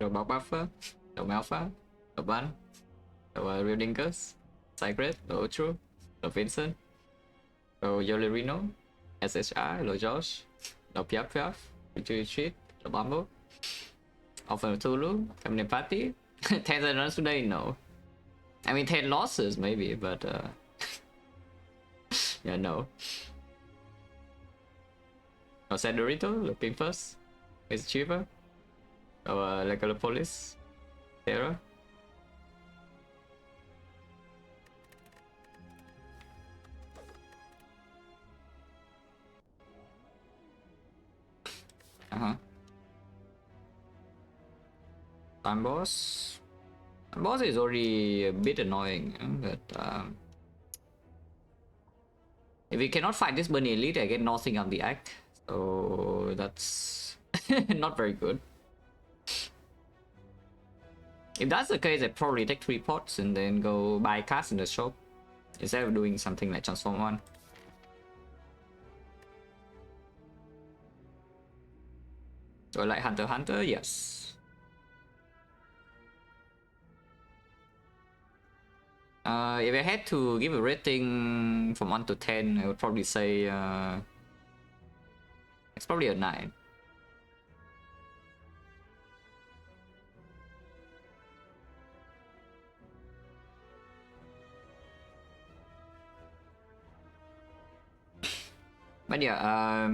no Bog Buffer, no Malphite, no Ban, no Real Dinkers, Cycred, no True, no Vincent, no Yolerino, SHR, no Josh, no Piaf Piaf, Retreat, no Bumble, Alpha Tulu, Feminine Party, 10 runs today, no. I mean 10 losses maybe, but yeah, no. No Sandorito, no Pimpus, it's cheaper. No Legalopolis, Terra. Time boss. Time boss is already a bit annoying, but if we cannot fight this Bunny Elite, I get nothing on the act, so that's not very good. If that's the case, I probably take 3 pots and then go buy cards in the shop instead of doing something like Transform 1. So like Hunter x Hunter, yes. If I had to give a rating from 1 to 10, I would probably say it's probably a 9. But yeah,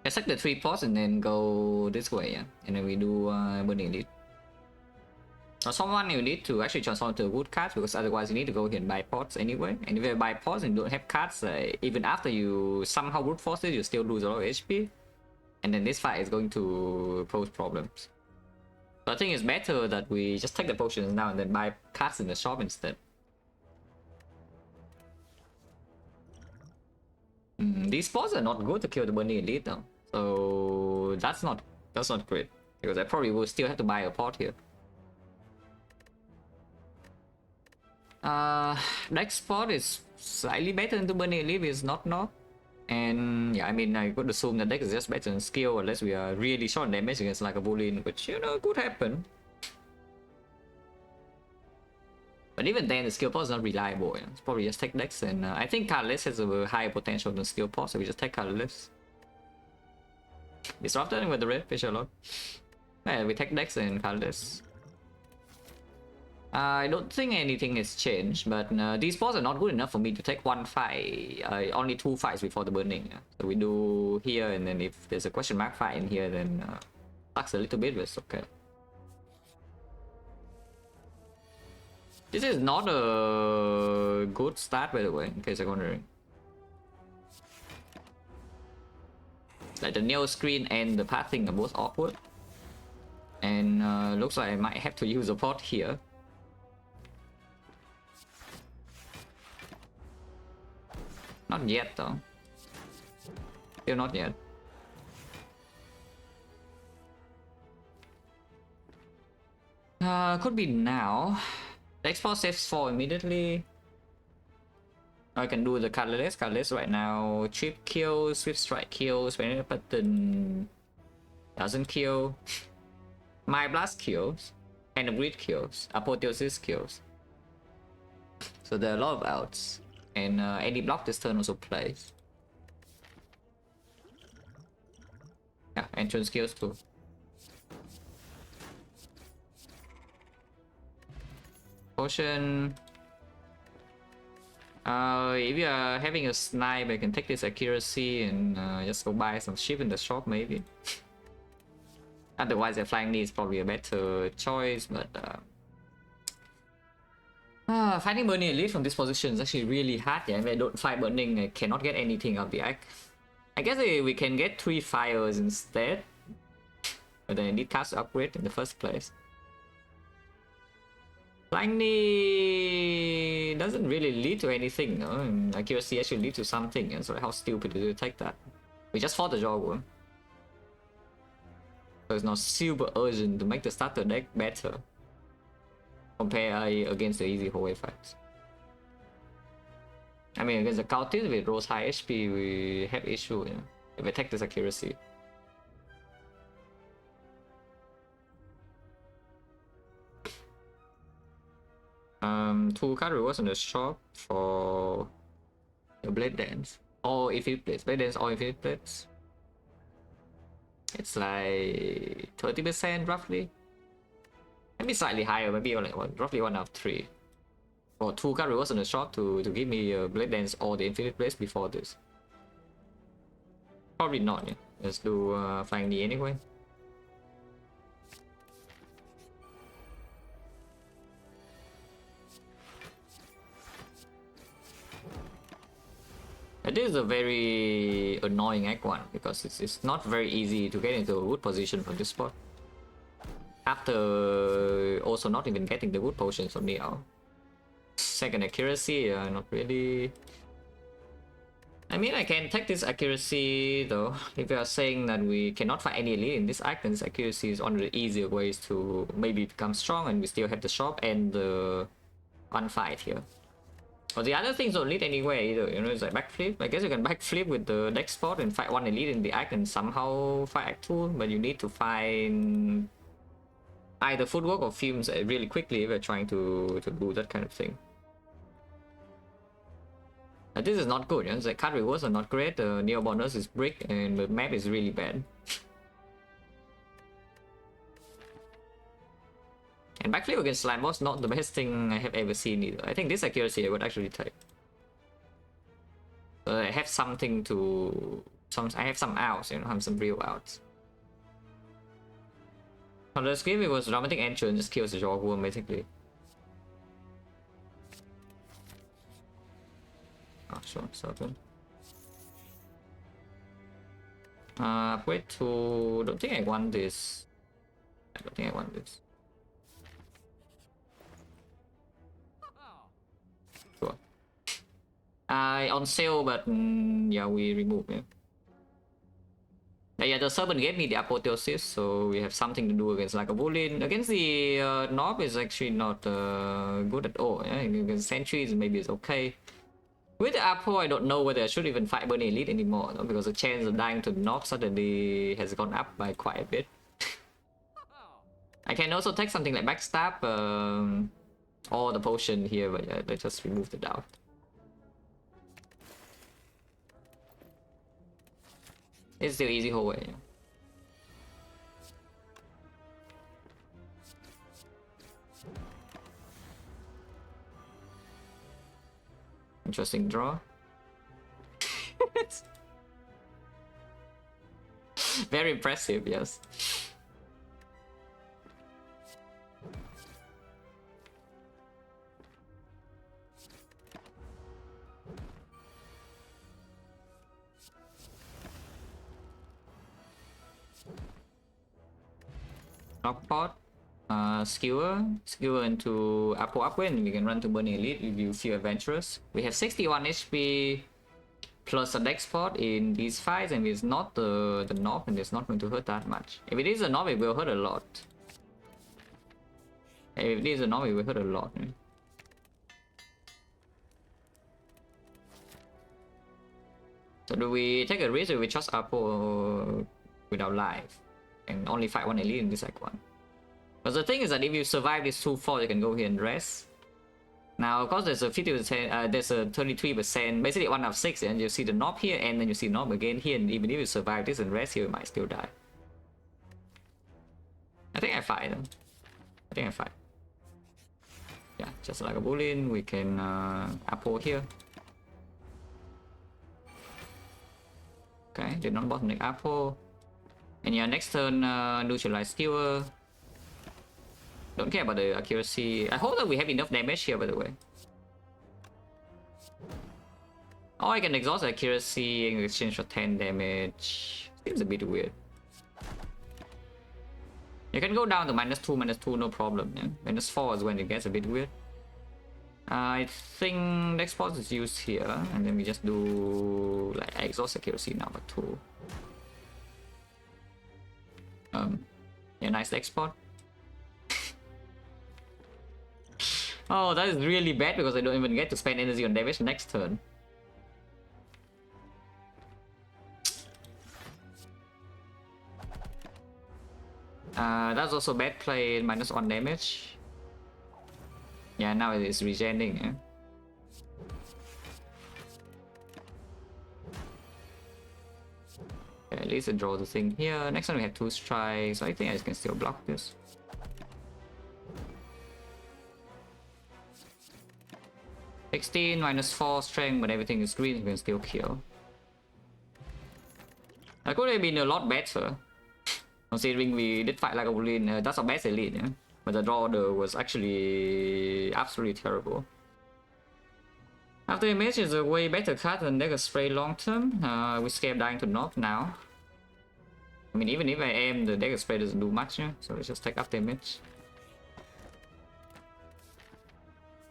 I set the 3 pots and then go this way, yeah, and then we do Burning Elite. Now someone you need to actually transform to good cards, because otherwise you need to go here and buy pots anyway. And if you buy pots and you don't have cards, even after you somehow brute force it, you still lose a lot of HP. And then this fight is going to pose problems. So I think it's better that we just take the potions now and then buy cards in the shop instead. These spots are not good to kill the Burning Elite though. So that's not great. Because I probably will still have to buy a pot here. Next spot is slightly better than the Burning Elite, is not knock. And yeah, I mean, I could assume that deck is just better than skill unless we are really short damage against like a Boolean, which, you know, could happen. But even then, the skill pot is not reliable. Yeah. It's probably just take decks, and I think Cardless has a higher potential than skill pot, so we just take Cardless. Disruptor with the red fish a lot. Yeah, we take decks and Cardless. I don't think anything has changed, but these spots are not good enough for me to take one fight. Only 2 fights before the burning. Yeah. So we do here, and then if there's a question mark fight in here, then sucks a little bit, but it's okay. This is not a good start, by the way, in case you're wondering. Like the Neo screen and the pathing are both awkward. And looks like I might have to use a pot here. Not yet though. Still not yet. Could be now. The export saves 4 immediately. I can do the Cardless right now. Chip kills, Swift Strike kills, Venom Pattern doesn't kill. My Blast kills, and the Grid kills, Apotheosis kills. So there are a lot of outs. And any block this turn also plays. Yeah, entrance kills too. Potion. If you are having a snipe, I can take this accuracy and just go buy some ship in the shop maybe. Otherwise, a flying knee is probably a better choice, but fighting Burning Elite from this position is actually really hard. Yeah, if I don't fight Burning, I cannot get anything out the act. I guess we can get 3 fires instead, but then I need cards to upgrade in the first place. Flying knee doesn't really lead to anything, no? And accuracy actually leads to something, and so how stupid is it to take that? We just fought the Jawworm. So it's not super urgent to make the starter deck better. Compare against the easy hallway fights. I mean, against the Cultist with Rose high HP, we have issue, you know, if I take this accuracy. 2 card rewards in the shop for the Blade Dance. Or Infinite Blades. Blade Dance or Infinite Blades. It's like 30% roughly. Maybe slightly higher, maybe like roughly 1 out of 3. Or 2 card rewards in the shop to give me Blade Dance or the Infinite Blades before this. Probably not, yeah. Let's do Flying Knee anyway. This is a very annoying Act 1 because it's not very easy to get into a good position from this spot. After also not even getting the good potions from Neo. Second accuracy, not really. I mean, I can take this accuracy though. If you are saying that we cannot find any elite in this act, then this accuracy is one of the easier ways to maybe become strong and we still have the shop and the one fight here. But the other things don't lead anywhere either, you know, it's like backflip. I guess you can backflip with the next spot and fight one elite in the act and somehow fight act 2, but you need to find either footwork or fumes really quickly if you're trying to do that kind of thing. This is not good, you know? It's like card rewards are not great, the Neo bonus is brick and the map is really bad. And backflip against slime was not the best thing I have ever seen either. I think this accuracy I would actually take. I have something to... I have some outs, you know, I have some real outs. On the script it was dramatic entry and just kills the jaw worm basically. Oh, sure, certain. Upgrade to... Don't think I want this. I don't think I want this. Sure. On sale, but yeah, we remove it. Yeah, the servant gave me the apotheosis, so we have something to do against like a bullet. Against the knob is actually not good at all. Yeah? Against sentries, maybe it's okay. With the Apo, I don't know whether I should even fight Burning Elite anymore, no? Because the chance of dying to the knob suddenly has gone up by quite a bit. I can also take something like Backstab or the potion here, but yeah, let's just remove the doubt. It's still easy whole way. Yeah. Interesting draw. Very impressive, yes. Knockpot, skewer into Apo upwind, and we can run to Burning Elite if you feel adventurous. We have 61 HP plus a dex spot in these fights, and it's not the knob, and it's not going to hurt that much. If it is a knob, it will hurt a lot. If it is a knob, it will hurt a lot. Right? So do we take a risk or we trust Apo without life? And only fight one elite in this act 1. But the thing is that if you survive this 2-4, you can go here and rest. Now, of course, there's a 50%, there's a 33%, basically 1 out of 6, and you see the knob here, and then you see the knob again here, and even if you survive this and rest here, you might still die. I think I fight them. I think I fight. Yeah, just like a bullion, we can Apo here. Okay, did not bottleneck Apo. And yeah, next turn, neutralize skewer. Don't care about the accuracy. I hope that we have enough damage here, by the way. Oh, I can exhaust accuracy in exchange for 10 damage. Seems a bit weird. You can go down to -2, no problem. Yeah? -4 is when it gets a bit weird. I think next spot is used here, and then we just do like exhaust accuracy number 2. Yeah, nice deck spot. Oh, that is really bad because I don't even get to spend energy on damage next turn. That's also bad play, -1 damage. Yeah, now it is regening. Yeah? Okay, at least I draw the thing here. Next time we have 2 strikes, so I think I can still block this. -16 -4 strength, but everything is green, we can still kill. That could have been a lot better, considering we did fight like a Wolverine. That's our best elite, yeah? But the draw order was actually absolutely terrible. After Image is a way better card than Dagger Spray long term. We scared dying to knock now. I mean, even if I aim, the Dagger Spray doesn't do much, yeah? So let's just take After Image.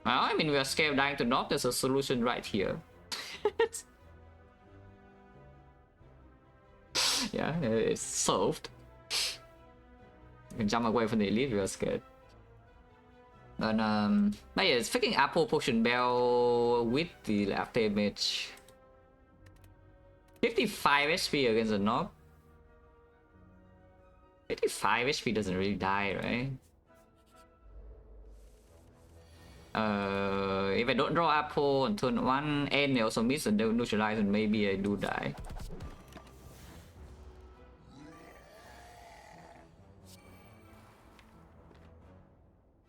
I mean, we are scared dying to knock, there's a solution right here. Yeah, it's solved. You can jump away from the elite if you're scared. But yeah, it's freaking Apple Potion Bell with the After Image. 55 HP against the knob. 55 HP doesn't really die, right? If I don't draw Apple on turn 1 and I also miss a neutralize, and maybe I do die.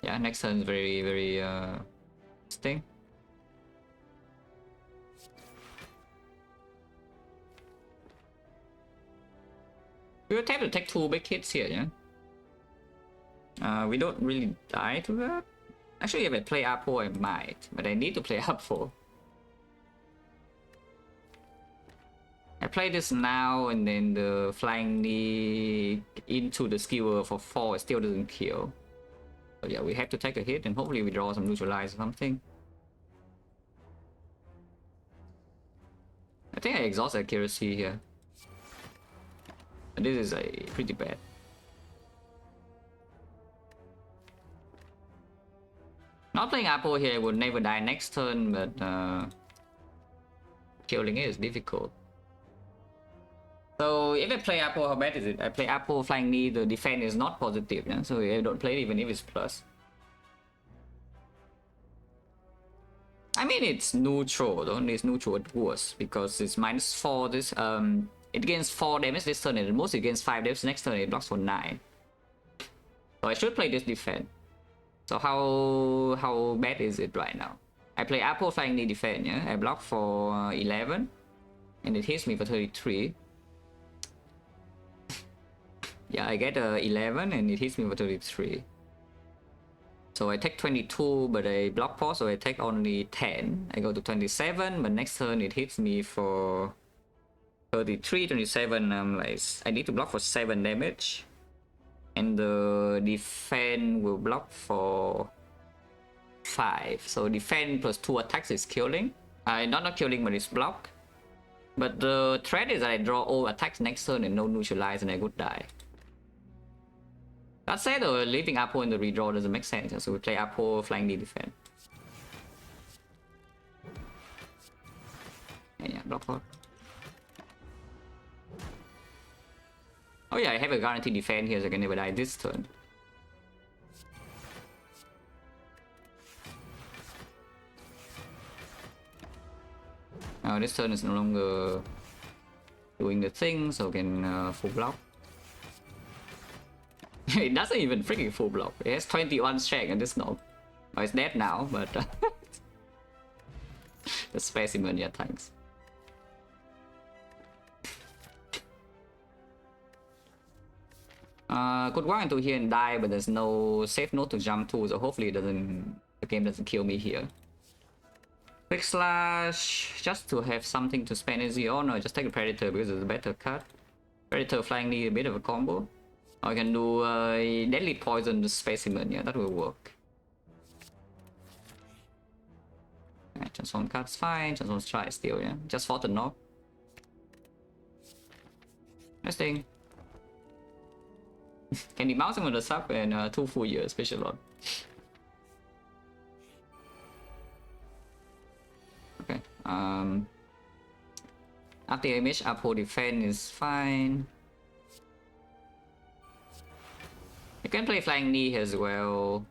Yeah, next turn is very interesting. We will attempt to take 2 big hits here, yeah? We don't really die to that. Actually, if I play Apple, I might, but I need to play Apple. I play this now, and then the flying knee into the skewer for 4, it still doesn't kill. So yeah, we have to take a hit, and hopefully we draw some neutralize or something. I think I exhaust accuracy here. But this is pretty bad. Not playing Apple here would never die next turn, but killing it is difficult. So if I play Apple, how bad is it? I play Apple flying knee, the defense is not positive, yeah? So I don't play it even if it's plus. I mean, it's neutral, though. It's neutral at worst, because it's -4 this, it gains 4 damage this turn, and mostly against 5 damage next turn, it blocks for 9. So I should play this defense. So how bad is it right now? I play Apple flying knee defense, yeah? I block for 11, and it hits me for 33. Yeah, I get 11, and it hits me for 33. So I take 22, but I block 4, so I take only 10. I go to 27, but next turn it hits me for 33, 27. Like, I need to block for 7 damage. And the defense will block for 5. So defense plus 2 attacks is killing. Not killing, but it's block. But the threat is that I draw all attacks next turn and no neutralize, and I would die. That said, though, leaving Apple in the redraw doesn't make sense, so we play Apple flying the defense. And yeah, block 4. Oh yeah, I have a guaranteed defense here, so I can never die this turn. Now this turn is no longer doing the thing, so I can full block. It doesn't even freaking full block. It has 21 strength and this knob. Oh, it's dead now, but the specimen, yeah, thanks. Could walk into here and die, but there's no safe node to jump to, so hopefully the game doesn't kill me here. Quick slash, just to have something to spend energy on, or just take a Predator because it's a better card. Predator flying knee, a bit of a combo. Or I can do deadly poison the specimen, yeah, that will work. Yeah, transform card's fine, transform strike still, yeah. Just fought the knock. Next thing. Can you bounce him with a sub and 2 full years special lot? Okay. After image, Apple defense is fine. You can play flying knee as well.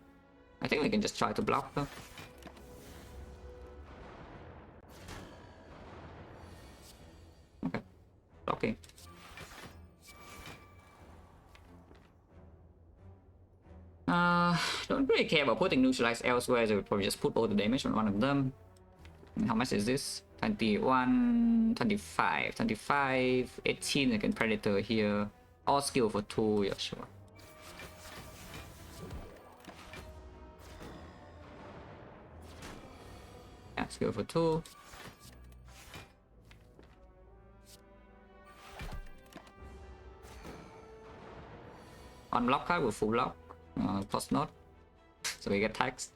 I think we can just try to block though. Okay, blocking. Don't really care about putting neutralize elsewhere, so we'll probably just put all the damage on one of them. And how much is this? 21, 25, 25, 18 against Predator here. All skill for 2, yeah, sure. Yeah, skill for 2. On block card with full block. Plus not. So we get taxed.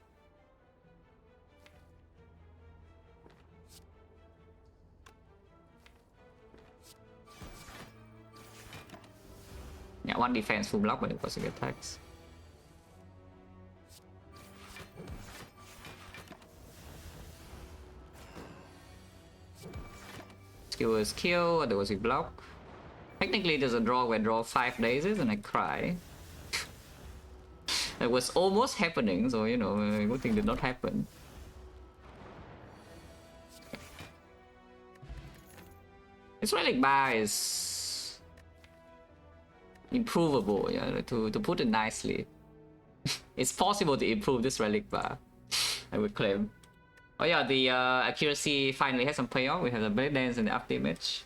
Yeah, one defense full block, but it was a get taxed. Skill is kill, there was a block. Technically there's a draw where I draw 5 daisies and I cry. It was almost happening, so you know, a good thing did not happen. This relic bar is improvable, yeah, to put it nicely. It's possible to improve this relic bar, I would claim. Oh yeah, the accuracy finally has some payoff. We have the blade dance and the up damage.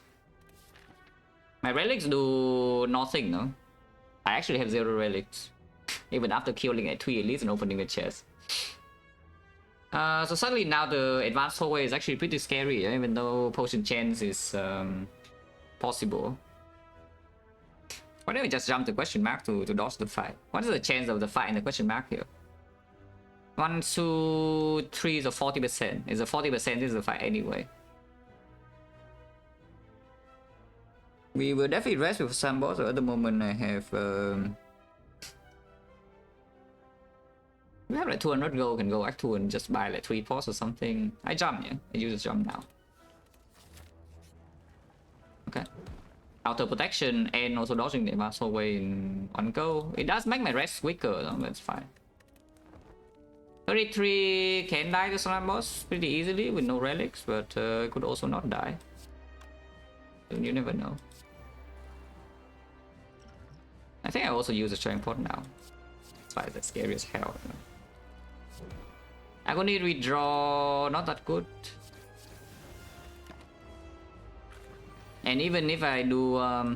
My relics do nothing, no? I actually have 0 relics. Even after killing at 3 elites and opening the chest. So suddenly now the advanced hallway is actually pretty scary, yeah? Even though potion chance is possible. Why don't we just jump the question mark to dodge the fight? What is the chance of the fight in the question mark here? 1, 2, 3 is a 40%. It's a 40% is the fight anyway. We will definitely rest with some boss, so at the moment I have we have like 200 gold, can go back to and just buy like 3 pots or something. I jump, yeah. I use a jump now. Okay. Outer protection and also dodging the advanced hallway in one go. It does make my rest quicker though, that's fine. 33 can die to slime boss pretty easily with no relics, but could also not die. You never know. I think I also use a strength pot now. That's why that's scary as hell. Agony redraw, not that good. And even if I do, I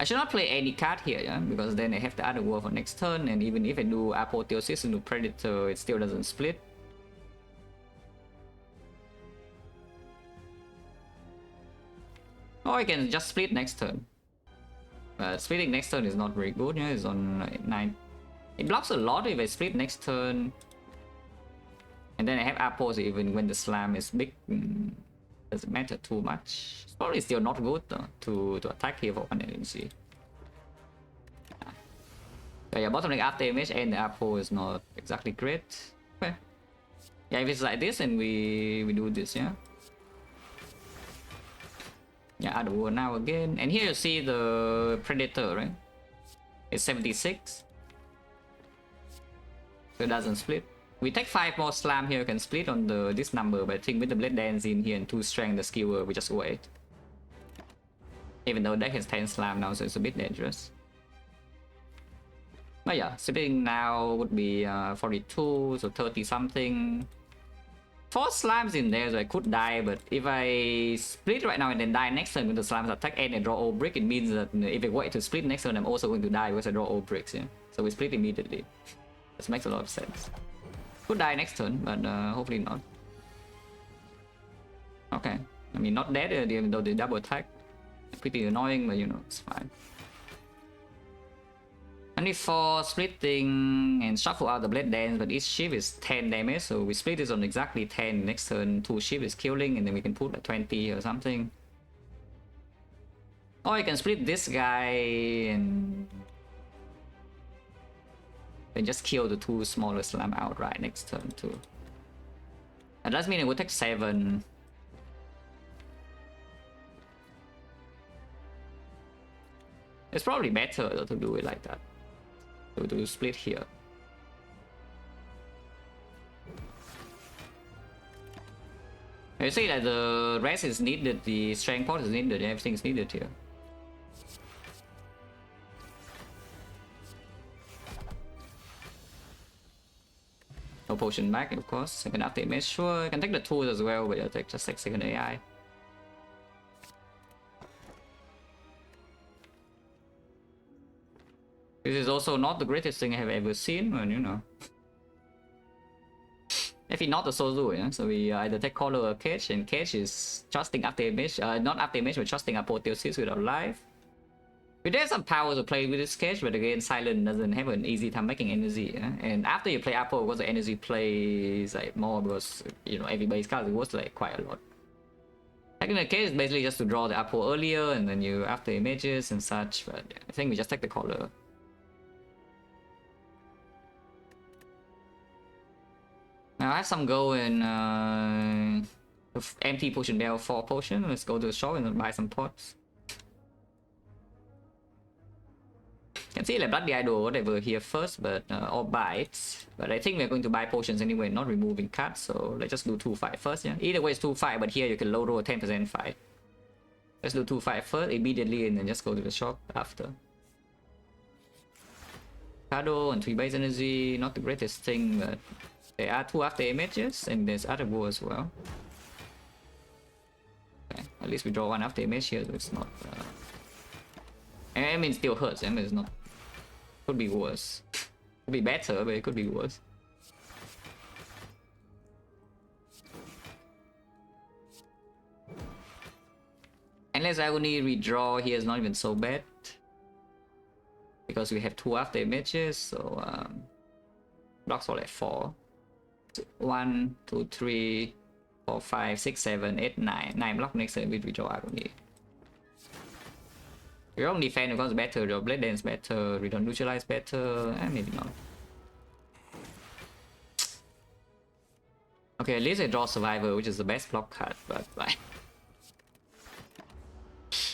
should not play any card here, yeah, because then I have the other war for next turn, and even if I do apotheosis into Predator, it still doesn't split. Or I can just split next turn. Splitting next turn is not very good, yeah, it's on 9. It blocks a lot if I split next turn. And then I have apples even when the slam is big. Doesn't matter too much. It's probably still not good though, to attack here for 1 energy. So yeah, bottom lane up damage and the apple is not exactly great. Okay. Yeah, if it's like this and we do this, yeah. Yeah, add the war now again. And here you see the Predator, right? It's 76. So it doesn't split. We take 5 more slam here, can split on this number, but I think with the blade dance in here and 2 strength, the skewer, we just wait. Even though deck has 10 slam now, so it's a bit dangerous. But yeah, splitting now would be 42, so 30 something. 4 slams in there, so I could die, but if I split right now and then die next turn with the slams attack and I draw all brick, it means that if I wait to split next turn, I'm also going to die because I draw all bricks, yeah? So we split immediately. This makes a lot of sense. Could die next turn, but hopefully not. Okay, I mean not dead even though they double attack. Pretty annoying, but you know, it's fine. Only for splitting and shuffle out the blade dance, but each shift is 10 damage, so we split this on exactly 10. Next turn 2 shift is killing, and then we can put like 20 or something. Or I can split this guy and then just kill the 2 smaller slam outright next turn too. That does mean it would take 7. It's probably better though, to do it like that. To do split here. You see that the rest is needed, the strength pot is needed, everything is needed here. No potion back, of course. Second after image, sure. I can take the tools as well, but I'll take just like second AI. This is also not the greatest thing I have ever seen, but you know. If not the Sozu, yeah? So we either take Collar or Cage, and Cage is trusting after image, not after image, but trusting Apotheosis without life. We do have some power to play with this Cage, but again, Silent doesn't have an easy time making energy, yeah? And after you play Apo, because the energy plays like more, because you know everybody's cards it was like quite a lot. Taking the Cage is basically just to draw the Apo earlier, and then you after images and such, but yeah, I think we just take the Collar. Now I have some go in empty potion bell 4 potion. Let's go to the shop and buy some pots. You can see like Bloody Idol whatever here first, but or bites. But I think we're going to buy potions anyway, not removing cards. So let's just do 2-5 first. Yeah, either way it's 2-5, but here you can low roll a 10% fight. Let's do 2-5 first immediately, and then just go to the shop after. Kado and 3 base energy, not the greatest thing, but there are 2 after images, and there's other war as well. Okay, at least we draw 1 after image here, so it's not. I mean, it still hurts. I mean, it's not. Could be worse. Could be better, but it could be worse. Unless I only redraw here is not even so bad, because we have 2 after images, so blocks all at 4. 1, 2, 3, 4, 5, 6, 7, 8, 9. 9 block next time we redraw agony. We don't defend because better, your blade dance better, we don't neutralize better, and maybe not. Okay, at least I draw Survivor, which is the best block card, but like,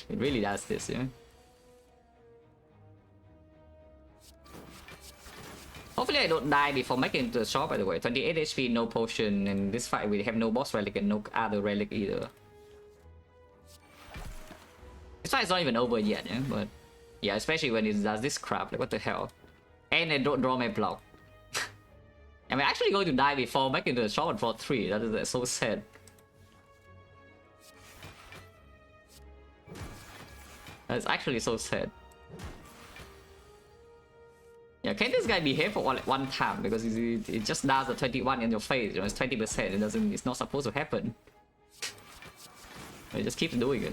it really does this, yeah. Hopefully I don't die before making it to the shop, by the way. 28 HP, no potion, and this fight we have no boss relic and no other relic either. This fight's not even over yet, yeah? But yeah, especially when it does this crap, like what the hell. And I don't draw my block. I'm actually going to die before making the shop and draw 3, that's so sad. That's actually so sad. Yeah, can this guy behave for one time? Because it just does a 21 in your face, you know, it's 20%, it doesn't, it's not supposed to happen. It just keeps doing it.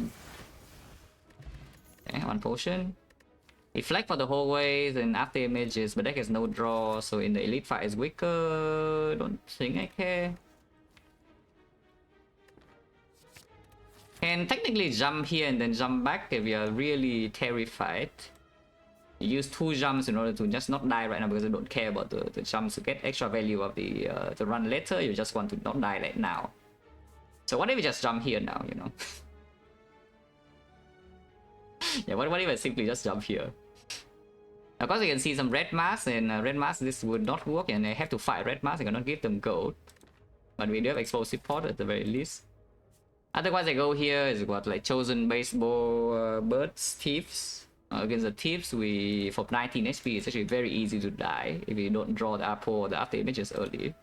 Okay, 1 potion. Reflect for the whole way, then after images, but deck has no draw, so in the elite fight is weaker. Don't think I care. Can technically jump here and then jump back if you are really terrified. You use 2 jumps in order to just not die right now, because I don't care about the jumps to get extra value of the run later. You just want to not die right now. So what if we just jump here now, you know? Yeah, what if I simply just jump here? Of course you can see some red mask, and red mask this would not work, and I have to fight red mask. I cannot give them gold. But we do have explosive pot at the very least. Otherwise I go here is what, like chosen baseball birds, thieves. Against the thieves, we for 19 HP it's actually very easy to die if you don't draw the Apo or the after images early.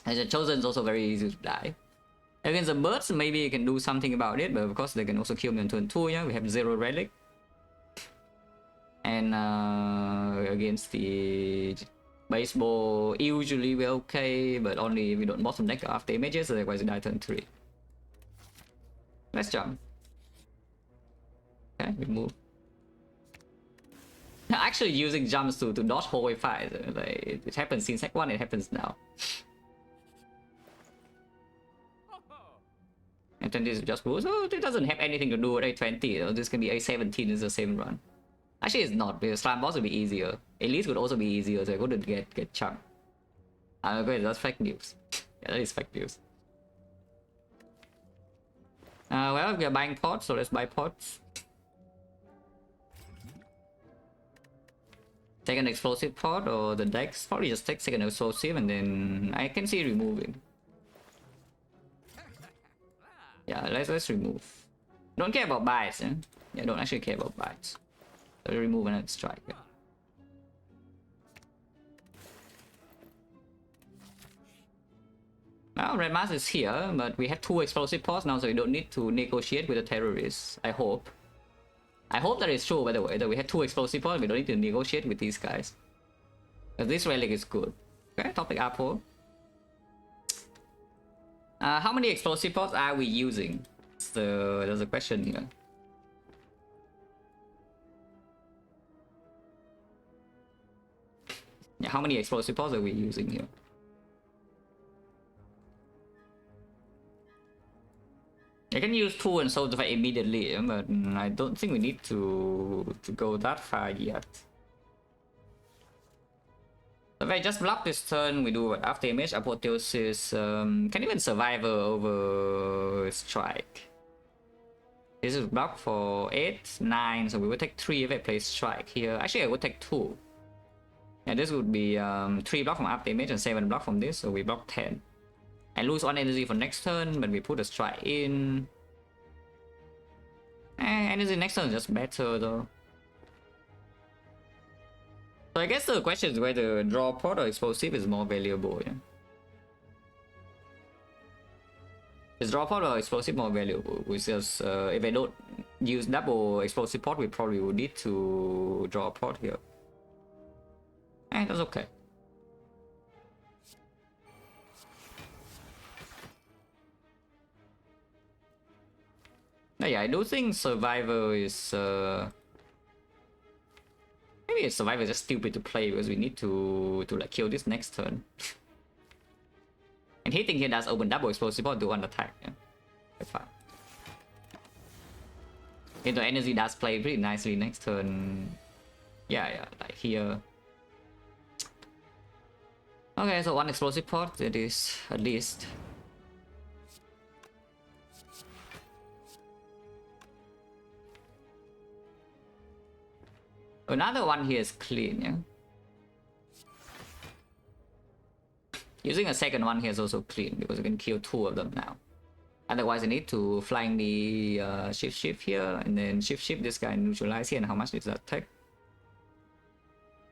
And the chosen is also very easy to die. Against the birds, maybe you can do something about it, but of course they can also kill me on turn 2, yeah? We have 0 relic. And against the baseball, usually we're okay, but only if we don't bottom deck after images, otherwise we die turn 3. Let's jump. Okay, we move. Actually using jumps to dodge hallway fight, like it happens since Sec 1, it happens now. And then this just goes, oh, it doesn't have anything to do with A20, you know? This can be A17, is the same run. Actually it's not, because slam boss would be easier. Elite would also be easier, so I couldn't get chunked. Okay, that's fake news. Yeah, that is fake news. Well, we are buying pots, so let's buy pots. Take an explosive pot or the dex, probably just take second explosive, and then I can see removing. Yeah, let's remove. Don't care about bites, eh? Yeah, don't actually care about bites. So remove another strike. Yeah. Now Red Mask is here, but we have 2 explosive pods now, so we don't need to negotiate with the terrorists. I hope. I hope that is true, by the way, that we have 2 explosive pods, we don't need to negotiate with these guys. But this relic is good. Okay, topic apple. How many explosive pods are we using? There's a question here. Yeah, how many explosive pods are we using here? I can use 2 and solve the fight immediately, but I don't think we need to go that far yet. So if I just block this turn, we do what? After image, apotheosis, can even survive over strike. This is block for 8, 9, so we would take 3 if I place strike here. Actually, I would take 2. Yeah, this would be 3 block from after image and 7 block from this, so we block 10. I lose 1 energy for next turn, but we put a strike in. Energy next turn is just better though. So I guess the question is whether draw pot or explosive is more valuable. Yeah? Is draw pot or explosive more valuable? Which is if I don't use double explosive pot, we probably would need to draw a pot here. That's okay. Yeah, I do think Survivor is maybe Survivor is just stupid to play because we need to like kill this next turn. And hitting here does open double explosive or do one attack. Yeah, that's fine. Into energy does play pretty nicely next turn. Yeah, like here. Okay, so 1 explosive pot, it is at least. Another one here is clean, yeah? Using a second one here is also clean because we can kill 2 of them now. Otherwise I need to flying the shift here and then shift this guy neutralize here. And how much does that take?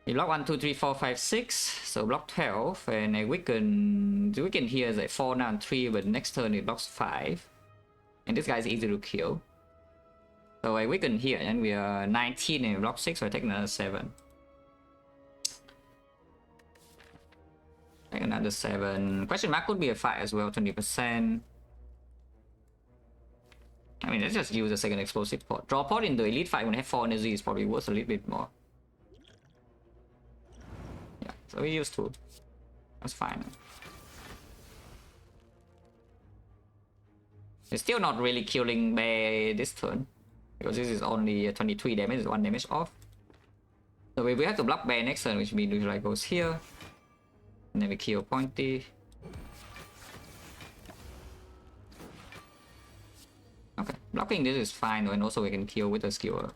You block 1, 2, 3, 4, 5, 6. So block 12 and I weaken. The weaken here is like 4 now and 3, but next turn it blocks 5. And this guy is easy to kill. So I weaken here and we are 19 and we block 6, so I take another 7. Take another 7. Question mark could be a fight as well, 20%. I mean, let's just use a second explosive pot. Draw pot in the elite fight when I have 4 energy is probably worth a little bit more. Yeah, so we use 2. That's fine. It's still not really killing by this turn. Because this is only 23 damage, 1 damage off. So we have to block bear next turn, which means like goes here. And then we kill Pointy. Okay, blocking this is fine, and also we can kill with a skewer.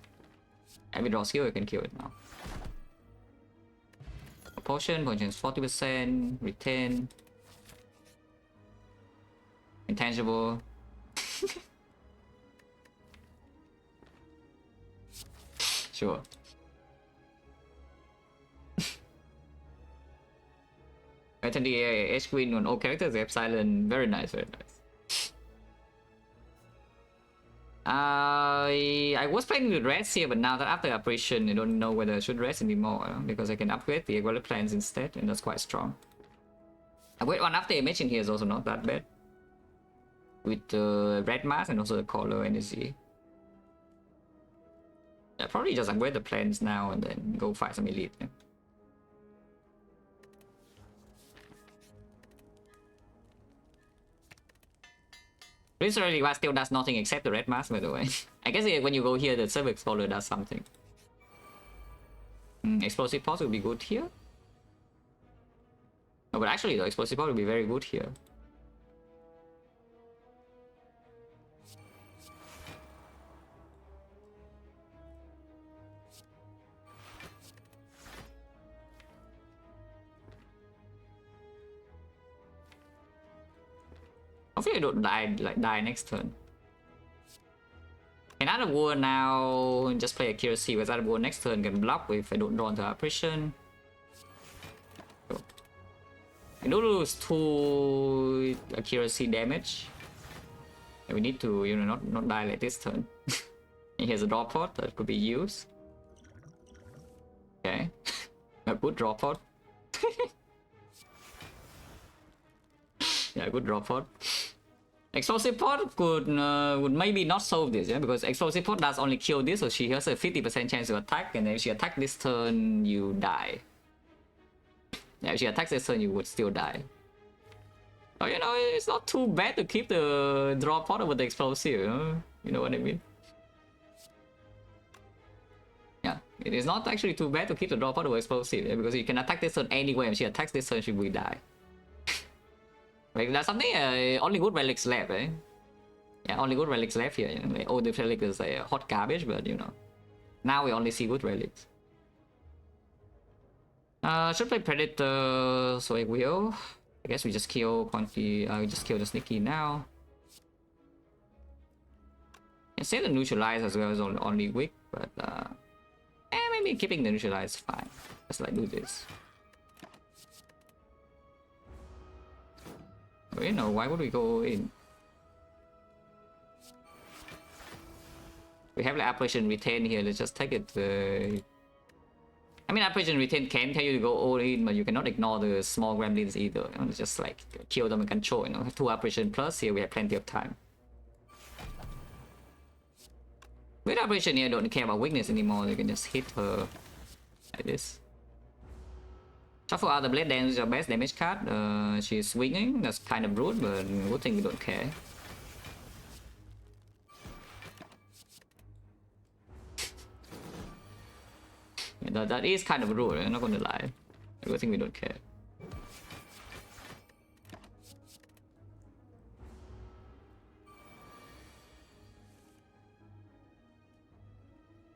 Every draw skill, we can kill it now. Potion is 40%, retain. Intangible. Sure. Attend the H Queen on all characters, they have silent. Very nice, very nice. I was playing with rest here, but now that after operation, I don't know whether I should rest anymore because I can upgrade the Iguala plans instead, and that's quite strong. Upgrade 1 after image in here is also not that bad. With the red mask and also the color energy. Yeah, probably just upgrade the plans now and then go fight some elite. Yeah. Literally, Riva still does nothing except the red mask, by the way. I guess when you go here, the Server Explorer does something. Explosive Pulse will be good here. No, but actually, the Explosive Pulse will be very good here. Hopefully I don't die next turn. Another war now, just play accuracy with other war next turn, can block if I don't draw into apparition. I do lose 2 accuracy damage. And we need to, you know, not die like this turn. Here's a draw pot that could be used. Okay. A good draw pot. Yeah, good draw pot. Explosive pot could would maybe not solve this, yeah, because explosive pot does only kill this, so she has a 50% chance to attack, and if she attacks this turn, you die. Yeah, if she attacks this turn, you would still die. So, you know, it's not too bad to keep the draw pot over the explosive, you know what I mean? Yeah, it is not actually too bad to keep the draw pot over explosive, yeah, because you can attack this turn anyway, and she attacks this turn, she will die. Like, there's something, only good relics left, eh? Yeah, only good relics left here. You know? Like, all the relics is hot garbage, but you know. Now we only see good relics. Should play Predator, so I will. I guess we just kill Ponty, we just kill the Sneaky now. And save the Neutralize as well as only weak, but maybe keeping the Neutralize is fine. Let's like do this. You know, why would we go in? We have the Apparition Retain here, let's just take it. I mean, Apparition Retain can tell you to go all in, but you cannot ignore the small gremlins either. You know, just like kill them and control, you know, 2 Apparition plus, here we have plenty of time. With Apparition here, don't care about weakness anymore, you can just hit her like this. Shuffle out the Blade Dance is your best damage card. She's swinging, that's kind of rude, but good thing we don't care. Yeah, that is kind of rude, I'm not gonna lie. Good thing we don't care.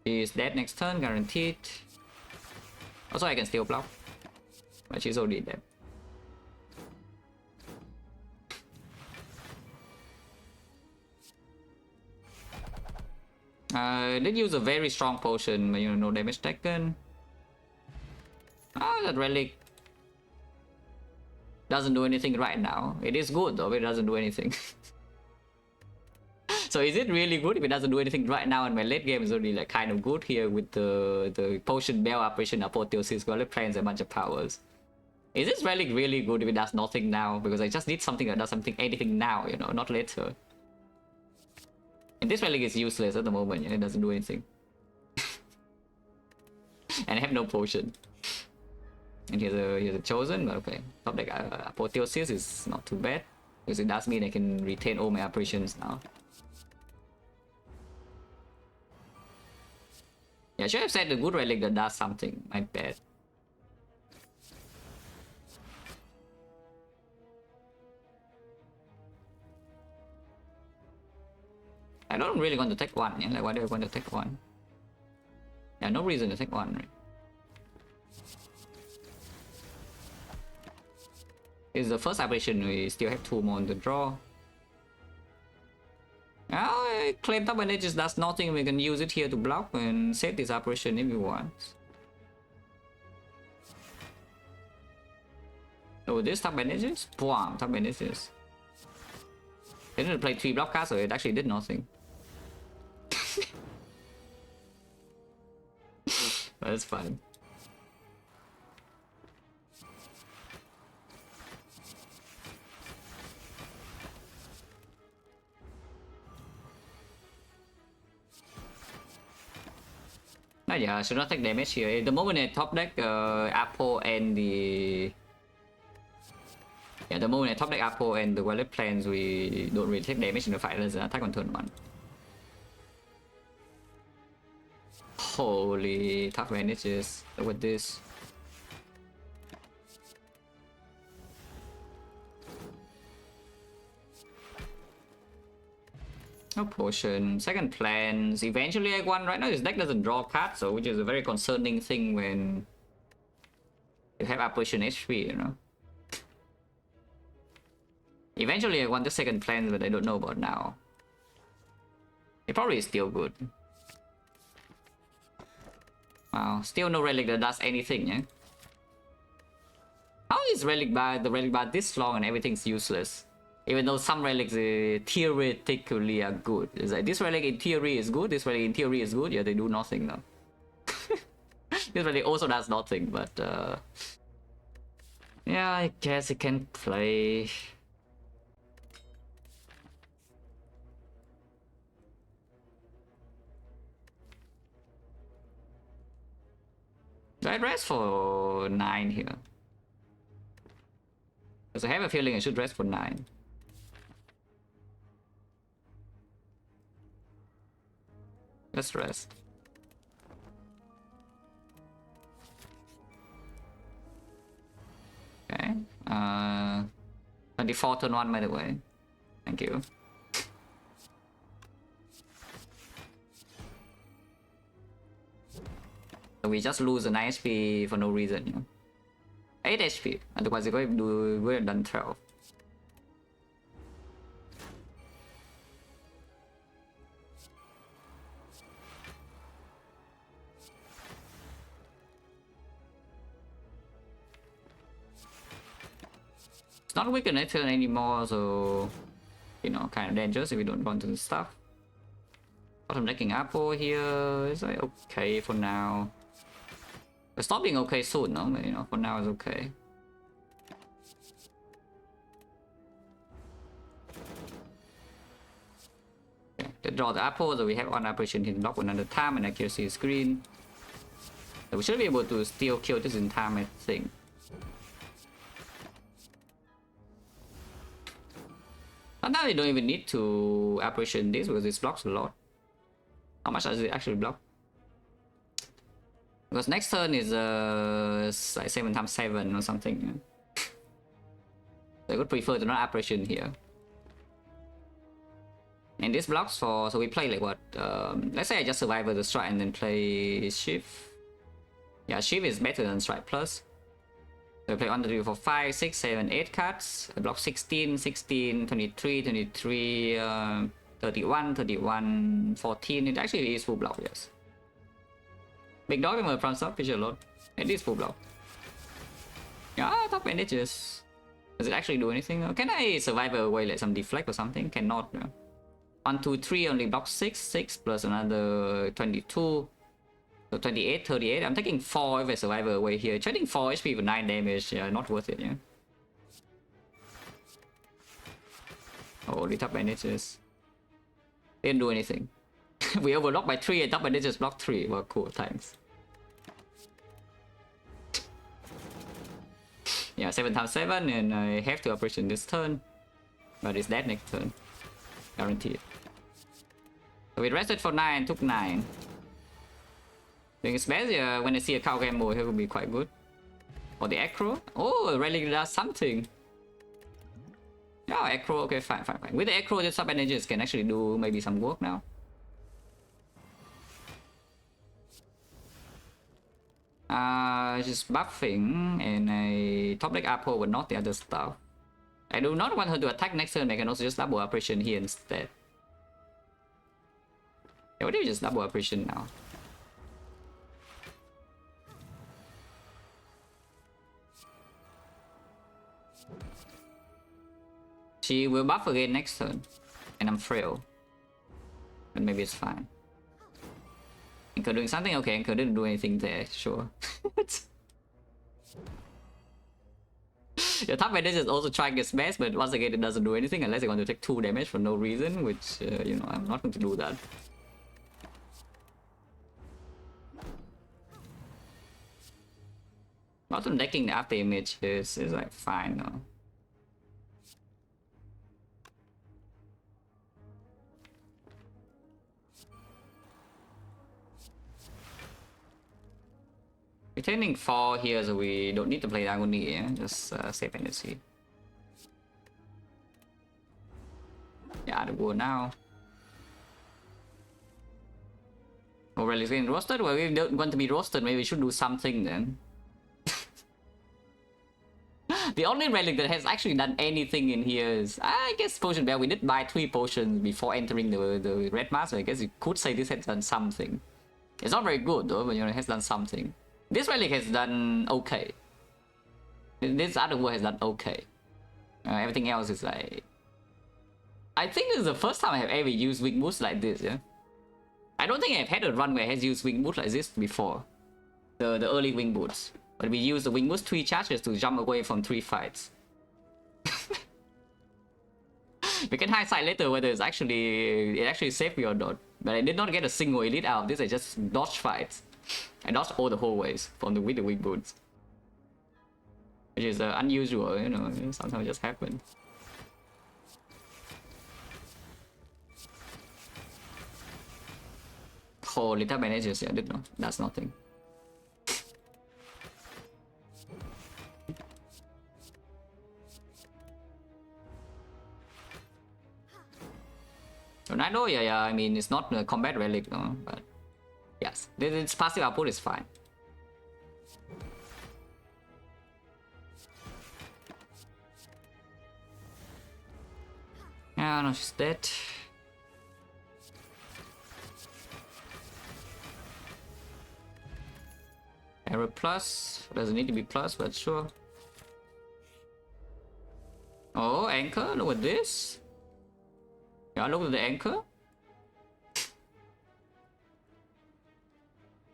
She's dead next turn, guaranteed. Also, I can still block. But she's already dead. Did use a very strong potion, but you know, no damage taken. Oh, that relic doesn't do anything right now. It is good though, but it doesn't do anything. So is it really good if it doesn't do anything right now, and my late game is already like kind of good here with the potion bell operation, apotheosis, Gauntlet plans a bunch of powers. Is this relic really good if it does nothing now? Because I just need something that does anything now, you know, not later. And this relic is useless at the moment, you know, it doesn't do anything. And I have no potion. And here's a chosen, but okay. Top deck apotheosis is not too bad, because it does mean I can retain all my apparitions now. Yeah, I should have said the good relic that does something, my bad. I don't really want to take one, yeah? Like, why do I want to take one? Yeah, no reason to take one, right? This is the first apparition, we still have 2 more on the draw. Now, claim top and it just does nothing, we can use it here to block and save this apparition if you want. Oh, this top bandages? Bwam, top bandages. I didn't play 3 block cards, so it actually did nothing. That's fine. Yeah, I should not take damage here. The moment I top deck Apple and the... Yeah, the moment I top deck Apple and the Wallet plans, we don't really take damage in the fight. There's an attack on turn 1. Holy, tough bandages. Look at this. No potion. Second plans. Eventually I won. Right now this deck doesn't draw cards, so which is a very concerning thing when you have apparition HP, you know. Eventually I want the second plans, but I don't know about now. It probably is still good. Wow, still no relic that does anything, yeah? How is relic bar, the relic bar this long and everything's useless? Even though some relics theoretically are good. It's like this relic in theory is good, this relic in theory is good, yeah, they do nothing though. This relic also does nothing, but yeah, I guess it can play. Do I rest for 9 here? Because I have a feeling I should rest for 9. Let's rest. Okay. 24 turn 1 by the way. Thank you. So we just lose a 9 HP for no reason, you know. 8 HP, otherwise we would have done 12. It's not weak on turn anymore, so you know, kind of dangerous if we don't want to do stuff. Bottom decking Apple here is like okay for now. It'll stop being okay soon, no? But, you know, for now it's okay. Okay, to draw the apple, so we have one operation hit block another time and accuracy screen. So we should be able to still kill this in time, I think. Sometimes you don't even need to operation this because it blocks a lot. How much does it actually block? Because next turn is like 7 times 7 or something. So I would prefer to not operation here. And this blocks for, so we play like what? Let's say I just survive with the strike and then play shift. Yeah, shift is better than strike plus. So I play 1, 2, 3, 4, 5, 6, 7, 8 cards. I block 16, 16, 23, 23, 31, 31, 14. It actually is full block, yes. Big dog in my front sub, feature a lot. It is full block. Yeah, top bandages. Does it actually do anything? Can I survive away like some deflect or something? Cannot. No. 1, 2, 3 only block 6, 6 plus another 22. So 28, 38. I'm taking 4 if I survive away here. Trading 4 HP for 9 damage, yeah, not worth it, yeah. Oh, the top bandages. Didn't do anything. We overlocked by 3 and top bandages block 3. Well, cool, thanks. Yeah, 7 times 7 and I have to operation this turn. But it's dead next turn. Guaranteed. So we rested for 9, took 9. Doing its best, yeah, when I see a cow gamble, it will be quite good. Or the acro. Oh, relic does something. Yeah, acro, okay, fine, fine, fine. With the acro, the sub energies can actually do maybe some work now. Just buffing and a top deck apple but not the other stuff. I do not want her to attack next turn. I can also just double operation here instead. Yeah, what do you just double operation now? She will buff again next turn. And I'm frail. But maybe it's fine. Anchor doing something? Okay, Anchor didn't do anything there, sure. Your top bandage is also trying its best, but once again it doesn't do anything unless you want to take 2 damage for no reason, which, you know, I'm not going to do that. Bottom decking the after image is like fine though. Retaining 4 here, so we don't need to play Agony, yeah? Just save energy. Yeah, the war now. Oh, Relics getting roasted? Well, we don't want to be roasted, maybe we should do something then. The only relic that has actually done anything in here is, I guess, Potion Bell. We did buy 3 potions before entering the Red Master. I guess you could say this has done something. It's not very good though, but you know, it has done something. This relic has done okay. This other one has done okay. Everything else is like... I think this is the first time I have ever used Wing Boots like this, yeah? I don't think I've had a run where I has used Wing Boots like this before. The early Wing Boots. But we use the Wing Boots 3 charges to jump away from 3 fights. We can hindsight later whether it actually saved me or not. But I did not get a single elite out of this, I just dodged fights. I dodged all the whole ways with the Wing Boots. Which is unusual, you know, sometimes it just happens. Oh, little managers, yeah, I didn't know. That's nothing. Tornado, yeah, I mean, it's not a combat relic, no, but yes, its passive output is fine. Ah, no, she's dead. Error plus, doesn't need to be plus, but sure. Oh, anchor, look at this. Yeah, look at the anchor.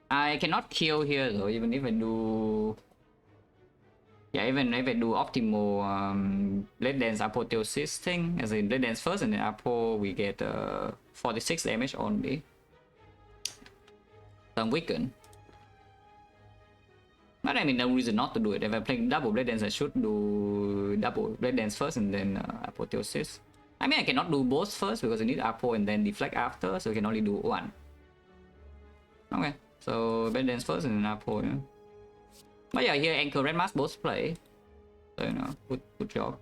I cannot kill here though, even if I do... Yeah, even if I do optimal Blade Dance Apotheosis thing, as in Blade Dance first and then Apo, we get 46 damage only. So I'm weakened. But I mean, no reason not to do it. If I'm playing double Blade Dance, I should do double Blade Dance first and then Apotheosis. I mean, I cannot do both first because I need Apo and then Deflect after, so I can only do one. Okay, so Blade Dance first and then Apo, yeah. But yeah, here Anchor Red Mask both play. So, you know, good job.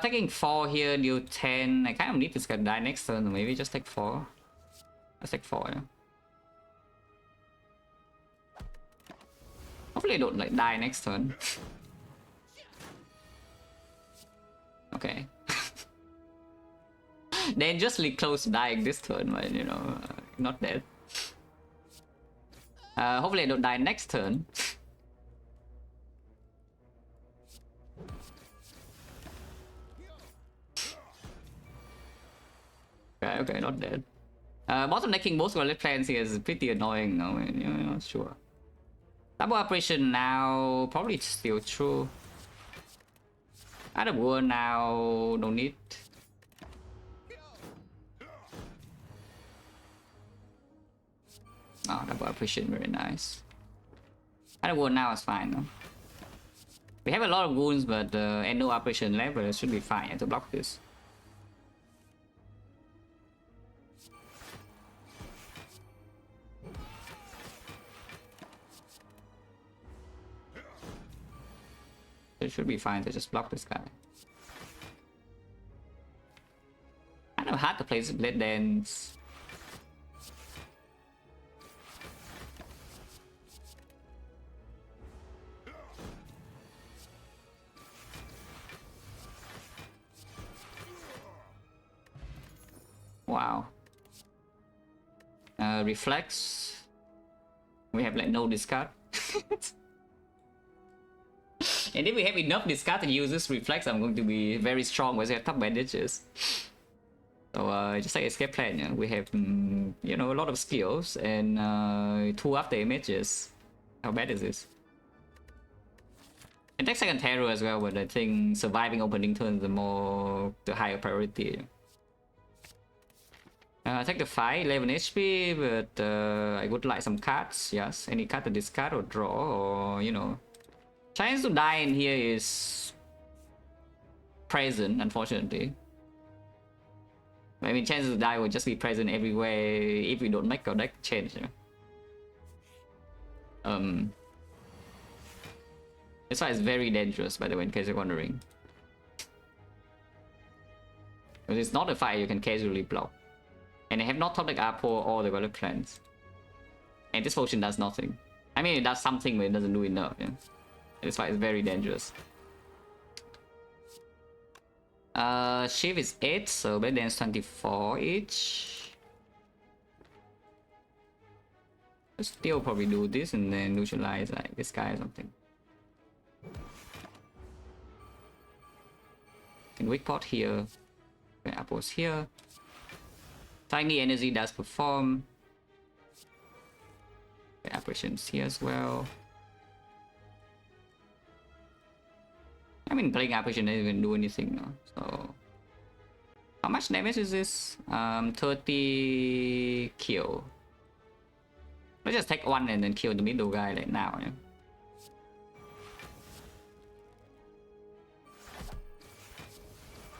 Taking 4 here, deal 10. I kind of need this guy to die next turn, so maybe just take 4. Let's take 4, yeah. Hopefully I don't like die next turn. Okay. Dangerously close to dying this turn, but you know, not dead. Hopefully I don't die next turn. Okay, not dead. Bottlenecking both our left plans here is pretty annoying now, I mean, you're not sure. Double operation now, probably still true. Out of war now, no need. Oh, double operation, very nice. Out of war now is fine though. We have a lot of wounds, but and no operation left, but it should be fine to block this. It should be fine to just block this guy. I know how to play this Blade Dance. Wow. Reflex. We have like no discard. And if we have enough discard to use this reflex, I'm going to be very strong with our top bandages. So just like escape plan, yeah? We have you know, a lot of skills and 2 after images. How bad is this? And take second terror as well, but I think surviving opening turn is the higher priority. Take the 5, 11 HP, but I would like some cards. Yes, any card to discard or draw, or you know. Chance to die in here is present, unfortunately. I mean, chances to die will just be present everywhere if we don't make our deck change. That's why it's very dangerous, by the way, in case you're wondering. Because it's not a fight you can casually block. And I have not top deck Apo or the Violet Clans. And this potion does nothing. I mean, it does something, but it doesn't do enough. Yeah? This fight is very dangerous. Shift is 8, so Blade Dance 24 each. Still probably do this and then neutralize like this guy or something. Can weak pot here. Okay, apples here. Tiny energy does perform. Okay, apparitions here as well. I mean, playing apparition doesn't even do anything now. So, how much damage is this? 30 kill. Let's just take one and then kill the middle guy like now. Yeah?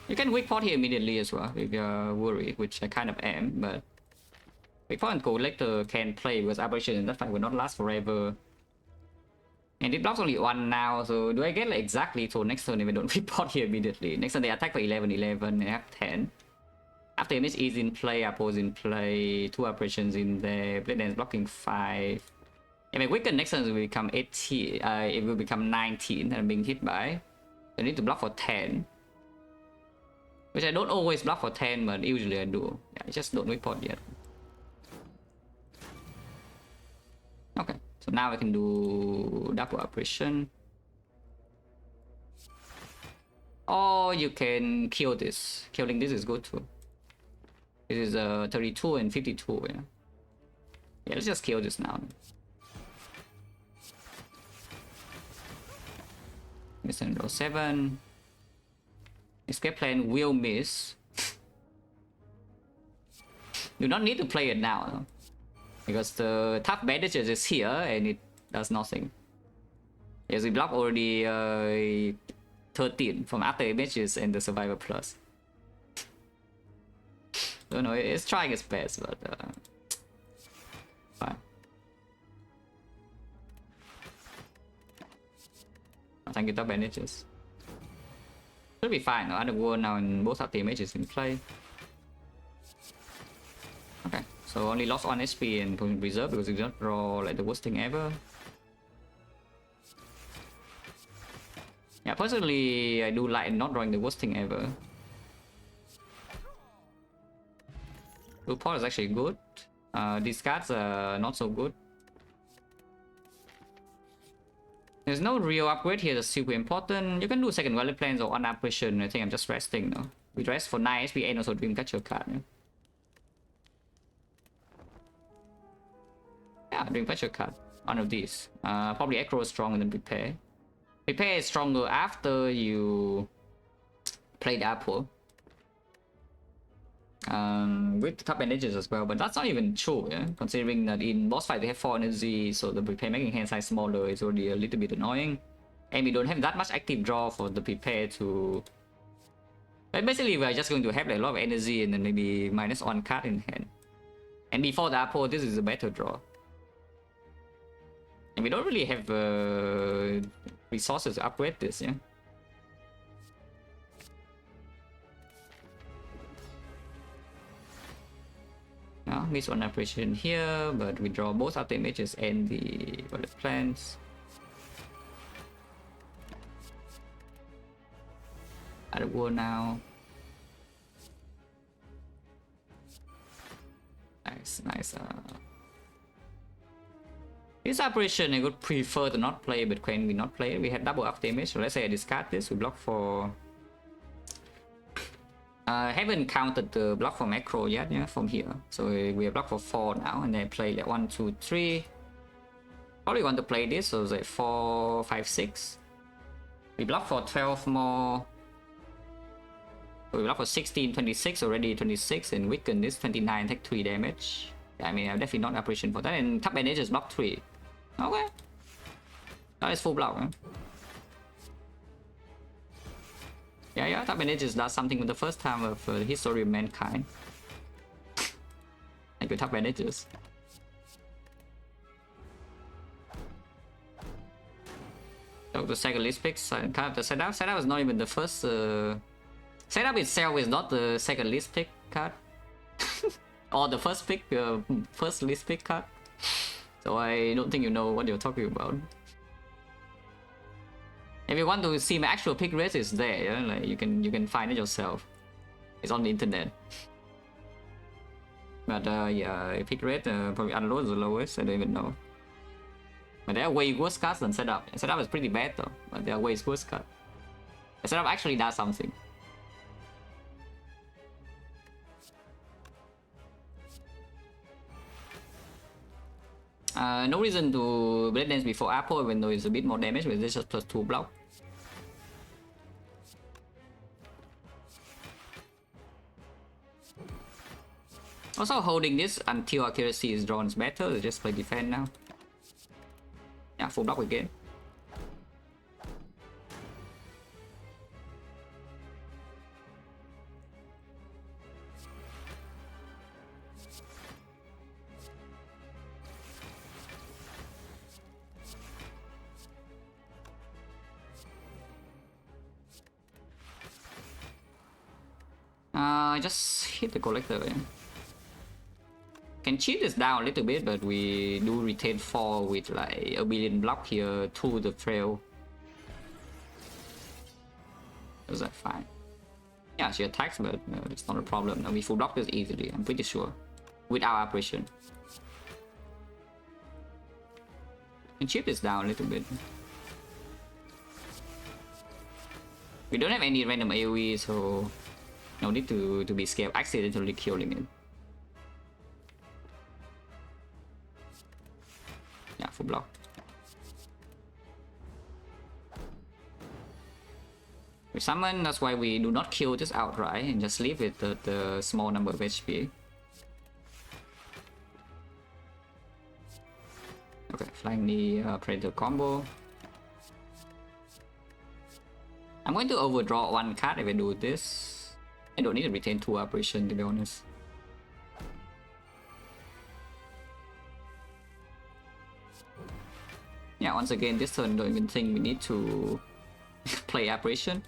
You can weak pot here immediately as well if you're worried, which I kind of am, but weak pot and collector can play because apparition in that fight will not last forever. And it blocks only 1 now, so do I get like exactly to next turn if I don't weak pot here immediately? Next turn they attack for 11-11 and I have 10. After image is in play, Apple's in play, 2 apparitions in there, Blade Dance blocking 5. If I weaken next turn it will become 18, it will become 19 that I'm being hit by. I need to block for 10. Which I don't always block for 10, but usually I do. Yeah, I just don't weak pot yet. Okay, so now I can do double apparition. Or you can kill this. Killing this is good too. This is 32 and 52, yeah. Yeah, let's just kill this now. Miss and roll 7. Escape plan will miss. You don't need to play it now, though, because the tough bandages is here and it does nothing. Yes, we block already 13 from after images and the survivor plus. Don't know, it's trying its best, but fine. Thank you, top bandages. Should be fine. No? Underworld now and both of the images in play. Okay, so only lost 1 HP and can reserve because you don't draw like the worst thing ever. Yeah, personally, I do like not drawing the worst thing ever. Blue pot is actually good. These cards are not so good. There's no real upgrade here that's super important. You can do second Violet Plans or one apparition. I think I'm just resting though. We rest for 9 HP and also Dreamcatcher card. Yeah, Dreamcatcher card. One of these. Probably Acro is stronger than Prepare. Prepare is stronger after you play the Apple. With the top bandages as well, but that's not even true, yeah? Considering that in boss fight they have 4 energy, so the prepare making hand size smaller is already a little bit annoying. And we don't have that much active draw for the prepare to... But basically we're just going to have like, a lot of energy and then maybe -1 card in hand. And before the Apple, this is a better draw. And we don't really have resources to upgrade this, yeah? Miss one apparition here, but we draw both of the images and the Violet Plans. Out of war now. Nice. This apparition I would prefer to not play, but when we not play, we have double up damage. So let's say I discard this, we block for... I haven't counted the block for macro yet, yeah, from here. So we have block for 4 now, and then play like 1, 2, 3. Probably want to play this, so it's like 4, 5, 6. We block for 12 more. So we block for 16, 26, already 26, and weaken this 29, take 3 damage. Yeah, I mean, I'm definitely not apparition for that, and top bandage is block 3. Okay. That is full block, huh? Yeah, top bandages does something for the first time of the history of mankind. Thank you, top bandages. So the second list picks, kind of the setup. Setup is not even the first Setup itself is not the second least pick card. Or the first pick, first least pick card. So I don't think you know what you're talking about. If you want to see my actual pick rate, is there. Yeah? Like you can find it yourself. It's on the internet. But yeah, pick rate probably unload is the lowest. I don't even know. But there are way worse cards than setup. Setup is pretty bad though. But there are way worse cards. Setup actually does something. No reason to Blade Dance before Apple, even though it's a bit more damage, but it's just +2 block. Also, holding this until accuracy is drawn is better. Just play defend now. Yeah, full block again. Just hit the collector. Yeah. Can cheat this down a little bit, but we do retain 4 with like a billion block here to the trail. Is that fine? Yeah, she attacks, but it's not a problem. We full block this easily, I'm pretty sure. With our operation. Can cheat this down a little bit. We don't have any random AoE, so no need to be scared of accidentally killing it. Yeah, full block. We summon, that's why we do not kill this outright and just leave it at the small number of HP. Okay, flying the Predator combo. I'm going to overdraw 1 card if I do this. I don't need to retain 2 operation, to be honest. Yeah, once again, this turn, don't even think we need to play operation.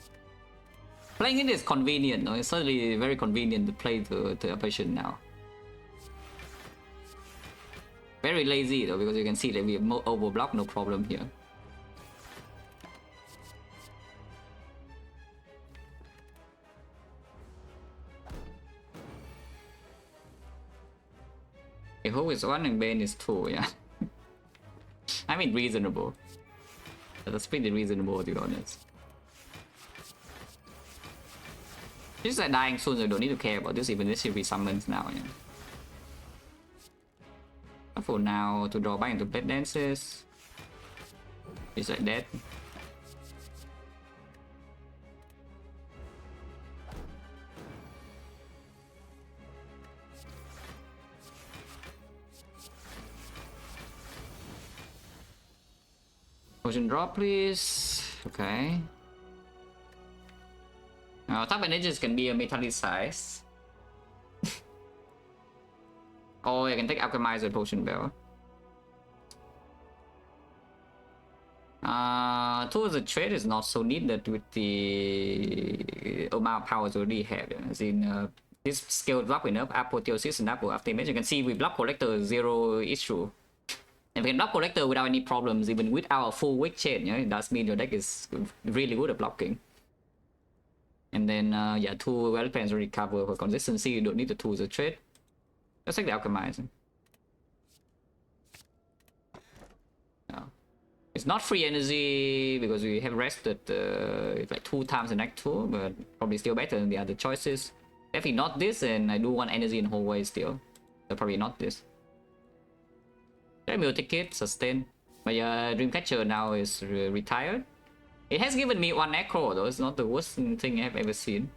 Playing it is convenient, no? It's certainly very convenient to play the operation now. Very lazy though, because you can see that we have overblock, no problem here. Who is 1 and Bane is 2, yeah. I mean reasonable. That's pretty reasonable, to be honest. Just like dying soon, so you don't need to care about this, even this should be summons now, yeah. For now, to draw back into Blade Dances. Is like that. Potion drop, please. Okay. Now, top energies can be a metallic size. Oh, I can take Alchemize with Potion Bell. Towards the trade is not so needed with the amount of powers we already have. As in, this skill block enough, Apotheosis and Apple after image. You can see we block Collector 0 issue. And we can block Collector without any problems, even with our full weak chain. Yeah? It does mean your deck is really good at blocking. And then, yeah, 2 well plans already cover for consistency. You don't need to tools the trade. Let's take the Alchemize. No. It's not free energy because we have rested like 2 times in Act 2, but probably still better than the other choices. Definitely not this, and I do want energy in whole way still. So probably not this. Meal ticket, sustain. My Dreamcatcher now is retired. It has given me 1 Necro though, it's not the worst thing I've ever seen.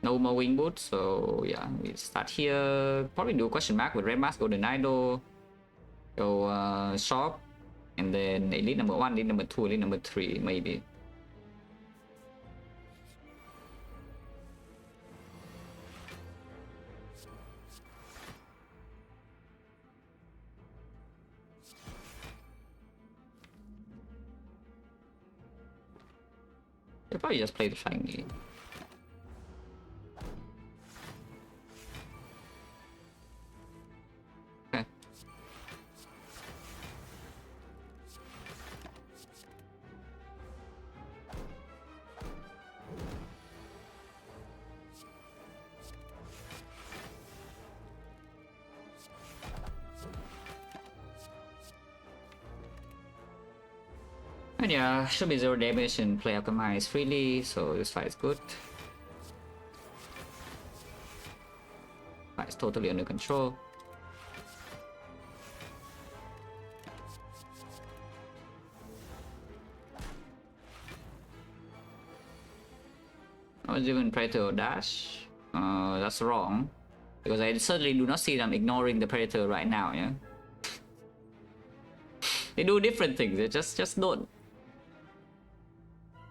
No more Wing Boot, so yeah, we start here. Probably do a question mark with Red Mask, Golden Idol. Go shop. And then Elite number 1, Elite number 2, Elite number 3, maybe. They'll probably just play the flying knee. Okay. And yeah, should be 0 damage and play Alchemize freely, so this fight is good. Fight is totally under control. I was even Predator or Dash. That's wrong. Because I certainly do not see them ignoring the Predator right now, yeah? They do different things, they just don't.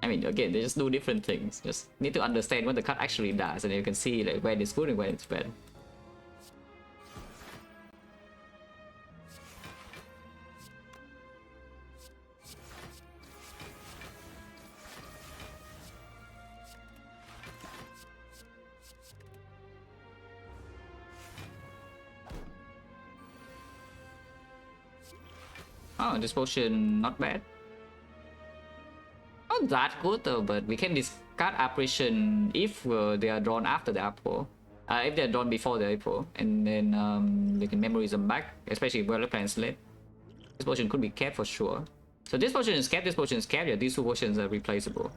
I mean, again, they just do different things. Just need to understand what the card actually does, and you can see like when it's good and when it's bad. Oh, this potion not bad. Not that good though, but we can discard apparition if they are drawn after the apple. If they are drawn before the apple, and then we can memory them back, especially if we're playing slate. This potion could be kept for sure. So this potion is kept, this potion is kept. Yeah, these two potions are replaceable.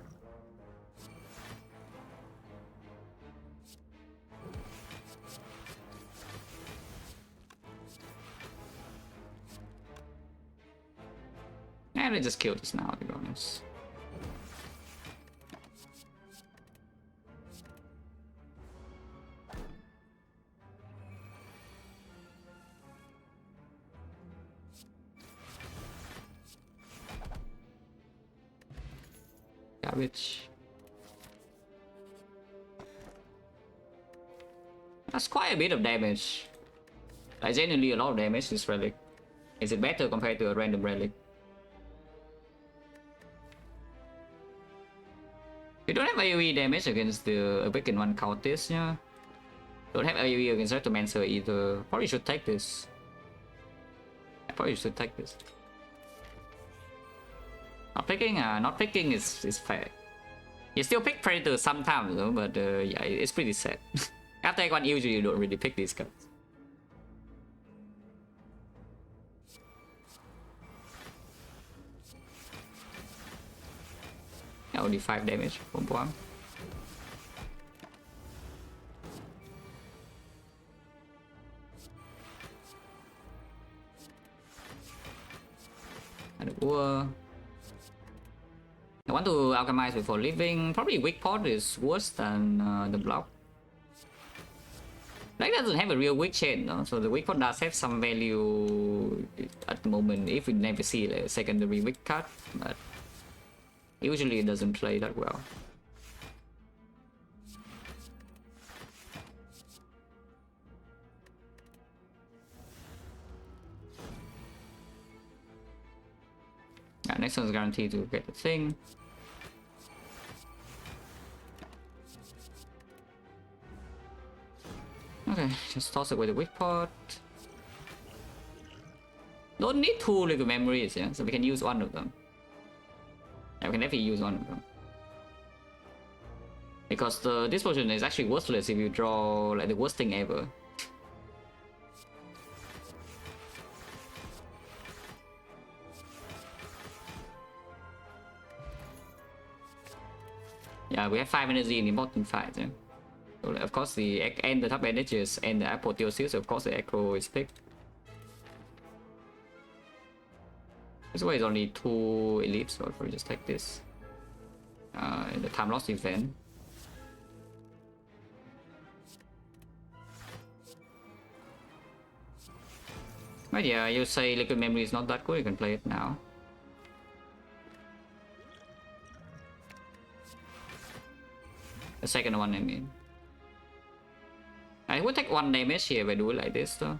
And I just killed this now, to be honest. Garbage. That's quite a bit of damage. Like genuinely a lot of damage this relic. Is it better compared to a random relic? You don't have AoE damage against the Awakened One Countess, yeah. Don't have AoE against Rectomancer either. Probably should take this. I probably should take this. Not picking is fair. You still pick Predator sometimes though, but yeah, it's pretty sad. After Act 1 usually you don't really pick these cards. Yeah, only 5 damage. Boom, boom. I want to alchemize before leaving. Probably weak pot is worse than the block. Like doesn't have a real weak chain though, so the weak pot does have some value at the moment if we never see like, a secondary weak card, but usually it doesn't play that well. Yeah, next one's guaranteed to get the thing. Okay, just toss it with the weak pot. Don't need 2 liquid memories, yeah, so we can use one of them. Yeah, we can definitely use one of them. Because this potion is actually worthless if you draw like the worst thing ever. Yeah, we have 5 energy in important fights, yeah. So of course the top bandages and the apotheosis, of course the echo is picked. This way is only 2 elites, so I'll probably just take this. In the time lost event. But yeah, you say liquid memory is not that good, you can play it now. The second one, I mean. I would take 1 damage here if I do it like this though.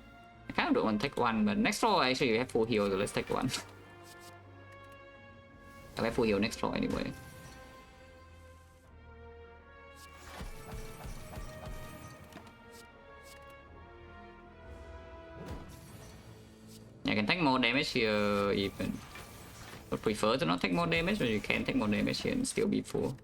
I kind of don't want to take 1, but next roll actually we have full heal, so let's take 1. I have full heal next roll anyway. take more damage here even. Would prefer to not take more damage, but you can take more damage here and still be full.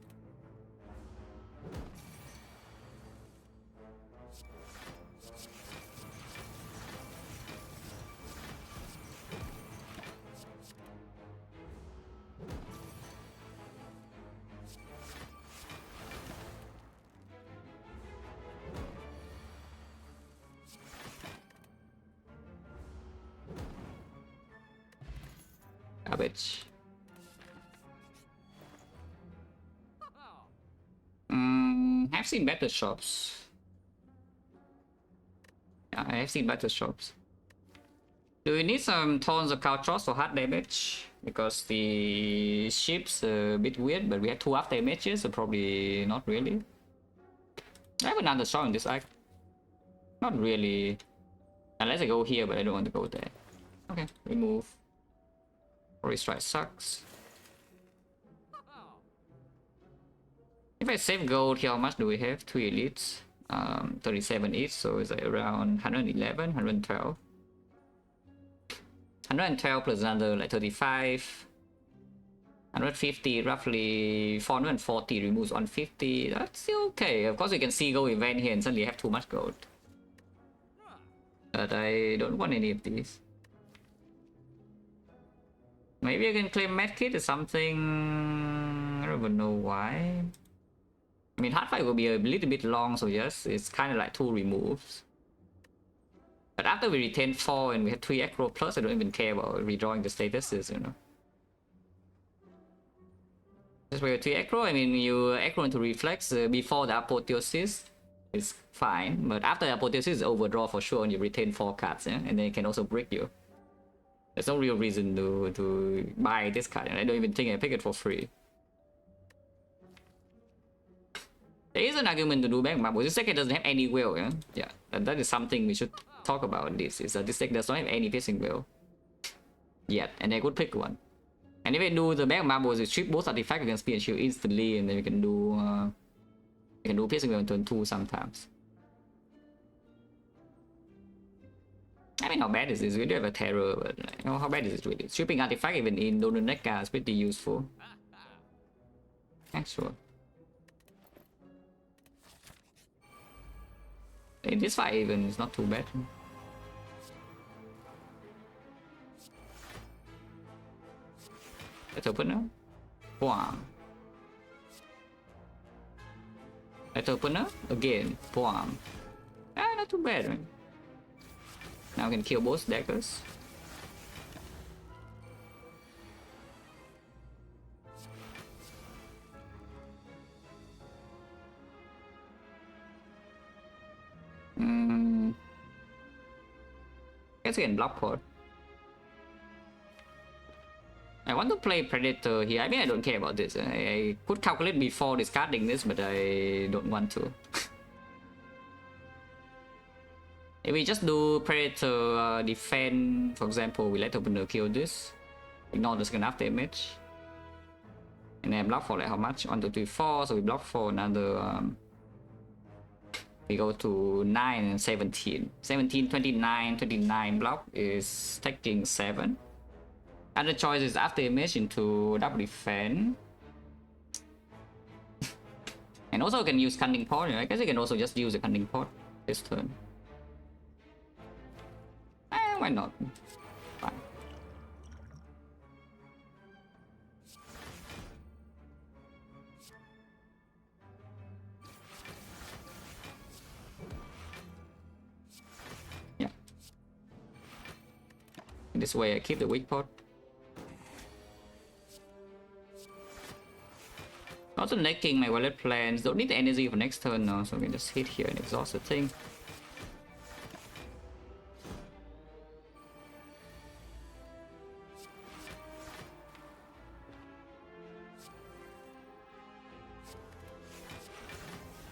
Garbage. I've seen better shops. Yeah, I have seen better shops. Do we need some tons of Caltros for hard damage? Because the ship's a bit weird, but we have 2 half damages, so probably not really. I have another shot in this act. Not really. Unless I go here, but I don't want to go there. Okay, remove. Probably strike sucks. If I save gold here, how much do we have? 3 elites. 37 each, so it's like around 111, 112. 112 plus another like 35. 150, roughly 440 removes 150. That's still okay. Of course, you can see gold event here and suddenly have too much gold. But I don't want any of these. Maybe I can claim medkit or something. I don't even know why. I mean, hard fight will be a little bit long, so yes, it's kind of like 2 removes. But after we retain 4 and we have 3 aggro plus, I don't even care about redrawing the statuses, you know. Just with 3 aggro, I mean, you aggro into reflex before the apotheosis is fine, but after the apotheosis is overdraw for sure and you retain 4 cards, yeah? And then it can also break you. There's no real reason to buy this card, and I don't even think I pick it for free. There is an argument to do back marble. This deck doesn't have any will, yeah? Yeah, and that is something we should talk about in this, is that this deck does not have any piercing will yet, and I could pick one. And if I do the back marble, is strip both artifact against speed and shield instantly, and then we can do piercing will on turn 2 sometimes. I mean, how bad is this? We do have a terror, but like, how bad is it really? Stripping artifact even in Dononeka is pretty useful. Yeah, sure. In this fight even, it's not too bad. Let's open now. Boom. Let's open up again. Boom. Ah, not too bad, man. Now we can kill both daggers. Guess we can block port. I want to play Predator here. I mean, I don't care about this. I could calculate before discarding this, but I don't want to. If we just do Predator defend, for example, we let opener kill this, ignore the second half damage, and then block for like how much? 1, 2, 3, 4. So we block for another. We go to 9 and 17. 17, 29, 29 block is taking 7. Other choice is after image into double defend. And also you can use cunning pot. I guess you can also just use a cunning pot this turn. Why not? Fine. Yeah. In this way I keep the weak pot. Also necking my wallet plans. Don't need the energy for next turn now, so we can just hit here and exhaust the thing.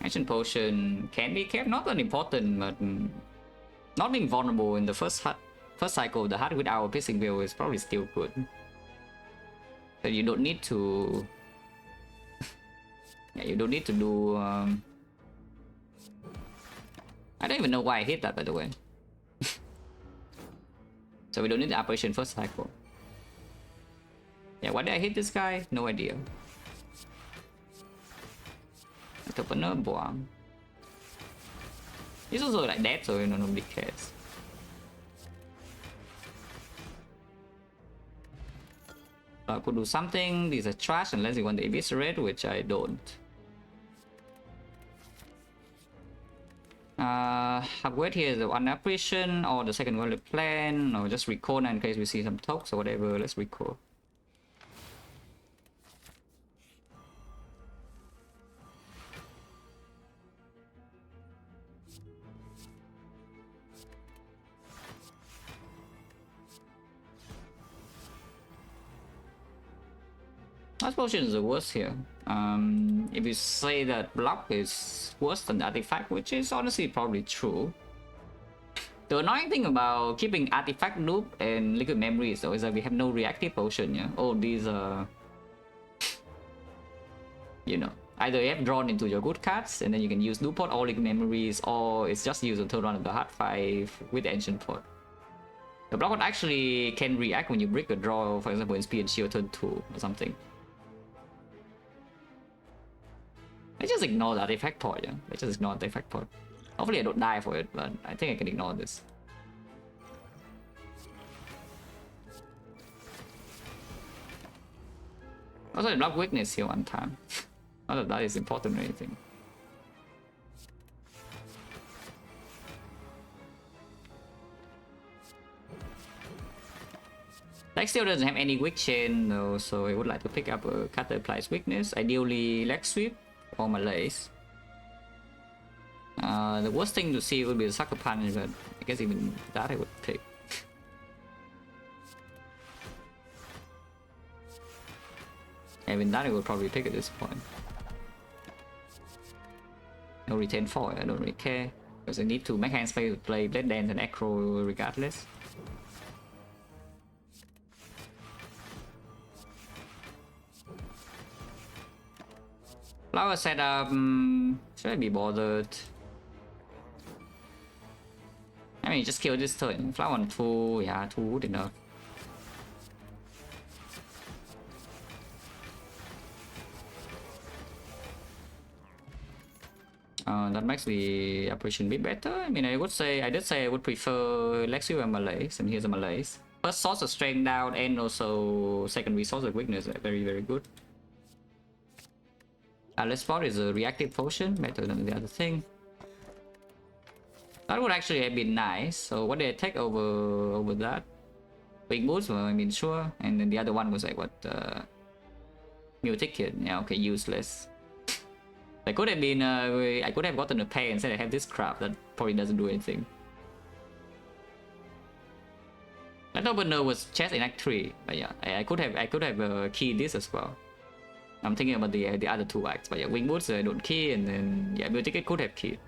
Action potion can be kept, not that important, but not being vulnerable in the first cycle of the heart with our piercing will is probably still good. So you don't need to. Yeah, you don't need to do. I don't even know why I hit that, by the way. So we don't need the apparition first cycle. Yeah, why did I hit this guy? No idea. Entrepreneur bomb. He's also like dead, so nobody cares. I could do something. These are trash unless you want the eviscerate, which I don't. Upgrade here is the one apparition or the second world plan, or just recall in case we see some talks or whatever. Let's recall. Last potion is the worst here. If you say that block is worse than the artifact, which is honestly probably true. The annoying thing about keeping artifact loop and liquid memories though is that we have no reactive potion, yeah? All these you know, either you have drawn into your good cards and then you can use loop pot or liquid memories, or it's just used on turn 1 of the hard 5 with the ancient pot. The block pot actually can react when you break a draw, for example in speed and shield turn 2 or something. Let's just ignore the artifact pot, yeah? Let's just ignore the artifact pot. Hopefully I don't die for it, but I think I can ignore this. Also, I block weakness here one time. Not that that is important or anything. Leg still doesn't have any weak chain though, so I would like to pick up a card that applies weakness. Ideally, leg sweep or malaise. The worst thing to see would be the sucker punch, but I guess even that I would pick. Even that I would probably pick at this point. No retain 4, I don't really care. Because I need to make hand space to play Blade Dance and Acro regardless. Flower setup, should I be bothered? I mean, just kill this turn. Flower on 2, yeah, 2 good enough. That makes the operation a bit better. I mean, I did say I would prefer Lexi and Malaise, and here's a Malaise. First source of strength down, and also second resource of weakness, very, very good. Let's spot is a reactive potion, better than the other thing. That would actually have been nice. So what did I take over that? Big boots, well, I mean, sure. And then the other one was like what? New ticket. Yeah, okay, useless. I could have been, I could have gotten a pay instead I have this crap that probably doesn't do anything. That opener was chest in Act 3, but yeah, I could have keyed this as well. I'm thinking about the other 2 acts, but yeah, wing boots don't key, and then yeah, new ticket could have keyed.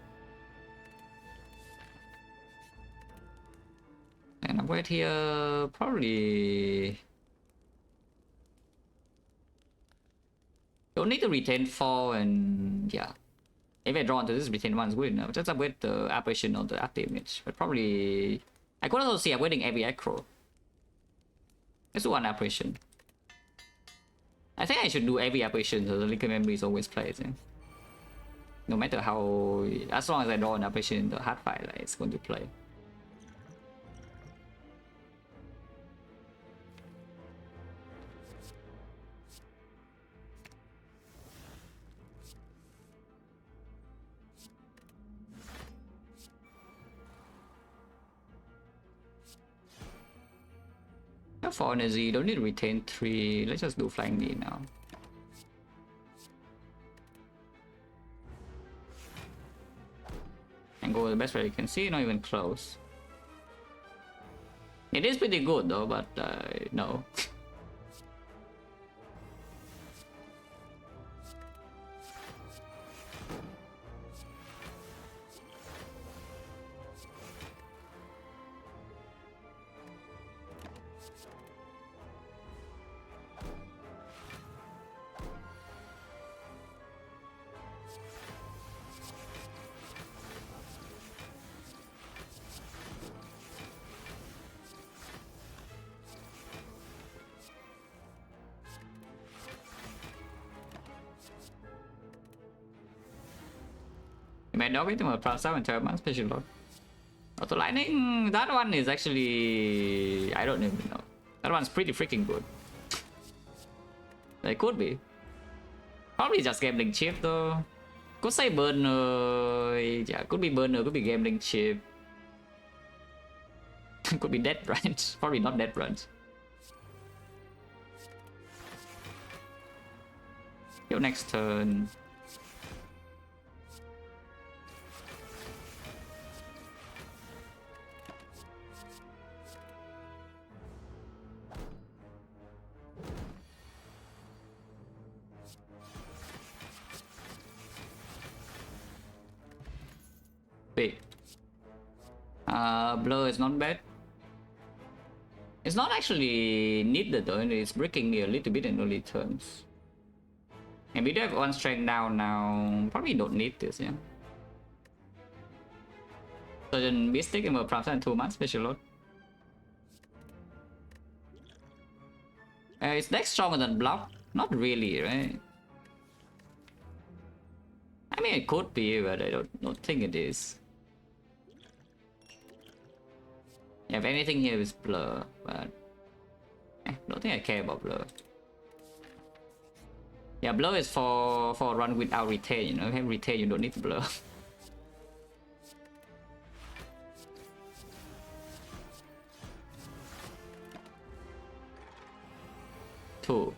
And upgrade here, probably don't need to retain 4, and yeah, if I draw into this, retain 1 is good enough. Just upgrade the apparition or the art image, but probably I could also see upgrading every acro. Let's do 1 apparition. I think I should do every apparition so the liquid memory is always plays. Yeah? No matter how, as long as I draw an apparition in the hard file, like, it's going to play. For energy, don't need to retain 3. Let's just do flying knee now. And go the best way you can see, not even close. It is pretty good though, but no. My dog with him from 7 turn special load. Auto lightning, that one is actually, I don't even know. That one's pretty freaking good. It could be. Probably just gambling chip though. Could say burner, yeah, could be burner, could be gambling chip. Could be dead branch, probably not dead branch. Your next turn. Big. Blur is not bad. It's not actually needed though, it's breaking me a little bit in early turns. And we do have one strength down now. Probably don't need this, yeah. So then Mystic and Prime and 2 months special load. Is deck stronger than block? Not really, right? I mean, it could be, but I don't think it is. Yeah, if anything here is blur, but don't think I care about blur. Yeah, blur is for run without retain, you know. If you have retain, you don't need to blur. Two.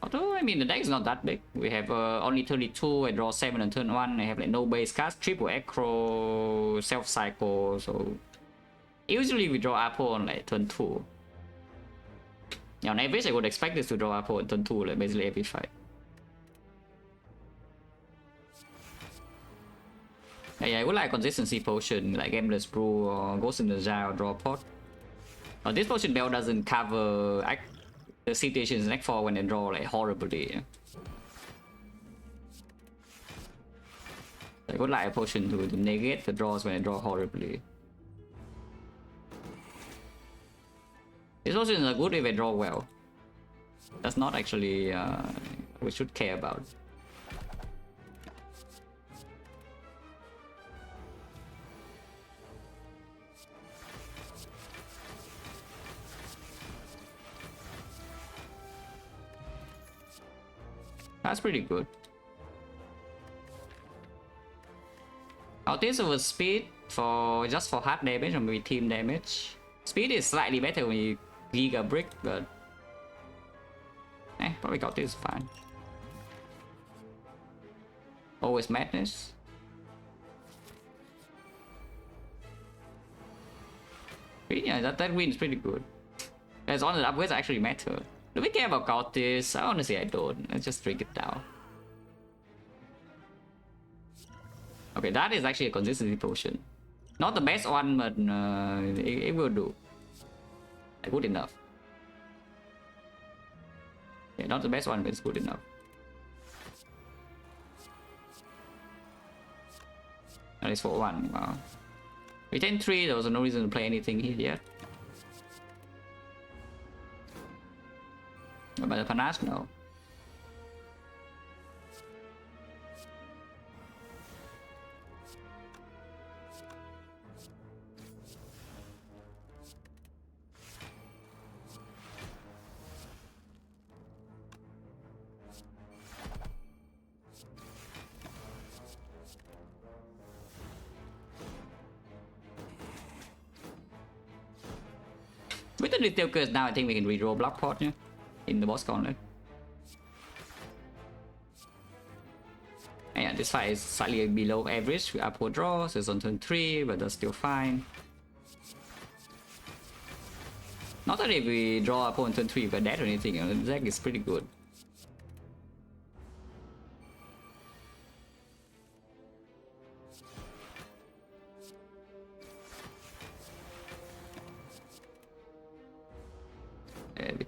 Although, I mean, the deck is not that big. We have only 32, I draw 7 on turn 1, I have like no base cast, triple acro, self-cycle, so... Usually we draw Apo on like turn 2. Yeah, on average I would expect this to draw Apo on turn 2, like basically every fight. Yeah, I would like consistency potion, like Endless Brew or Ghost in the Jar, draw pot. This potion bell doesn't cover the situations next 4 when they draw like horribly. I would like a potion to negate the draws when I draw horribly. This potion is good if I draw well. That's not actually we should care about. That's pretty good. This over speed for just for hard damage or maybe team damage. Speed is slightly better when you Giga Brick, but probably got this fine. Always Madness. Yeah, that win is pretty good. As long as the upgrades actually matter. Do we care about this? Honestly, I don't. Let's just drink it down. Okay, that is actually a consistency potion. Not the best one, but it will do. Good enough. Yeah, not the best one, but it's good enough. At least for 1. Wow. Retain 3, there was no reason to play anything here yet. But the panache, no. With the retail curse now, I think we can redraw block pot, yeah? In the boss gauntlet. And yeah, this fight is slightly below average. We upward draw, so it's on turn 3, but that's still fine. Not that if we draw up on turn 3 we're dead or anything, the deck is pretty good.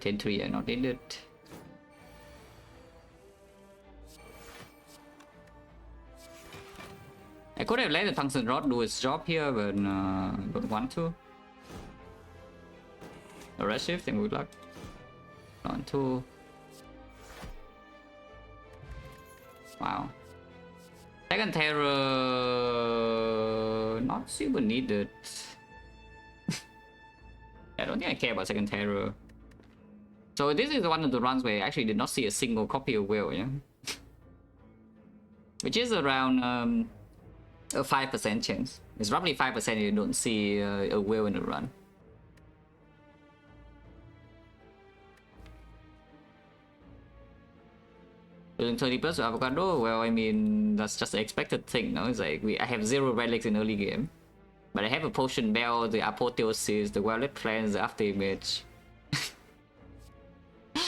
10-3 are not needed. I could have let the tungsten rod do its job here, but don't want to. A red shift and good luck. 1, 2. Wow. Second terror, not super needed. I don't think I care about second terror. So this is one of the runs where I actually did not see a single copy of Will, yeah? Which is around a 5% chance. It's roughly 5% you don't see a Will in the run. Doing 30 plus with avocado, well, I mean, that's just the expected thing, no? It's like I have 0 relics in early game, but I have a potion bell, the apotheosis, the violet plants, the after image.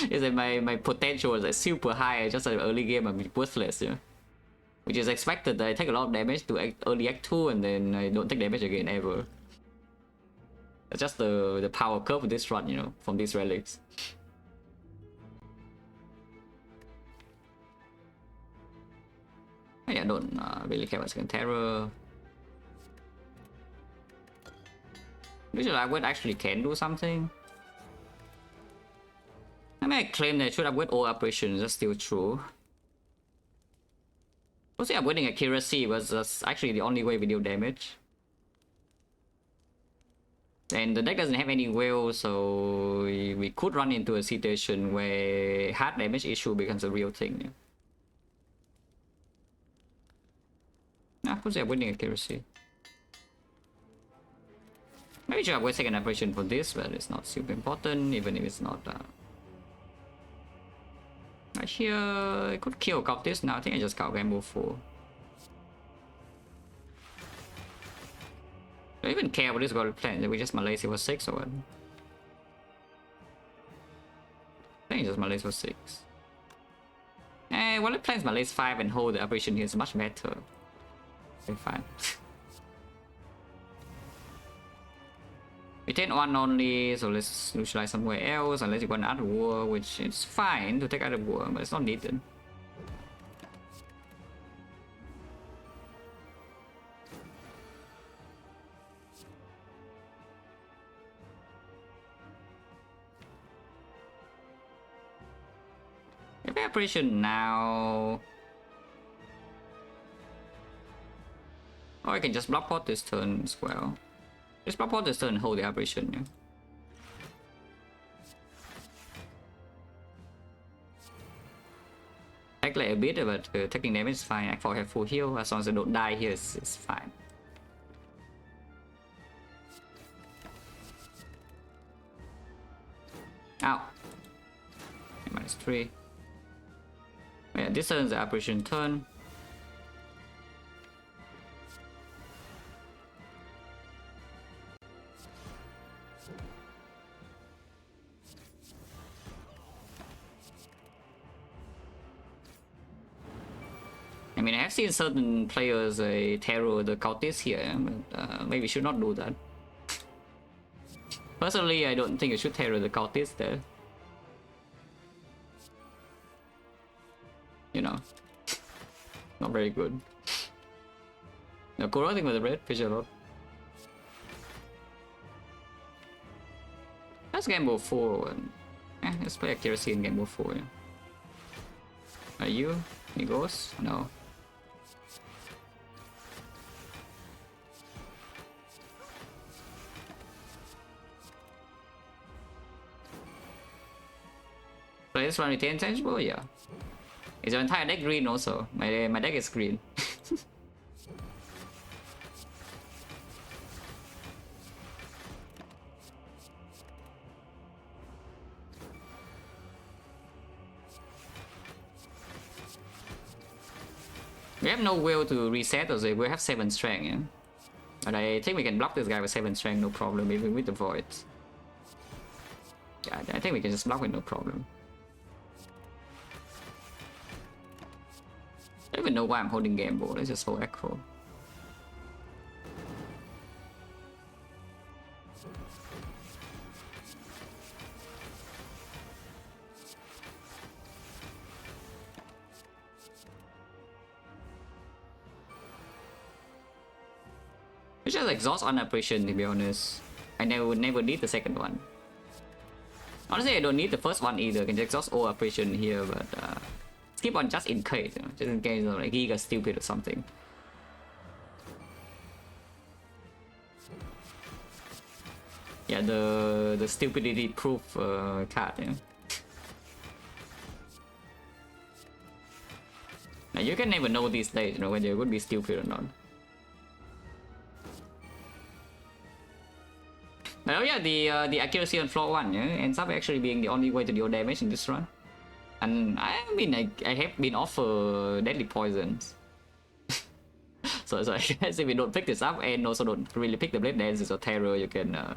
It's like my potential is like super high. Just like early game I'm worthless, yeah. Which is expected that I take a lot of damage to early act 2 and then I don't take damage again ever. That's just the power curve of this run, you know, from these relics. Yeah, I don't really care about second terror. Usually I would actually can do something. I mean, I claim that I should upgrade all operations, that's still true. Mostly upgrading accuracy was that's actually the only way we deal damage. And the deck doesn't have any will, so we could run into a situation where hard damage issue becomes a real thing. Nah, who's upgrading accuracy? Maybe I should upgrade second operation for this, but it's not super important, even if it's not right here. I could kill this now. I think I just got game move 4. I don't even care about this god plan. We just Malaysia for 6 or what? I think just Malaysia for 6. Well, it plans Malaysia 5 and hold the operation here is much better. Okay, fine. We take 1 only, so let's neutralize somewhere else unless you want to add war, which is fine to take out a war, but it's not needed. If I operation now, or I can just block pot this turn as well. Just block pot this turn and hold the operation. Yeah. Take like a bit, but taking damage is fine. I have full heal as long as I don't die here. It's fine. Ow. -3. Yeah, this turn is the operation turn. I mean, I have seen certain players terror the cultists here, but maybe should not do that. Personally, I don't think you should terror the cultists there. You know, not very good. No, corroding with the red, fish a lot. Let's game move 4. Let's play accuracy in game move 4. Yeah. Are you? He goes? No. Play this one with 10 tangible? Yeah. Is your entire deck green also? My deck is green. We have no will to reset us. We have 7 strength, yeah? But I think we can block this guy with 7 strength, no problem, even with the void. Yeah, I think we can just block with no problem. I don't even know why I'm holding game board. Let's just hold echo. It's just exhaust on operation, to be honest. I never need the second one. Honestly, I don't need the first one either. I can just exhaust all operation here, but skip on just in case, you know, just in case like he got stupid or something. Yeah, the stupidity proof card, you know. Now you can never know these days, you know, whether it would be stupid or not. But oh yeah, the accuracy on floor 1, yeah, ends up actually being the only way to deal damage in this run. And I mean, I have been offered deadly poisons. so I guess if you don't pick this up and also don't really pick the blade dances or terror, you can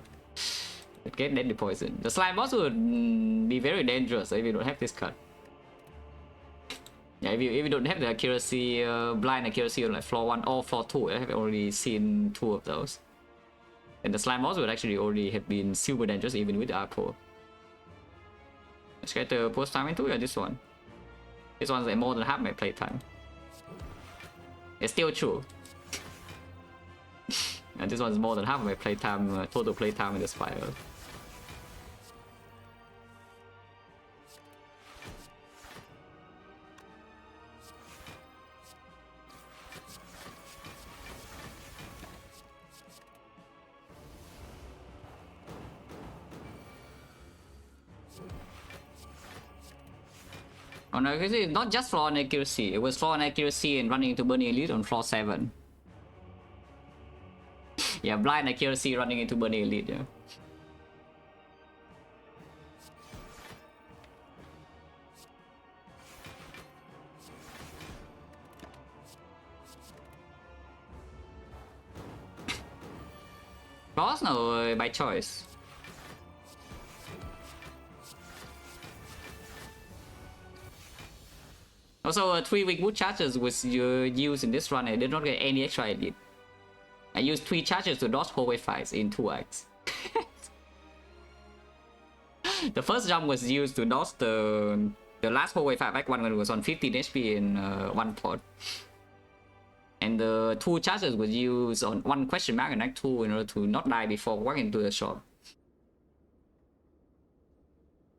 get deadly poison. The slime boss would be very dangerous if you don't have this card. Yeah, if you don't have the accuracy, blind accuracy on like floor 1 or floor 2, I have already seen 2 of those. And the slime boss would actually already have been super dangerous even with Arco. Let's get the post time into this one. This one's like more than half my playtime. It's still true. And this one's more than half of my playtime, total playtime in the Spire. Oh no, it's not just floor and accuracy. It was floor and accuracy and running into Burning Elite on floor 7. Yeah, blind accuracy running into Burning Elite, yeah. Boss? No, by choice. Also, 3 weak wood charges was used in this run. I did not get any extra edit. I used 3 charges to dodge hallway fights in 2 acts. The first jump was used to dodge the last hallway fight act 1 when it was on 15 HP in 1 pot. And the 2 charges was used on 1 question mark in act 2 in order to not die before walking into the shop.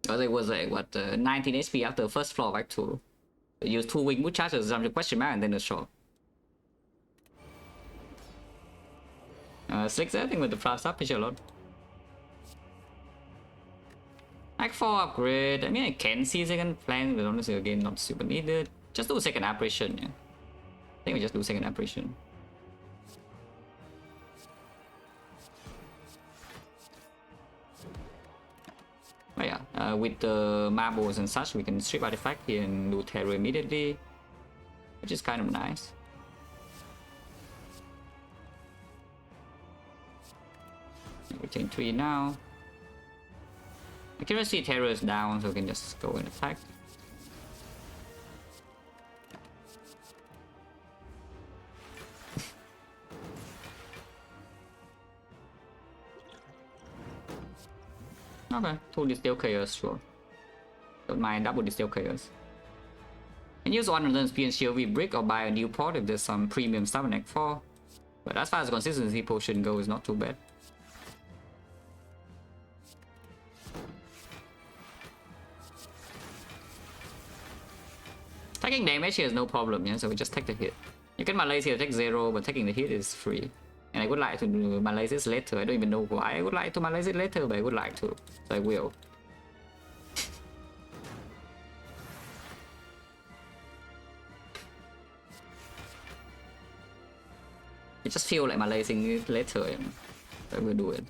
Because it was like, what, 19 HP after the first floor of act 2. Use 2 weak wood charges, jump to question mark, and then the shot. Slick I think with the flash up, a lot. Act 4 upgrade. I mean, I can see second plan, but honestly, again, not super needed. Just do second apparition, yeah. I think we just do second apparition. But yeah, with the marbles and such, we can strip artifact here and do terror immediately, which is kind of nice. Retain 3 now. Accuracy terror is down, so we can just go and attack. Okay, 2 distill chaos, sure. Don't mind double distill chaos. And use one of them spear and shield with brick or buy a new pot if there's some premium stuff in Act 4. But as far as consistency potion goes, not too bad. Taking damage here is no problem, yeah, so we just take the hit. You can Malaise here take 0, but taking the hit is free. And I would like to do Malaise this later. I don't even know why I would like to Malaise it later, but I would like to. So I will. I just feel like Malaising it later, you know? So I will do it.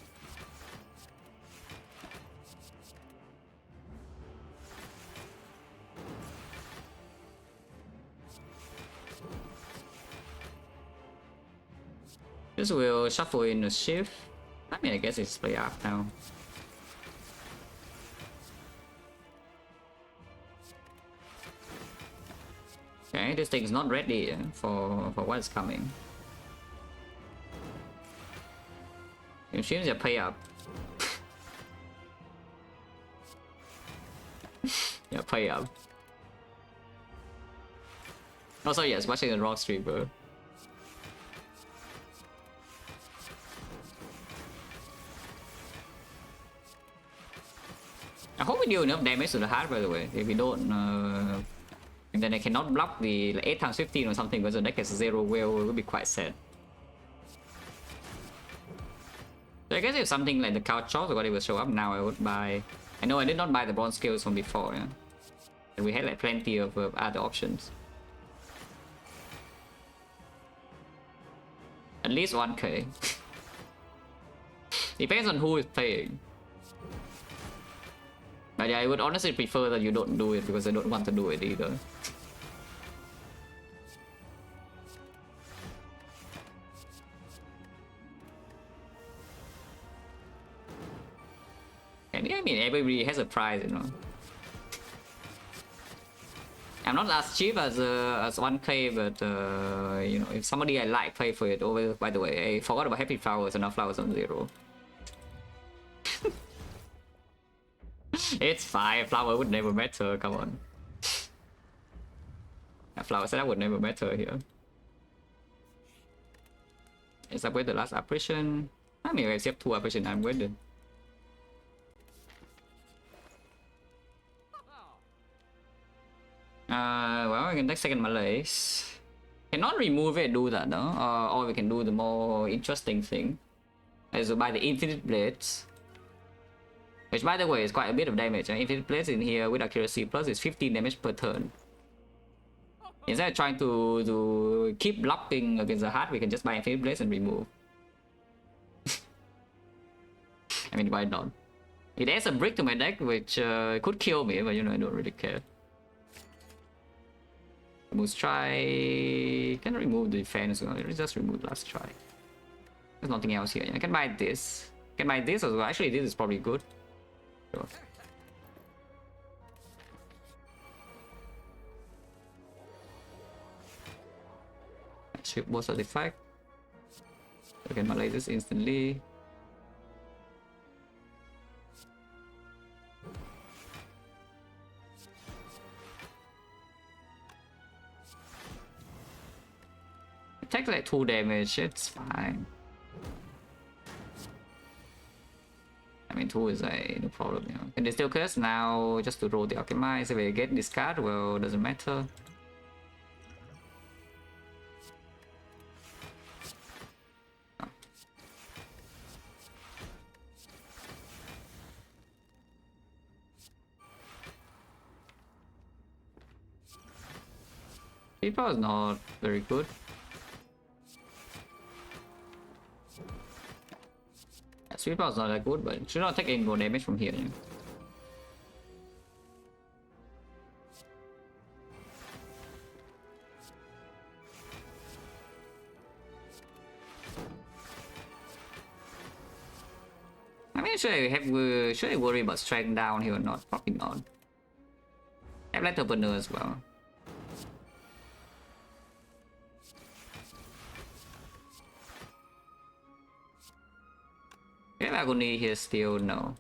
This will shuffle in a shift. I mean, I guess it's play up now. Okay, this thing is not ready for what's coming. It seems they pay up. Yeah, pay up. Also, yes, watching the wrong streamer. I hope we deal enough damage to the heart, by the way. If we don't, and then I cannot block the like 8 times 15 or something because the deck has 0 will, it would be quite sad. So I guess if something like the couch shots or whatever show up now, I would buy. I know I did not buy the bronze skills from before, yeah. And we had like plenty of other options. At least 1k. Depends on who is playing. But yeah, I would honestly prefer that you don't do it because I don't want to do it either. And yeah, I mean, everybody has a price, you know. I'm not as cheap as 1k, but you know, if somebody I like pay for it. Oh, by the way, I forgot about happy flowers and now flowers on 0. It's fine. Flower would never matter. Come on. A flower setup would never matter here. It's up with the last apparition. I mean, I have 2 apparition. I'm with it. Well, we can take second Malays. Cannot remove it, do that, no? Or we can do the more interesting thing. Is to buy the infinite blades. Which, by the way, is quite a bit of damage. Infinite blades in here with accuracy plus is 15 damage per turn. Instead of trying to keep blocking against the heart, we can just buy infinite blades and remove. I mean, why not? It adds a brick to my deck, which could kill me, but you know, I don't really care. Remove try. Can I remove the defense? Let's just remove last try. There's nothing else here. I can buy this. I can buy this as well. Actually, this is probably good. Sure. Ship boss artifact. I can Malay this instantly. It takes like 2 damage, it's fine. I mean, 2 is like no problem, you know. And they still curse now just to roll the alchemize. If I get this card, well, doesn't matter. Oh. People is not very good. Sweep out is not that good, but it should not take any more damage from here. Yeah. I mean, should I worry about strength down here or not? Probably not. I have letter opener as well. If agony here still no.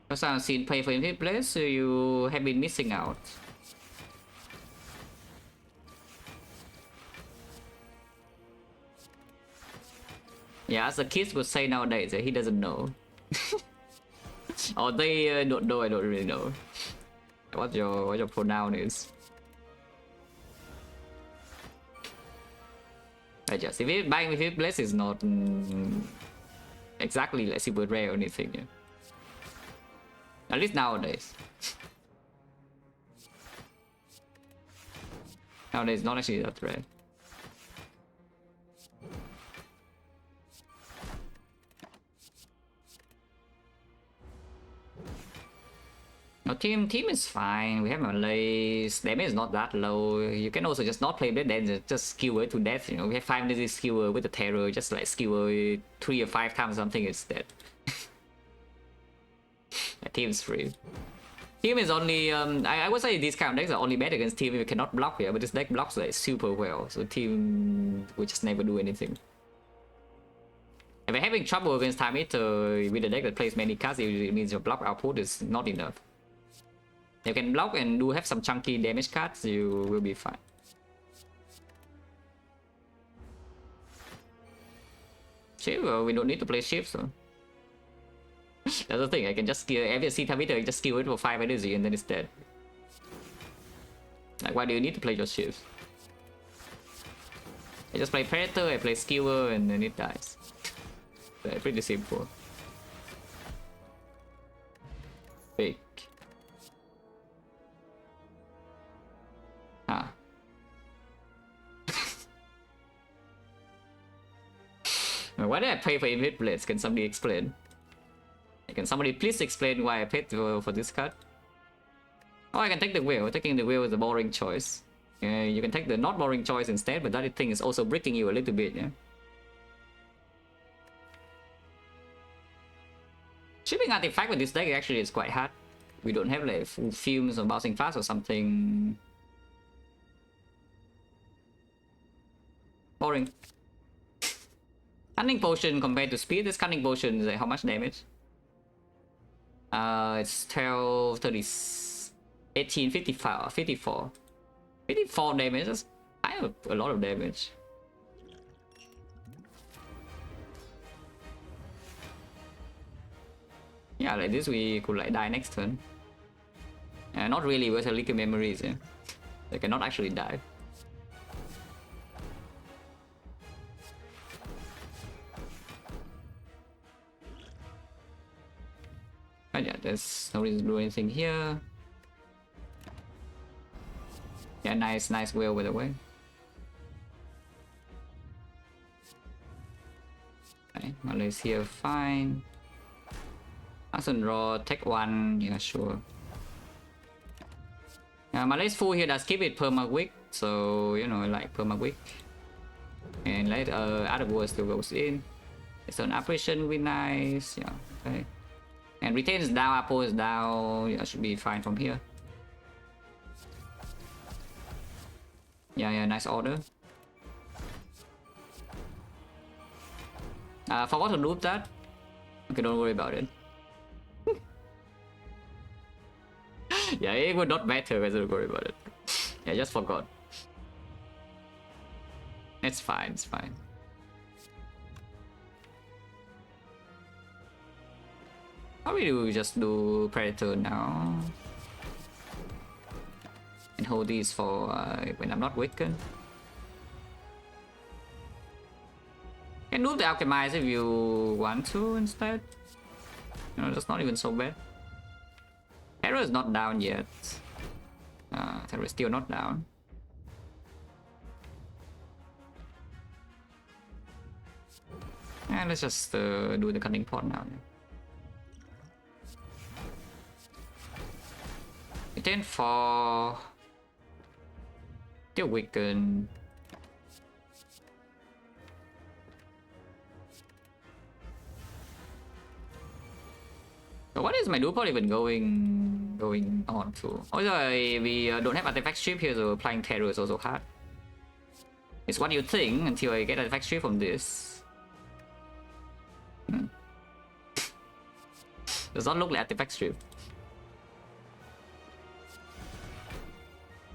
Because I've seen play for infinite place, so you have been missing out. Yeah, as the kids would say nowadays, he doesn't know. Or they don't know, I don't really know. What your pronoun is. I just, if it buying with it place is not exactly like super rare or anything, yeah. At least nowadays. Nowadays, not actually that rare. No, team is fine. We have Malays. Damage is not that low. You can also just not play that, then just skewer to death. You know, we have 5 minutes skewer with the terror. Just like skewer 3 or 5 times something, it's dead. Team's free. Team is only I would say these kind of decks are only bad against team if you cannot block here, but this deck blocks like super well. So team will just never do anything. If I have having trouble against time eater with a deck that plays many cards, it means your block output is not enough. You can block and do have some chunky damage cards, you will be fine. Shift, we don't need to play shift, so that's the thing. I can just skill every time eater, just skill it for 5 energy and then it's dead. Like, why do you need to play your shifts? I just play Predator, I play Skewer, and then it dies. Pretty simple. Big. Ah. Why did I pay for Infinite Blades? Can somebody explain? Can somebody please explain why I paid for this card? Oh, I can take the wheel. Taking the wheel is a boring choice. You can take the not boring choice instead, but that thing is also bricking you a little bit, yeah? Shipping artifact with this deck actually is quite hard. We don't have like full fumes or bouncing fast or something. Boring. Cunning potion compared to speed. This cunning potion is like how much damage? It's 12, 30, 18, 54, 54. 54 damage. That's kind of a lot of damage. Yeah, like this we could like die next turn. Not really with a liquid memories, yeah. They cannot actually die. But yeah, there's no reason to do anything here. Yeah, nice wheel by the way. Okay, Malay's here, fine. Action draw, take 1, yeah, sure. Malay's full here does keep it perma-quick, so you know, like perma-quick. And let other words still goes in. It's an apparition will be nice, yeah, okay. And retain is down, Apple is down, yeah, should be fine from here. Yeah, nice order. Forgot to loop that. Okay, don't worry about it. Yeah, it would not matter, guys, don't worry about it. Yeah, just forgot. It's fine, it's fine. Probably do just do Predator now. And hold these for when I'm not weakened. Can do the Alchemize if you want to instead. You know, that's not even so bad. Terror is not down yet. Terror is still not down. And let's just do the cunning pot now. Retain for... Still weaken. So what is my dual pot even going on to? Also, we don't have artifact strip here, so applying terror is also hard. It's what you think until I get artifact strip from this. Does not look like artifact strip.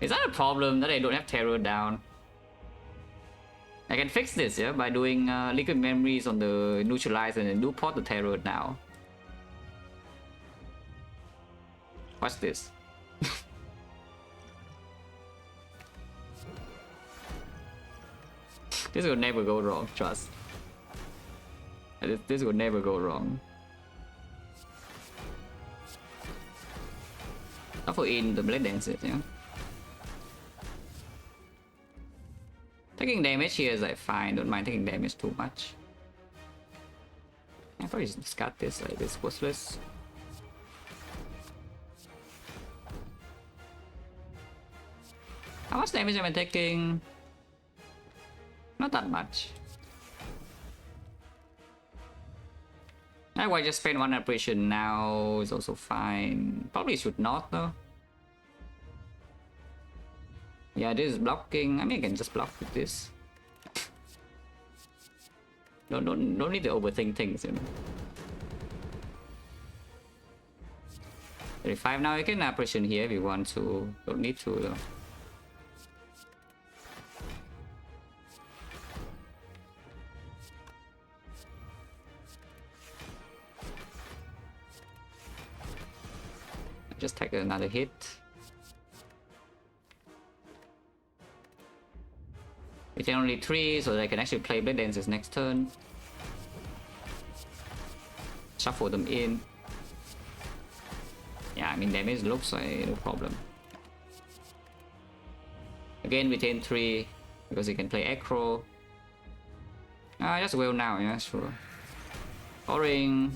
Is that a problem that I don't have terror down? I can fix this, yeah, by doing liquid memories on the neutralize and then do pot the terror now. What's this? This will never go wrong, trust. This will never go wrong. Not for in the blade dances, yeah. Taking damage here is like fine, don't mind taking damage too much. I probably just discard this, like this worthless. How much damage am I taking? Not that much. Why just spend 1 operation now is also fine. Probably should not though. Yeah, this is blocking. I mean, I can just block with this. Don't need to overthink things, you know. 35 now. You can operation here if you want to. Don't need to though. Just take another hit. We take only 3, so they can actually play Blade Dances next turn. Shuffle them in. Yeah, I mean damage looks like no problem. Again, we take 3 because he can play Acro. Just well now, yeah, sure. Boring.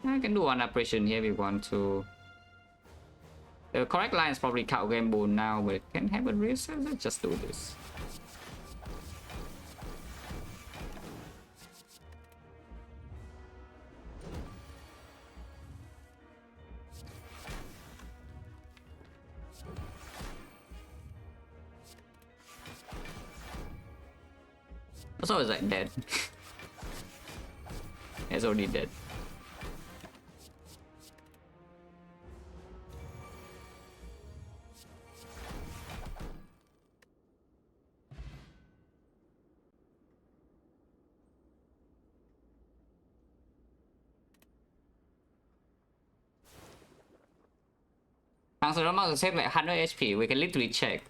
I can do one operation here if we want to. The correct line is probably Count Game Bull now, but it can have a reset. Let's just do this. That's always like dead. It's already dead. So normal save like 100 HP. We can literally check.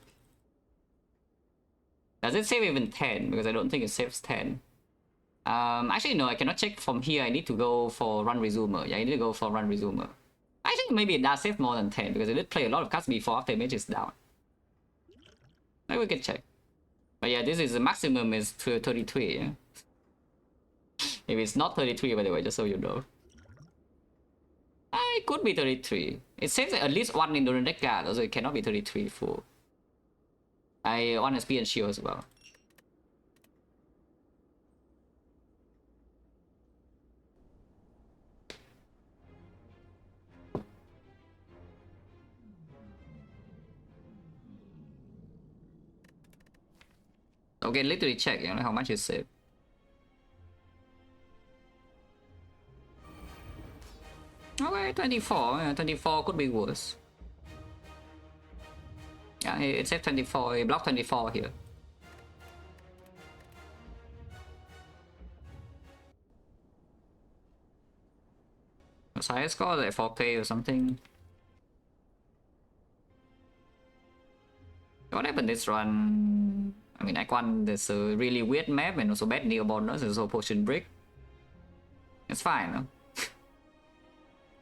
Does it save even 10? Because I don't think it saves 10. Actually no, I cannot check from here. I need to go for run resumer. Yeah, I need to go for run resumer. Actually maybe it does save more than 10 because I did play a lot of cards before after image is down. Maybe we can check. But yeah, this is the maximum is 33. Yeah? If it's not 33 by the way, just so you know. It could be 33. It says at least 1 in the deck card, so it cannot be 33 full. I want SP and shield as well. Okay, literally check, you know, how much is saved. Okay, 24. Yeah, 24 could be worse. Yeah, it said 24. It blocked 24 here. So I scored like 4K or something. What happened this run? I mean, Act 1, there's a really weird map and also bad Neo bonus, and also potion brick. It's fine, no?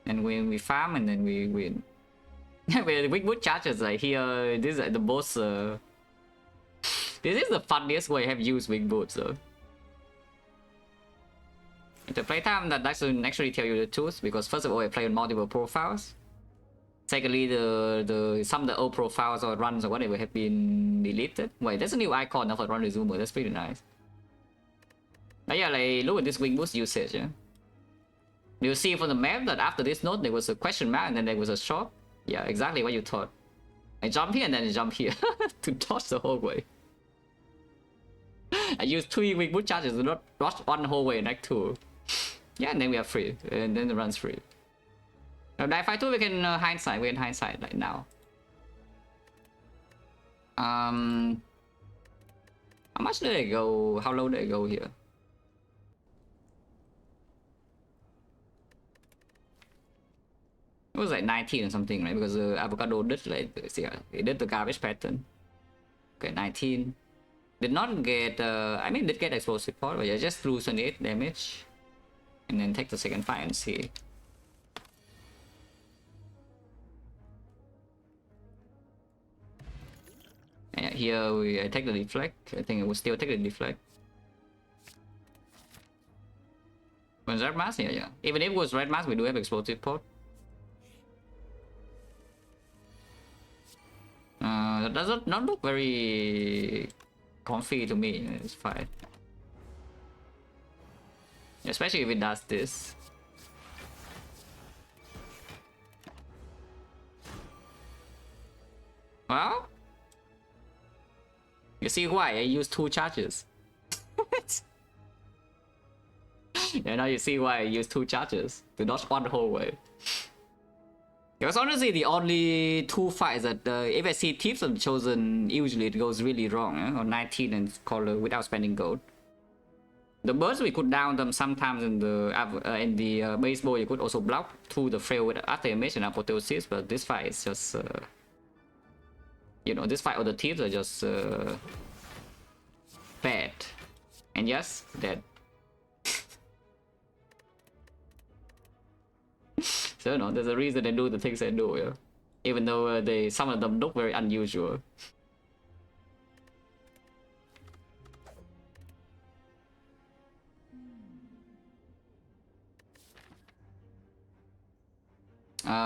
And we farm and then we win. With Big Boot charges like here, this is like the most this is the funniest way I have used Big Boot, so. The playtime that doesn't actually tell you the truth, because first of all I play on multiple profiles. Secondly, some of the old profiles or runs or whatever have been deleted. Wait, there's a new icon now for run resumer, that's pretty nice. But yeah, like look at this wing boost usage, yeah. You see from the map that after this node there was a question mark and then there was a shot. Yeah, exactly what you thought. I jump here and then I jump here to dodge the whole way. I used 3 wing boot charges to not dodge one whole way in Act 2. Yeah, and then we are free, and then the run's free. Now, die fight 2 we can hindsight, we can hindsight like now. How much did I go? How low did I go here? It was like 19 or something, right? Because Avocado did like, see, it did the garbage pattern. Okay, 19. Did not get, I mean, did get explosive part, but yeah, just threw 28 damage. And then take the second fight and see. Yeah, here I take the deflect. I think it will still take the deflect. Was red mask? Yeah, yeah. Even if it was red mask, we do have explosive pot. That does not look very comfy to me. It's fine. Especially if it does this. Well, you see why I use 2 charges. Yeah, now you see why I use 2 charges to dodge one the whole way. Because honestly, the only 2 fights that if I see tips on Chosen, usually it goes really wrong. On 19 and Collar without spending gold. The burst we could down them sometimes in the baseball. You could also block through the frail with after image and apotheosis, but this fight is just you know, this fight or the tips are just bad. And yes, dead. So no, there's a reason they do the things they do, yeah. Even though some of them look very unusual.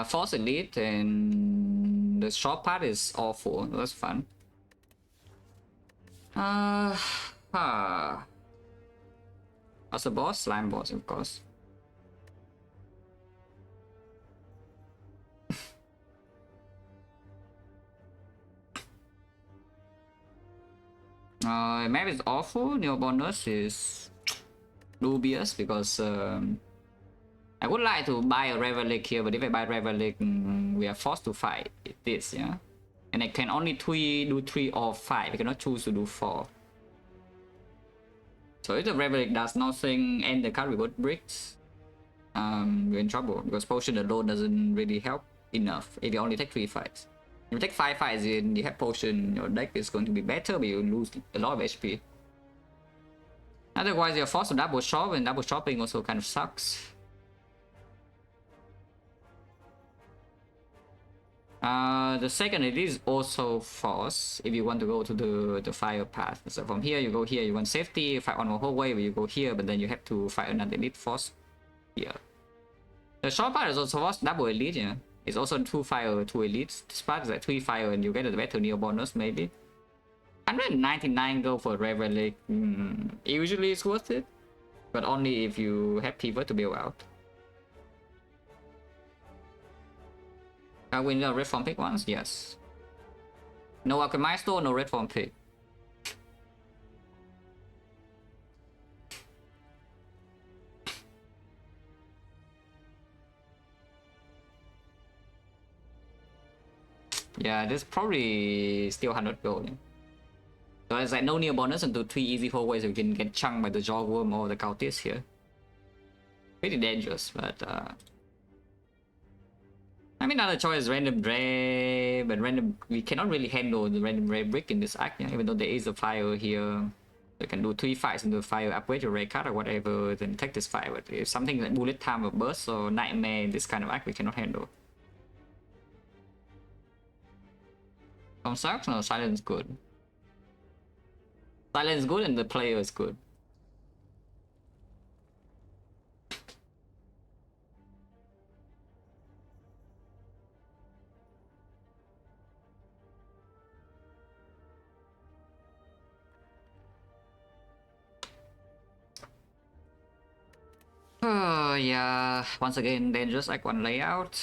Force Elite and the short part is awful. That's fun. As a boss, slime boss, of course. Map is awful. New bonus is dubious because I would like to buy a Relic here, but if I buy Relic, we are forced to fight this, yeah. And I can only do 3 or 5. I cannot choose to do 4. So if the Relic does nothing and the card reward bricks, we're in trouble because potion alone doesn't really help enough if you only take 3 fights. If you take 5 fights and you have potion, your deck is going to be better, but you lose a lot of HP. Otherwise, you're forced to double shop, and double shopping also kind of sucks. The second, it is also force if you want to go to the fire path. So from here, you go here, you want safety, you fight on the whole way, but you go here, but then you have to fight another elite force here. The short part is also force double elite, yeah. It's also 2 fire, 2 elites. This part is like 3 fire, and you get a better neo bonus, maybe. 199 go for Relic. Usually it's worth it, but only if you have pivot to build out. Win the red form pick once? Yes. No alchemy stone, no red form pick. Yeah, this probably still 100 gold. Yeah. So it's like no neo bonus into 3 easy whole ways you can get chunked by the Jawworm or the Cultist here. Pretty dangerous, but I mean, another choice is random Dray, but we cannot really handle the random Dray brick in this act, yeah? Even though there is a fire here. You can do 3 fights into the fire, upgrade your ray card or whatever, then take this fire. But if something like bullet time or burst or nightmare in this kind of act, we cannot handle. Some sucks? No, silence good. Silence good and the player is good. Oh yeah, once again dangerous act 1 layout.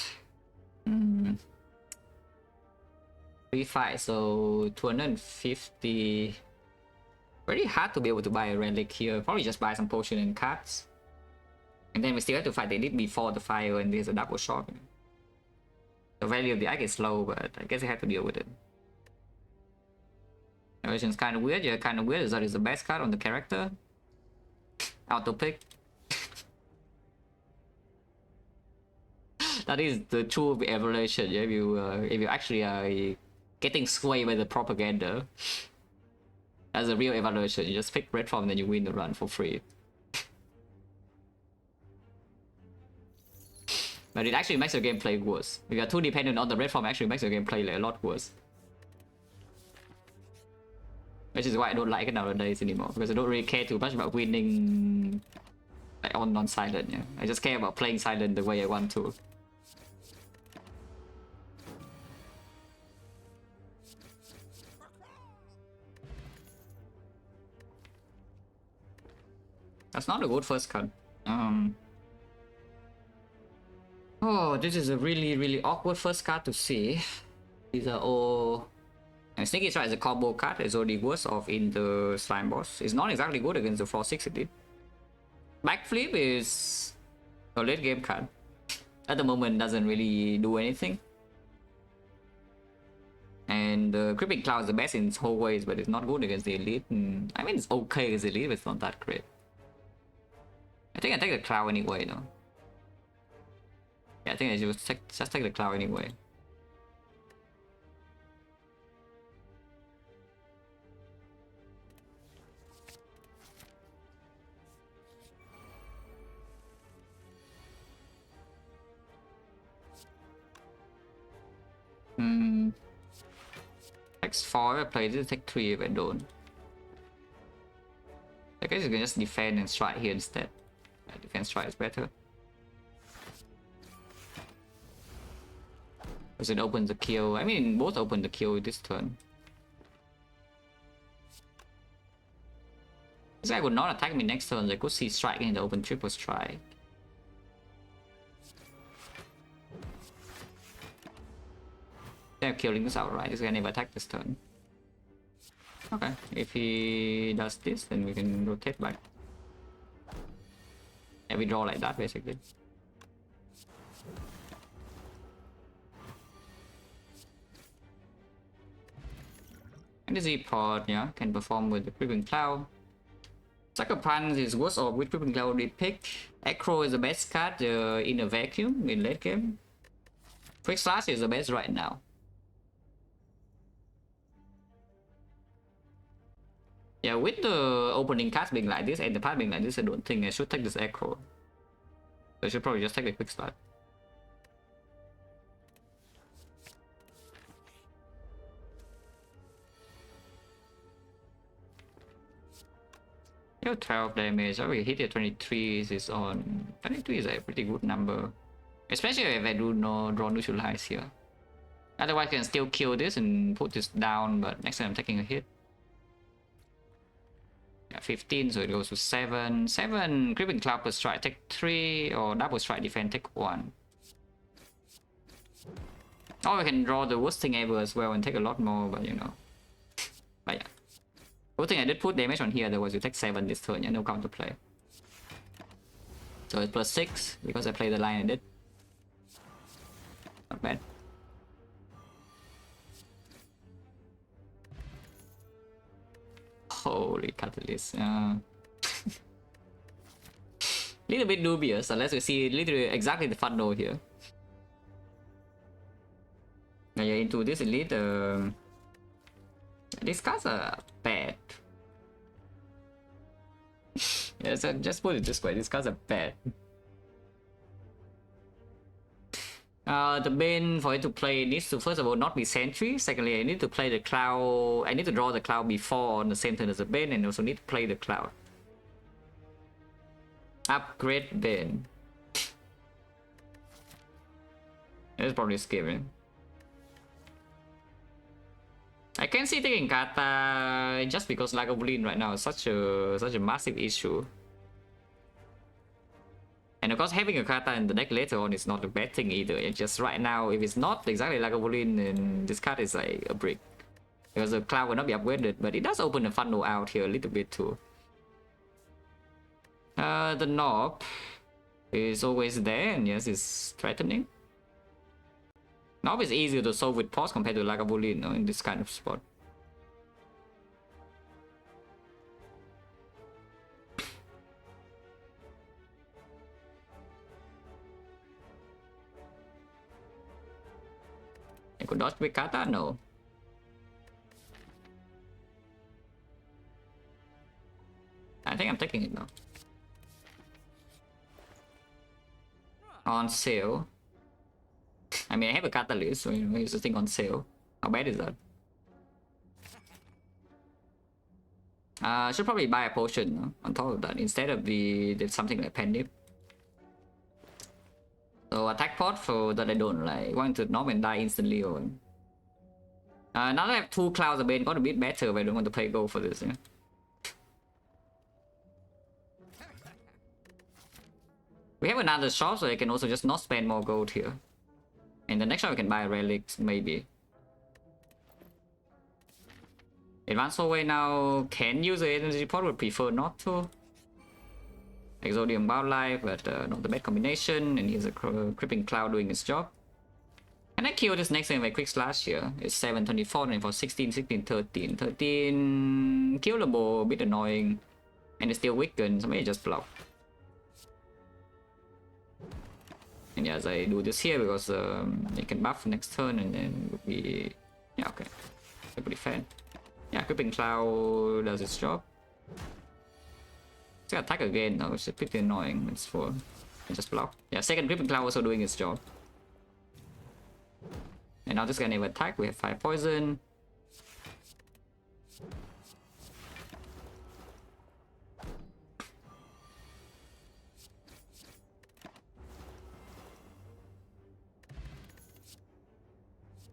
3 fights, so 250. Very hard to be able to buy a relic here. Probably just buy some potion and cards. And then we still have to fight the elite before the fire, and there's a double shot. The value of the act is low, but I guess I have to deal with it. Narration's kind of weird. Yeah, kind of weird. That is the best card on the character. Auto pick. That is the true evaluation. Yeah, if you actually are getting swayed by the propaganda, that's a real evaluation. You just pick red form, then you win the run for free. But it actually makes your gameplay worse. If you are too dependent on the red form, actually makes your gameplay like a lot worse. Which is why I don't like it nowadays anymore, because I don't really care too much about winning like on non-silent. Yeah, I just care about playing silent the way I want to. That's not a good first card. Oh, this is a really awkward first card to see. These are all. And Sneaky Strike is a combo card. It's already worse off in the slime boss. It's not exactly good against the 4-6 it did. Backflip is a late game card. At the moment, doesn't really do anything. And Creeping Cloud is the best in its whole ways, but it's not good against the elite. I mean, it's okay against the elite, but it's not that great. I think I take the Cloud anyway, though. Yeah, I think I just take the Cloud anyway. Takes 4 if I play this, take 3 if I don't. I guess you can just defend and strike here instead. Defense strike is better. Because it opens the kill. I mean, both open the kill this turn. This guy would not attack me next turn. They could see striking in the open triple strike. They're killing this outright. This guy never attack this turn. Okay, if he does this, then we can rotate back. Yeah, we draw like that basically. And the Z-Pod, yeah, can perform with the Creeping Cloud. Sucker Punch is worse off with Creeping Cloud already picked. Acro is the best card in a vacuum in late game. Quick Slash is the best right now. Yeah, with the opening cards being like this and the part being like this, I don't think I should take this Acro. So I should probably just take the Quick Slash. Yo, 12 damage. Oh, we hit it 23 is on. 23 is a pretty good number. Especially if I do no draw neutral highs here. Otherwise, I can still kill this and put this down, but next time I'm taking a hit. Yeah, 15, so it goes to 7. 7 Creeping Cloud plus strike, take 3, or double strike defense, take 1. Or we can draw the worst thing ever as well and take a lot more, but you know. But yeah. Good thing I did put damage on here, otherwise you take 7 this turn, yeah, no counter play. So it's plus 6 because I played the line I did. Not bad. Holy catalyst. Little bit dubious unless we see literally exactly the funnel here. Now you're into this elite. These cards are bad. Yes, just put it this way. These cards are bad. The Bane, for it to play, needs to first of all not be Sentry. Secondly, I need to play the Cloud. I need to draw the Cloud before on the same turn as the Bane, and also need to play the Cloud. Upgrade Bane. That's probably scary. I can see taking Kata just because Lagavulin right now is such a massive issue. And of course, having a Kata in the deck later on is not a bad thing either. It's just right now, if it's not exactly Lagavulin, then this card is like a brick. Because the Cloud will not be upgraded, but it does open the funnel out here a little bit too. The Knob is always there, and yes, it's threatening. Knob is easier to solve with pause compared to Lagavulin, you know, in this kind of spot. I could dodge with Kata? No. I think I'm taking it now. On sale. I mean, I have a catalyst, so you know, here's the thing on sale. How bad is that? Should probably buy a potion on top of that instead of the something like Pendip. So attack pod for that I don't like. Want to knock and die instantly or. Now that I have 2 Clouds, the Bane got a bit better, but I don't want to play gold for this. Yeah. We have another shop, so I can also just not spend more gold here. And the next shop we can buy relics, maybe. Advanced hallway now can use the energy pot, would prefer not to. Exodium wildlife, but not the bad combination. And here's a creeping cloud doing its job. Can I kill this next thing with a quick slash here? It's 7, 24, 24, 16, 16, 13. 13 killable, a bit annoying. And it's still weakened, so maybe just block. And yes, I do this here because it can buff next turn and then would be... Yeah, okay. Pretty fair. Yeah, creeping cloud does its job. It's gonna attack again though, which is pretty annoying. It's for... just block. Yeah, second creeping cloud also doing its job. And now this guy never attack, we have 5 poison.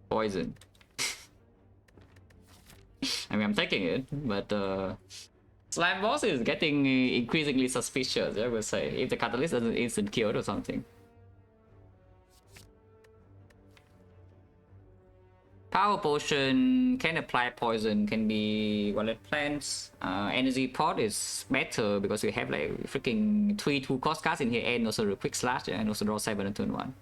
Poison. I mean, I'm taking it, but slime boss is getting increasingly suspicious, I would say, if the catalyst doesn't instant kill or something. Power potion can apply poison, can be wallet plants. Energy pot is better because we have like freaking 3 2-cost cards in here and also a quick slash and also draw 7 on turn 1.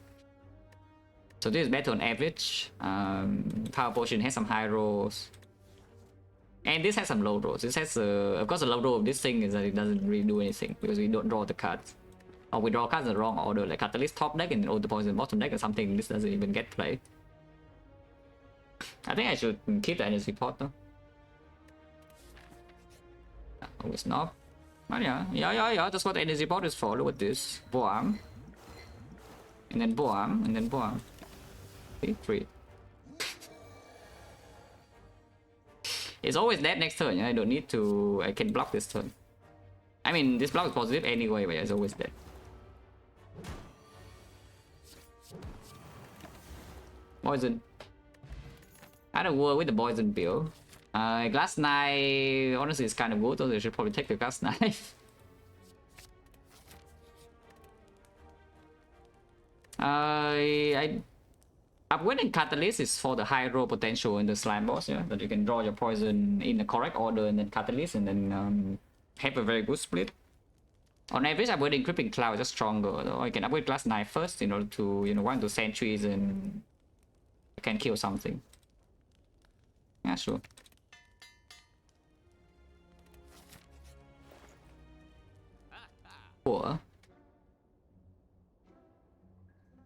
So this is better on average. Power potion has some high rolls. And this has some low rolls. This has, of course, the low roll of this thing is that it doesn't really do anything because we don't draw the cards. Or we draw cards in the wrong order, like Catalyst top deck and all the poison bottom deck or something. This doesn't even get play. I think I should keep the energy pot though. Always not. Oh yeah, that's what the energy pot is for. Look at this. Boam. And then boam, and then boam. 3. It's always dead next turn, yeah? I don't need to... I can block this turn. I mean, this block is positive anyway, but it's always dead. Poison. I don't work with the poison build. Glass knife, honestly, is kind of good, so I should probably take the glass knife. Upgrading Catalyst is for the high roll potential in the slime boss, yeah? That you can draw your poison in the correct order and then Catalyst and then have a very good split. On average, upgrading Creeping Cloud is just stronger, though. I can upgrade Glass Knife first in order to, you know, want to sentries and you can kill something. Yeah, sure. Poor.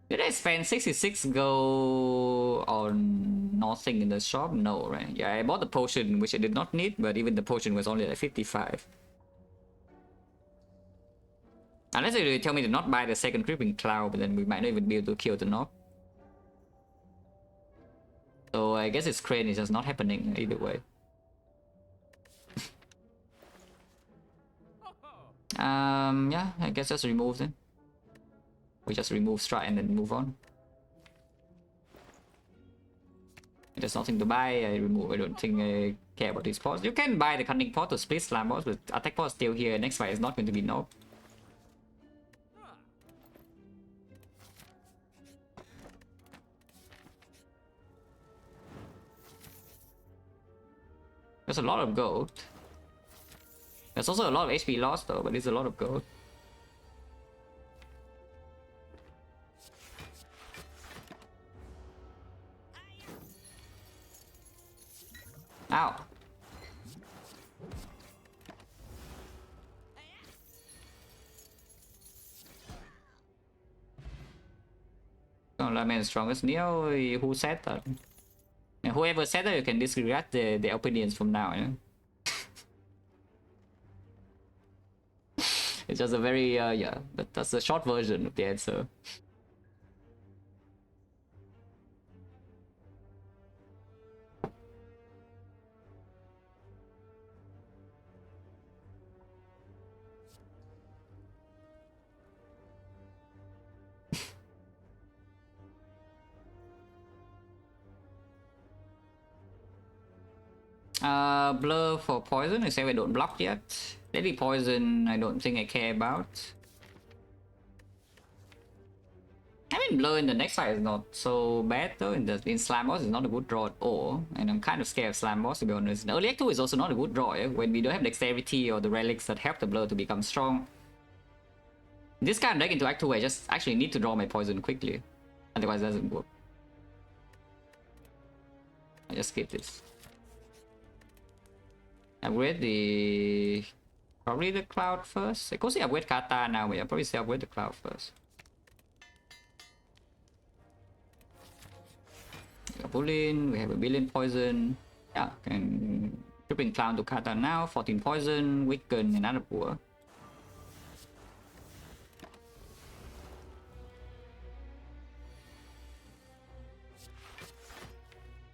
Did I spend 66 gold on nothing in the shop? No, right? Yeah, I bought the potion, which I did not need, but even the potion was only like 55. Unless you really tell me to not buy the second Creeping Cloud, but then we might not even be able to kill the knock. So I guess it's crane is just not happening either way. Yeah, I guess just remove then. We just remove Strike and then move on. There's nothing to buy, I remove. I don't think I care about these pots. You can buy the Cunning Pot to split Slam Boss, but Attack Pot is still here. Next fight is not going to be no. There's a lot of gold. There's also a lot of HP lost though, but it's a lot of gold. Ow. Don't let me the strongest Neo. Who said that? And whoever said that, you can disregard the opinions from now, yeah? It's just a very, yeah, that's a short version of the answer. Blur for poison, I say we don't block yet. Deadly poison, I don't think I care about. mean, Blur in the next fight is not so bad though. In Slam Boss, it's not a good draw at all. And I'm kind of scared of Slam Boss, to be honest. The early Act 2 is also not a good draw, when we don't have Dexterity or the relics that help the Blur to become strong. This kind of deck into Act 2, I just actually need to draw my poison quickly. Otherwise, it doesn't work. I just skip this. Upgrade the... Probably the Cloud first. I could say upgrade Kata now, but I'll probably say upgrade the Cloud first. Pull in, we have a billion poison. Yeah, can Tripping Clown to Kata now, 14 poison, weaken another poor.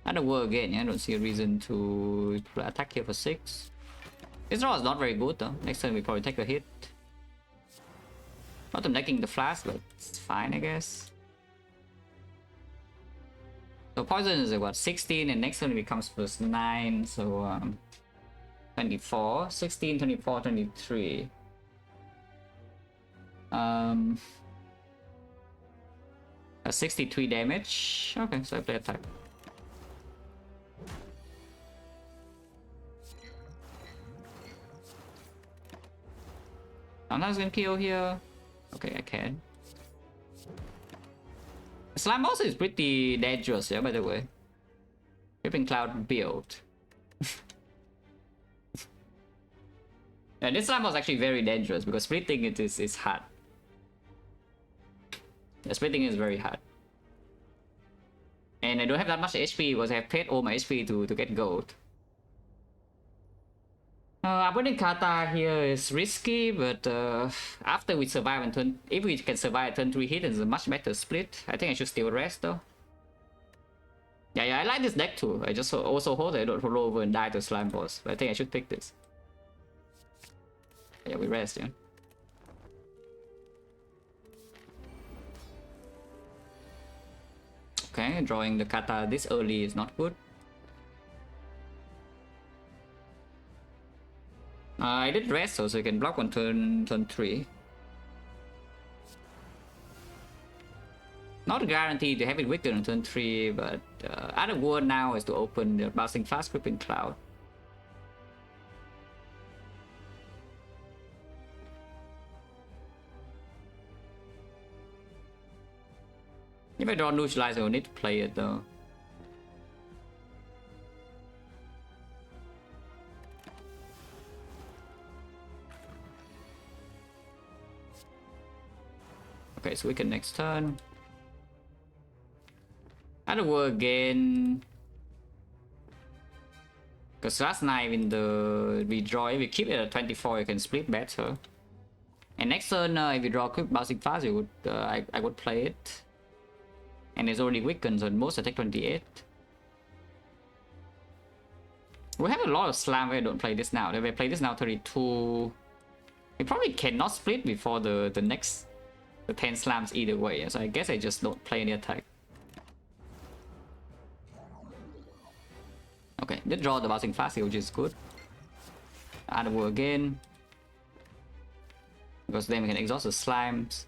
Another war again, yeah, I don't see a reason to attack here for 6. This draw is not very good though. Next turn we probably take a hit. Not attacking the flash, but it's fine, I guess. So poison is what, 16, and next turn it becomes plus 9, so 24, 16, 24, 23. 63 damage. Okay, so I play attack. I'm not gonna kill here. Okay, I can. Slime also is pretty dangerous, yeah, by the way. Tripping Cloud build. Yeah, this slime was actually very dangerous because splitting it is hard. Yeah, splitting is very hard. And I don't have that much HP because I have paid all my HP to get gold. Upgrading Kata here is risky, but after we survive on turn, if we can survive turn 3 hit, it's a much better split. I think I should still rest though. Yeah, I like this deck too. I just also hope I don't roll over and die to Slime Boss, but I think I should pick this. Yeah, we rest, yeah. Okay, drawing the Kata this early is not good. I did rest so you can block on turn 3. Not guaranteed to have it weakened on turn 3, but other word now is to open the bouncing fast Tripping Cloud. If I draw neutralize, I will need to play it though. Okay, so we can next turn. Other word again. Because last night in the redraw, if we keep it at 24, you can split better. And next turn, if you draw quick bouncing fast, you would I would play it. And it's already weakened, so at most I take 28. We have a lot of slam where I don't play this now. If I play this now, 32. We probably cannot split before the next 10 slams either way, so I guess I just don't play any attack. Okay, did draw the bouncing fast, which is good. Add a war again. Because then we can exhaust the slimes.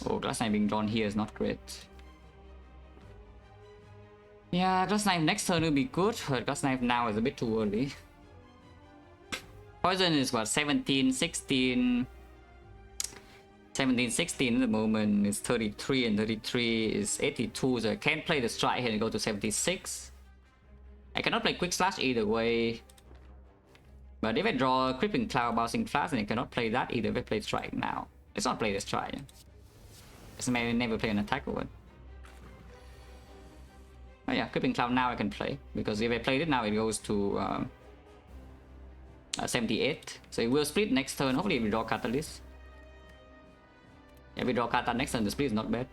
Oh, Glass Knife being drawn here is not great. Yeah, Glass Knife next turn will be good, but Glass Knife now is a bit too early. Poison is what, 17, 16. 17, 16 at the moment is 33, and 33 is 82, so I can't play the strike here and go to 76. I cannot play Quick Slash either way. But if I draw Crippling Cloud bouncing fast, then I cannot play that either if I play strike now. Let's not play the strike. Let's maybe never play an attack one. Oh yeah, Crippling Cloud now I can play, because if I play it now it goes to 78. So it will split next turn. Hopefully we draw Catalyst. Yeah, we draw Kata next turn, the split is not bad.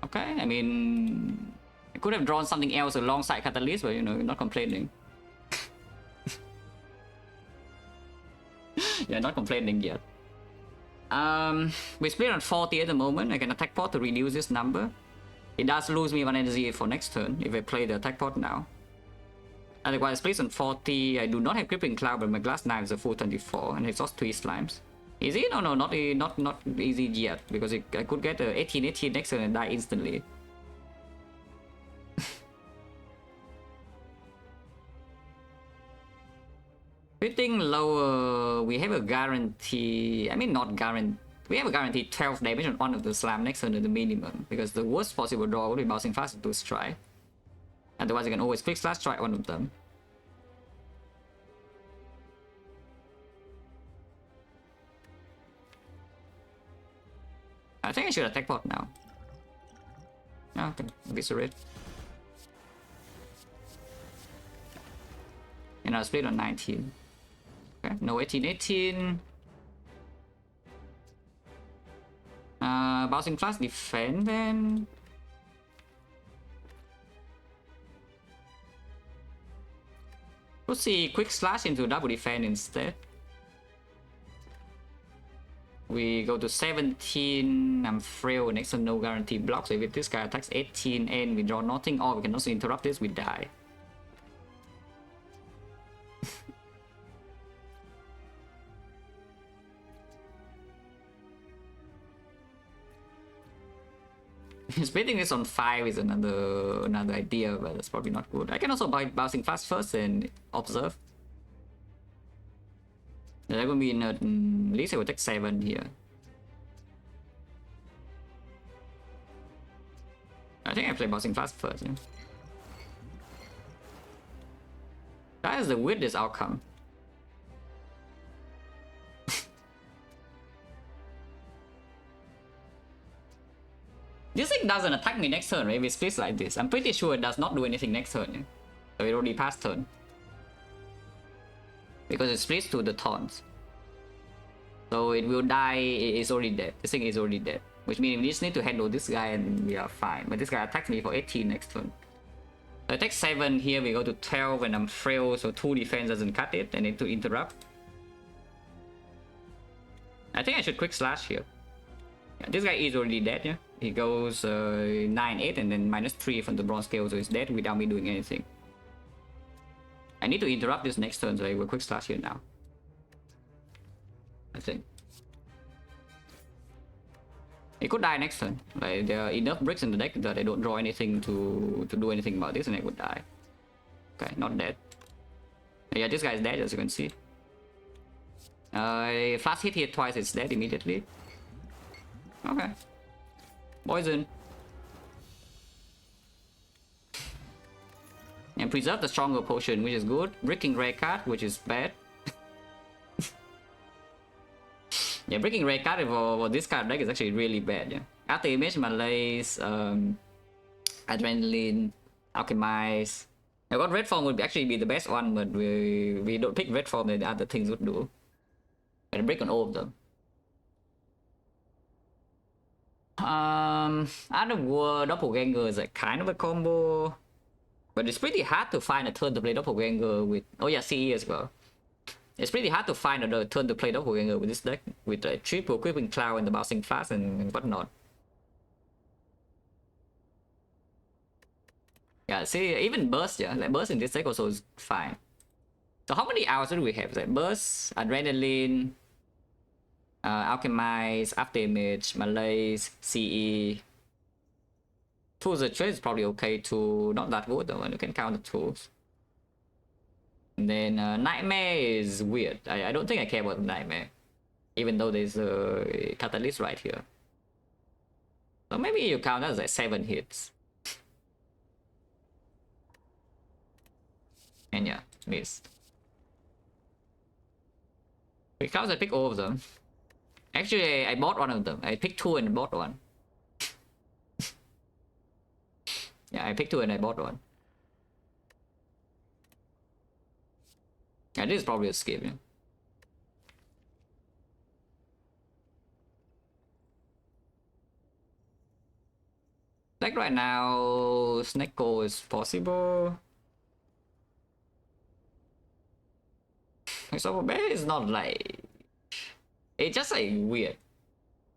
Okay, I mean, I could have drawn something else alongside Catalyst, but you know, not complaining. Yeah, not complaining yet. We split on 40 at the moment. I can attack pot to reduce this number. It does lose me 1 energy for next turn if I play the attack pot now. Otherwise, place on 40. I do not have Crippling Cloud, but my Glass Knife is a full 24 and exhaust 3 slimes. Easy? No, not easy yet, because I could get a 18 next turn and die instantly. Hitting lower, we have a guarantee. I mean, not guarantee. We have a guaranteed 12 damage on one of the slam next turn at the minimum, because the worst possible draw would be bouncing fast into strike. Otherwise, I can always quick slash strike one of them. I think I should attack pot now. Oh, okay, eviscerate. And I'll split on 19. Okay, no 18. Bouncing flash defend then. We'll see quick slash into double defend instead. We go to 17. I'm frail next to no guarantee block. So if this guy attacks 18 and we draw nothing, or we can also interrupt this, we die. Splitting this on 5 is another idea, but that's probably not good. I can also buy bouncing fast first and observe. That will mean at least I will take 7 here. I think I play bouncing fast first. Yeah. That is the weirdest outcome. This thing doesn't attack me next turn, right? If it splits like this. I'm pretty sure it does not do anything next turn. Yeah? So it already passed turn. Because it splits to the taunts. So it will die, it's already dead. This thing is already dead. Which means we just need to handle this guy and we are fine. But this guy attacks me for 18 next turn. So I take 7 here, we go to 12 and I'm frail, so 2 defense doesn't cut it. I need to interrupt. I think I should quick slash here. Yeah, this guy is already dead, yeah? He goes 9-8 and then -3 from the bronze scale, so he's dead without me doing anything. I need to interrupt this next turn, so I will quick slash here now. I think. He could die next turn. Like, there are enough bricks in the deck that I don't draw anything to do anything about this and I would die. Okay, not dead. Yeah, this guy is dead as you can see. Flash hit here twice, it's dead immediately. Okay. Poison. And preserve the stronger potion, which is good. Breaking rare card, which is bad. Yeah, breaking rare card for this card deck is actually really bad. Yeah. After image, malaise, adrenaline, alchemize. I got red form would actually be the best one, but we don't pick red form, then the other things would do. And break on all of them. Underworld Doppelganger is a kind of a combo, but it's pretty hard to find a turn to play Doppelganger with. Oh yeah, CE as well. It's pretty hard to find a turn to play Doppelganger with this deck, with a triple Crippling Cloud and the bouncing fast and whatnot. Yeah, see, even burst, yeah, like burst in this deck also is fine. So how many hours do we have? Like burst, adrenaline, alchemize, after image, malaise, CE. Tools of trade is probably okay too. Not that good though, you can count the tools. And then nightmare is weird. I don't think I care about nightmare, even though there's a catalyst right here. So maybe you count that as like 7 hits. And yeah, missed. Because I picked all of them. Actually, I bought one of them. I picked 2 and bought one. Yeah, I picked 2 and I bought one. Yeah, this is probably a skip, yeah. Like right now, Snecko is possible. So bad is not like... It's just like weird.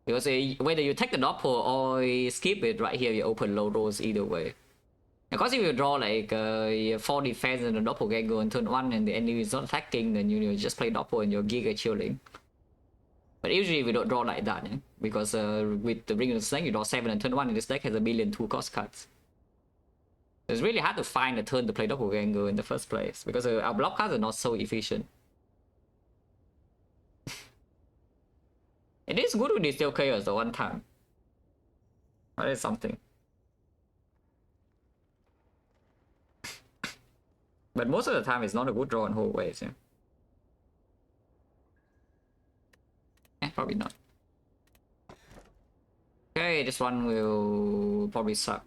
Because whether you take the doppel or skip it right here, you open low rolls either way. Because if you draw like 4 defense and a doppelganger on turn 1 and the enemy is not attacking, then you just play doppel and you're giga chilling. But usually we don't draw like that, because with the Ring of the Snake you draw 7 and turn 1 and this deck has a billion 2 cost cards. It's really hard to find a turn to play doppelganger in the first place because our block cards are not so efficient. It is good with these still chaos the one time. That is something. But most of the time it's not a good draw in whole ways, probably not. Okay, this one will probably suck.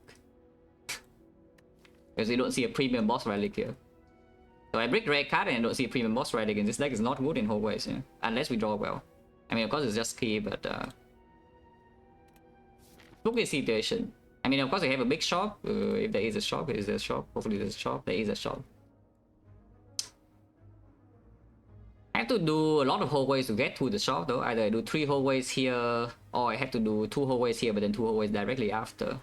Because you don't see a premium boss relic here. So I break red card and I don't see a premium boss relic, and this deck is not good in whole ways, unless we draw well. I mean, of course it's just key, but look at the situation. I mean, of course we have a big shop. If there is a shop, is there a shop? Hopefully there's a shop. There is a shop. I have to do a lot of hallways to get to the shop though. Either I do 3 hallways here, or I have to do 2 hallways here, but then 2 hallways directly after.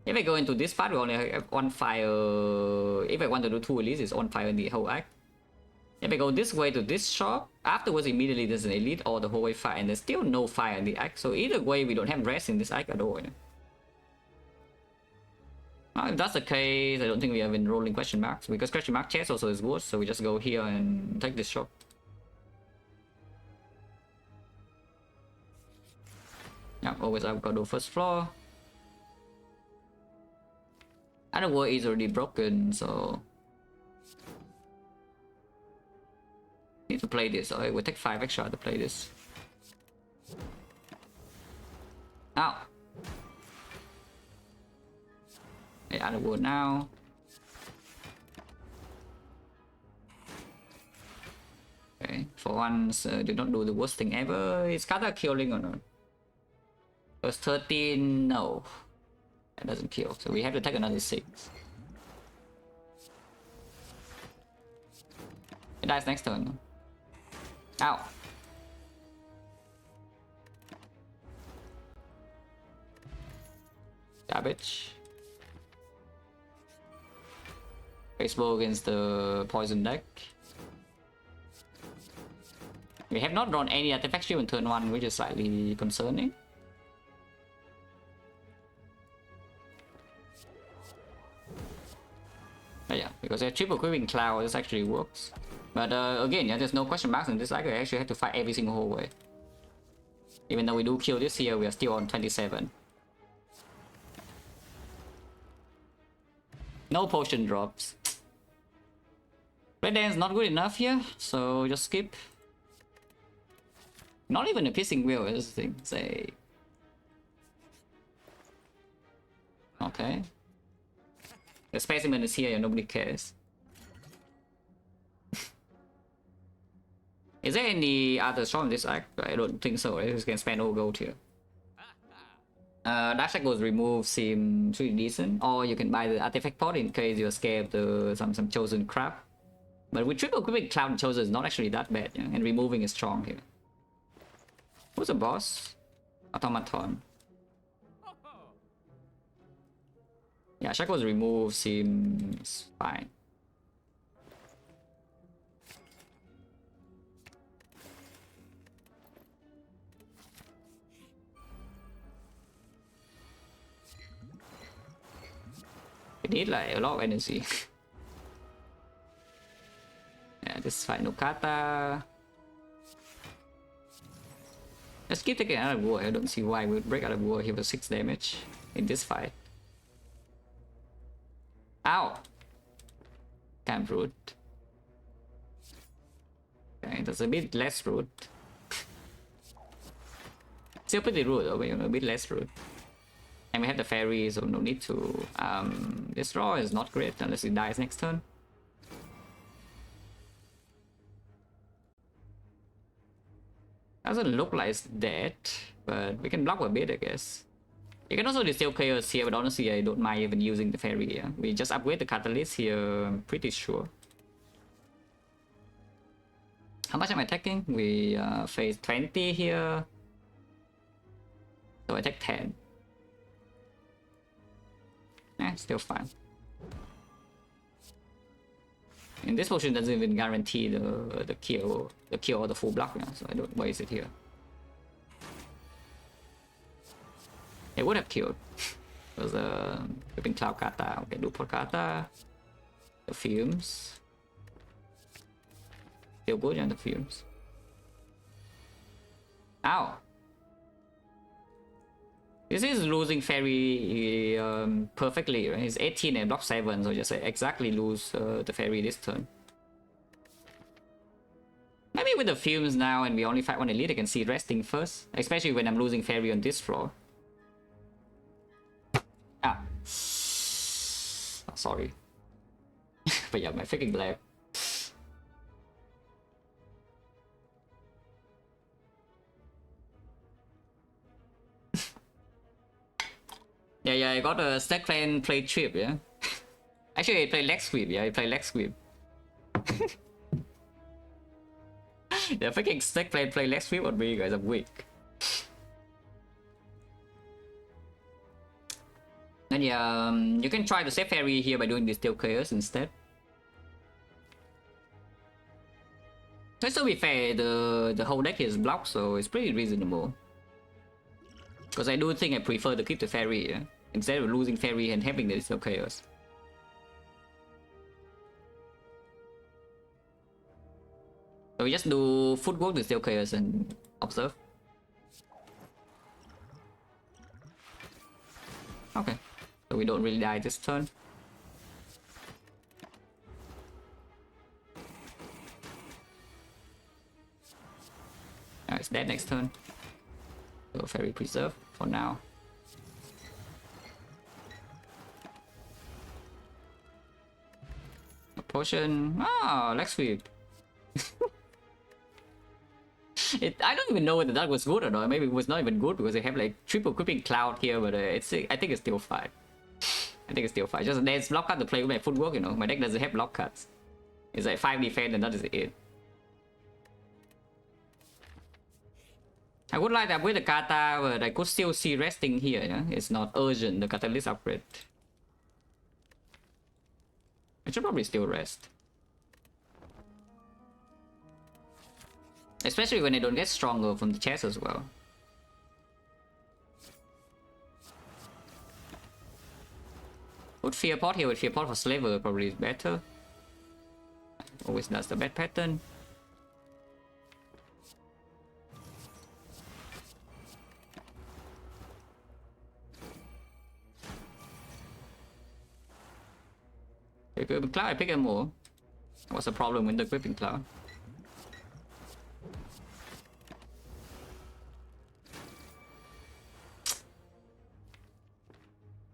If I go into this part, we only have 1 fire. If I want to do 2 elites, it's 1 fire in the whole act. If I go this way to this shop, afterwards immediately there's an elite or the hallway fire, and there's still no fire in the act. So either way, we don't have rest in this act at all. If that's the case, I don't think we have been rolling question marks, because question mark chest also is worse, so we just go here and take this shop. Yeah, always I've got to first floor. Other wall is already broken, so need to play this. It will take 5 extra to play this. Ow! Yeah, other wood now. Okay, for once, do not do the worst thing ever. Is Kata killing or not? Plus 13, no. That doesn't kill, so we have to take another 6. It dies next turn. Ow. Garbage. Baseball against the poison deck. We have not drawn any artifact shield in turn 1, which is slightly concerning. But yeah, because a triple equipping cloud, this actually works. But again, yeah, there's no question marks in this deck. I actually have to fight every single hallway. Even though we do kill this here, we are still on 27. No potion drops. Red Dance not good enough here, so just skip. Not even a piercing wheel is the thing. Say. Okay. The specimen is here and nobody cares. Is there any other shop in this act? I don't think so. I just can spend all gold here. Dash Echoes remove seem pretty decent, or you can buy the artifact pot in case you're scared of some chosen crap. But with triple equipping cloud chosen is not actually that bad, and removing is strong here. Who's the boss? Automaton. Yeah, Shackles remove seems fine. We need like a lot of energy. Yeah, this fight no kata. Let's keep taking out of war. I don't see why we would break out of war here with 6 damage in this fight. Ow! Kind of rude. Okay, that's a bit less rude. Still pretty rude though, but a bit less rude. And we have the fairy, so no need to. This draw is not great unless it dies next turn. Doesn't look like it's dead, but we can block a bit, I guess. You can also distill chaos here, but honestly, I don't mind even using the fairy here. We just upgrade the catalyst here, I'm pretty sure. How much am I taking? We face 20 here. So I take 10. Still fine. And this potion doesn't even guarantee the kill or the full block, so I don't waste it here. It would have killed. Because Whipping Cloud Kata, okay, Duport Kata, the Fumes. Still good on the Fumes. Ow! This is losing Fairy perfectly, right? It's 18 and block 7, so just exactly lose the Fairy this turn. Maybe with the Fumes now and we only fight one elite, I can see resting first. Especially when I'm losing Fairy on this floor. Ah. Oh, sorry. But yeah, my freaking black. Yeah, I got a stack clan play trip, yeah. Actually, I play leg sweep, yeah, I play leg sweep. Yeah, freaking stack clan play leg sweep on me, guys, I'm weak. And yeah, you can try to save Fairy here by doing this Steel Chaos instead. Let's still be fair, the whole deck is blocked, so it's pretty reasonable. Because I do think I prefer to keep the Fairy, yeah? Instead of losing Fairy and having the Steel Chaos. So we just do footwork to Steel Chaos and observe. Okay, so we don't really die this turn. It's dead next turn. So Fairy Preserve for now. A potion. Ah, Leg Sweep. I don't even know whether that was good or not. Maybe it was not even good because they have like triple Whipping Cloud here, but I think it's still fine. I think it's still fine. Just there's block card to play with my footwork, you know. My deck doesn't have block cards. It's like 5 defense and that is it. I would like that with the Kata, but I could still see resting here, yeah? It's not urgent, the Catalyst upgrade. I should probably still rest. Especially when I don't get stronger from the chest as well. Would Fear Pot here with Fear Pot for Slaver probably is better. Always does the bad pattern. Whipping Cloud, I pick him more. What's the problem with the Whipping Cloud?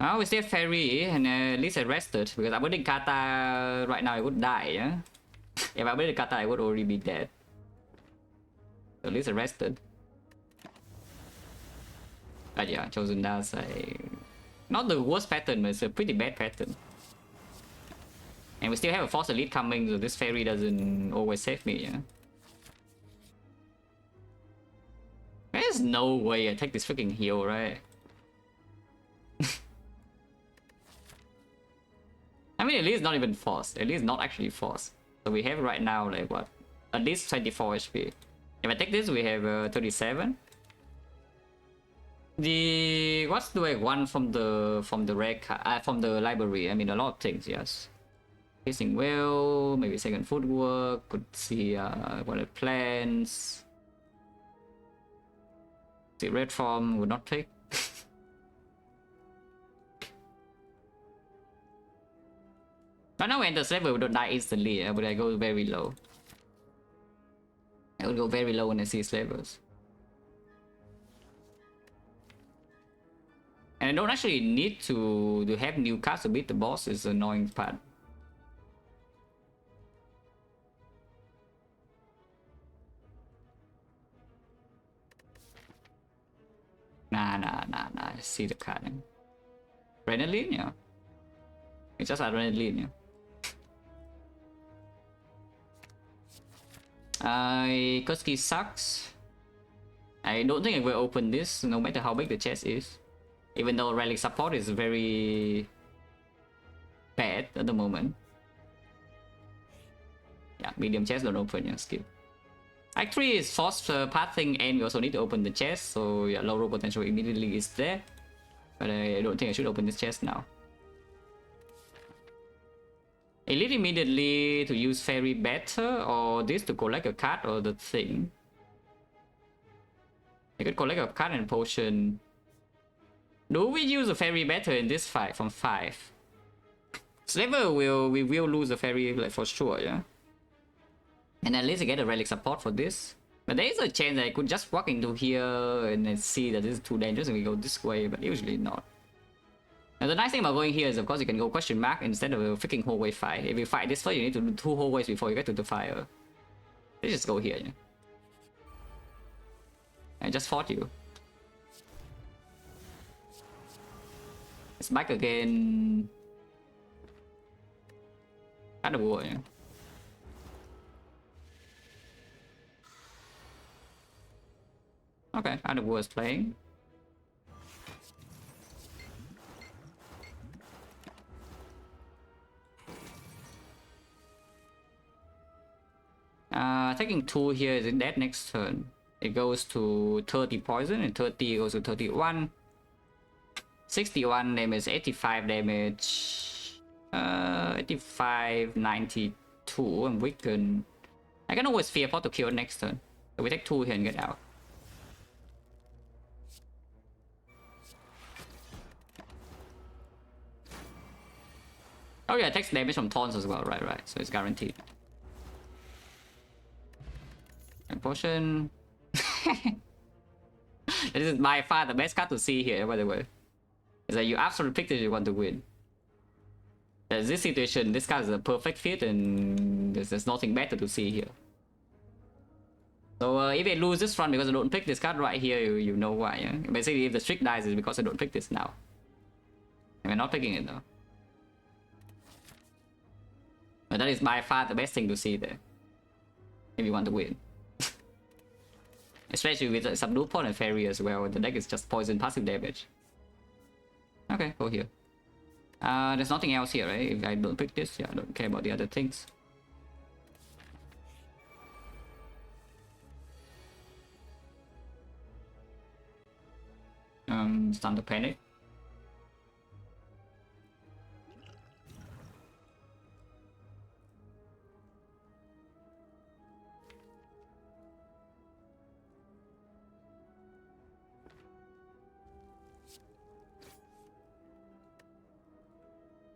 Oh, we still have Fairy, and at least I rested, because I wouldn't Kata right now, I would die, yeah? If I wouldn't Kata, I would already be dead. So at least I rested. But yeah, Chosen does not the worst pattern, but it's a pretty bad pattern. And we still have a Force Elite coming, so this Fairy doesn't always save me, yeah? There's no way I take this freaking heal, right? I mean, at least not even forced. At least not actually forced. So we have right now, like, what? At least 24 HP. If I take this, we have 37. What do I want from the rare from the library? I mean, a lot of things, yes. Hissing Will, maybe second footwork, could see what are plans. See red form, would not take. Right now, when the server would not die instantly, but I go very low. I would go very low when I see slavers. And I don't actually need to have new cards to beat the boss, is the annoying part. Nah, I see the card. Adrenaline, yeah. It's just adrenaline, yeah. Kuski sucks. I don't think I will open this, no matter how big the chest is. Even though relic support is very bad at the moment. Yeah, medium chest don't open, yeah, skip. Act 3 is force pathing, and we also need to open the chest, so yeah, low roll potential immediately is there. But I don't think I should open this chest now. Elite immediately to use fairy better, or this to collect a card, or the thing. I could collect a card and potion. Do we use a fairy better in this fight from 5? Slaver we will lose a fairy, like, for sure, yeah. And at least I get a relic support for this. But there is a chance that I could just walk into here and then see that this is too dangerous and we go this way, but usually not. And the nice thing about going here is, of course, you can go question mark instead of a freaking hallway fight. If you fight this first, you need to do 2 hallways before you get to the fire. Let's just go here, yeah. I just fought you. It's back again. Kind of war, yeah. Okay, kind of war is playing. Taking 2 here is dead next turn. It goes to 30 poison and 30 goes to 31. 61 damage, 85 damage. 85, 92. I'm weakened. I can always fear for to kill next turn. So we take 2 here and get out. Oh yeah, it takes damage from taunts as well, right. So it's guaranteed. And potion. This is by far the best card to see here, by the way. Is that you absolutely picked it if you want to win. There's this situation, this card is a perfect fit and there's nothing better to see here. So if I lose this run because I don't pick this card right here, you know why. Yeah? Basically, if the streak dies, it's because I don't pick this now. And we're not picking it though. But that is by far the best thing to see there. If you want to win. Especially with the subdue pot and fairy as well. The deck is just poison passive damage. Okay, go here. There's nothing else here, right? If I don't pick this, yeah, I don't care about the other things. It's time to panic.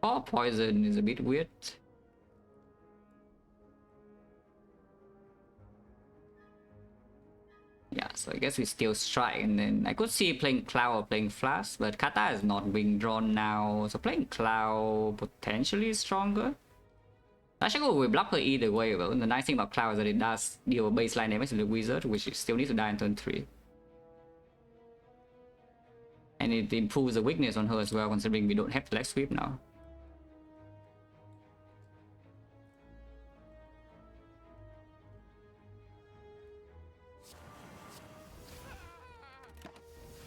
Oh, poison is a bit weird. Yeah, so I guess we still strike, and then I could see playing Cloud or playing Flash, but Kata is not being drawn now, so playing Cloud potentially stronger. I should go with blocker either way, but the nice thing about Cloud is that it does deal baseline damage to the wizard, which it still needs to die in turn 3. And it improves the weakness on her as well, considering we don't have the leg sweep now.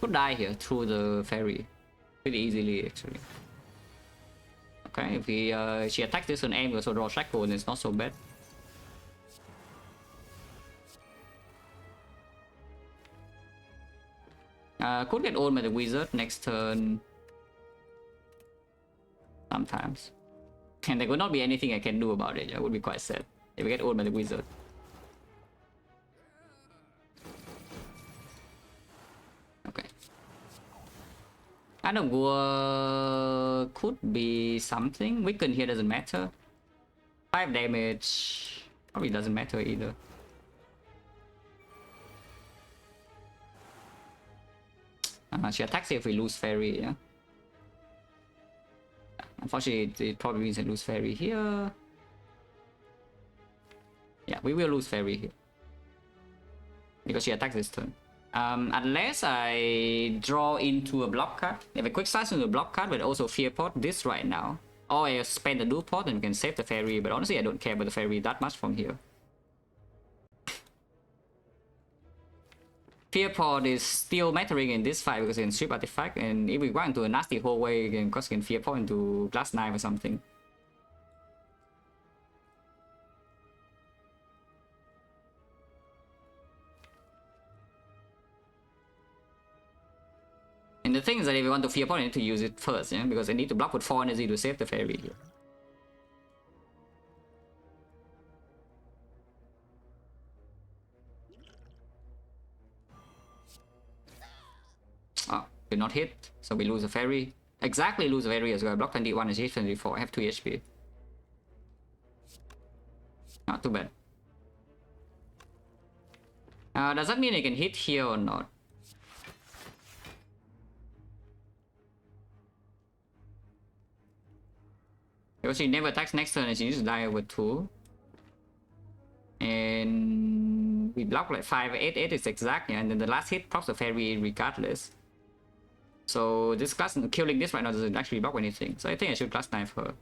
Could die here through the fairy pretty easily, actually. Okay, if she attacks this on aim, we also draw Shackle, and it's not so bad. Could get owned by the wizard next turn. Sometimes. And there could not be anything I can do about it. I would be quite sad if we get owned by the wizard. Okay. Adam War could be something. Weaken here doesn't matter. 5 damage probably doesn't matter either. She attacks if we lose fairy, yeah. Unfortunately, it probably means I lose fairy here. Yeah, we will lose fairy here. Because she attacks this turn. Unless I draw into a block card. If I quick slice into a block card, but also fear pot this right now. Or I spend the dual pot and we can save the fairy, but honestly I don't care about the fairy that much from here. Fear pot is still mattering in this fight because it can strip artifact, and if we go into a nasty hallway, you can fear pot into glass knife or something. And the thing is that if you want to fear opponent, I need to use it first, yeah? Because I need to block with 4 energy to save the fairy here. Oh, did not hit, so we lose a fairy. Exactly, lose a fairy as well. Block 21 and hit 24. I have 2 HP. Not too bad. Does that mean I can hit here or not? Because she never attacks next turn and she needs to die with 2. And we block like 5, 8, 8 is exact, yeah? And then the last hit procs the fairy regardless. So this class killing this right now doesn't actually block anything. So I think I should class knife her.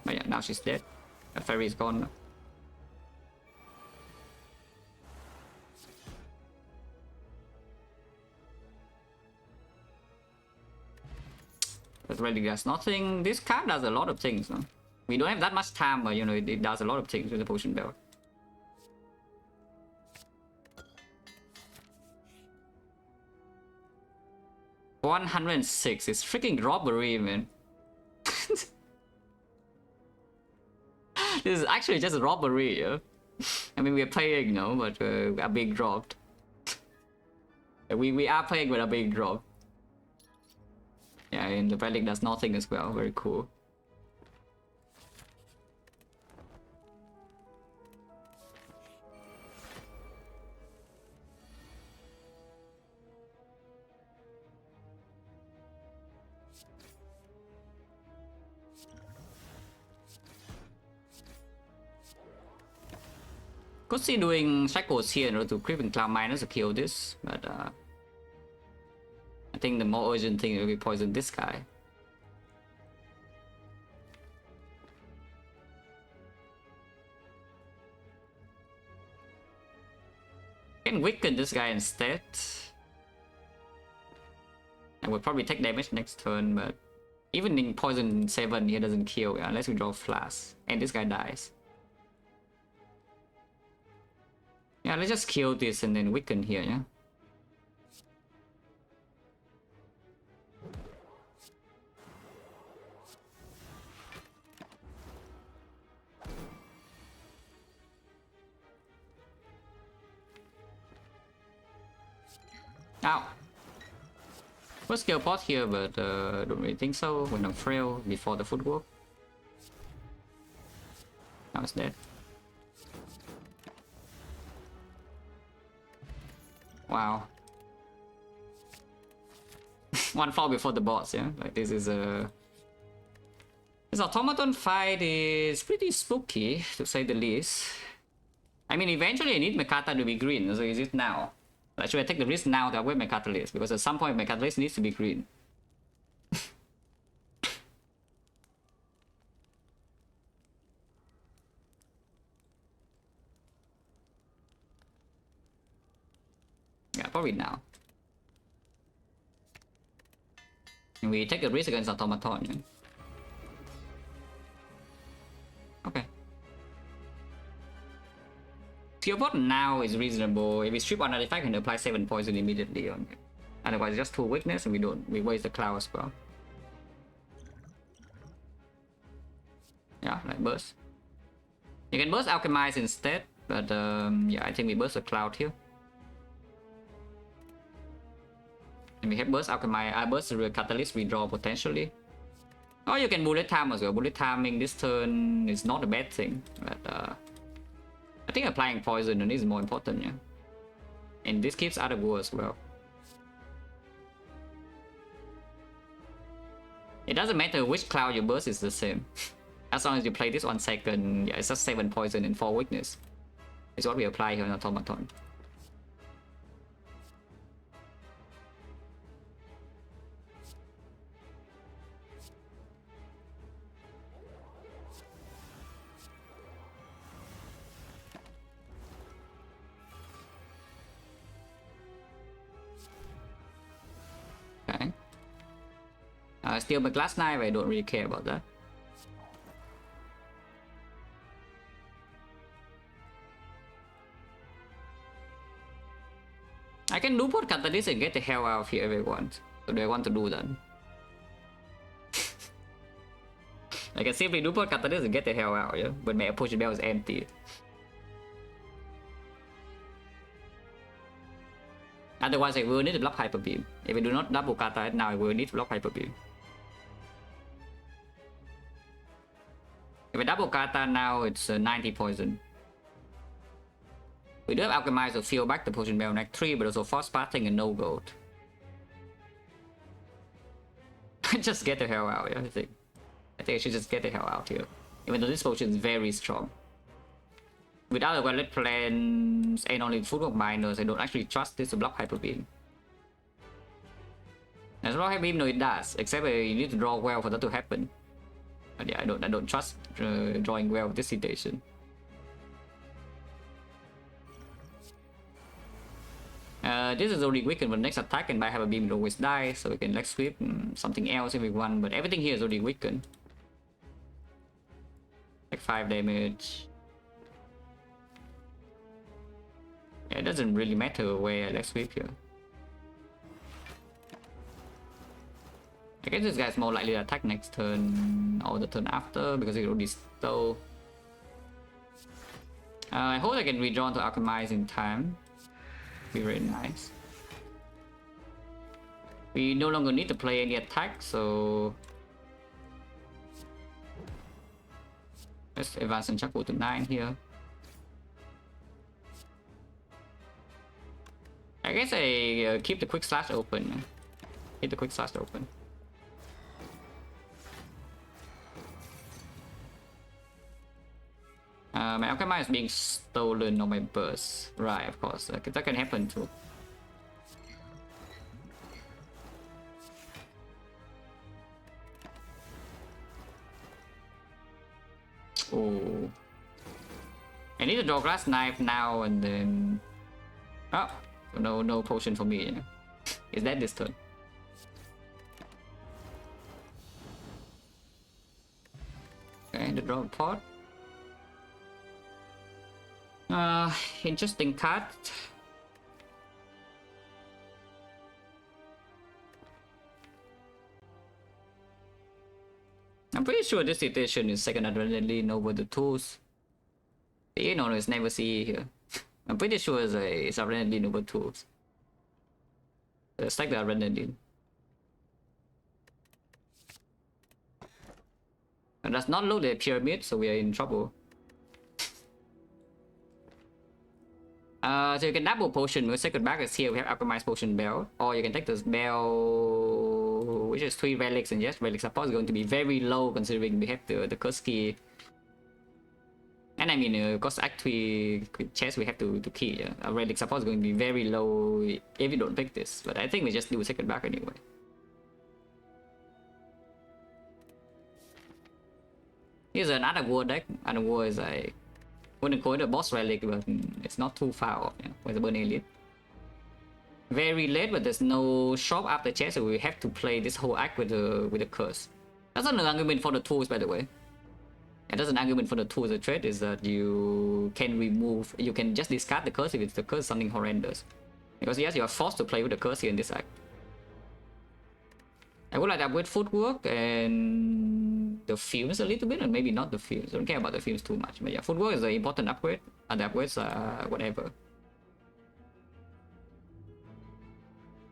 But yeah, now she's dead. The fairy is gone. But really does nothing. This card does a lot of things. No? We don't have that much time, but you know, it does a lot of things with the potion belt. $106 is freaking robbery, man. This is actually just a robbery, yeah? I mean, we're playing, you know, but are being dropped. We are playing, but are being dropped. Yeah, and the relic does nothing as well. Very cool. Could see doing cycles here in order to creep and cloud minus to kill this, but I think the more urgent thing will be poison this guy. Can weaken this guy instead. I would probably take damage next turn, but even in poison 7 here doesn't kill, yeah, unless we draw flash and this guy dies. Yeah, let's just kill this and then weaken here, yeah? Ow! First skill pot here, but don't really think so when I'm frail before the footwork. Now it's dead. Wow. One fall before the boss, yeah? Like this is a... This automaton fight is pretty spooky, to say the least. I mean, eventually I need my kata to be green, so is it now? Like, should I take the risk now to upgrade my catalyst? Because at some point my catalyst needs to be green. Yeah, probably now. And we take a risk against automaton, yeah? Okay. Skill bot now is reasonable. If we strip on that effect, I can apply 7 poison immediately on it. Otherwise, just full weakness, and we waste the cloud as well. Yeah, like burst. You can burst alchemize instead, but yeah, I think we burst the cloud here. And we have burst alchemize. I burst the catalyst redraw potentially. Or you can bullet time as well. Bullet timing this turn is not a bad thing, but I think applying poison on this is more important, yeah. And this keeps out of war as well. It doesn't matter which cloud you burst, is the same. As long as you play this on second, yeah, it's just 7 poison and 4 weakness. It's what we apply here on automaton. Steal my glass knife, I don't really care about that. I can do port catalyst and get the hell out of here if I want. So do I want to do that? I can simply do port catalyst and get the hell out, yeah? But my potion bell is empty. Otherwise I will need to block Hyper Beam. If I do not double kata now, I will need to block Hyper Beam. If I double kata now, it's 90 poison. We do have Alchemize to fill back the potion bell neck 3, but also fast passing and no gold. Just get the hell out, yeah, I think I should just get the hell out here. Even though this potion is very strong. Without the wallet plans and only footwork miners, I don't actually trust this to block Hyper Beam. As block Hyper Beam, no, it does, except you need to draw well for that to happen. But yeah, I don't trust drawing well with this situation. This is already weakened, but next attack and by Hyper Beam will always die, so we can leg sweep something else if we want, but everything here is already weakened. Like 5 damage. Yeah, it doesn't really matter where I leg sweep here. I guess this guy's more likely to attack next turn or the turn after because he already stole. I hope I can redraw to Alchemize in time. Be very nice. We no longer need to play any attack, so let's advance and Chaco to 9 here. I guess I keep the quick slash open. Keep the quick slash open. My Alchemy is being stolen on my burst. Right, of course. That can happen too. Oh. I need to draw glass knife now and then. Oh, no potion for me. Is that this turn? Okay, the draw pot. Interesting card. I'm pretty sure this edition is second adrenaline over the tools. You know, it's never see here. I'm pretty sure it's adrenaline over tools. Let's take the adrenaline. And that's not load the pyramid, so we are in trouble. So you can double potion with second back is here. We have Alchemized Potion Bell, or you can take this bell, which is 3 relics, and yes, relic support is going to be very low considering we have the curse key. And I mean, because Act 3 chest we have to key. Yeah? Relic support is going to be very low if you don't pick this, but I think we just do second back anyway. Here's another war deck. Another war is like, wouldn't call it a boss relic, but it's not too far off. Yeah, with the Burn Elite. Very late, but there's no shop after chest, so we have to play this whole act with the curse. That's not an argument for the tools, by the way. And that's an argument for the tools. The trade is that you can just discard the curse if it's the curse something horrendous. Because yes, you are forced to play with the curse here in this act. I would like to upgrade footwork and the fumes a little bit, and maybe not the fumes. I don't care about the fumes too much, but yeah, footwork is an important upgrade. Other upgrades are whatever.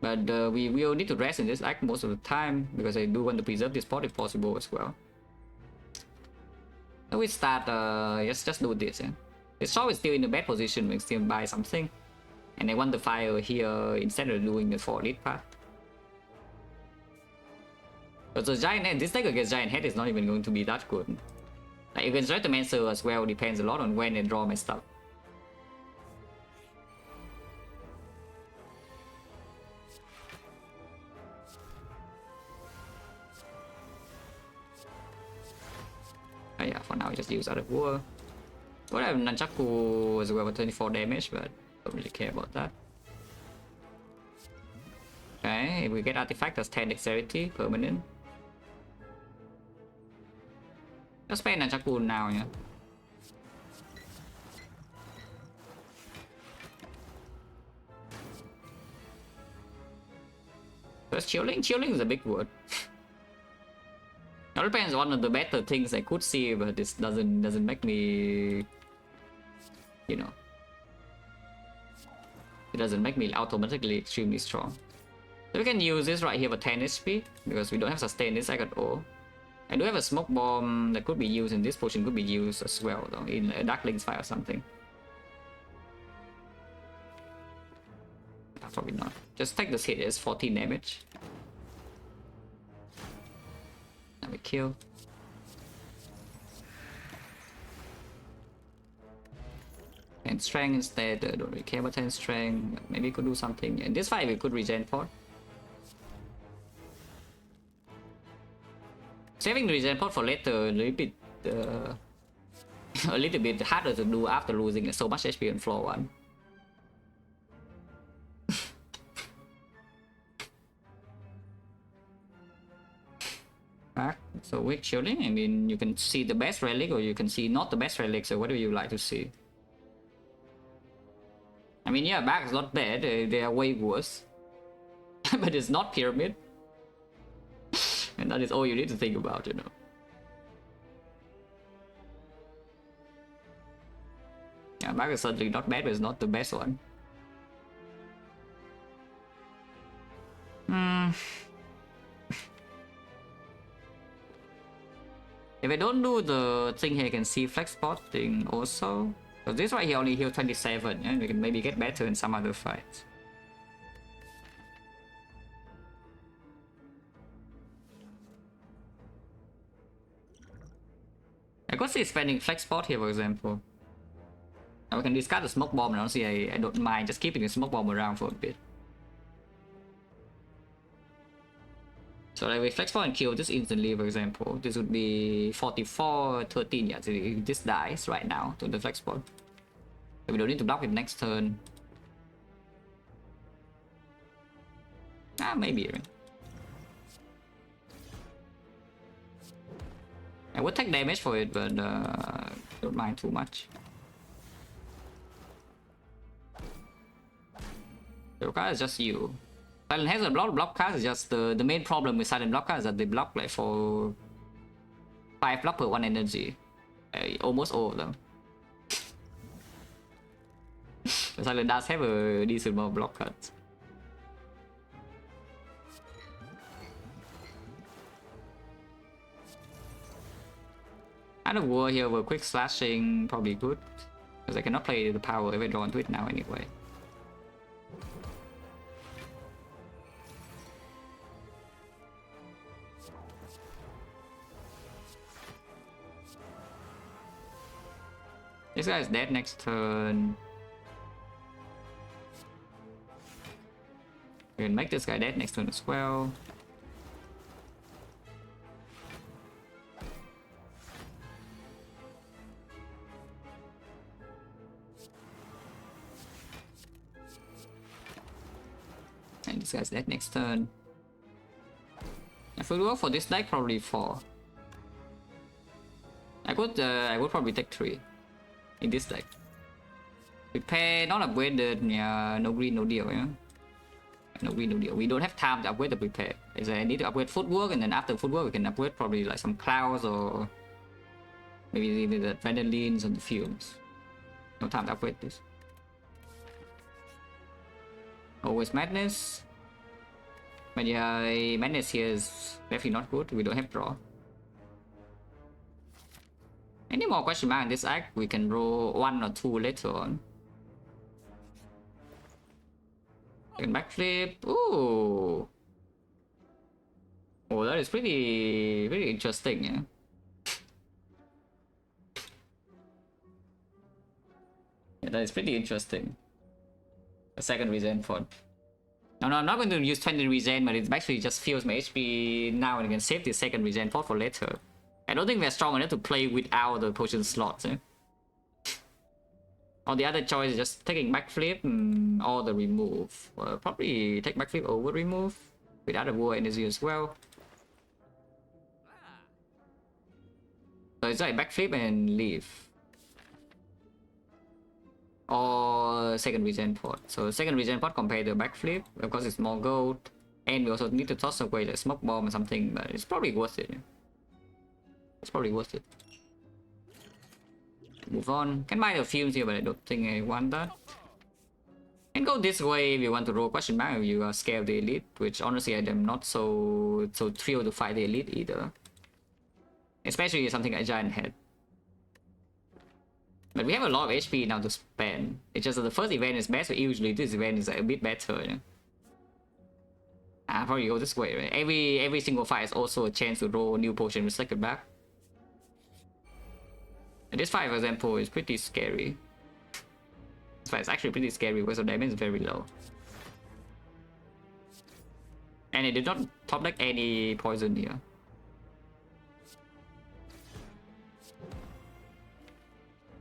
But we will need to rest in this act most of the time because I do want to preserve this pot if possible as well. So we start. Let's just do this. Yeah, this shop is still in a bad position. We can still buy something, and I want the fire here instead of doing the 4 lead path. But the giant head, this deck against giant head is not even going to be that good. Like you can try to Mancer as well, depends a lot on when I draw my stuff. Oh yeah, for now I just use Other War. But I have Nunchaku as well for 24 damage, but don't really care about that. Okay, if we get artifact, that's 10 dexterity, permanent. Let's spend Nachakun now, yeah. Because chilling is a big word. It depends on one of the better things I could see, but this doesn't make me, you know, it doesn't make me automatically extremely strong. So we can use this right here for 10 HP because we don't have sustain this at all. I do have a smoke bomb that could be used, and this potion could be used as well though in a Dark Link's fight or something. Probably not. Just take this hit, it's 14 damage. Now we kill. And strength instead, don't really care about 10 strength. Maybe we could do something. In this fight we could regen port. Saving the regen port for later a little bit a little bit harder to do after losing so much HP on floor 1. So with shielding, I mean, you can see the best relic or you can see not the best relic, so what do you like to see? I mean, yeah, back is not bad, they are way worse. But it's not pyramid. And that is all you need to think about, you know. Yeah, back is certainly not bad, but it's not the best one. If I don't do the thing here, I can see flex spot thing also. So this right here only heal 27, yeah? We can maybe get better in some other fights. I could see spending flex spot here, for example. Now we can discard the smoke bomb, and honestly I don't mind just keeping the smoke bomb around for a bit. So like we flex spot and kill this instantly, for example. This would be 44-13, yeah, so this dies right now to the flex spot. So we don't need to block it next turn. Maybe, right? I would take damage for it, but don't mind too much. Your card is just you. Silent has a block card is just the main problem with silent block cards is that they block like for 5 block per 1 energy. Almost all of them. Silent does have a decent amount of block cards. Out of war here with quick slashing probably good. Because I cannot play the power if I draw into it now anyway. This guy is dead next turn. We can make this guy dead next turn as well. And this guy's dead next turn. If we go for this deck, probably 4. I would probably take 3 in this deck. Prepare, not upgraded, yeah, no green, no deal, yeah. No green, no deal. We don't have time to upgrade the prepare. I need to upgrade footwork, and then after footwork we can upgrade probably like some clouds or maybe the adrenalines and the fumes. No time to upgrade this. Always madness. But yeah, madness here is definitely not good. We don't have draw. Any more question mark in this act? We can roll 1 or 2 later on. And backflip. Ooh. Oh, that is pretty interesting, yeah. Yeah, that is pretty interesting. A second regen font. No, I'm not going to use 20 regen, but it actually just fills my HP now, and I can save the second regen font for later. I don't think we're strong enough to play without the potion slots, eh? Or the other choice is just taking backflip or the remove. Well, probably take backflip over remove without the war energy as well. So it's like backflip and leave. Or second regen pot. So second regen pot compared to backflip, of course it's more gold. And we also need to toss away the smoke bomb or something, but it's probably worth it. It's probably worth it. Move on. Can buy the fumes here, but I don't think I want that. And go this way if you want to roll question mark if you are scared of the elite, which honestly I am not so thrilled to fight the elite either. Especially something like Giant Head. But we have a lot of HP now to spend. It's just that the first event is best, but usually this event is like a bit better. Yeah? I'll probably go this way, right? Every single fight is also a chance to roll a new potion with second back. And this fight, for example, is pretty scary. This fight is actually pretty scary because the damage is very low. And it did not top deck any poison here.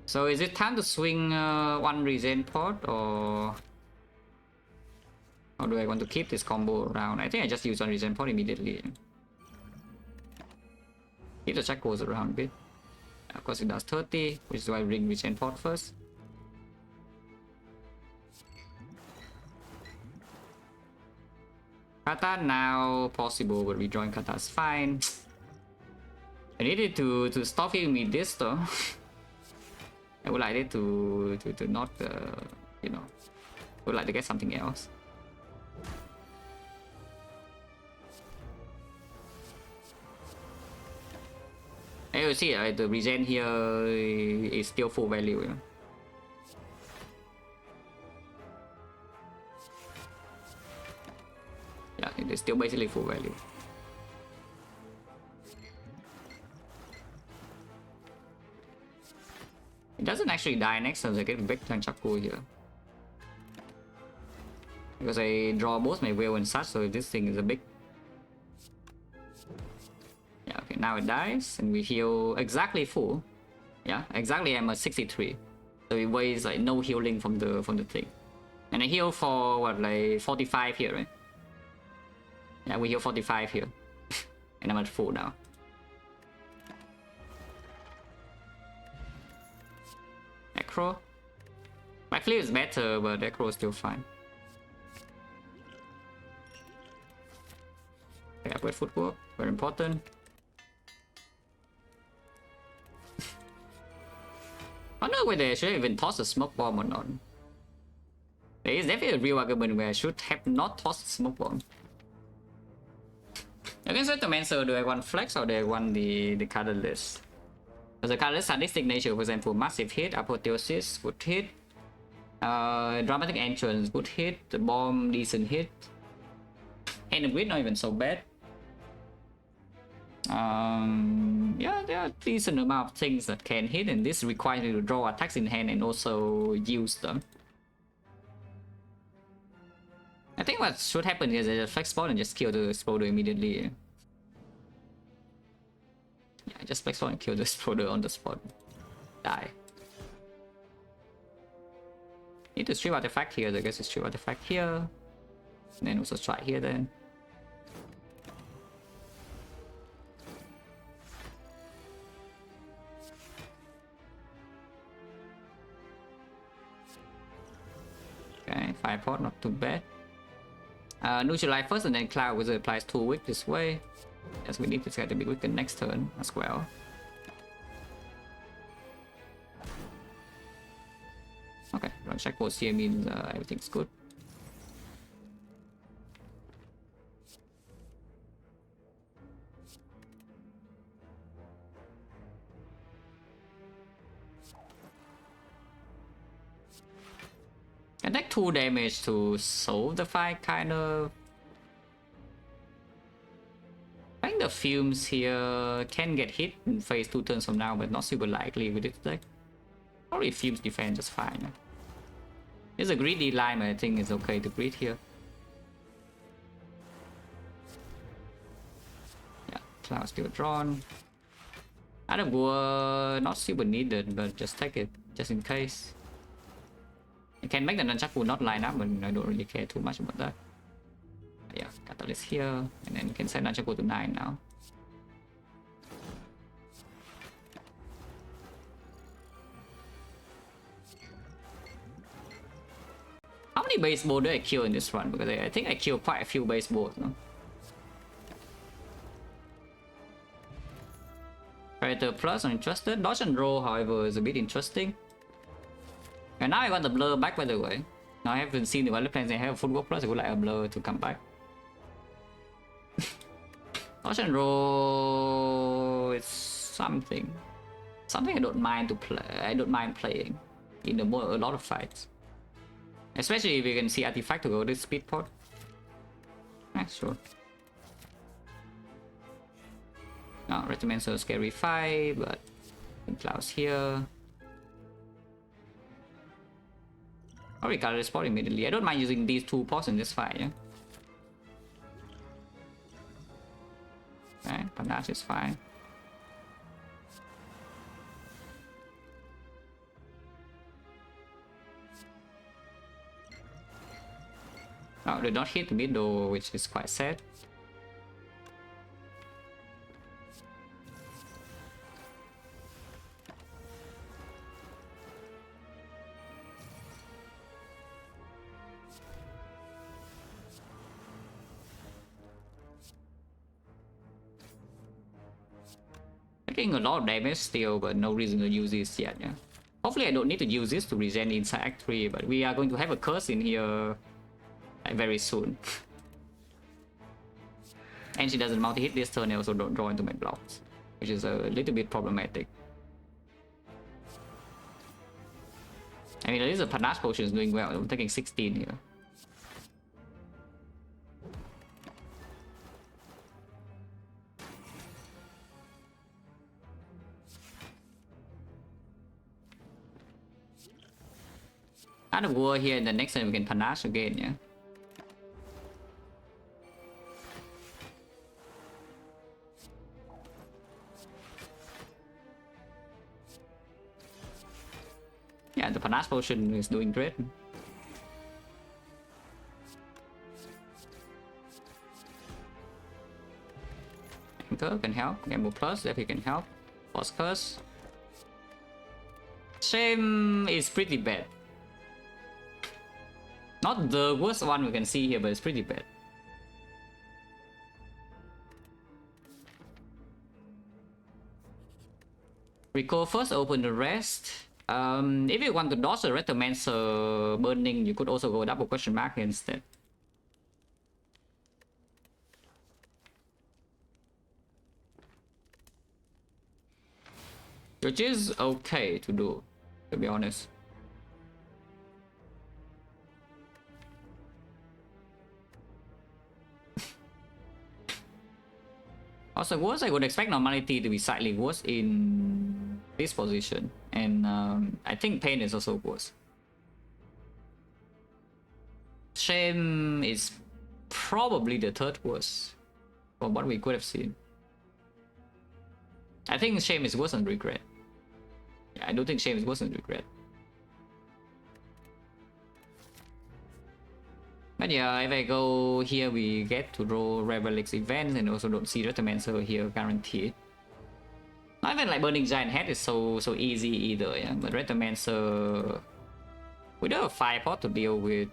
So is it time to swing one regen pot, or do I want to keep this combo around? I think I just use one regen pot immediately. Keep the check goes around a bit. Of course it does 30, which is why I bring regen pot first. Kata now possible, but redrawing Kata is fine. I needed to stop giving me this though. I would like it to not, you know, would like to get something else. And you see, the regen here is still full value. You know? Yeah, it is still basically full value. It doesn't actually die next turn, so I get big turn Chaku here. Because I draw both my whale and such, so this thing is a big. Yeah, okay, now it dies, and we heal exactly full. Yeah, exactly I'm at 63. So it weighs like no healing from the thing. And I heal for what, like 45 here, right? Yeah, we heal 45 here. And I'm at full now. Acro. Backflip is better, but Acro is still fine. Okay, upgrade footwork, very important. I don't know whether I should even toss a smoke bomb or not. There is definitely a real argument where I should have not tossed a smoke bomb. Against Vetomancer, do I want flex or do I want the Catalyst? Because the Catalyst sadistic nature, for example, massive hit, apotheosis, good hit, dramatic entrance, good hit, the bomb, decent hit, and the grid not even so bad. Yeah, there are a decent amount of things that can hit, and this requires you to draw attacks in hand and also use them. I think what should happen is I flex spawn and just kill the Exploder immediately. Yeah, just flex spawn and kill the Exploder on the spot. Die. Need to strip artifact here, I guess it's strip artifact here. And then also try here then. Okay, fire pot, not too bad. Neutralize first and then Cloud Wizard applies 2 wick this way. As we need this guy to be weakened next turn as well. Okay, run check post here means everything's good. And take 2 damage to solve the fight, kind of. I think the fumes here can get hit in phase 2 turns from now, but not super likely with this deck. Probably fumes defend just fine. There's a greedy line, but I think it's okay to greed here. Yeah, Cloud still drawn. Out of War, not super needed, but just take it, just in case. You can make the Nunchaku not line up, but I don't really care too much about that. Yeah, Catalyst here, and then you can set Nunchaku to 9 now. many base board did I kill in this run? Because I think I killed quite a few base boards, no? Predator plus uninterested. Dodge and roll, however, is a bit interesting. And now I got the blur back, by the way. Now I haven't seen the other plans. I have a footwork plus. I would like a blur to come back. Dodge and roll is something. Something I don't mind to play. I don't mind playing in a lot of fights. Especially if you can see artifact to go this speed pot. Sure. No, recommend so scary 5, but Klaus here. Probably color this pot immediately. I don't mind using these 2 pots in this fight, yeah. Okay, panache is fine. Oh, they don't hit mid though, which is quite sad. Taking a lot of damage still, but no reason to use this yet, yeah. Hopefully I don't need to use this to regen inside Act 3, but we are going to have a curse in here like, very soon. And she doesn't multi-hit this turn, I also don't draw into my blocks, which is a little bit problematic. I mean, at least the panache potion is doing well. I'm taking 16 here. Add a war here, and the next time we can panache again, yeah. Yeah, the panache potion is doing great. Anchor can help. Gamble plus, if he can help. Boss curse. Shame is pretty bad. Not the worst one we can see here, but it's pretty bad. Recall first, open the rest. If you want to dodge the Retomancer burning, you could also go double question mark instead. Which is okay to do, to be honest. Also worse, I would expect normality to be slightly worse in this position, and I think pain is also worse. Shame is probably the 3rd worst from what we could have seen. I think shame is worse than regret. Yeah, I don't think shame is worse than regret. But yeah, if I go here, we get to draw Revelix events and also don't see Retomancer here guaranteed. Not even like Burning Giant Head is so easy either, yeah. But Retomancer, we do have a 5 pot to deal with.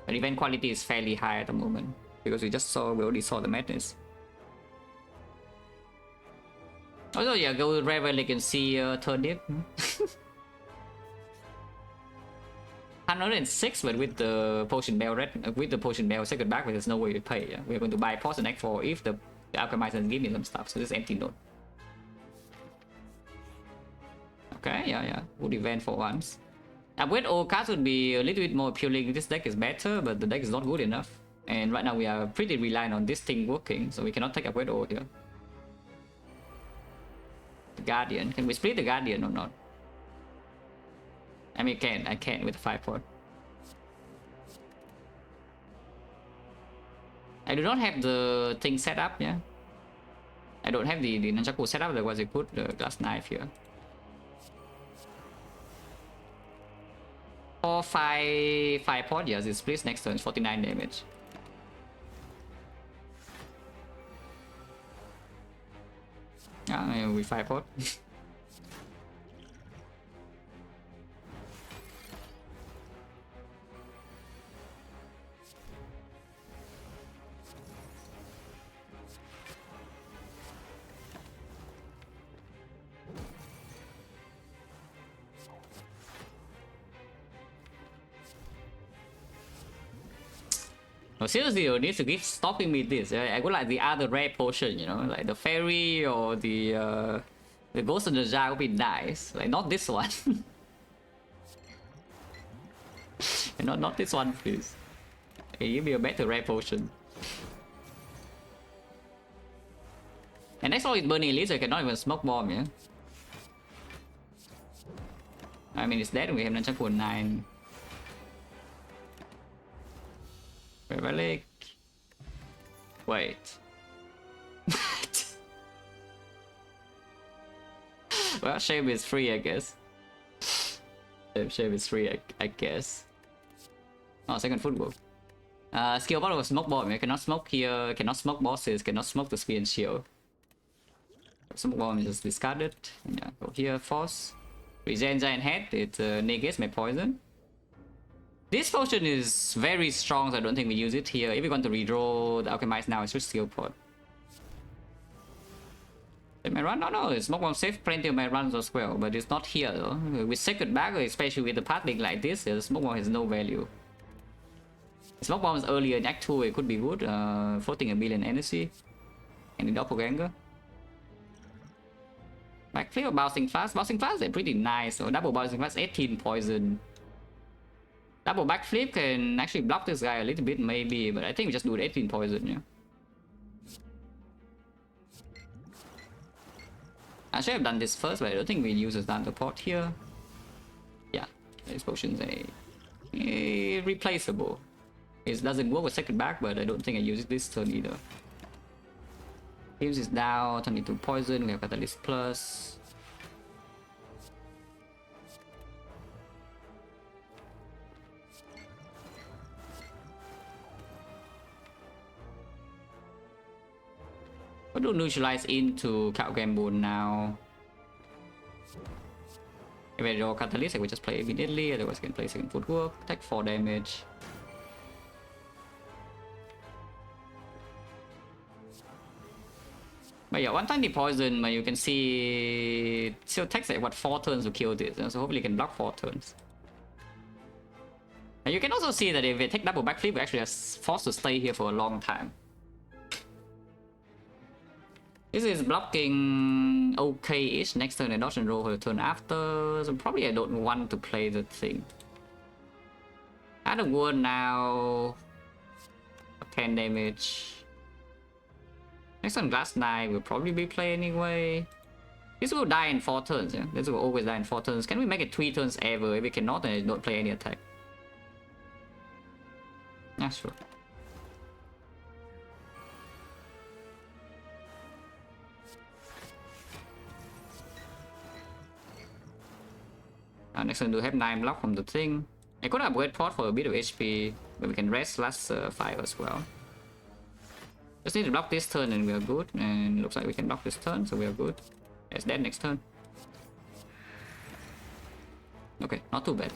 But event quality is fairly high at the moment because we already saw the madness. Also, yeah, go with Revelix and see Turnip. 106, but with the potion bell second back, there's no way to pay. Yeah? We're going to buy pots and Act 4 if the alchemizer can give me some stuff. So this empty note. Okay, yeah, good event for once. Upgrade all cards would be a little bit more appealing. This deck is better, but the deck is not good enough. And right now we are pretty reliant on this thing working, so we cannot take upgrade all here. The Guardian, can we split the Guardian or not? I mean, I can with the 5 pot. I do not have the thing set up, yeah. I don't have the Nunchaku set up, otherwise I put the glass knife here. For 5 pot, yes, it splits next turn, 49 damage. Yeah, with 5 pot. No, seriously, you need to keep stopping me this. I would like the other rare potion, you know, like the fairy or the ghost in the jar would be nice. Like not this one. not this one, please. Okay, give me a better rare potion. And next one is burning elite, so I cannot even smoke bomb, yeah. I mean, it's dead and we have Nunchaku 9. Relic. Wait. Well, shame is free, I guess. Shame is free, I guess. Oh, second football. Skill bottle of smoke bomb. You cannot smoke here, cannot smoke bosses, cannot smoke the spear and shield. Smoke bomb is just discarded. Yeah, go here, force. Regen giant head, it negates my poison. This potion is very strong, so I don't think we use it here. If we want to redraw the alchemize now, it's just skill pot. It may run? No, smoke bomb save plenty of my runs as well, but it's not here though. With second bag, especially with the pathing like this, the smoke bomb has no value. Smoke bombs earlier in Act 2, it could be good. Floating a billion energy. And the doppelganger. Backflip or bouncing fast? Bouncing fast is pretty nice. So double bouncing fast, 18 poison. Double backflip can actually block this guy a little bit maybe, but I think we just do 18 poison, yeah. I should have done this first, but I don't think we use a standard pot here. Yeah, this potion's a replaceable. It doesn't work with second back, but I don't think I use it this turn either. Heals is down, 22 poison, we have Catalyst Plus. What do neutralize into Gamble now? If I draw Catalyst, I will just play immediately, otherwise I can play second footwork, take 4 damage. But yeah, 120 poison, but you can see it still takes like what 4 turns to kill this, so hopefully you can block 4 turns. And you can also see that if we take double backflip, we actually are forced to stay here for a long time. This is blocking okay-ish. Next turn I dodge and roll for the turn after, so probably I don't want to play the thing. Add a word now. 10 damage. Next on Glass Knight will probably be played anyway. This will die in 4 turns, yeah? This will always die in 4 turns. Can we make it 3 turns ever? If we cannot, then I don't play any attack. Yeah, sure. Next turn do have 9 block from the thing. I could upgrade pot for a bit of HP, but we can rest last 5 as well. Just need to block this turn and we are good. And looks like we can block this turn, so we are good. It's dead next turn. Okay, not too bad.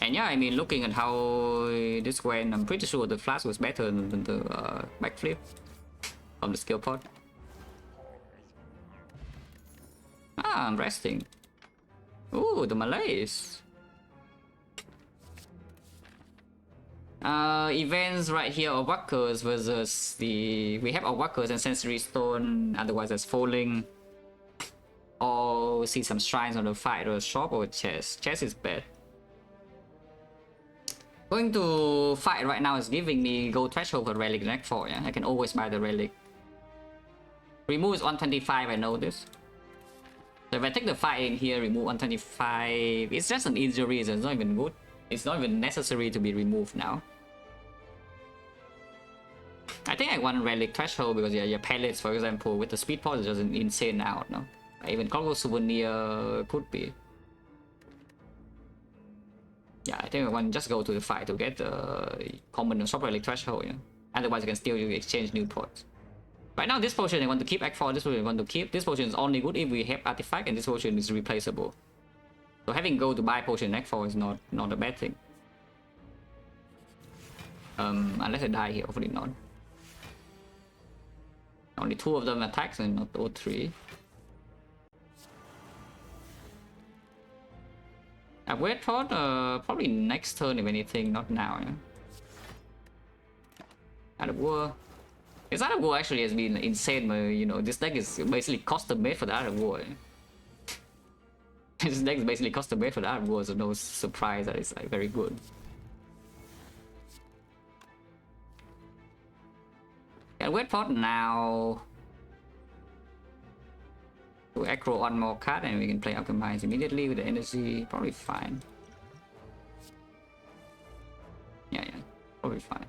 And yeah, I mean, looking at how this went, I'm pretty sure the flash was better than the backflip from the skill pot. Ah, I'm resting. Ooh, the Malays. Events right here are Walkers versus the... We have our Walkers and Sensory Stone, otherwise as Falling. Or see some shrines on the fight or shop or chest. Chest is bad. Going to fight right now is giving me gold threshold for relic neck 4, yeah? I can always buy the relic. Remove is 125, I know this. So if I take the fight in here, remove 125, it's just an injury, so it's not even good. It's not even necessary to be removed now. I think I want relic threshold because yeah, your pellets, for example, with the speed pod is just an insane out, no? Even cargo souvenir could be. Yeah, I think I want to just go to the fight to get the common shop relic threshold, yeah. Otherwise I can still exchange new pods. Right now this potion I want to keep Act 4, this potion I want to keep. This potion is only good if we have artifact and this potion is replaceable. So having go to buy potion Act 4 is not a bad thing. Unless I die here, hopefully not. Only 2 of them attacks and not all 3. Wait for probably next turn if anything, not now. Yeah? Out of war. This Out of War actually has been insane, you know, this deck is basically custom made for the Out of War. This deck is basically custom made for the Out of War, so no surprise that it's like very good. Can wait for now to aggro one more card and we can play Alchemize immediately with the energy, probably fine. Yeah, probably fine.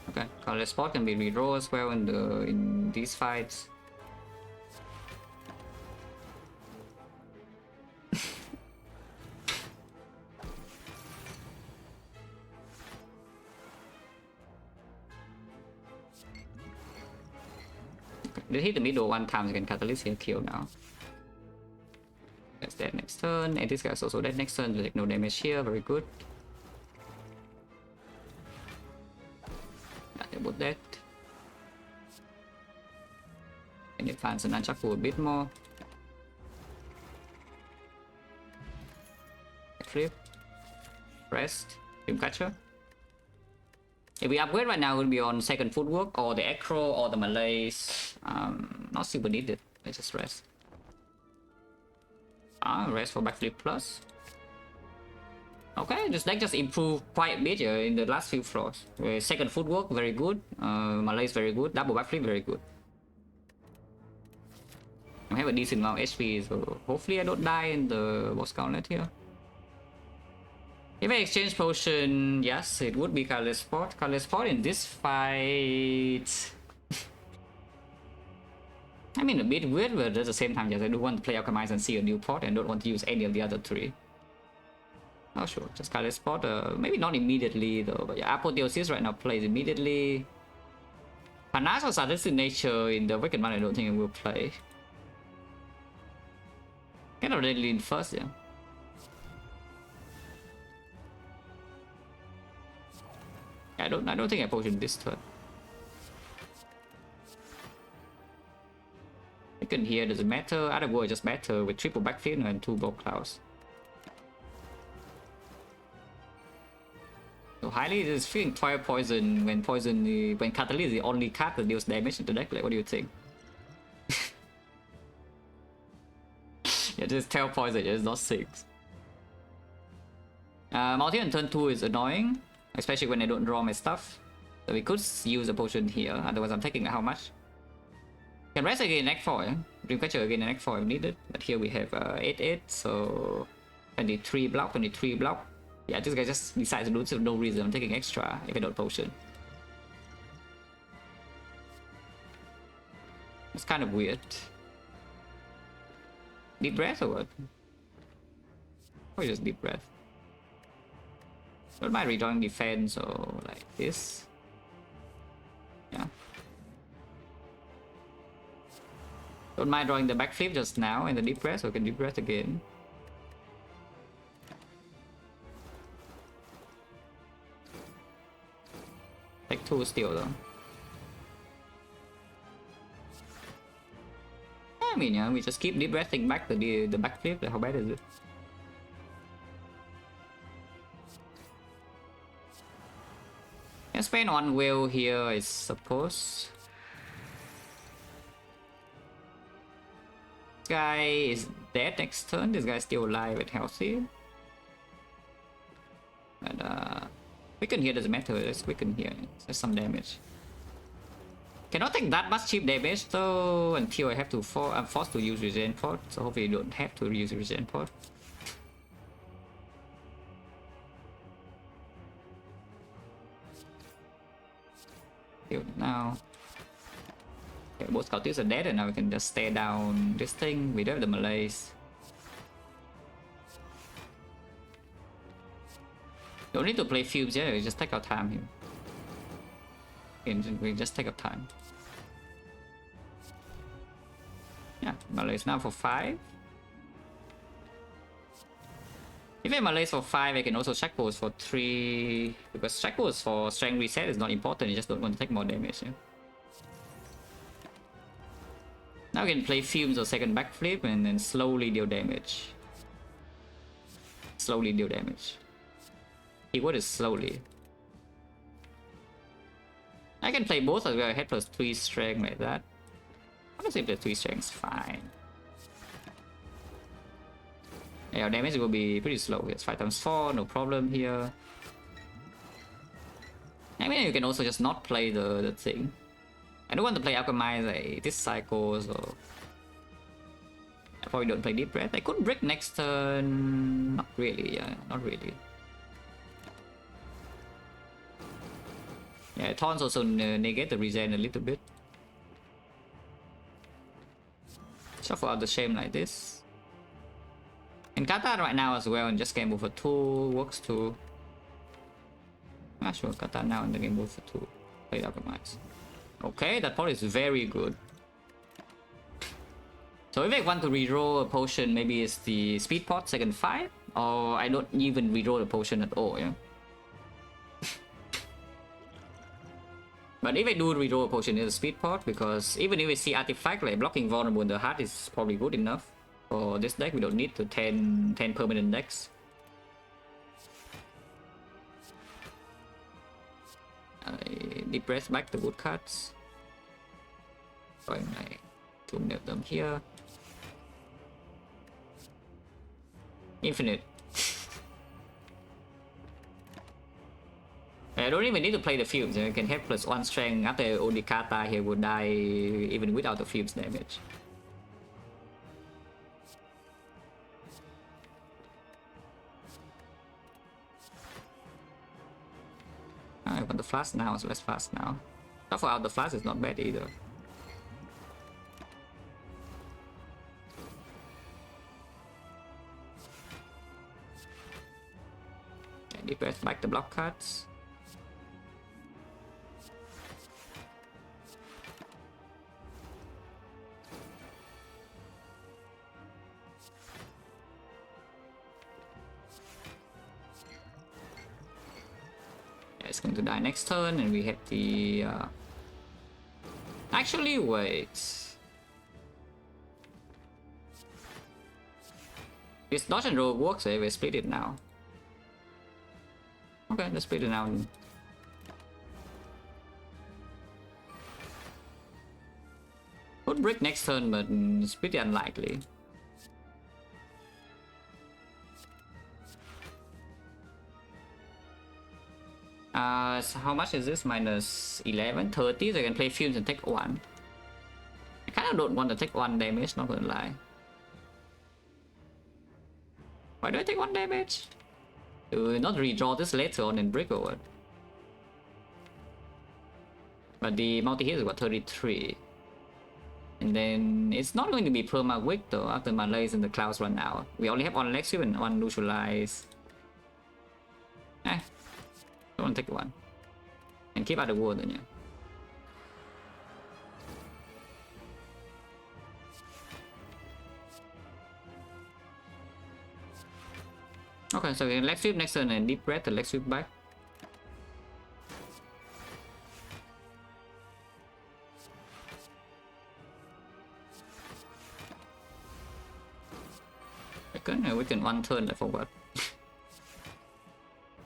Okay, colorless spot can be redraw as well in these fights. They hit the middle one time, you can catalyst here, kill now. That's dead next turn, and this guy's also dead next turn, like no damage here, very good. Nothing about that. And advance and Nunchaku a bit more. Flip. Rest. Dreamcatcher. If we upgrade right now, it will be on second footwork or the acro or the malaise. Not super needed. Let's just rest. Rest for backflip plus. Okay, this deck just improved quite a bit in the last few floors. Second footwork, very good. Malaise, very good. Double backflip, very good. I have a decent amount of HP, so hopefully I don't die in the boss gauntlet here. If I exchange potion, yes, it would be Colorless Spot. Colorless Spot in this fight... I mean, a bit weird, but at the same time, yes, I do want to play Alchemize and see a new pot and don't want to use any of the other three. Oh, sure, just Colorless Spot. Maybe not immediately, though, but yeah, Apotheosis right now plays immediately. Panache or Sadistic Nature in the Wicked Man, I don't think it will play. Kind of really lean first, yeah. I don't think I potioned this turn. Chicken here doesn't matter. Out of War just better with triple backflip and 2 Block Clouds. So highly is feeling Fire Poison when when Catalyst is the only card that deals damage into deck. Like, what do you think? Yeah, just Tail Poison, it's not 6. Multi on turn 2 is annoying, especially when I don't draw my stuff. So we could use a potion here, otherwise I'm taking how much? Can rest again in Act 4, yeah? Dreamcatcher again in Act 4 if needed. But here we have 8-8, so 23 block, 23 block. Yeah, this guy just decides to do it for no reason. I'm taking extra if I don't potion. It's kind of weird. Deep breath or what? Or just deep breath? Don't mind redrawing defense or like this. Yeah. Don't mind drawing the backflip just now and the deep breath, so we can deep breath again. Take 2 still though. I mean, yeah, we just keep deep breathing back the backflip. How bad is it? Can spend on will here, I suppose. This guy is dead next turn. This guy's still alive and healthy. And Quicken here doesn't matter. Let's Quicken here. There's some damage. Cannot take that much cheap damage though until I have to I'm forced to use Regen Pot. So hopefully you don't have to use Regen Pot. Now. Okay, both Scoutists are dead and now we can just stay down this thing. We don't have the malaise. Don't need to play fumes yet, we just take our time here. And we just take our time. Yeah, malaise now for 5. If I'm Malays for 5, I can also check pose for 3. Because check pose for strength reset is not important, you just don't want to take more damage. Yeah? Now I can play Fumes or second backflip and then slowly deal damage. Slowly deal damage. Keyword is slowly. I can play both as well, head plus 3 strength like that. Honestly, the 3 strength is fine. Yeah, damage will be pretty slow. It's 5 times 4, no problem here. I mean, you can also just not play the thing. I don't want to play Alchemize like this cycle, so I probably don't play Deep Breath. I could break next turn. Not really, yeah, not really. Yeah, Taunts also negate the regen a little bit. Shuffle out the shame like this. And Kata right now as well, and just game move for 2 works too. Not sure, Kata now and then game move for 2. Play Alchemize. Okay, that part is very good. So if I want to reroll a potion, maybe it's the speed pot, second 5, or I don't even reroll the potion at all, yeah. But if I do reroll a potion, it's a speed pot, because even if we see artifact like blocking vulnerable in the heart is probably good enough. For this deck, we don't need to 10 permanent decks. I depress back the wood cards. Going like to melt them here. Infinite. I don't even need to play the fumes. I can have +1 strength after Odikata. He would die even without the fumes damage. I want the flash now, so let's flash now. Shuffle out the flash is not bad either. Okay, depress back the block cards. It's going to die next turn, and we have the actually wait, this dodge and roll works, so we split it now. Okay, let's split it now. Could break next turn, but it's pretty unlikely. So how much is this? Minus 11, 30, so I can play fumes and take 1. I kind of don't want to take 1 damage, not gonna lie. Why do I take 1 damage? Do not redraw this later on and break over. But the multi-hit is what, 33. And then it's not going to be perma weak though after my Malays and the clouds run out. We only have 1 Lexi and 1 neutralize. Don't want to take 1. And keep out the wood then, yeah. Okay, so we can leg sweep next turn and deep breath to leg sweep back. We can 1 turn, I forgot.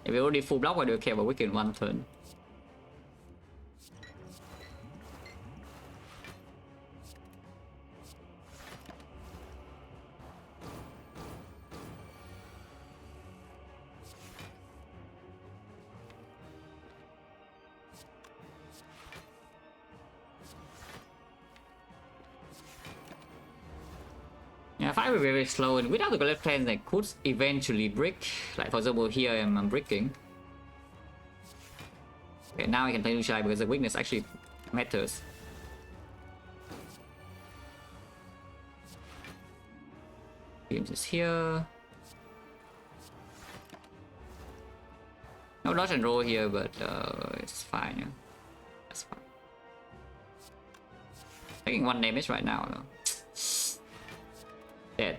If we already full block, why do we care about we can 1 turn? Yeah, 5 is very slow, and without the left hand, I could eventually brick. Like for example, here I'm bricking. Okay, now I can play Lushai because the weakness actually matters. Games is here. No dodge and roll here, but it's fine. Yeah. That's fine. Taking 1 damage right now though. Dead.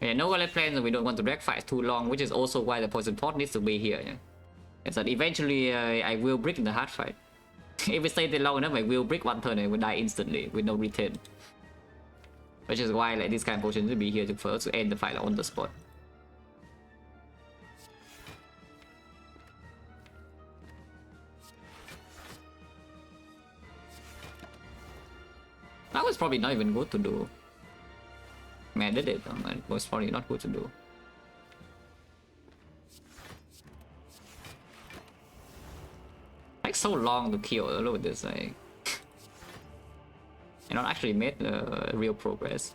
Yeah, no gauntlet plans, and we don't want to drag fight too long, which is also why the poison pot needs to be here. Yeah? It's that eventually I will brick in the hard fight. If we stay there long enough, I will brick one turn and I will die instantly with no return. Which is why like this kind of potion to be here to first to end the fight on the spot. That was probably not even good to do. I mean, I did it, but it was probably not good to do. Like so long to kill. Look at this, like, you know, actually made real progress.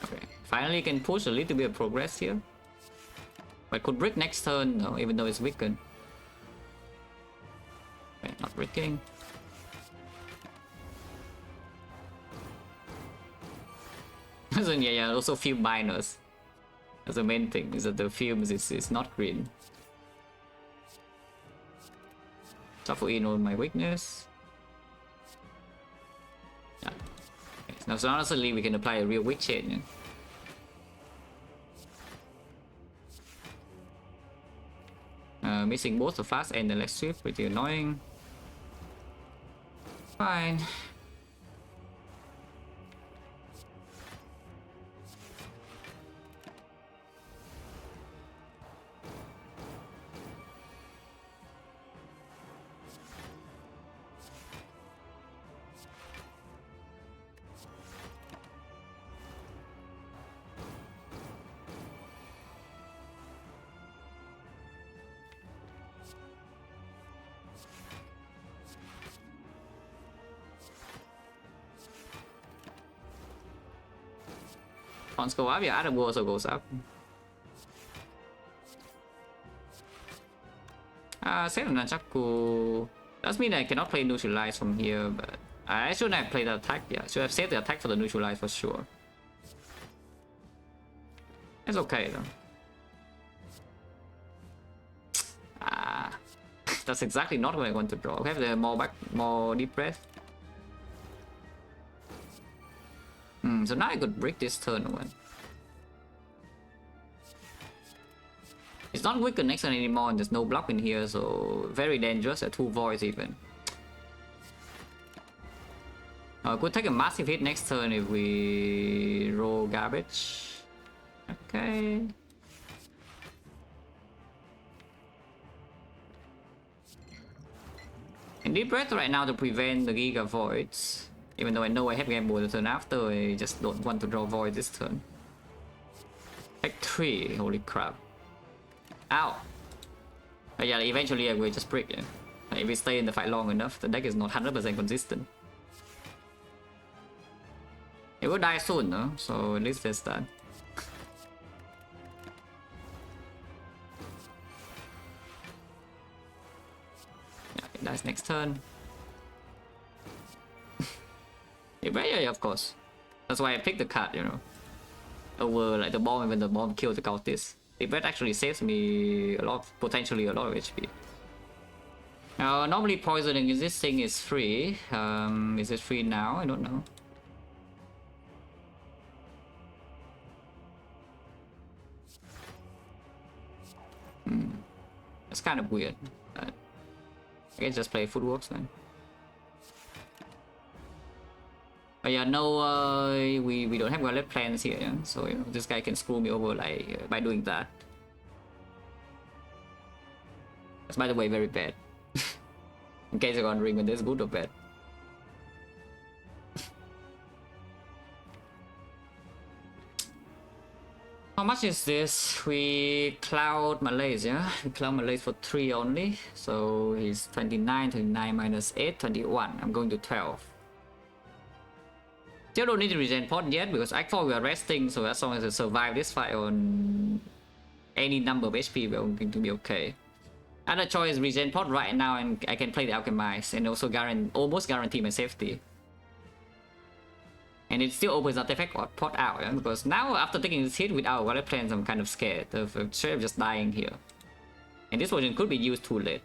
Okay, finally can push a little bit of progress here. But could brick next turn, no, even though it's weakened. Okay, not bricking. So yeah, also film minus. That's the main thing, is that the films is not green. Shuffle in on my weakness. Yeah. Okay, now so honestly we can apply a real weak chain. Yeah? Missing both the fast and the leg sweep, pretty annoying. Fine. Pawns go up, yeah, Adam also goes up. Nunchaku does mean I cannot play neutralize from here, but I shouldn't have played the attack. Yeah, should have saved the attack for the neutralize for sure. It's okay though. That's exactly not what I want to draw. Okay, the more deep breath. So now I could break this turn one. It's not weaker next turn anymore, and there's no block in here, so very dangerous at 2 voids even. I could take a massive hit next turn if we roll garbage. Okay. And deep breath right now to prevent the Giga Voids. Even though I know I have gamble the turn after, I just don't want to draw void this turn. Take 3, holy crap. Ow! But yeah, eventually I will just break it. If we stay in the fight long enough, the deck is not 100% consistent. It will die soon though, so at least there's that. Yeah, it dies next turn. Yeah, of course. That's why I picked the card, you know. Over like the bomb, even the bomb kills the cultist. The bet actually saves me a lot, potentially a lot of HP. Now, normally poisoning in this thing is free. Is it free now? I don't know. It's kind of weird. I can just play Footworks then. But yeah, no, we don't have gauntlet plans here, yeah? So you know, this guy can screw me over like by doing that. That's by the way very bad. In case you're wondering whether it's good or bad. How much is this? We cloud Malays, yeah? We cloud Malays for 3 only. So he's 29, 29 minus 8, 21. I'm going to 12. Still don't need to regen pot yet because Act 4 we are resting, so as long as I survive this fight on any number of HP, we're going to be okay. Other choice is regen pot right now, and I can play the Alchemize and also almost guarantee my safety. And it still opens artifact pot out, yeah? Because now after taking this hit without gauntlet plans, I'm kind of scared of just dying here. And this version could be used too late.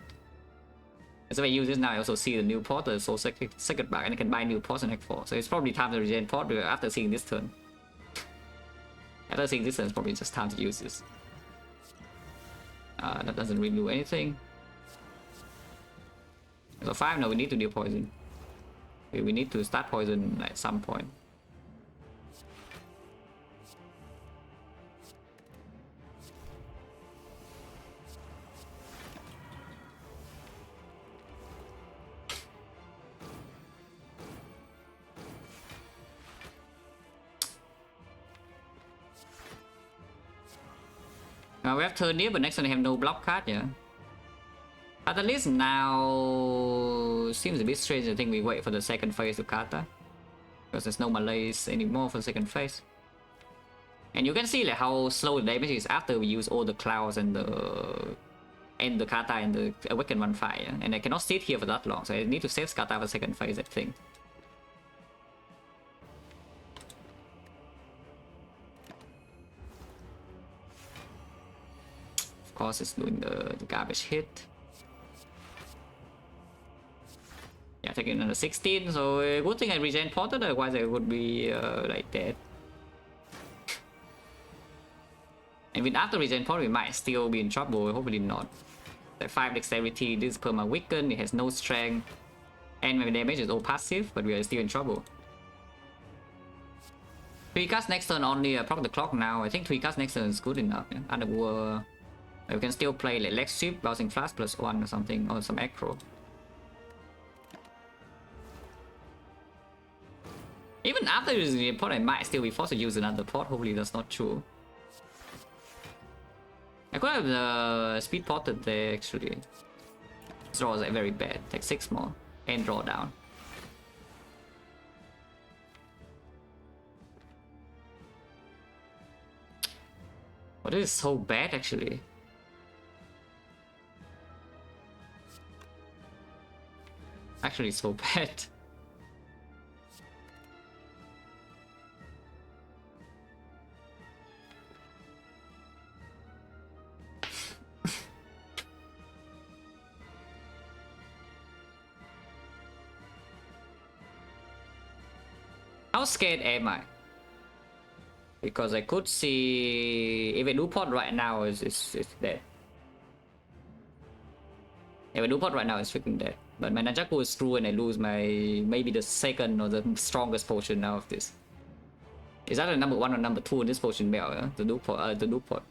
As if I use this now, I also see the new pot, the soul second back, and I can buy new pots on Act 4. So it's probably time to regen pot after seeing this turn. After seeing this turn, it's probably just time to use this. That doesn't really do anything. So 5 now, we need to deal poison. We need to start poison at some point. Now we have turn here, but next turn I have no block card, yeah. But at least now seems a bit strange. I think we wait for the second phase to kata, because there's no malaise anymore for the second phase. And you can see like how slow the damage is after we use all the clouds and the kata and the awaken one fire. And I cannot sit here for that long, so I need to save kata for second phase, I think. Of course, it's doing the garbage hit. Yeah, taking another 16, so good thing I regen potted, otherwise I would be like dead. And with after regen pot, we might still be in trouble, hopefully not. The 5 dexterity, this perma weaken, it has no strength, and my damage is all passive, but we are still in trouble. 3 cast next turn only, proc the clock now. I think 3 cast next turn is good enough. Yeah? Underworld, we can still play like leg sweep, bouncing flash +1 or something, or some acro. Even after using the pot, I might still be forced to use another pot. Hopefully that's not true. I could have the speed potted there actually. This draw is like very bad. Take 6 more and draw down. Oh, this is so bad actually. Actually, so bad. How scared am I? Because I could see if I do pot right now, it's dead. If I do pot right now, it's freaking dead. But my Nanjaku is true and I lose my maybe the second or the strongest potion now of this. Is that a number 1 or number 2 in this potion belt? Yeah? The do pot.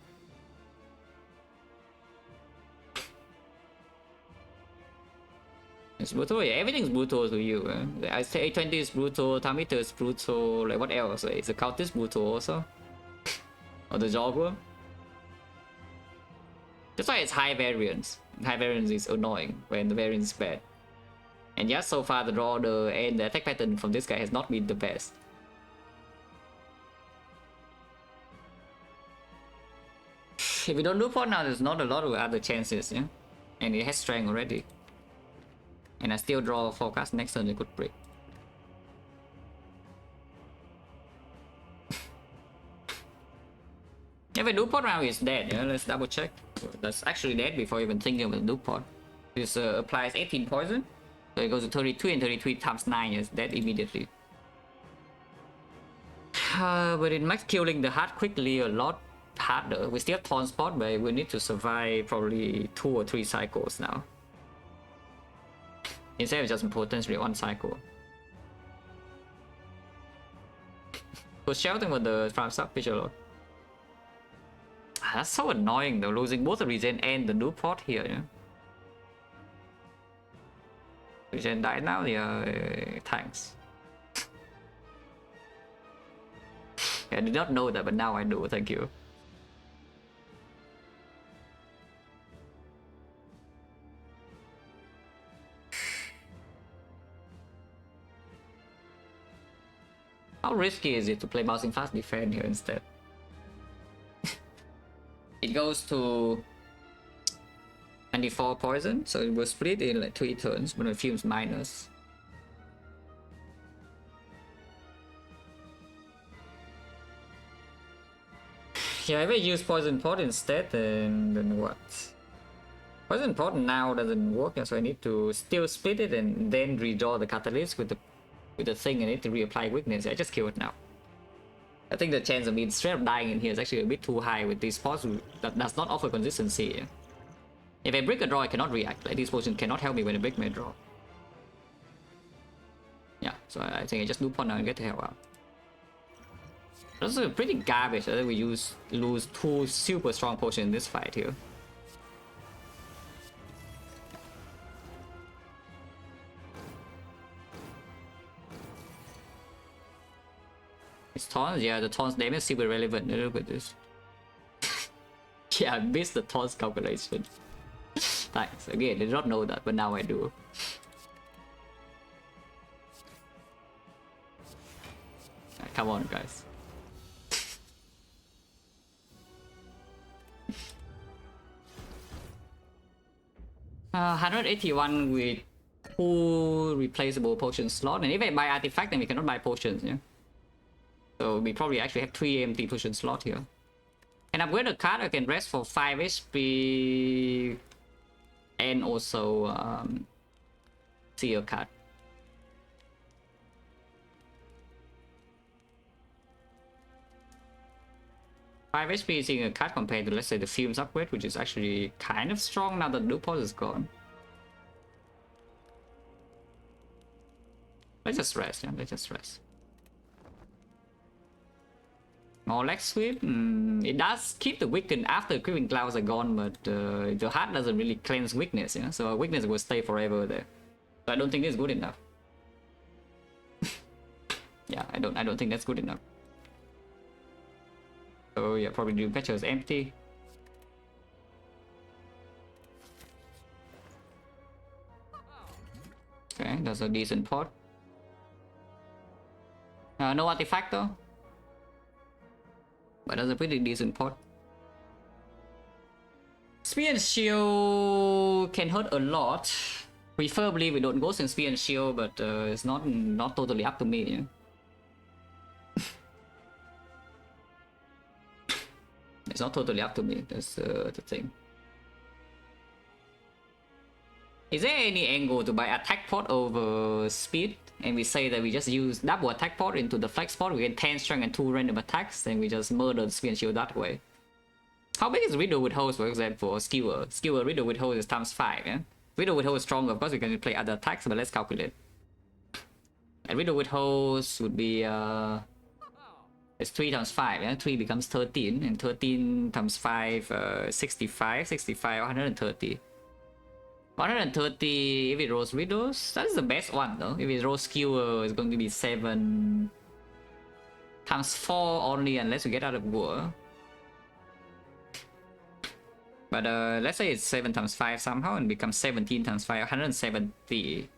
It's brutal, yeah, everything's brutal to you. I say A20 is brutal, Tamita is brutal, like what else? Like, is the Cultist brutal also? Or the Jogger? That's why it's high variance. High variance is annoying when the variance is bad. And yes, so far the draw and the attack pattern from this guy has not been the best. If we don't do pot now, there's not a lot of other chances, yeah? And it has strength already. And I still draw a forecast next turn, it could break. If I do pot now, it's dead. Yeah, let's double check. That's actually dead before even thinking of the do pot. This applies 18 poison. So it goes to 33 and 33 times 9 is dead immediately. But it makes killing the heart quickly a lot harder. We still have Torn Spot, but we need to survive probably 2 or 3 cycles now. Instead of just potentially 1 cycle. Was shouting with the farm sub pitcher lord. That's so annoying though, losing both the regen and the new pot here, yeah. Regen died now, yeah, thanks. I did not know that, but now I do, thank you. How risky is it to play bouncing fast defend here instead? It goes to 94 poison, so it will split in like 3 turns, but it fumes minus. Yeah, if I use poison pot instead, then what? Poison pot now doesn't work, so I need to still split it and then redraw the catalyst with the thing. I need to reapply weakness. I just kill it now. I think the chance of me straight up dying in here is actually a bit too high with these pots that does not offer consistency. If I break a draw, I cannot react. Like, these potions cannot help me when I break my draw. Yeah, so I think I just do pot now and get the hell out. This is pretty garbage that we lose 2 super strong potions in this fight here. It's taunts, yeah, the taunts damage is super relevant. Look at this. Yeah, I missed the taunts calculation. Thanks. Again, I did not know that, but now I do. Come on, guys. 181 with 2 replaceable potion slot, and if I buy artifact, then we cannot buy potions, yeah? So we probably actually have 3 empty potion slot here. Can upgrade a card, I can rest for 5 HP and also see a card. Five HP is seeing a card compared to, let's say, the Fumes upgrade, which is actually kind of strong now that Lupus is gone. Let's just rest, yeah, let's just rest. More leg sweep, it does keep the weaken after Creeping Clouds are gone, but the heart doesn't really cleanse weakness, yeah? So weakness will stay forever there. So I don't think it's good enough. Yeah, I don't think that's good enough. So yeah, probably Doom Catcher is empty. Okay, that's a decent pot. No artifact though. But that's a pretty decent pot. Spear and Shield can hurt a lot. Preferably we don't go since Spear and Shield, but it's not totally up to me. Yeah? It's not totally up to me, that's the thing. Is there any angle to buy attack pot over speed? And we say that we just use double attack pot into the flex pot, we get 10 strength and 2 random attacks, then we just murder the Spear and Shield that way. How big is Riddle with Host, for example, or Skewer? Skewer Riddle with Host is times 5, yeah? Riddle with Host is stronger, of course we can play other attacks, but let's calculate. And Riddle with Host would be it's 3 times 5, yeah? 3 becomes 13, and 13 times 5, 65, 130. 130, if it rolls Riddles, that is the best one though. If it rolls Skewer, it's going to be 7 times 4 only, unless we get out of war. But let's say it's 7 times 5 somehow, and becomes 17 times 5, 170.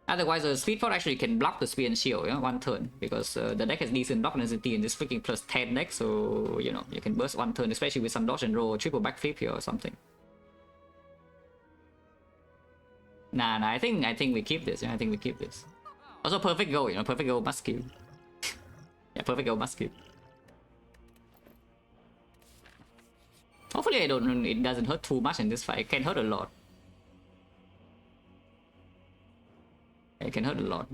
Otherwise, the Speed Pot actually can block the Spear and Shield, yeah, 1 turn, because the deck has decent block density and this freaking plus 10 deck, so you know you can burst 1 turn, especially with some dodge and roll, triple backflip here or something. Nah, I think we keep this. Yeah, I think we keep this. Also, perfect go, you know, perfect go must keep. Yeah, perfect go must keep. Hopefully, it doesn't hurt too much in this fight. It can hurt a lot. It can hurt a lot.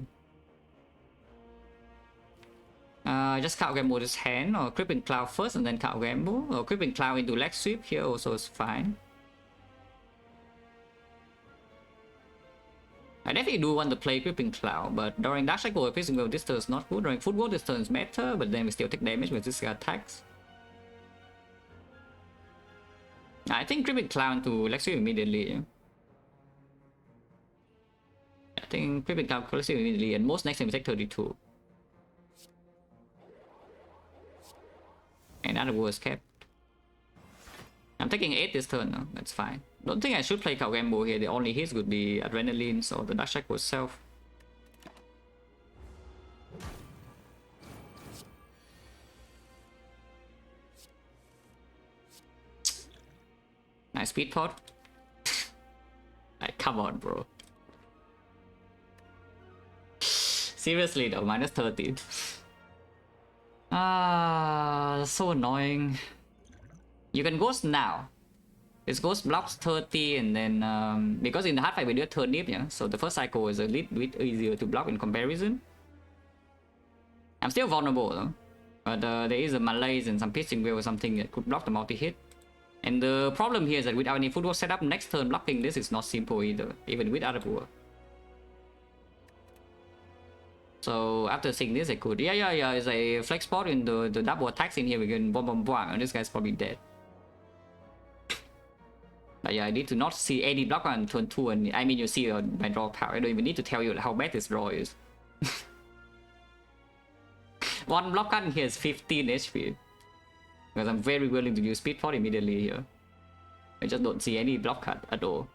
Just Count Gamble this hand, or Creeping Cloud first and then Count Gamble, or Creeping Cloud into leg sweep here also is fine. I definitely do want to play Creeping Cloud, but during Dash Cycle or Piercing Wave this turn is not good. During Football this turn is better, but then we still take damage with this attacks. I think Creeping Cloud to leg sweep immediately. Yeah. I think Creeping Cloud leg sweep immediately, and most next time we take 32. And other was kept. I'm taking 8 this turn, no? That's fine. Don't think I should play Count Gamble here. The only hits would be Adrenaline, or the Dash Cycle itself. Nice Speed Pot. Like, come on, bro. Seriously though, minus 13. So annoying. You can ghost now. This ghost blocks 30, and then because in the hard fight we do a turn deep, yeah. So the first cycle is a little bit easier to block in comparison. I'm still vulnerable though, but there is a malaise and some piercing wheel or something that could block the multi-hit. And the problem here is that without any footwork setup, next turn blocking this is not simple either, even with other power. So after seeing this, I could it's a flex spot in the double attacks in here. We can bomb, and this guy's probably dead. But yeah, I need to not see any block on turn 2, and I mean you see my draw power. I don't even need to tell you how bad this draw is. One block gun here is 15 HP. Because I'm very willing to use speed pot immediately here. I just don't see any block cut at all.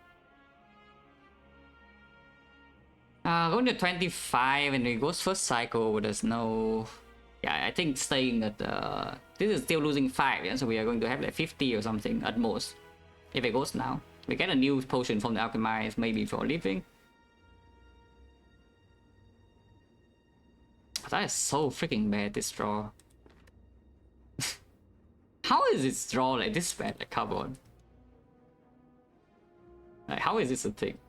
Going to 25 and it goes first cycle, there's no... Yeah, I think staying at... This is still losing 5, yeah? So we are going to have like 50 or something at most. If it goes now. We get a new potion from the Alchemist, maybe for living. That is so freaking bad, this draw. How is this draw like this bad? Like, come on. Like, how is this a thing?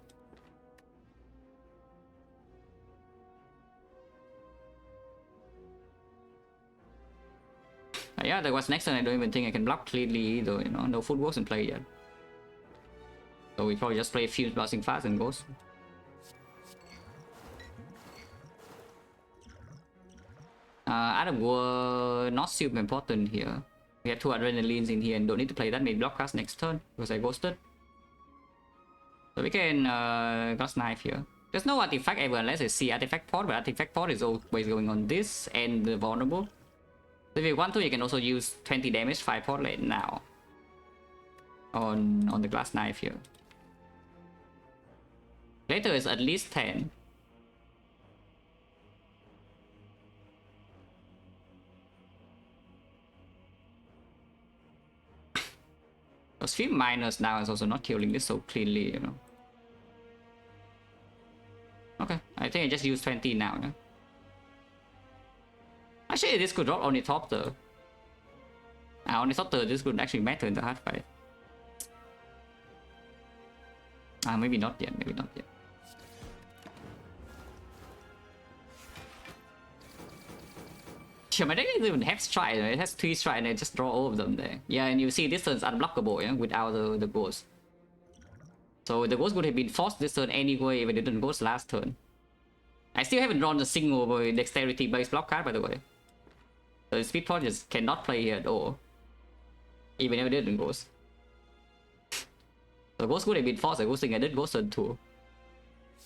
Yeah, that was next turn. I don't even think I can block cleanly either, you know. No footworks in play yet. So we probably just play Fuse blasting fast and goes. Adam were not super important here. We have 2 adrenalines in here and don't need to play that many block cast next turn because I ghosted. So we can Glass Knife here. There's no artifact ever unless I see artifact pot, but artifact pot is always going on this and the vulnerable. So if you want to, you can also use 20 damage 5 pot right now on the Glass Knife here. Later is at least 10. Those few minors now is also not killing this so cleanly, you know. Okay, I think I just use 20 now. Yeah? Actually, this could drop Ornithopter. Ornithopter, this could actually matter in the hard fight. Maybe not yet, maybe not yet. Sure, my deck doesn't even have strike, it has 3 strike and I just draw all of them there. Yeah, and you see this turn's unblockable, yeah, without the ghost. So the ghost would have been forced this turn anyway if it didn't ghost last turn. I still haven't drawn a single dexterity based block card, by the way. So the speed pot just cannot play here at all. Even if it didn't ghost. The ghost would have been forced, I was thinking I did ghost turn 2.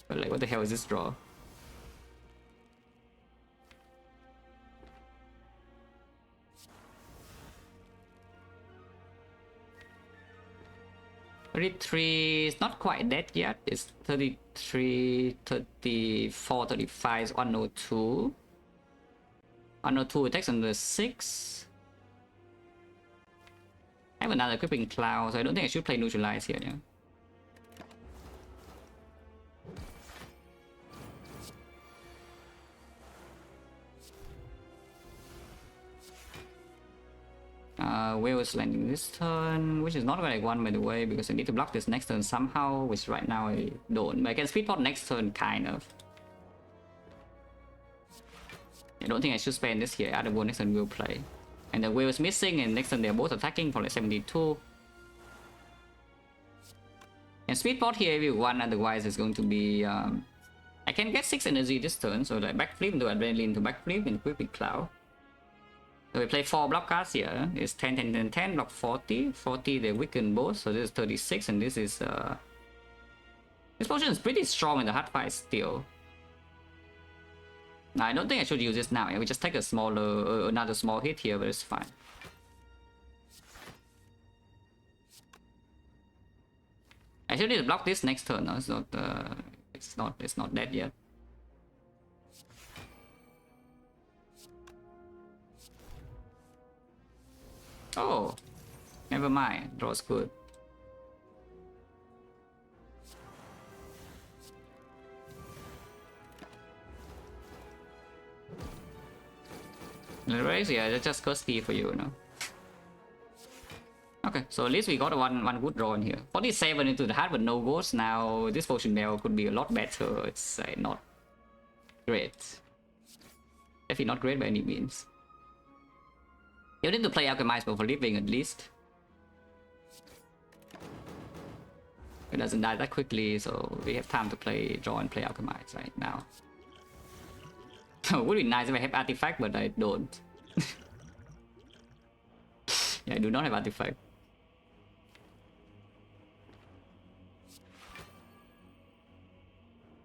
But like, what the hell is this draw? It's not quite dead yet. It's 33, 34, 35, 102. 102 attacks on the 6. I have another equipping cloud, so I don't think I should play neutralize here. Yeah? Whale is landing this turn, which is not what I want, by the way, because I need to block this next turn somehow, which right now I don't. But I can speed pot next turn, kind of. I don't think I should spend this here. Other one next turn will play. And the whale is missing, and next turn they're both attacking for like 72. And speed pot here if you want, otherwise it's going to be... I can get 6 energy this turn, so like backflip into adrenaline to backflip and equipping cloud. So we play 4 block cards here. It's 10, 10, 10, 10, block 40. 40, they weaken both, so this is 36, and this is... This potion is pretty strong in the hard fight still. Now, I don't think I should use this now. Yeah? We just take a smaller, another small hit here, but it's fine. I should need to block this next turn. No, it's not dead yet. Oh, never mind. Draw's good. Yeah, that's just costly for you, no? Okay, so So at least we got one good draw in here. 47 into the heart, but no ghosts. Now this potion bell could be a lot better. It's not great. Definitely not great by any means. You need to play Alchemize for living at least. It doesn't die that quickly, so we have time to draw and play Alchemize right now. It would be nice if I have Artifact, but I don't. Yeah, I do not have Artifact.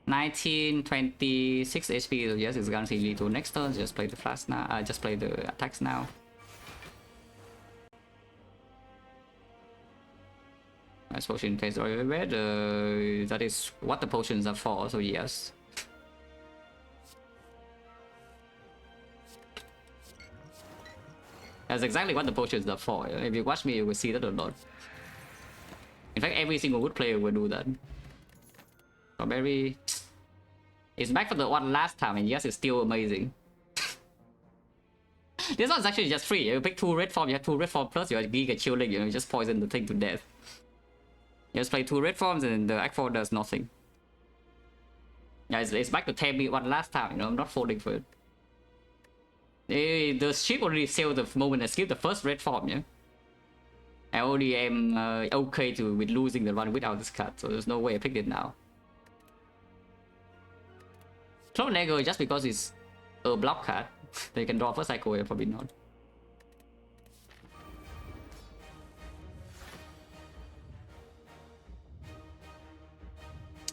$19.26 HP, so yes, it's guaranteed lethal next turn. Just play the flash now. Just play the attacks now. Nice potion phase everywhere. That is what the potions are for, so yes. That's exactly what the potions are for. If you watch me, you will see that a lot. In fact, every single good player will do that. Strawberry. It's back for the one last time, and yes, it's still amazing. This one's actually just free. You pick 2 red form, you have 2 red form plus your Giga Chilling, you just poison the thing to death. You just play 2 red forms and the Act 4 does nothing. Yeah, it's back to 10 me one last time, I'm not folding for it. The ship already sailed the moment I skipped the first red form, yeah? I already am okay with losing the run without this card, so there's no way I picked it now. Throw Nego just because it's a block card. They can draw first cycle, probably not.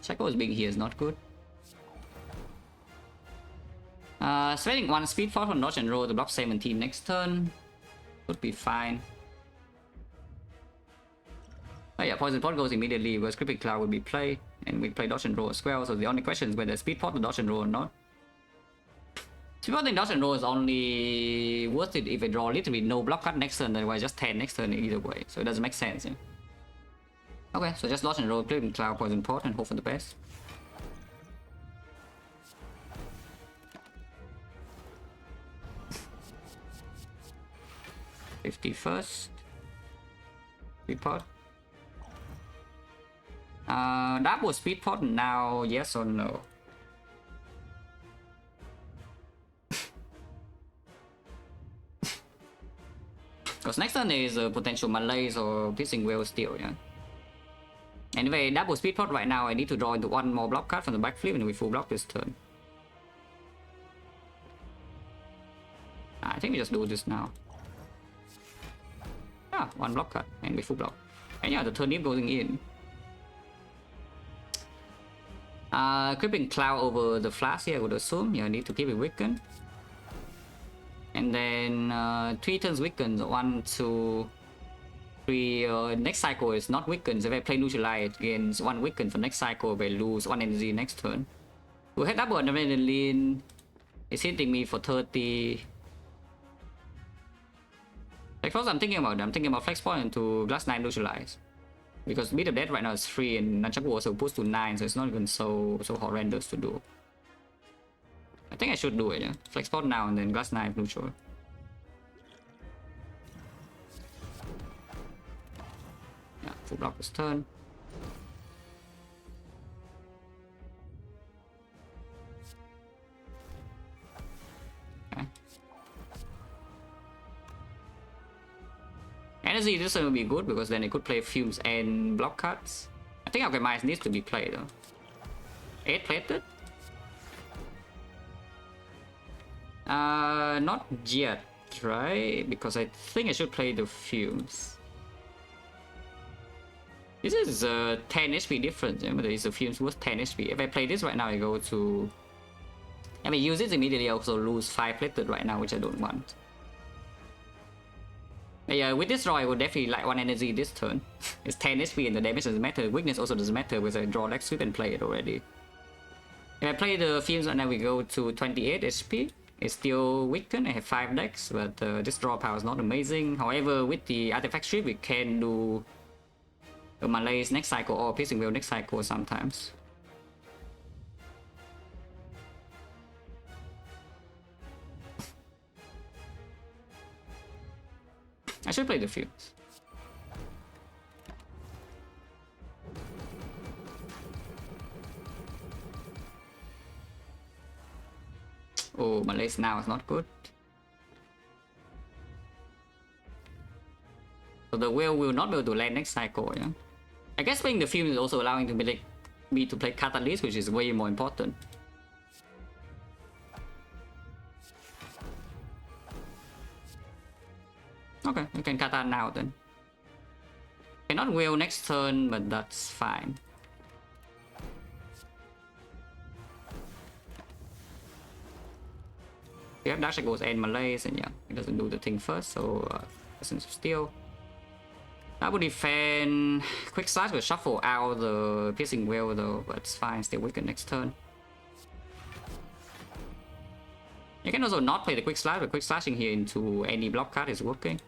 Shaco's being here is not good. Spending 1 speed force on dodge and roll to block 17 next turn. Would be fine. Oh yeah, Poison Pot goes immediately because Creeping Cloud will be played. And we play dodge and roll as well, so the only question is whether speed pot to dodge and roll or not. Speed pot in dodge and roll is only worth it if I draw literally no block card next turn, otherwise just 10 next turn either way, so it doesn't make sense. Yeah? Okay, so just dodge and roll, Creeping Cloud, Poison Pot, and hope for the best. $51st. Speed pot. That was speed pot now, yes or no? Because next turn is potential Malaise or Piercing Whale still, yeah. Anyway, double speed pot right now, I need to draw into 1 more block card from the backflip and we full block this turn. I think we just do this now. Yeah, 1 block card and we full block. And yeah, the turnip going in. Creeping Cloud over the flash here, I would assume. Yeah, I need to keep it weakened. And then 3 turns weakened. 1, 2, 3. Next cycle is not weakened. So if I play Neutralize against 1 weakened for next cycle, I lose 1 energy next turn. We'll hit double adrenaline. It's hitting me for 30. Like first I'm thinking about flex point into Glass Knight Neutralize. Because Beat of Death right now is 3 and Nunchaku also puts to 9, so it's not even so horrendous to do. I think I should do it, yeah. Flex pot now and then Glass Knife neutral. Yeah, full block this turn. Okay. Energy this one will be good because then it could play Fumes and block cards. I think Alchemize needs to be played though. 8 plated? Not yet, right? Because I think I should play the Fumes. This is 10 HP difference, yeah? But there is a Fumes worth 10 HP. If I play this right now, I go to... I mean, use this immediately, I also lose 5 plated right now, which I don't want. Yeah, with this draw, I would definitely like 1 energy this turn. It's 10 HP and the damage doesn't matter. Weakness also doesn't matter because I draw next sweep and play it already. If I play the Fumes right now, we go to 28 HP. It's still weakened. I have 5 decks, but this draw power is not amazing. However, with the Artifact Strip, we can do a Malaise next cycle or Piercing Whale next cycle sometimes. I should play the Fumes. Oh, Malays now is not good. So the whale will not be able to land next cycle, yeah? I guess playing the field is also allowing me to play Catalyst, which is way more important. Okay, you can Kata now then. Cannot whale next turn, but that's fine. We have Dash that goes and Malays, and yeah, it doesn't do the thing first, so Essence of Steel. That would defend. Quick Slash will shuffle out the Piercing Whale though, but it's fine, still weaken next turn. You can also not play the Quick Slash, but Quick Slashing here into any block card is working.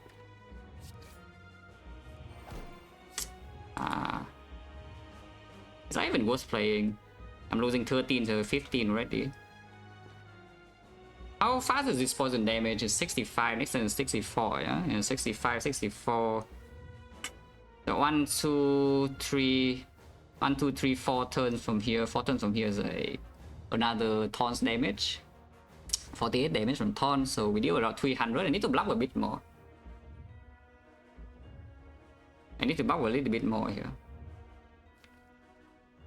Is that even worth playing? I'm losing 13 to 15 already. How fast is this poison damage? It's 65, next turn is 64, yeah? And 65, 64. So 1, 2, 3, 1, 2, 3, 4 turns from here. 4 turns from here is another taunts damage. 48 damage from taunt, so we deal around 300. I need to block a bit more. I need to block a little bit more here.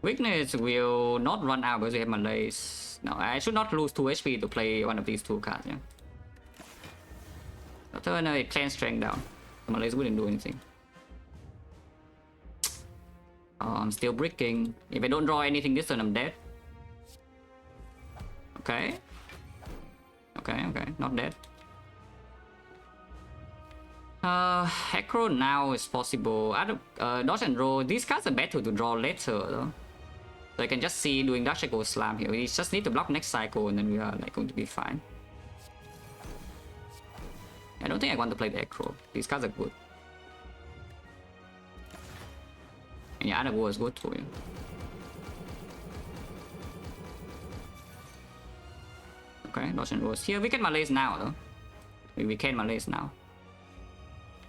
Weakness will not run out because we have Malays. No, I should not lose 2 HP to play one of these two cards, yeah. So turn it clan strength down. The Malays wouldn't do anything. Oh, I'm still bricking. If I don't draw anything this turn, I'm dead. Okay. Okay, not dead. Acro now is possible. Dodge and roll. These cards are better to draw later though. So I can just see doing Dash Echo Slam here. We just need to block next cycle and then we are like going to be fine. I don't think I want to play the Acro. These cards are good. And yeah, Underworld is good too. Yeah. Okay, Dodge and rolls. Here we can Malays now though. We can Malays now.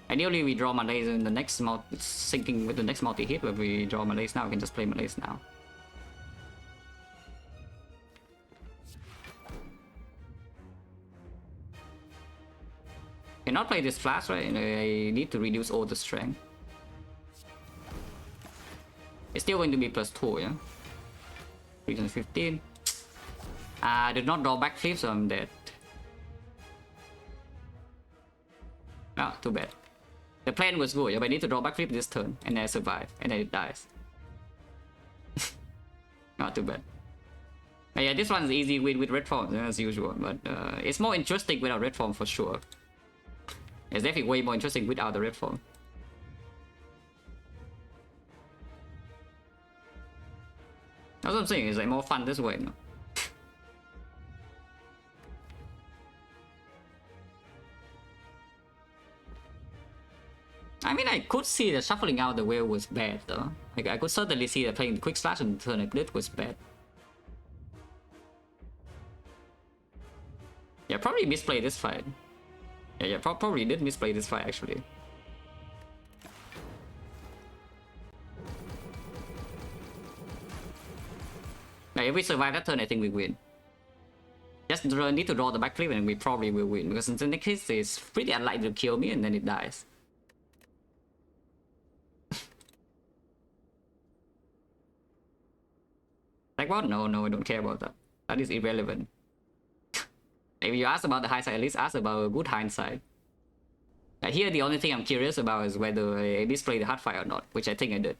Ideally we draw Malays in the next syncing with the next multi-hit, but we draw Malays now, we can just play Malays now. Cannot play this flash, right? I need to reduce all the strength. It's still going to be +2, yeah? 315. I did not draw backflip, so I'm dead. Ah, too bad. The plan was good, yeah, but I need to draw backflip this turn, and then I survive, and then it dies. Not too bad. But yeah, this one's easy win with red form, as usual, but it's more interesting without red form for sure. It's definitely way more interesting without the red form. That's what I'm saying, it's like more fun this way, no? I mean, I could see that shuffling out the whale was bad though. Like, I could certainly see that playing the quick slash on the turn I did was bad. Yeah, probably misplayed this fight. Yeah, probably did misplay this fight actually. Like, if we survive that turn, I think we win. Just need to draw the backflip and we probably will win, because in the case it's pretty unlikely to kill me and then it dies. Like what? No, I don't care about that. That is irrelevant. If you ask about the hindsight, at least ask about a good hindsight. Here, the only thing I'm curious about is whether I misplayed the hard fight or not, which I think I did.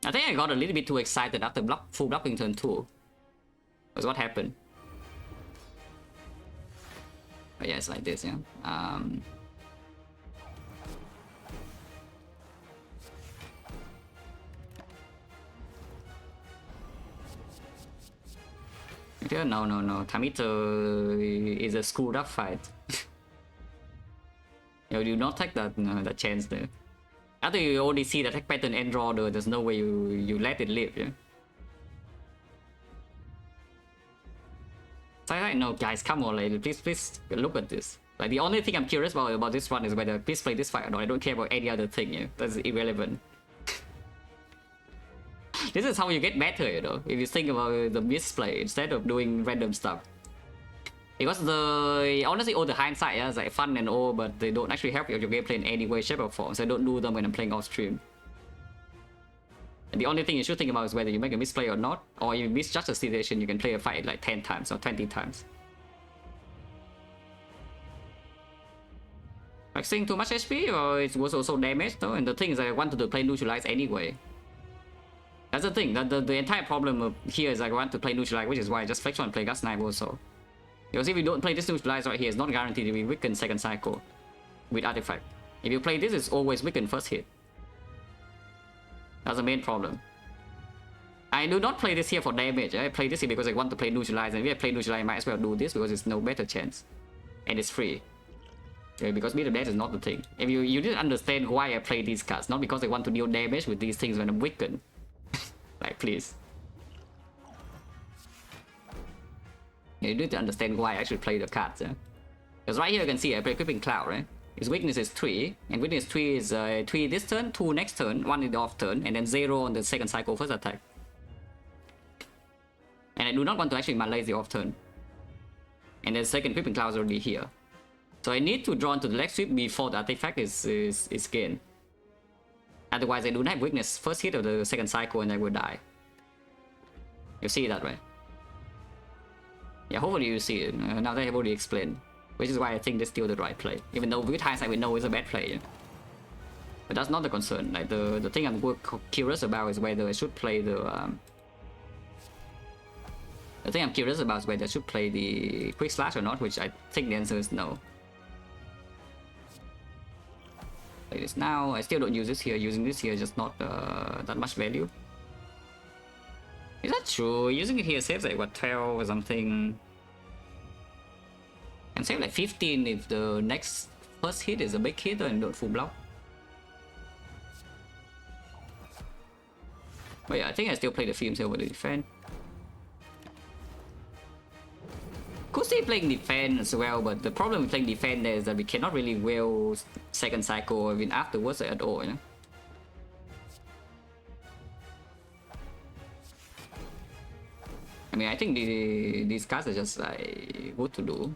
I think I got a little bit too excited after full blocking turn 2. That's what happened. But yeah, it's like this, yeah. No. Tamito is a screwed up fight. You do not take that chance there. After you only see the attack pattern and draw, there's no way you let it live, yeah? So I know, guys, come on, like, please look at this. Like, the only thing I'm curious about this one is whether please play this fight or not. I don't care about any other thing, yeah? That's irrelevant. This is how you get better, you know, if you think about the misplay instead of doing random stuff. Because honestly, all the hindsight is like fun and all, but they don't actually help your gameplay in any way, shape or form. So I don't do them when I'm playing off stream. And the only thing you should think about is whether you make a misplay or not, or you misjudge a situation, you can play a fight like 10 times or 20 times. Like seeing too much HP, or it was also damaged though, and the thing is I wanted to play neutralize anyway. That's the thing, that the entire problem here is I want to play neutralize, which is why I just flex on and play gas knife also. Because if you don't play this neutralize right here, it's not guaranteed to be weakened second cycle with artifact. If you play this, it's always weakened first hit. That's the main problem. I do not play this here for damage. I play this here because I want to play neutralize, and if I play neutralize, I might as well do this because it's no better chance. And it's free. Because beat of death is not the thing. If you didn't understand why I play these cards, not because I want to deal damage with these things when I'm weakened. Like, please. You need to understand why I actually play the cards. Because right here you can see I play Creeping Cloud, right? His weakness is 3, and weakness 3 is 3 this turn, 2 next turn, 1 in the off turn, and then 0 on the second cycle first attack. And I do not want to actually malaise the off turn. And then second Creeping Cloud is already here. So I need to draw into the leg sweep before the artifact is gained. Otherwise I do not have weakness first hit of the second cycle and I will die. You see that, right? Yeah, hopefully you see it. Now that I've already explained. Which is why I think this is still the right play. Even though with hindsight we know it's a bad play. Yeah? But that's not the concern. Like the thing I'm curious about is whether I should play the thing I'm curious about is whether I should play the quick slash or not, which I think the answer is no. Play this now. I still don't use this here. Using this here is just not that much value. Is that true? Using it here saves like what, 12 or something. And save like 15 if the next first hit is a big hit and don't full block. But yeah, I think I still play the films over the defense. Could still playing defense as well, but the problem with playing defense is that we cannot really will second cycle or even afterwards at all, you know? I mean, I think these cards are just like good to do.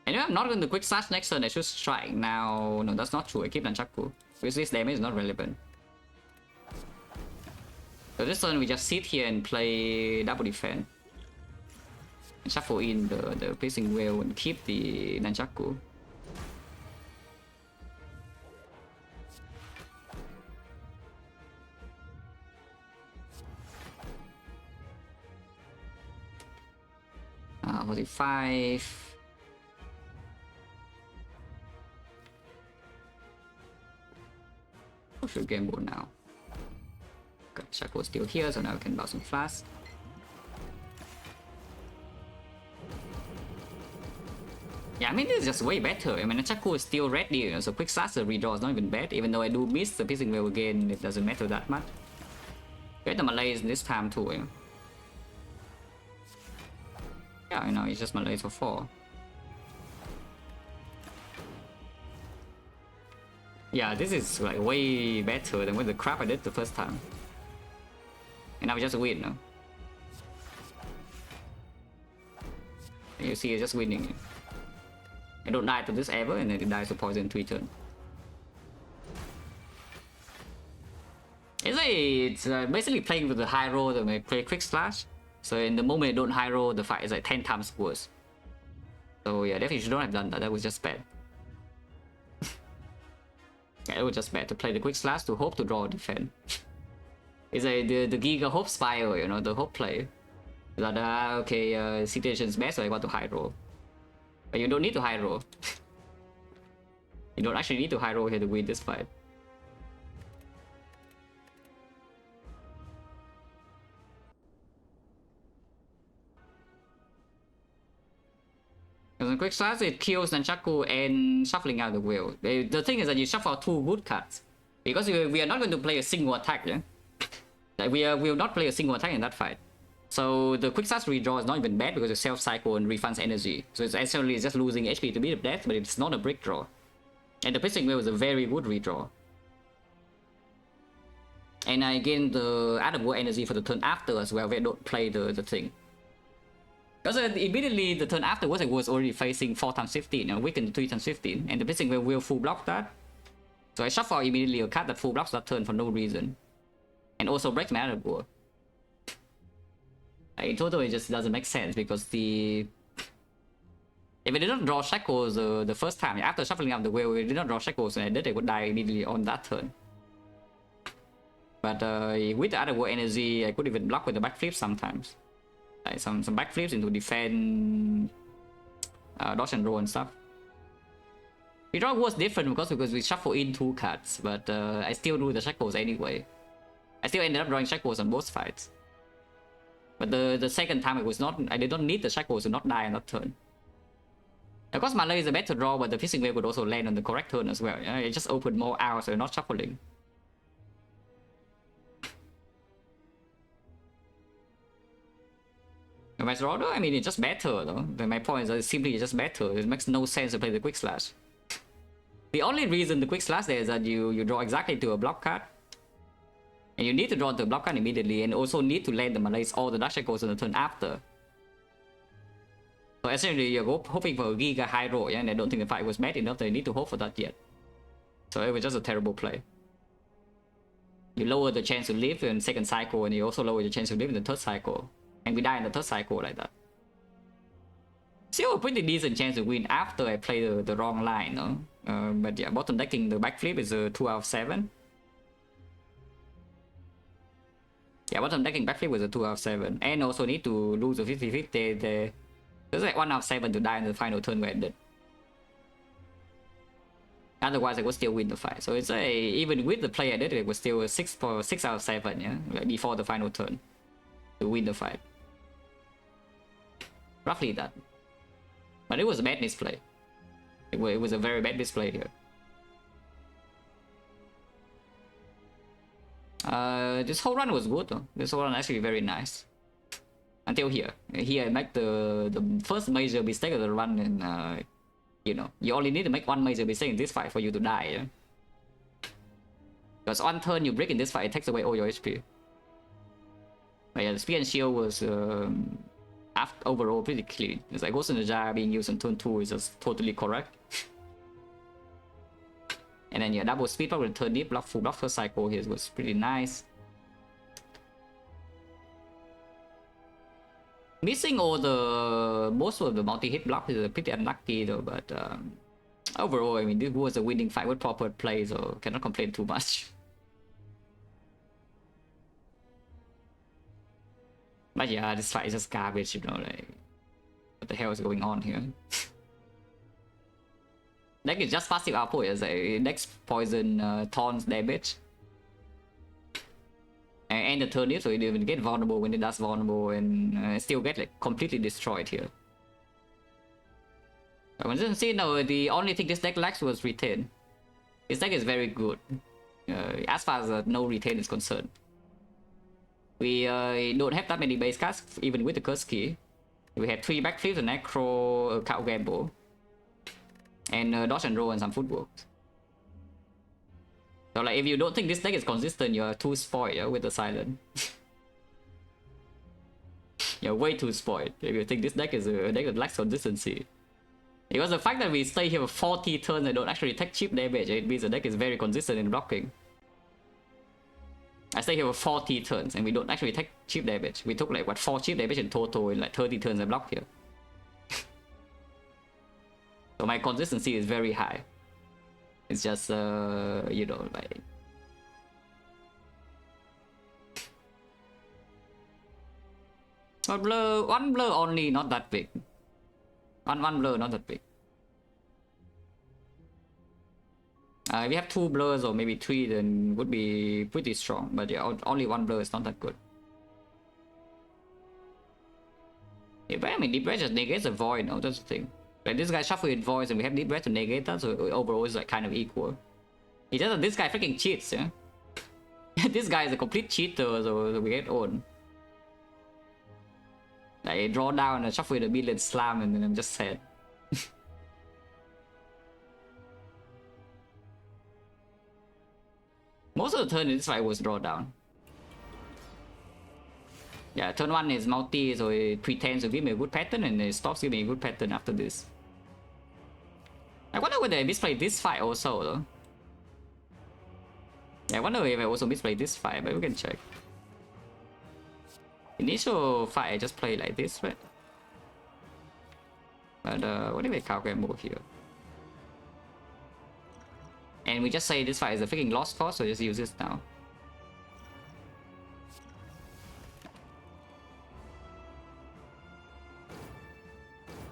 Anyway, I'm not going to quick slash next turn, I should strike now. No, that's not true, I keep Nunchaku. Because this damage is not relevant. So this turn we just sit here and play double defense. And shuffle in the Piercing Whale and keep the Nunchaku. Ah, 45. Should gamble now. Okay, Shaco is still here, so now we can bounce some flash. Yeah, I mean this is just way better. I mean Shaco is still ready, you know, so quick slash the redraw is not even bad, even though I do miss the Piercing Whale again, it doesn't matter that much. Get the Malaise this time too, you know. Yeah, you know, it's just Malaise for 4. Yeah, this is like way better than with the crap I did the first time. And now we just win, no? And you see, it's just winning. I don't die to this ever, and then it dies to poison 3 turns. It's basically playing with the high roll that may play quick slash. So in the moment you don't high roll, the fight is like 10 times worse. So yeah, definitely you shouldn't have done that. That was just bad. Yeah, it was just bad to play the quick slash to hope to draw a defense. It's the Giga Hope Spiral, you know, the hope play. That okay, situation's bad, so I want to high roll. But you don't need to high roll. You don't actually need to high roll here to win this fight. Because in quick slash it kills Nunchaku and shuffling out the wheel. The thing is that you shuffle 2 good cards. Because we are not going to play a single attack, yeah? Like we will not play a single attack in that fight. So the quick slash redraw is not even bad because it self-cycle and refunds energy. So it's essentially just losing HP to beat of death, but it's not a brick draw. And the Piercing Whale is a very good redraw. And I gain the added war energy for the turn after as well. They don't play the thing. Because immediately the turn afterwards I was already facing 4 times 15 and weakened 3 times 15, and the Blessing Wave will full block that. So I shuffle immediately a card that full blocks that turn for no reason. And also breaks my added war. In total it just doesn't make sense because if I did not draw Shackles the first time, after shuffling up the wheel, we did not draw Shackles and I did, I would die immediately on that turn. But with the other war energy, I could even block with the backflip sometimes. Like some backflips into defend, dodge and roll and stuff. We draw was different because we shuffle in 2 cards, but I still do the Shackles anyway. I still ended up drawing Shackles on both fights. But the second time I did not need the Shackles to not die on that turn. Of course, Malay is a better draw, but the Fishing Wave would also land on the correct turn as well. It just opened more hours, so you're not shuffling. My draw though, I mean, it's just better though. My point is that it's simply just better. It makes no sense to play the Quick Slash. The only reason the Quick Slash there is that you draw exactly to a block card. And you need to draw to a block card immediately, and also need to land the Malays or the Dash Echoes on the turn after. So essentially you're hoping for a Giga high roll, yeah? And I don't think the fight was bad enough that you need to hope for that yet. So it was just a terrible play. You lower the chance to live in second cycle, and you also lower the chance to live in the third cycle. And we die in the third cycle like that. Still a pretty decent chance to win after I play the wrong line, no? But yeah, bottom decking the backflip is a 2 out of 7. Yeah, bottom decking backflip was a 2 out of 7. And also need to lose a 50-50 there. There's like 1 out of 7 to die in the final turn where I did. Otherwise I would still win the fight. So it's even with the play I did, it was still a 6 out of 7, yeah? Like before the final turn. To win the fight. Roughly that. But it was a bad misplay. It was a very bad misplay here. This whole run was good though. This whole run actually very nice. Until here. Here I make the first major mistake of the run, and you know, you only need to make 1 major mistake in this fight for you to die, yeah? Because on turn you break in this fight, it takes away all your HP. But yeah, the Spear and Shield was overall pretty clean. It's like Ghost in the Jar being used on turn 2 is just totally correct. And then yeah, double speed block with turn deep block, full block first cycle here was pretty nice. Missing most of the multi-hit block is pretty unlucky though, but overall, I mean, this was a winning fight with proper play, so cannot complain too much. But yeah, this fight is just garbage, you know, like, what the hell is going on here? Deck is just passive output, it's like next poison taunts damage. And the turn so you don't even get vulnerable when it does vulnerable, and still get like completely destroyed here. I want to see now, the only thing this deck lacks was retain. This deck is very good, as far as no retain is concerned. We don't have that many base cards, even with the curse key. We have 3 backflips, a necro, a cow gamble, and dodge and roll and some footwork. So like, if you don't think this deck is consistent, you're too spoiled, yeah, with the silent. You're way too spoiled if you think this deck is a deck that lacks consistency. Because the fact that we stay here for 40 turns and don't actually take cheap damage, it means the deck is very consistent in blocking. I stay here for 40 turns and we don't actually take cheap damage. We took like what, 4 cheap damage in total in like 30 turns I blocked here. So my consistency is very high. It's just you know, like, one blur only, not that big. One blur, not that big. If you have 2 blurs or maybe 3, then would be pretty strong. But yeah, only 1 blur is not that good. Yeah, but I mean, Deep Breath just negates a void, no? That's the thing. Like, this guy shuffle with voids and we have Deep Breath to negate that, so overall it's like kind of equal. It's just that this guy freaking cheats, yeah? This guy is a complete cheater, so we get owned. Like, draw down and shuffle with a million slam, and then I'm just sad. Most of the turn in this fight was draw down. Yeah, turn 1 is multi, so it pretends to give me a good pattern and it stops giving me a good pattern after this. I wonder whether I misplayed this fight also though. Yeah, I wonder if I also misplayed this fight, but we can check. Initial fight I just played like this, right? But what if I count gamble here? And we just say this fight is a freaking lost cause, so just use this now.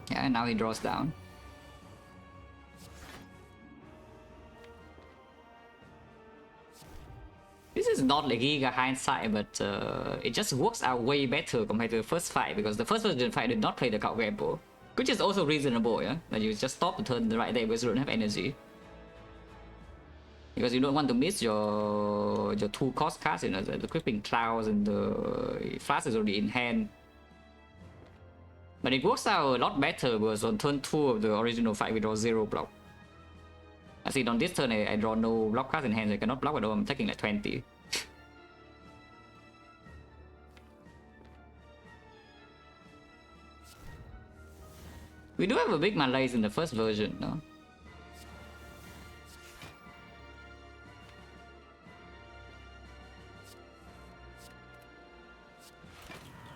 Yeah, and now he draws down. This is not like Giga hindsight, but it just works out way better compared to the first fight, because the first version fight did not play the count gamble, which is also reasonable, yeah? That you just stop the turn right there because you don't have energy. Because you don't want to miss your 2 cost cards, you know, the Crippling Clouds and the Flash is already in hand. But it works out a lot better because on turn 2 of the original fight we draw 0 block. I see on this turn I draw no block cards in hand, so I cannot block at all, I'm taking like 20. We do have a big malaise in the first version, no?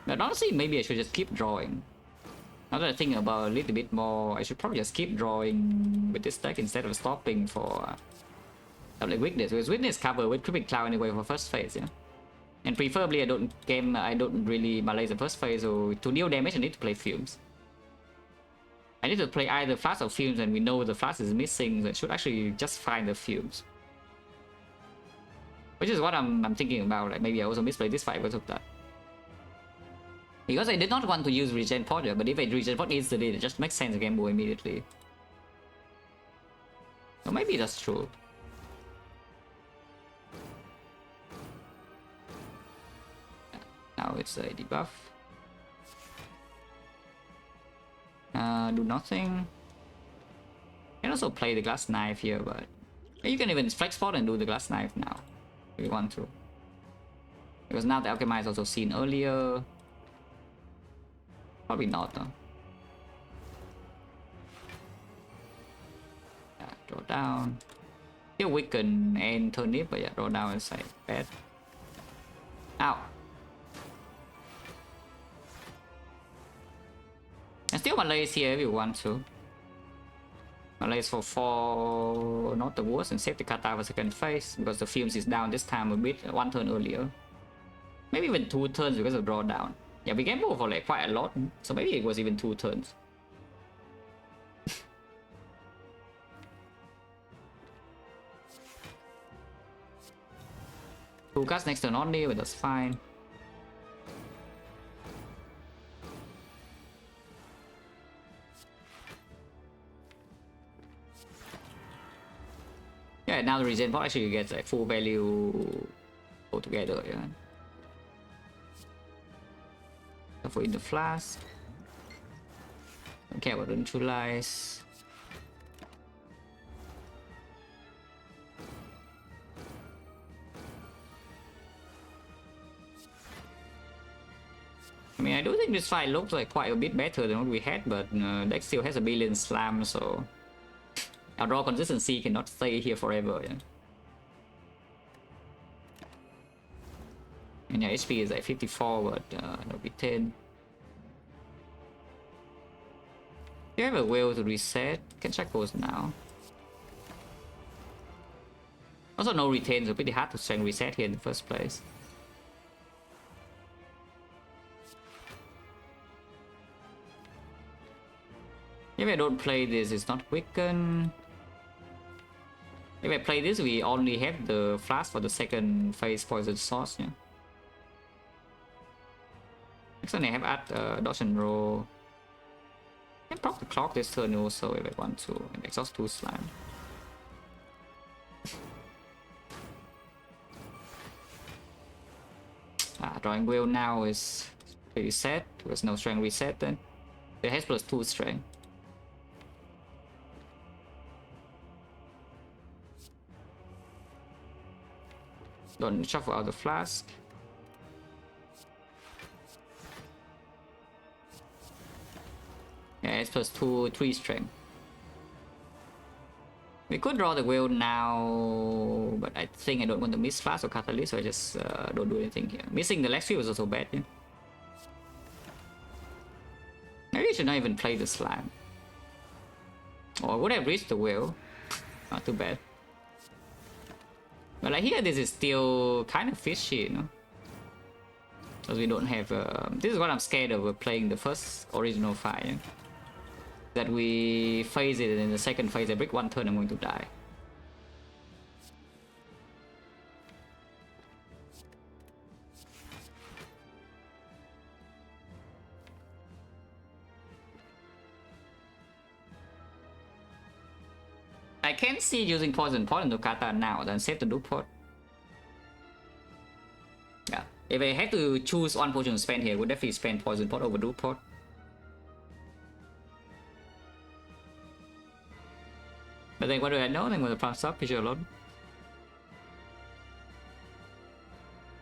But honestly, maybe I should just keep drawing. Now that I think about it a little bit more, I should probably just keep drawing with this deck instead of stopping for like Witness, because Witness cover with Crippling Cloud anyway for first phase, yeah. And preferably I don't really malaise the first phase, so to deal damage I need to play Fumes. I need to play either Flash or Fumes, and we know the Flash is missing, so I should actually just find the Fumes. Which is what I'm thinking about, like maybe I also misplayed this fight because of that. Because I did not want to use Regen Pot, but if I Regen Pot instantly, it just makes sense to gamble immediately. So maybe that's true. Now it's a debuff. Do nothing. You can also play the Glass Knife here, but you can even Flex Pot and do the Glass Knife now, if you want to. Because now the Alchemy is also seen earlier. Probably not though. Yeah, draw down. Still weaken and turn it, but yeah, draw down is like bad. Ow. And still malaise here if you want to. Malaise for 4, not the worst, and save the kata for second phase because the Fumes is down this time a bit, 1 turn earlier. Maybe even 2 turns because of draw down. Yeah, we gambled for like quite a lot, so maybe it was even 2 turns. Two cards next turn only, but that's fine. Yeah, now the Regen Pot actually gets like full value altogether, yeah. For in the flask. Don't care about the neutralize. I mean, I do think this fight looks like quite a bit better than what we had, but deck still has a billion slams, so our draw consistency cannot stay here forever, yeah. And yeah, HP is like 54, but it'll be 10. Do you have a will to reset? Can check those now. Also no retain, so pretty hard to strength reset here in the first place. If I don't play this, it's not quicken. If I play this, we only have the flash for the second phase poison source, yeah. Next one I have add dodge and roll. I can proc the clock this turn also if I want to, and exhaust 2 slime. Drawing will now is pretty set. There's no strength reset then. It has +2 strength. Don't shuffle out the flask. Yeah, it's plus 2, 3 strength. We could draw the wheel now, but I think I don't want to miss flask or catalyst, so I just don't do anything here. Missing the last few was also bad, yeah. Maybe I should not even play the slam. Or I would have reached the wheel. Not too bad. But like here, this is still kind of fishy, you know? Because we don't have... this is what I'm scared of playing the first original fight. Yeah? That we phase it, and in the second phase, I break one turn, I'm going to die. I can see using poison pot into Kata now, then save the dupe pot. Yeah, if I had to choose one potion to spend here, I would definitely spend poison pot over dupe pot. But then what do I know? Then with the prompt up, Fisher alone.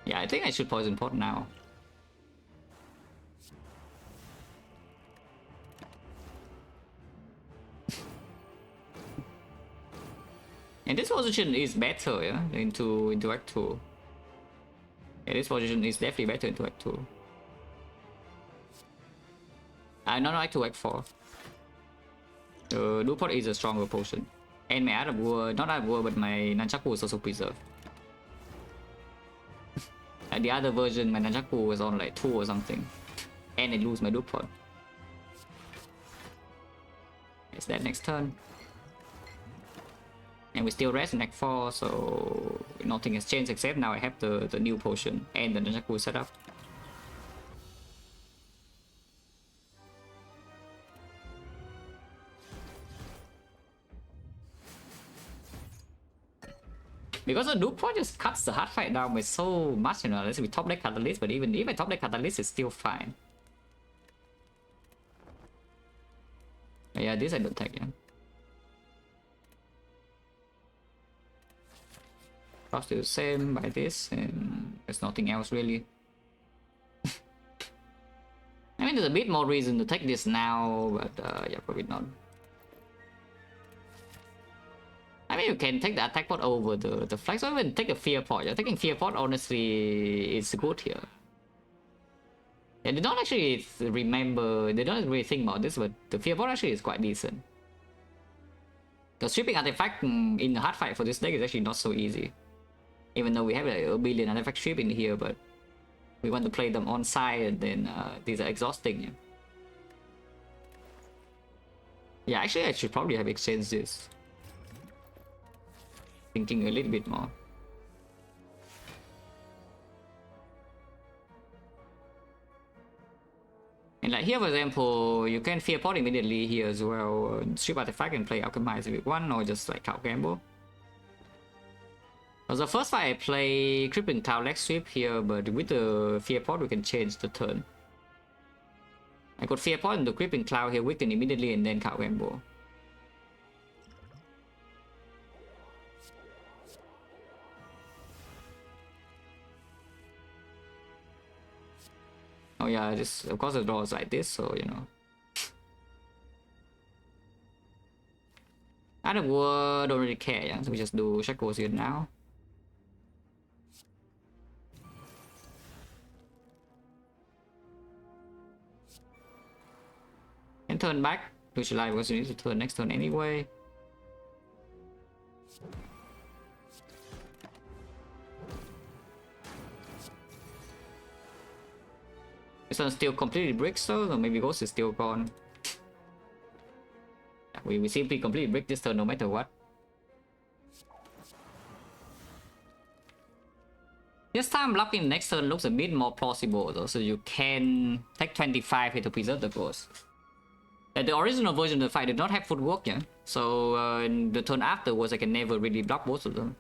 Yeah, I think I should poison pot now. And this position is better, yeah, into Act 2. Yeah, this position is definitely better into Act 2. No, Act 2, Act 4. Dupe pot is a stronger potion. And my other war, not other war, but my Nunchaku is also preserved. The other version, my Nunchaku was on like 2 or something. And I lose my dupe pot. It's that next turn. And we still rest in Act 4, so nothing has changed except now I have the new potion and the Nunchaku set up. Because the dupe pot just cuts the hard fight down by so much, you know. Let's say we top deck catalyst, but even if I top deck catalyst, it's still fine. But yeah, this I don't take, yeah. Cost is the same by this, and there's nothing else really. I mean, there's a bit more reason to take this now, but yeah, probably not. I mean, you can take the attack pot over the flex, or even take a fear pot. Yeah, taking fear pot honestly is good here. Yeah, they don't actually remember, they don't really think about this, but the fear pot actually is quite decent. The stripping artifact in the hard fight for this deck is actually not so easy. Even though we have like a billion artifact strip in here, but we want to play them on side, and then these are exhausting. Yeah. Yeah, actually I should probably have exchanged this. Thinking a little bit more. And like here, for example, you can fear pot immediately here as well. Strip artifact and play alchemize with 1, or just like count gamble. Because the first fight I play Crippling Cloud leg sweep here, but with the fear pot we can change the turn. I got fear pot and the Crippling Cloud here weaken immediately, and then count gamble. Oh yeah, just of course the draw is like this, so you know. Other war don't really care, yeah. So we just do shackles here now. And turn back to July because you need to turn next turn anyway. This one's still completely bricked though, so maybe Ghost is still gone. We simply completely brick this turn no matter what. This time blocking next turn looks a bit more plausible though, so you can take 25 here to preserve the Ghost. The original version of the fight did not have footwork, yeah. So the turn afterwards I can never really block both of them.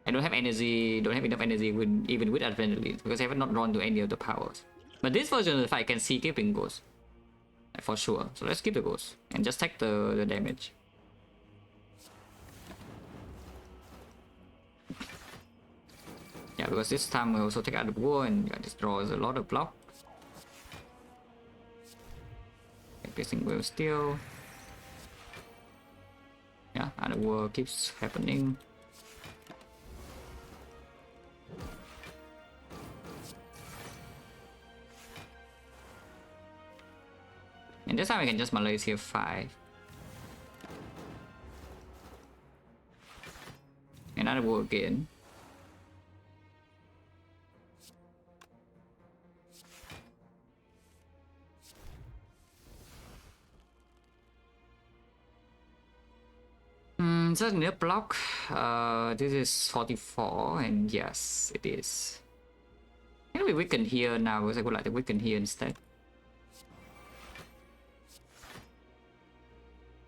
I don't have energy, don't have enough energy even with adrenaline, because I have not drawn to any of the powers. But this version of the fight I can see keeping Ghost. For sure. So let's keep the Ghost and just take the damage. because this time we also take out the war and this draws a lot of block. Guessing will still. Yeah, and the war keeps happening. And this time we can just Malays here 5. Another war again. So near block. This is 44, and yes, it is. Can we weaken here now? Because I would like to weaken here instead.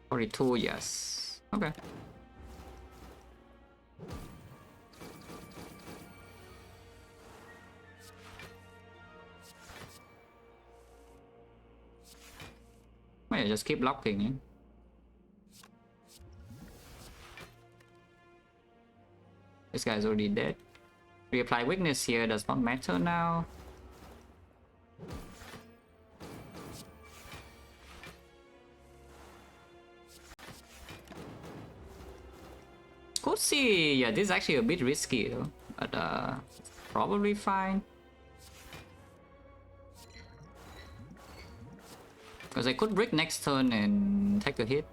42, yes. Okay. Well, just keep blocking, yeah? This guy's already dead. Reapply weakness here does not matter now. Could see, yeah, this is actually a bit risky though, but probably fine. Because I could brick next turn and take a hit.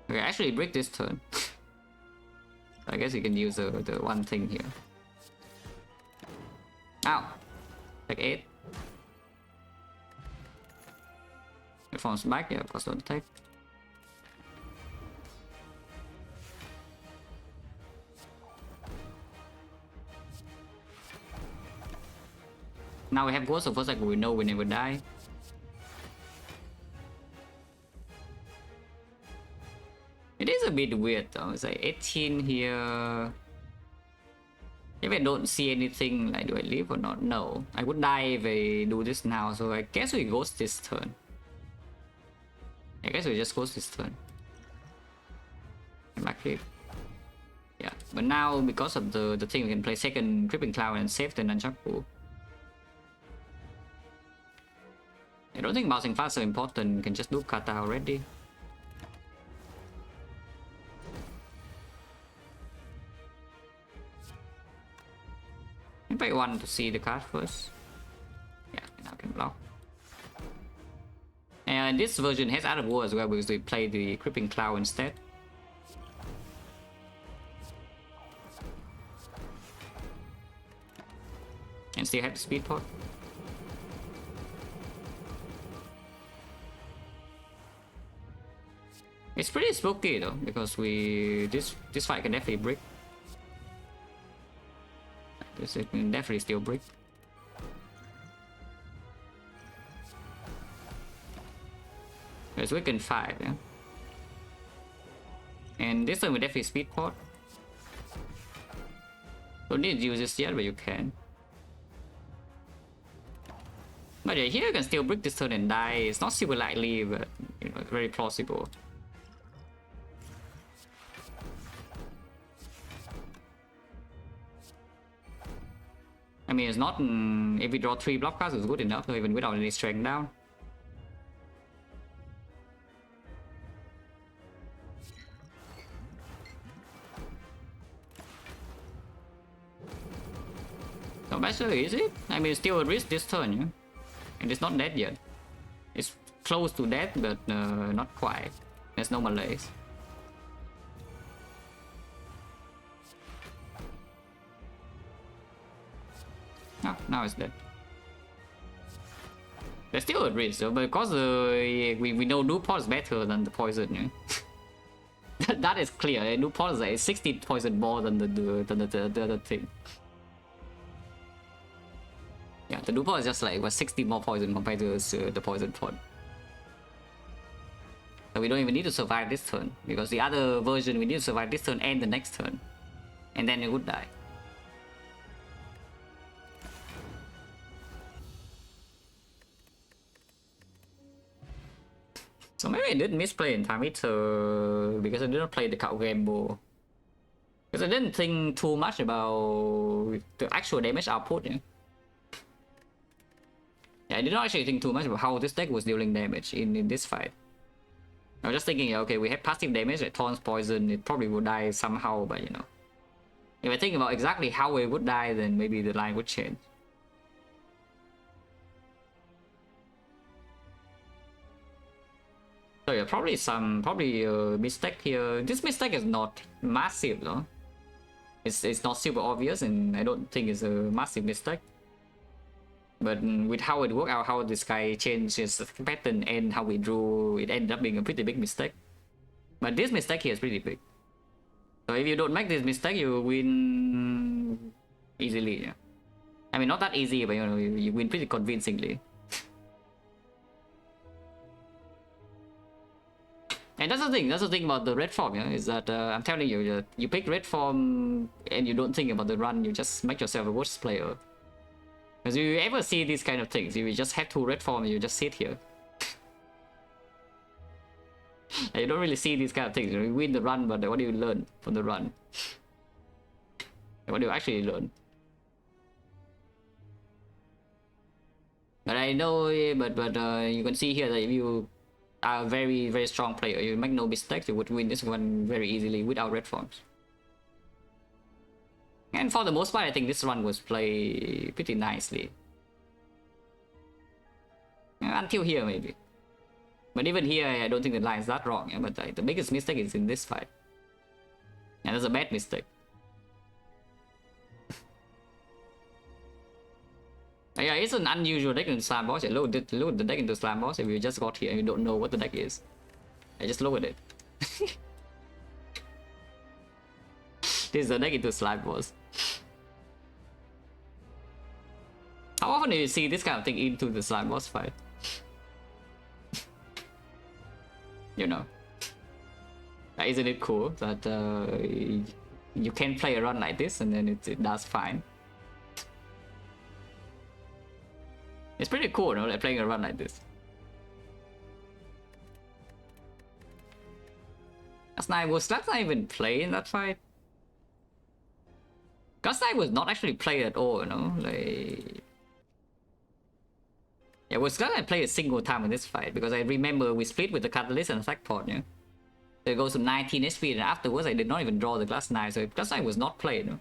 Okay, actually brick this turn. I guess you can use the one thing here. Ow! Take 8. It forms back, yeah, of course don't take. Now we have ghost, so first like we know we never die. It is a bit weird though. It's like 18 here. If I don't see anything, like do I leave or not? No. I would die if I do this now, so I guess we ghost this turn. I guess we just ghost this turn. Back flip. Yeah, but now because of the thing, we can play second Creeping Cloud and save the Nunchuck pool. I don't think bouncing fast is so important. You can just do kata already. I want to see the card first. Yeah, now I can block. And this version has Out of War as well because we play the Creeping Cloud instead. And still have the speed pot. It's pretty spooky though, because this fight can definitely break. This can definitely still break. It's weaken 5, yeah. And this time we definitely speed pot. Don't need to use this yet, but you can. But yeah, here you can still break this turn and die. It's not super likely, but you know, it's very plausible. I mean, it's not. If we draw 3 block cards, it's good enough, even without any strength down. So basically, is it? I mean, it's still a risk this turn, yeah? And it's not dead yet. It's close to death, but not quite. There's no malaise. Oh, now it's dead. There's still a risk, though, but because we know new pot is better than the poison, yeah? That is clear. New pot is 60 poison more than the other thing. Yeah, the new pot is just like 60 more poison compared to the poison pot. So we don't even need to survive this turn, because the other version we need to survive this turn and the next turn, and then it would die. So maybe I did misplay in time meter because I didn't play the card gamble. Because I didn't think too much about the actual damage output. Yeah, I did not actually think too much about how this deck was dealing damage in this fight. I was just thinking, okay, we have passive damage, it taunts poison, it probably would die somehow, but you know. If I think about exactly how it would die, then maybe the line would change. So yeah, probably a mistake here. This mistake is not massive though. It's not super obvious, and I don't think it's a massive mistake. But with how it worked out, how this guy changes the pattern and how we drew, it ended up being a pretty big mistake. But this mistake here is pretty big. So if you don't make this mistake, you win easily. Yeah. I mean, not that easy, but you know, you win pretty convincingly. And that's the thing about the red form, yeah, is that I'm telling you, you pick red form and you don't think about the run, you just make yourself a worse player. Because you ever see these kind of things, you just have 2 red form and you just sit here. And you don't really see these kind of things. You win the run, but what do you learn from the run? What do you actually learn? But I know, but you can see here that if you are a very, very strong player, you make no mistakes, you would win this one very easily without red forms. And for the most part, I think this run was played pretty nicely. Until here, maybe. But even here, I don't think the line is that wrong. Yeah? But the biggest mistake is in this fight. And that's a bad mistake. Yeah, it's an unusual deck in Slam Boss. I load the deck into Slam Boss if you just got here and you don't know what the deck is. I just lowered it. This is the deck into Slam Boss. How often do you see this kind of thing into the Slime Boss fight? You know. Isn't it cool that you can play a run like this and then it does fine? It's pretty cool, no? Like playing a run like this. Was that not even played in that fight? XecnaR was not actually played at all, you know? Like... Yeah, was XecnaR played a single time in this fight because I remember we split with the Catalyst and attack pod, yeah? So it goes to 19 HP and afterwards I did not even draw the XecnaR, so XecnaR was not played, no?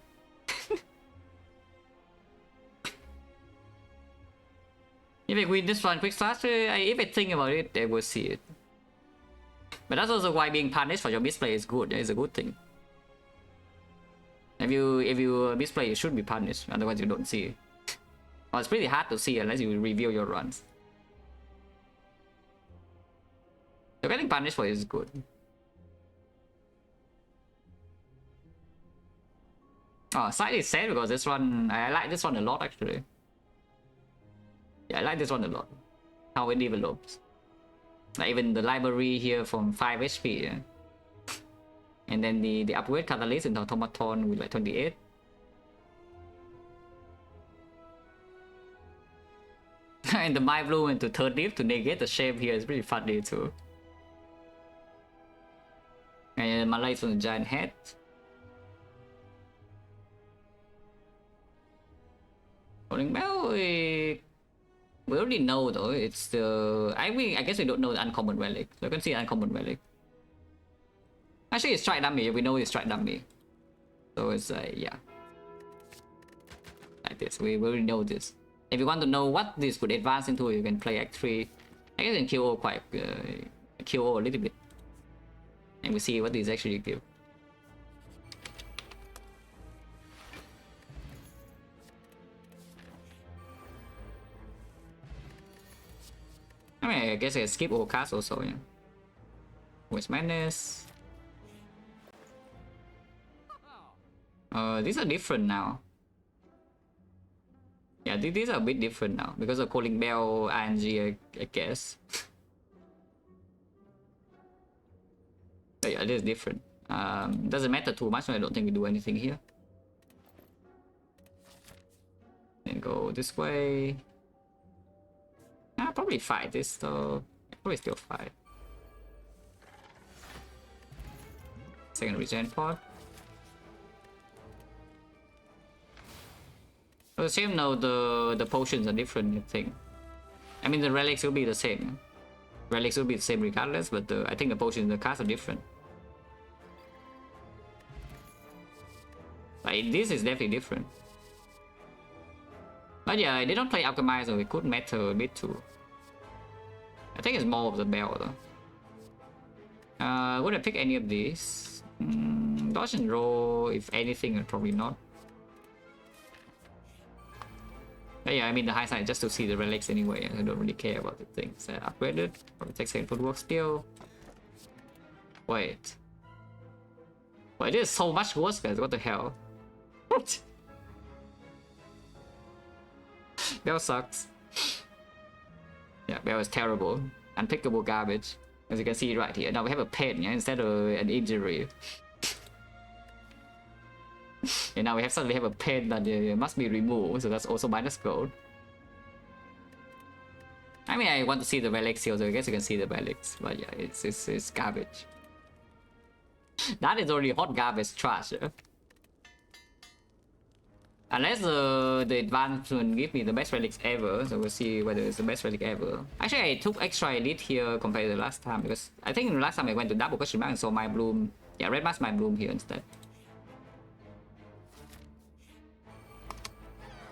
If I win this one quick start, if I think about it, I will see it. But that's also why being punished for your misplay is good, it's a good thing. If you misplay, you should be punished, otherwise you don't see it. Well, it's pretty hard to see unless you review your runs. So getting punished for it is good. Oh, side is sad because this one, I like this one a lot actually. Yeah, I like this one a lot. How it develops. Like even the library here from 5 HP, yeah. And then the upgrade Catalyst into Automaton with like 28. And the Mind Bloom into 30 to negate the shape here is pretty funny too. And Malay on the giant head. Calling Bell, we already know though, it's the... I guess we don't know the uncommon relic. So you can see uncommon relic. Actually, it's strike dummy, we know it's strike dummy. So it's yeah. Like this, we already know this. If you want to know what this would advance into, you can play Act 3. I guess in QO quite... QO a little bit. And we see what these actually give. I mean, I guess I skip all cards also, yeah. Where's Madness? These are different now. Yeah, these are a bit different now because of Calling Bell, ING, I guess. But yeah, it is different. Doesn't matter too much, so I don't think we do anything here. Then go this way. I'll probably fight this though. I'll probably still fight. Second regen pod. The same now, the potions are different, I think. I mean the relics will be the same. Relics will be the same regardless, but I think the potions in the cards are different. Like this is definitely different. But yeah, I didn't play Alchemize, so it could matter a bit too. I think it's more of the bell though. Would I pick any of these? Dodge and roll, if anything, probably not. But yeah, I mean the high side just to see the relics anyway. I don't really care about the things. Upgraded, probably take second footwork still. Wait. Wait, this is so much worse, guys. What the hell? What? Bell sucks. Yeah, Bell is terrible. Unpickable garbage. As you can see right here. Now we have a pain, yeah, instead of an injury. And now we suddenly have a pain that must be removed, so that's also minus gold. I mean, I want to see the relics here, so I guess you can see the relics. But yeah, it's garbage. That is already hot garbage trash. Yeah? Unless the advancement give me the best relics ever, so we'll see whether it's the best relic ever. Actually, I took extra elite here compared to the last time, because I think the last time I went to double question mark and saw my bloom. Yeah, red mask my bloom here instead.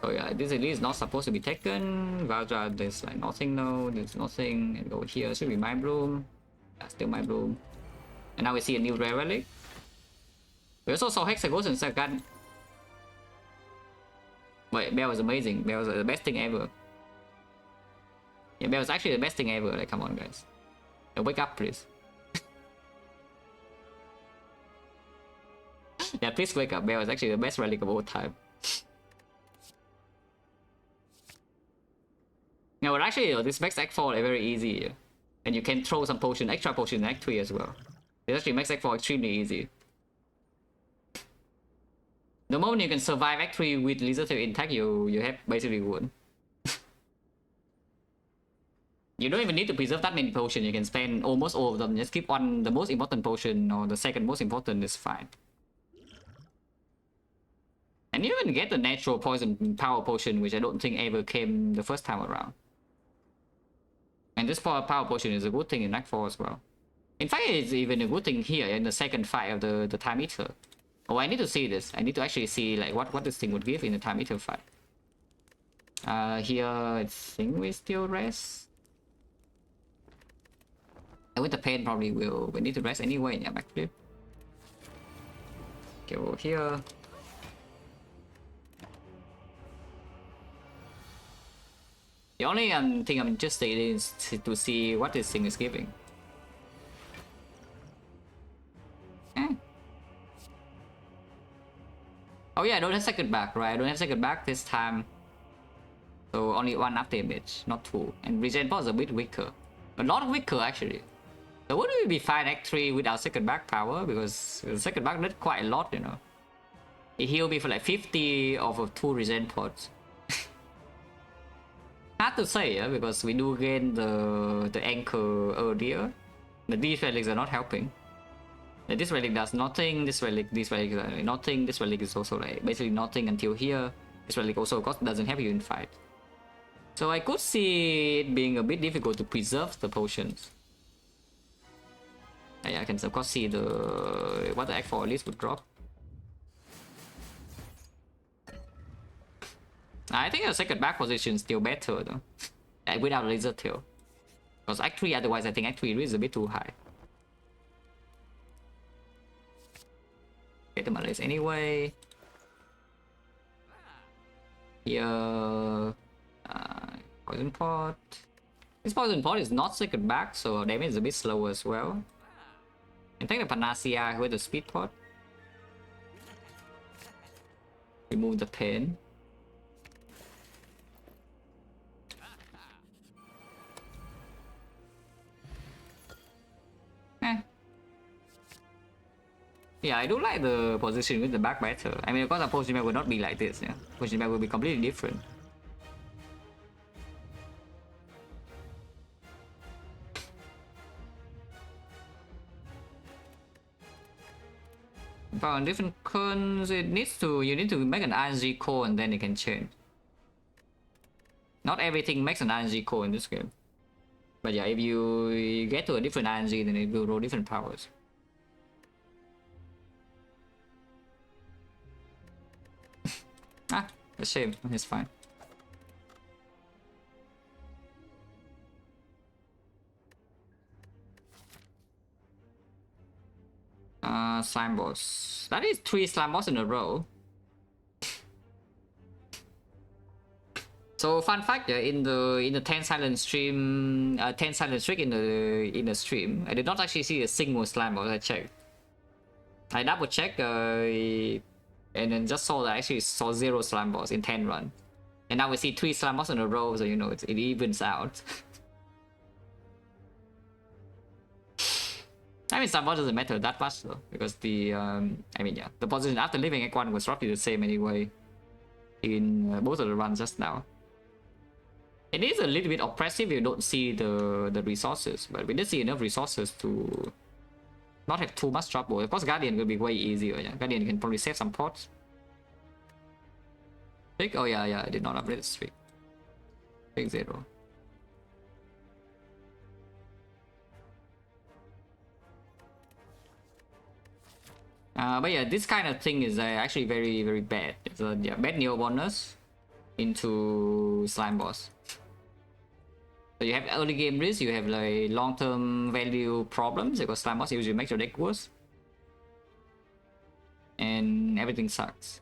So yeah, this elite is not supposed to be taken. Vajra, there's like nothing now, there's nothing. And go here, should be my bloom. Yeah, still my bloom. And now we see a new rare relic. We also saw Hexagons and second. Wait, Bell was amazing. Bell was the best thing ever. Yeah, Bell was actually the best thing ever. Like, come on, guys. Wake up, please. Yeah, please wake up. Bell was actually the best relic of all time. Yeah, but actually, this makes Act 4 very easy. And you can throw some potion, extra potion in Act 3 as well. It actually makes Act 4 extremely easy. The moment you can survive Act 3 with Lizard Tail intact, you have basically won. You don't even need to preserve that many potions, you can spend almost all of them, just keep on the most important potion or the second most important is fine. And you even get the natural poison power potion, which I don't think ever came the first time around. And this power potion is a good thing in Act 4 as well. In fact, it's even a good thing here in the second fight of the Time Eater. Oh, I need to see this. I need to actually see like what this thing would give in the Time Eater fight. Here I think we still rest. And with the pain probably we need to rest anyway. Yeah, backflip. Okay, over here. The only thing I'm interested in is to see what this thing is giving. Oh yeah, I don't have second back, right? I don't have second back this time. So only one up damage, not two. And regen pod is a bit weaker. A lot weaker actually. So wouldn't we be fine Act 3 without second back power? Because the second back did quite a lot, you know. It healed me for like 50 of 2 regen pods. Hard to say, yeah, because we do gain the anchor earlier. But these relics are not helping. This relic does nothing, this relic is nothing, this relic is also like basically nothing until here. This relic also of course doesn't help you in fight. So I could see it being a bit difficult to preserve the potions. Yeah, I can of course see what the Act 4 at least would drop. I think the second back position is still better though. Without Lizard Tail. Because Act 3 otherwise I think Act 3 is a bit too high. Get the malaise anyway. Here, poison pot. This poison pot is not second back, so damage is a bit slower as well. And take the panacea with the speed pot. Remove the pain. Yeah, I do like the position with the back better. I mean, of course, our position back will not be like this. Yeah, position back will be completely different. But on different cones, you need to make an RNG core and then it can change. Not everything makes an RNG core in this game. But yeah, if you get to a different RNG, then it will roll different powers. Ah, a shame. It's fine. Slime boss. That is 3 slime boss in a row. So fun fact, in the 10 silent stream, 10 silent streak in the stream, I did not actually see a single slime boss. I checked. I double checked, and then just saw that I actually saw 0 slime boss in 10 run, and now we see 3 slime boss in a row. So you know it evens out. I mean, slime boss doesn't matter that much though, because the I mean, yeah, the position after leaving Act 1 was roughly the same anyway in both of the runs just now. It is a little bit oppressive if you don't see the resources, but we did see enough resources to not have too much trouble. Of course, Guardian will be way easier. Yeah, Guardian can probably save some pots. Big? Oh yeah, I did not upgrade the streak. Big 0. But yeah, this kind of thing is actually very bad. It's a bad neo bonus into slime boss. So you have early game risk, you have like long-term value problems because slime boss usually makes your deck worse. And everything sucks.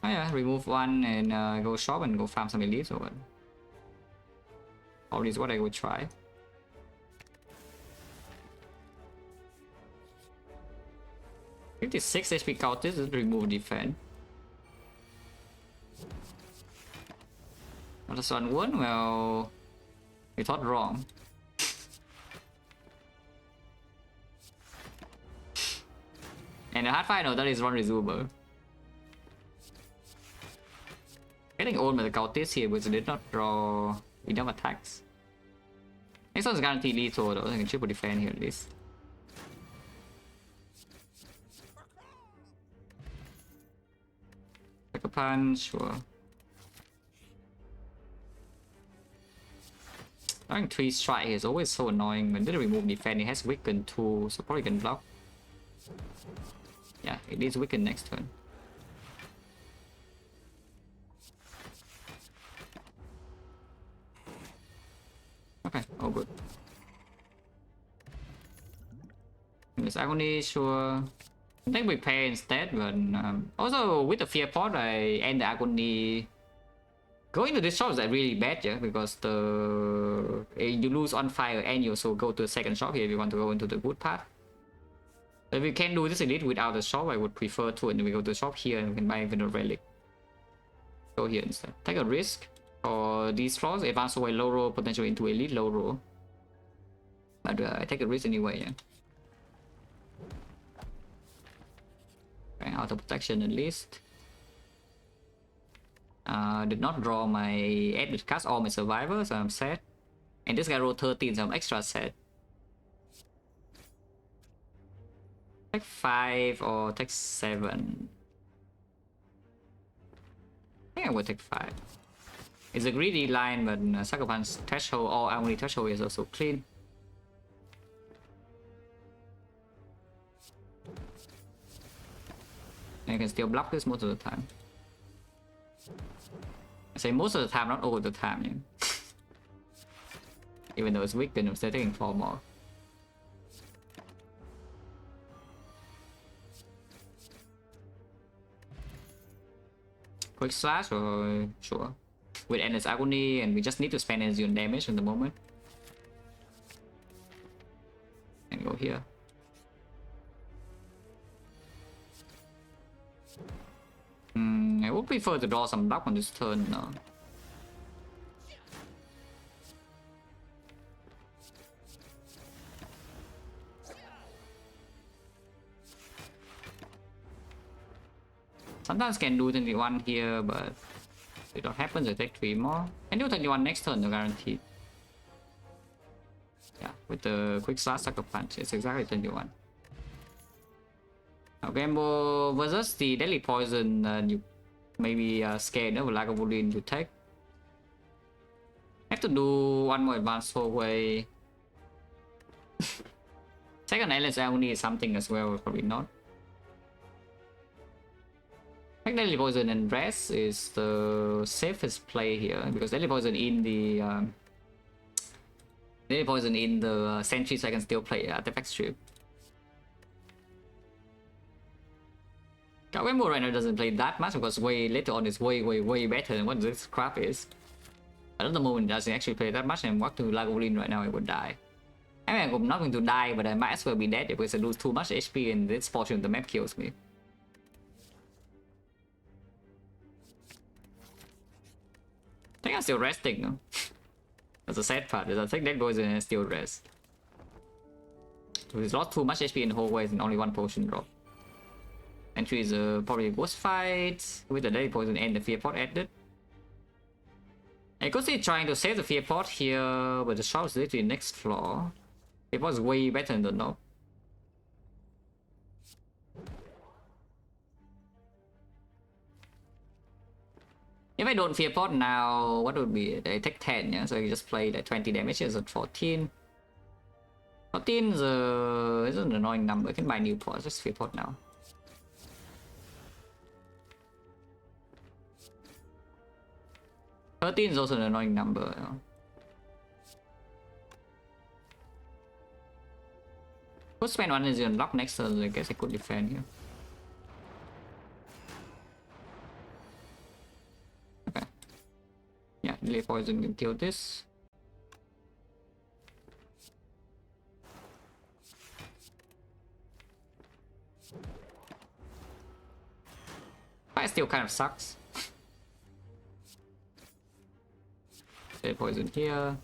Oh yeah, remove 1 and go shop and go farm some elites or what. Probably is what I would try. "56 HP counters, remove defense. Not a one, well, we thought wrong. And the hard final, that is one resumer. Getting old by the cultists here, which did not draw enough attacks. Next one's guaranteed lethal though, I can triple defend here at least. Like a punch, sure. Having 3 strike is always so annoying. When did remove defense, it has weaken too, so probably can block. Yeah, it is weaken next turn. Okay, all good. This agony, sure. I think we pay instead, but also with the fear pot, I end the agony. Going to this shop is like really bad, yeah, because you lose on fire and you also go to the second shop here if you want to go into the good path. If you can do this elite without the shop, I would prefer to, and we go to the shop here and we can buy even a relic. Go here instead. Take a risk for these floors. Advance away low roll, potential into elite low roll. But I take a risk anyway, yeah. Okay, auto protection at least. Did not draw my edge with cast all my survivors, so I'm sad. And this guy rolled 13, so I'm extra sad. Take 5 or take 7. I think I would take 5. It's a greedy line, but Sucker Punch threshold or Agony threshold is also clean. And you can still block this most of the time. I say most of the time, not all the time, yeah. Even though it's weak, then I'm still taking 4 more. Quick slash or sure. With endless agony, and we just need to spend energy on damage in the moment. And go here. I would prefer to draw some block on this turn now. Sometimes can do 21 here, but if it don't happen, I take 3 more. Can do 21 next turn, no guaranteed. Yeah, with the quick slash sucker punch, it's exactly 21. Gamble versus the Deadly Poison, you maybe scared of Lagavulin to take. Have to do one more advanced hallway. Second Islands I will need something as well, probably not. I think Deadly Poison and Rest is the safest play here because Deadly Poison in the Sentry, so I can still play Artifact Strip. Gamble right now doesn't play that much because way later on is way better than what this crap is. But at the moment it doesn't actually play that much, and walk to Lagavulin right now I would die. I mean, I'm not going to die, but I might as well be dead because I lose too much HP and this portion of the map kills me. I think I'm still resting, no? That's the sad part, is I think that goes in and still rest. So he's lost too much HP in the hallways and only one potion drop. Entry is probably a boss fight with the Deadly Poison and the Fear Pot added. I could see trying to save the Fear Pot here, but the shop is literally next floor. It was way better than the knob. If I don't Fear Pot now, what would be it? I take 10, yeah? So I just play like 20 damages at 14. 14 is an annoying number. I can buy new pots, just Fear Pot now. $13 is also an annoying number. You know? Could spend one energy on lock next turn, so I guess I could defend here. Okay. Yeah, Deadly Poison can kill this. Fire still kind of sucks. Deadly Poison here.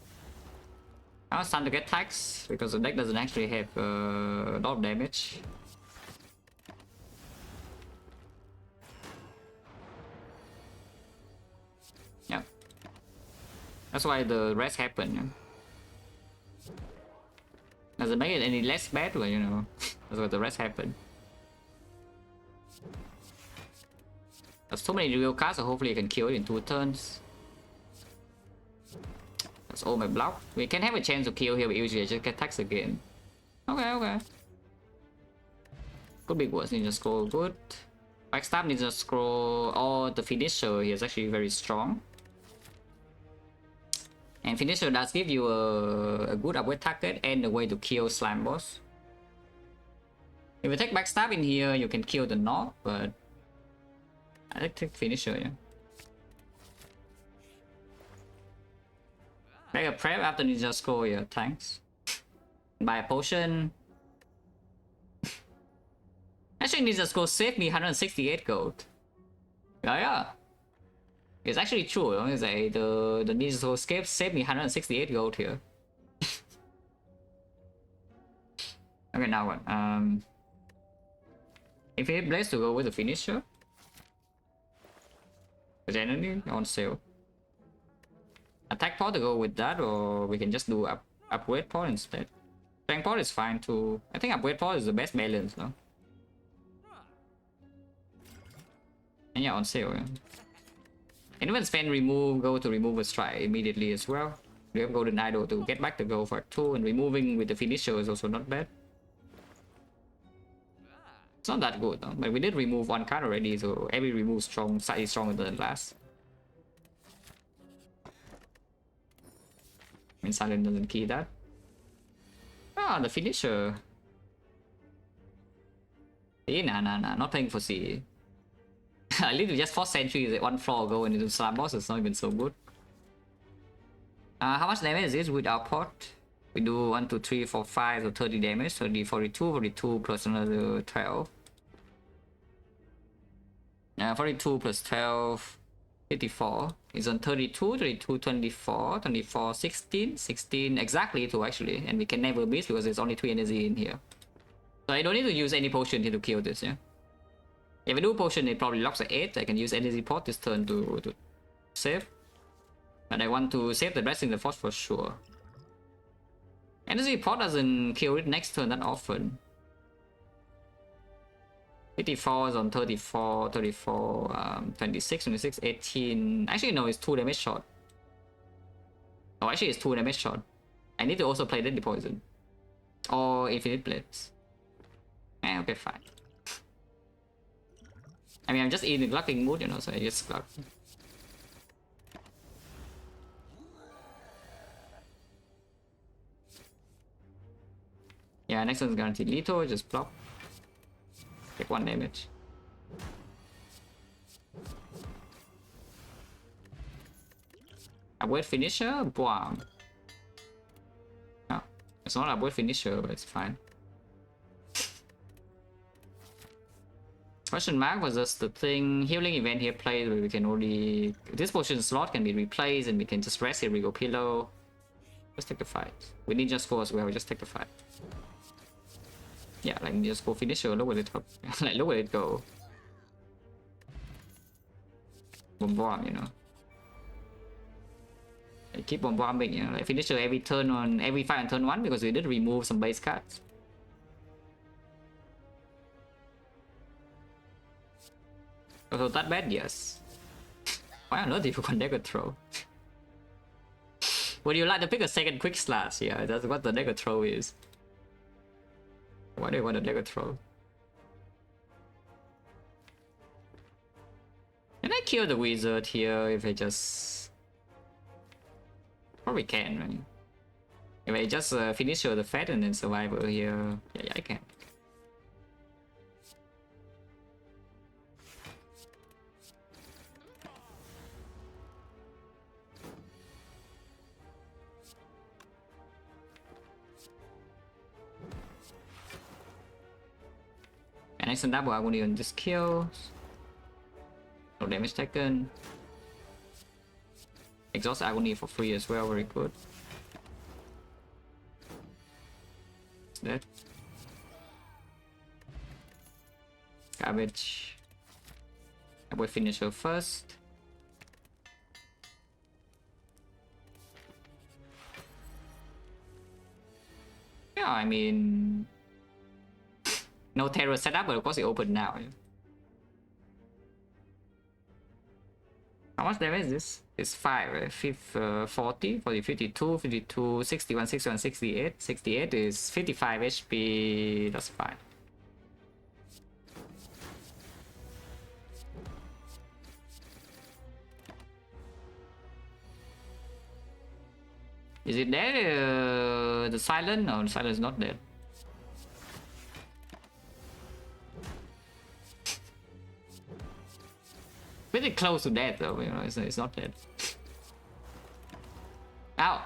Now it's time to get tax because the deck doesn't actually have a lot of damage. Yeah. That's why the rest happened. Yeah? Doesn't make it any less bad, but you know, that's why the rest happened. There's so many real cards, so hopefully you can kill it in 2 turns. That's all my block. We can have a chance to kill here, but usually I just get taxed again. Okay. Could be worse. Ninja Scroll, good. Backstab Ninja Scroll, or the finisher here is actually very strong. And finisher does give you a good upgrade target and a way to kill slime boss. If you take backstab in here, you can kill the knob, but I like take finisher, yeah. Make a prep after Ninja Scroll, yeah, thanks. Buy a potion. Actually, Ninja Scroll saved me 168 gold. Yeah. It's actually true, you know? It's like the Ninja Scroll saved me 168 gold here. Okay, now what? Infinite Blaze to go with the finisher. Generally on sale. Attack pot to go with that, or we can just do upgrade pot instead. Strength pot is fine too. I think upgrade pot is the best balance, no? And yeah, on sale. Yeah. And even spend remove, go to remove a strike immediately as well. We have golden idol to get back the gold for 2, and removing with the finisher is also not bad. It's not that good though, but we did remove 1 card already, so every remove slightly stronger than the last. I mean, Silent doesn't key that. Ah, the finisher. See, nah, not playing for C. I literally just force sentries at 1 floor go into slab boss, it's not even so good. How much damage is this with our pot? We do 1, 2, 3, 4, 5, so 30 damage, 30, 42 plus another 12. 42 plus 12, 54. It's on 32, 24, 16 exactly 2 actually, and we can never miss because there's only 3 energy in here. So I don't need to use any potion here to kill this, yeah? If I do potion, it probably locks at 8. I can use energy pot this turn to save. But I want to save the rest in the force for sure. Energy pot doesn't kill it next turn that often. 54 is on 34, 34, 26, 26, 18. Actually, no, it's 2 damage shot. Oh, actually, it's 2 damage shot. I need to also play Deadly Poison. Or Infinite Blades. Okay, fine. I mean, I'm just in the glocking mood, you know, so I just glock. Yeah, next one's guaranteed lethal, just block. Take 1 damage. Upward finisher? Boom. No, it's not upward finisher, but it's fine. Question mark was just the thing. Healing event here played where we can only. This potion slot can be replaced and we can just rest here. We go pillow. Just take the fight. We need just go as well. We just take the fight. Yeah, like just go finisher. Look at it go. Like look at it go. Bomb, you know. Like, keep bombing, you know. Like finisher every turn on every fight on turn 1 because we did remove some base cards. So that bad, yes. Why on earth if you can Dagger Throw? Would you like to pick a second quick slash? Yeah, that's what the Dagger Throw is. Why do you want a Dagger Throw? Can I kill the wizard here if I just... Probably can, right? If I just finish the fat and then survivor here... Yeah, I can. And next on double agony on this kill. No damage taken. Exhaust agony for free as well, very good. It's dead. Garbage. I will finish her first. Yeah, I mean... No terror setup, but of course it opened now. Yeah. How much damage is this? It's 5, right? 40, 40, 52, 52, 61, 61, 68. 68 is 55 HP. That's fine. Is it dead? The silent? No, the silent is not dead. Pretty close to death though, you know, it's not dead. Ow!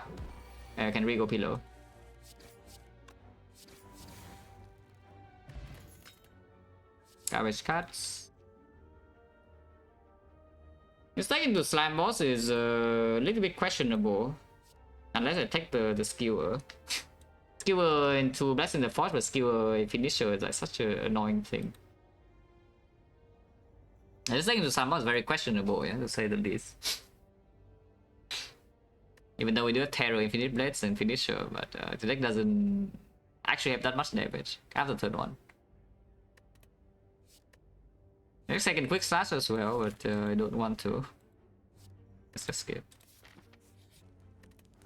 I can re-go pillow. Garbage cuts. Mistake into slam boss is a little bit questionable. Unless I take the skewer. Skewer into Blessing the Force, but skewer finisher is like such an annoying thing. I just think into Slam is very questionable, yeah, to say the least. Even though we do have Terror, Infinite Blades, and Finisher, but the deck doesn't actually have that much damage after turn 1. Next I can quick slash as well, but I don't want to. Let's just skip.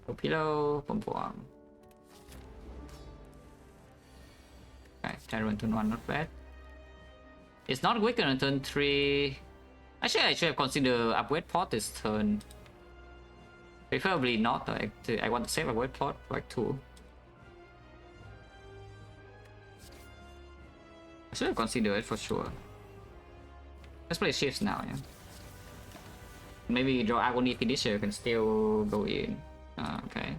Go pillow, pom pom. Okay, Terror on turn 1, not bad. It's not quicker on turn 3. Actually, I should have considered upward pot this turn. Preferably not. I want to save upward pot like 2. I should have considered it for sure. Let's play shifts now, yeah. Maybe draw agony finisher can still go in. Okay.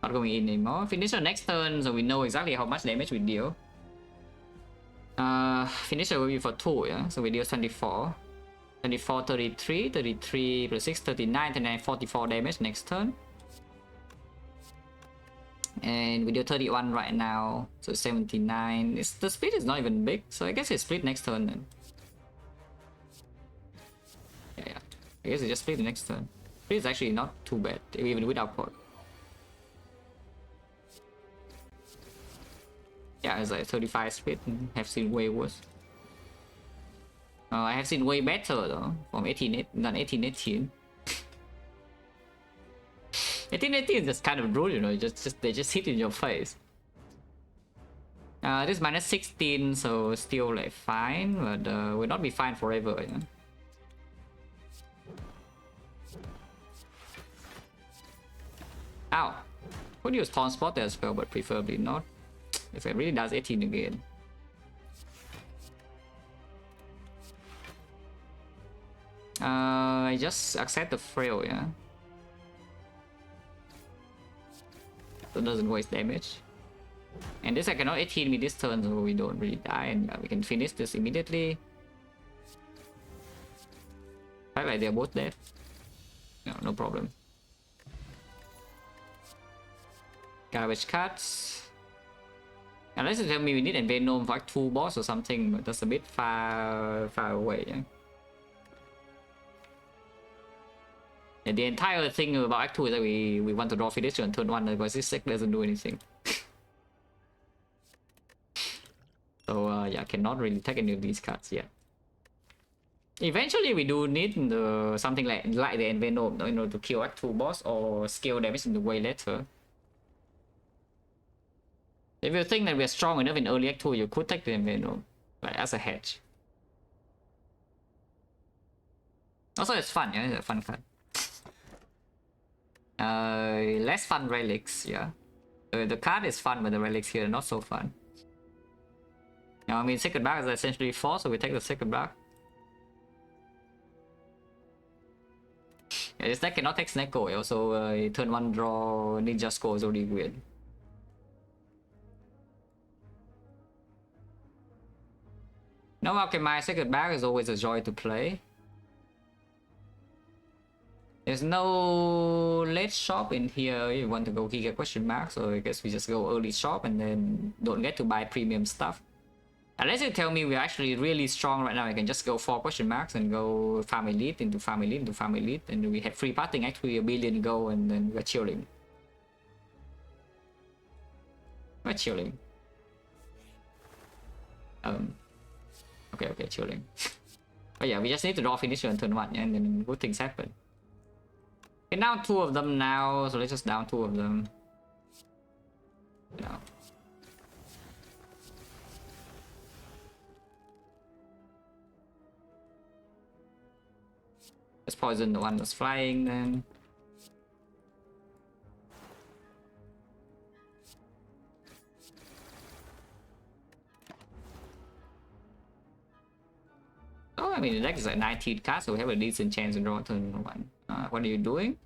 Not going in anymore. Finisher next turn, so we know exactly how much damage we deal. Finisher will be for 2, yeah? So we deal 24. 24, 33, 33 plus 6, 39, 39, 44 damage next turn. And we do 31 right now, so 79. The split is not even big, so I guess it's split next turn then. Yeah. I guess it's just split the next turn. Split is actually not too bad, even without pot. Yeah, it's like 35 speed. Have seen way worse. I have seen way better though, from 18 than 1818. 1818 is just kind of brutal, you know, they just hit in your face. This is minus 16, so still like fine, but will not be fine forever, you know? Ow! Could use Taunt Spot there as well, but preferably not. If it really does 18 again. I just accept the frail, yeah. So it doesn't waste damage. And this I cannot 18 me this turn, so we don't really die, and yeah, we can finish this immediately. I like they're both dead. No, no problem. Garbage cuts. Unless you tell me we need a Venom for like 2 boss or something, but that's a bit far away, yeah. And the entire thing about Act 2 is that we want to draw finisher on turn 1 because this deck doesn't do anything. So yeah, cannot really take any of these cards yet. Eventually we do need something like the Envenom, you know, to kill Act 2 boss or scale damage in the way later. If you think that we are strong enough in early Act 2, you could take the Envenom, like as a hedge. Also, it's fun, yeah, it's a fun card. Less fun relics, yeah. The card is fun, but the relics here are not so fun. Now, I mean, second back is essentially 4, so we take the second back. Yeah, this deck cannot take Snake Go, also turn 1 draw Ninja Score is already weird. No, okay, my second back is always a joy to play. There's no late shop in here. You want to go Giga question mark, so I guess we just go early shop and then don't get to buy premium stuff. Unless you tell me we're actually really strong right now, I can just go 4 question marks and go farm elite into farm elite into farm elite, and we have free parting actually a billion go, and then we're chilling. We're chilling. Okay, chilling. But yeah, we just need to draw finisher on turn 1, yeah, and then good things happen. Okay, down 2 of them now, so let's just down 2 of them. Yeah. Let's poison the one that's flying then. Oh, I mean, the deck is like 19 cards, so we have a decent chance to draw turn 1. What are you doing?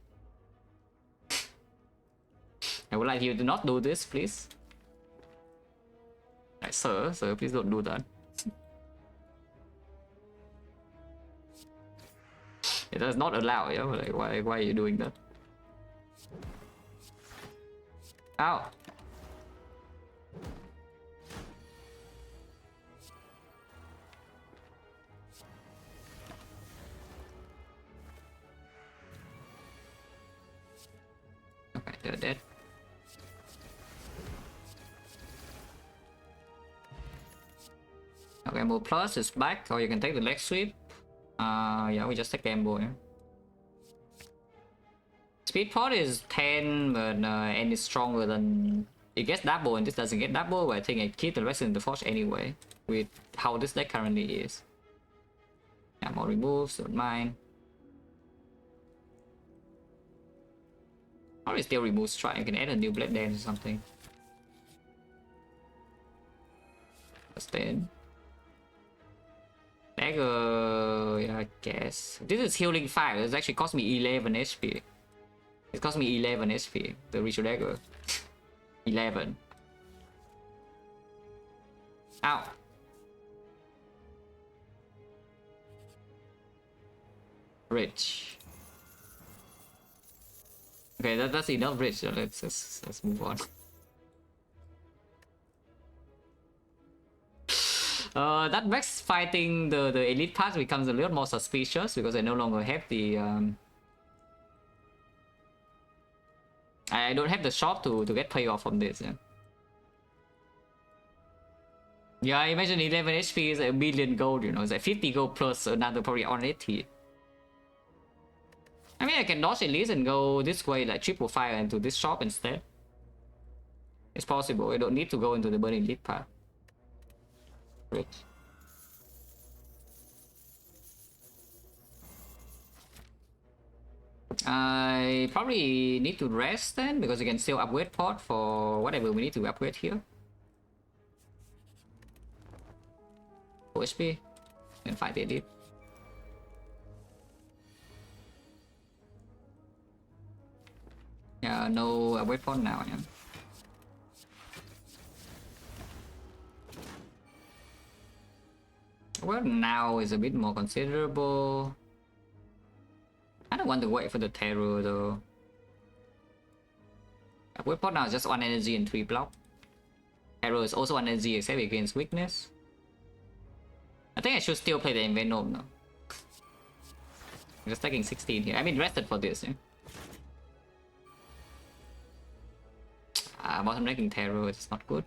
I would like you to not do this, please. Like, sir, please don't do that. It does not allow, yeah? Like, why are you doing that? Ow! Okay, they're dead. Okay, Gamble Plus is back, or you can take the leg sweep. Yeah, we just take Gamble, yeah. Speed pot is 10, but and it's stronger than... It gets double, and this doesn't get double, but I think I keep the rest in the forge anyway, with how this deck currently is. Yeah, more removes, don't mind. Or still remove strike, you can add a new blade dance or something. Sustain. Dagger, yeah, I guess. This is healing 5, it's actually cost me 11 HP. It cost me 11 HP, the Ritual Dagger. 11. Ow. Rich. Okay, that's enough rich. So let's move on. That makes fighting the elite pass becomes a little more suspicious because I no longer have the I don't have the shop to get payoff from this, yeah. Yeah, imagine 11 HP is a million gold, you know, it's like 50 gold plus another probably on 80. I mean, I can dodge at least and go this way, like triple fire into this shop instead. It's possible, I don't need to go into the burning lead path. Great. I probably need to rest then, because we can still upgrade pot for whatever we need to upgrade here. HP and fight the elite. Yeah, no upgrade pot now, yeah. Well, now is a bit more considerable. I don't want to wait for the terror though. Upgrade pot now is just 1 energy and 3 block. Terror is also 1 energy except against weakness. I think I should still play the Envenom now. I'm just taking 16 here. I mean, rested for this, yeah. Bottom ranking terror, it's not good.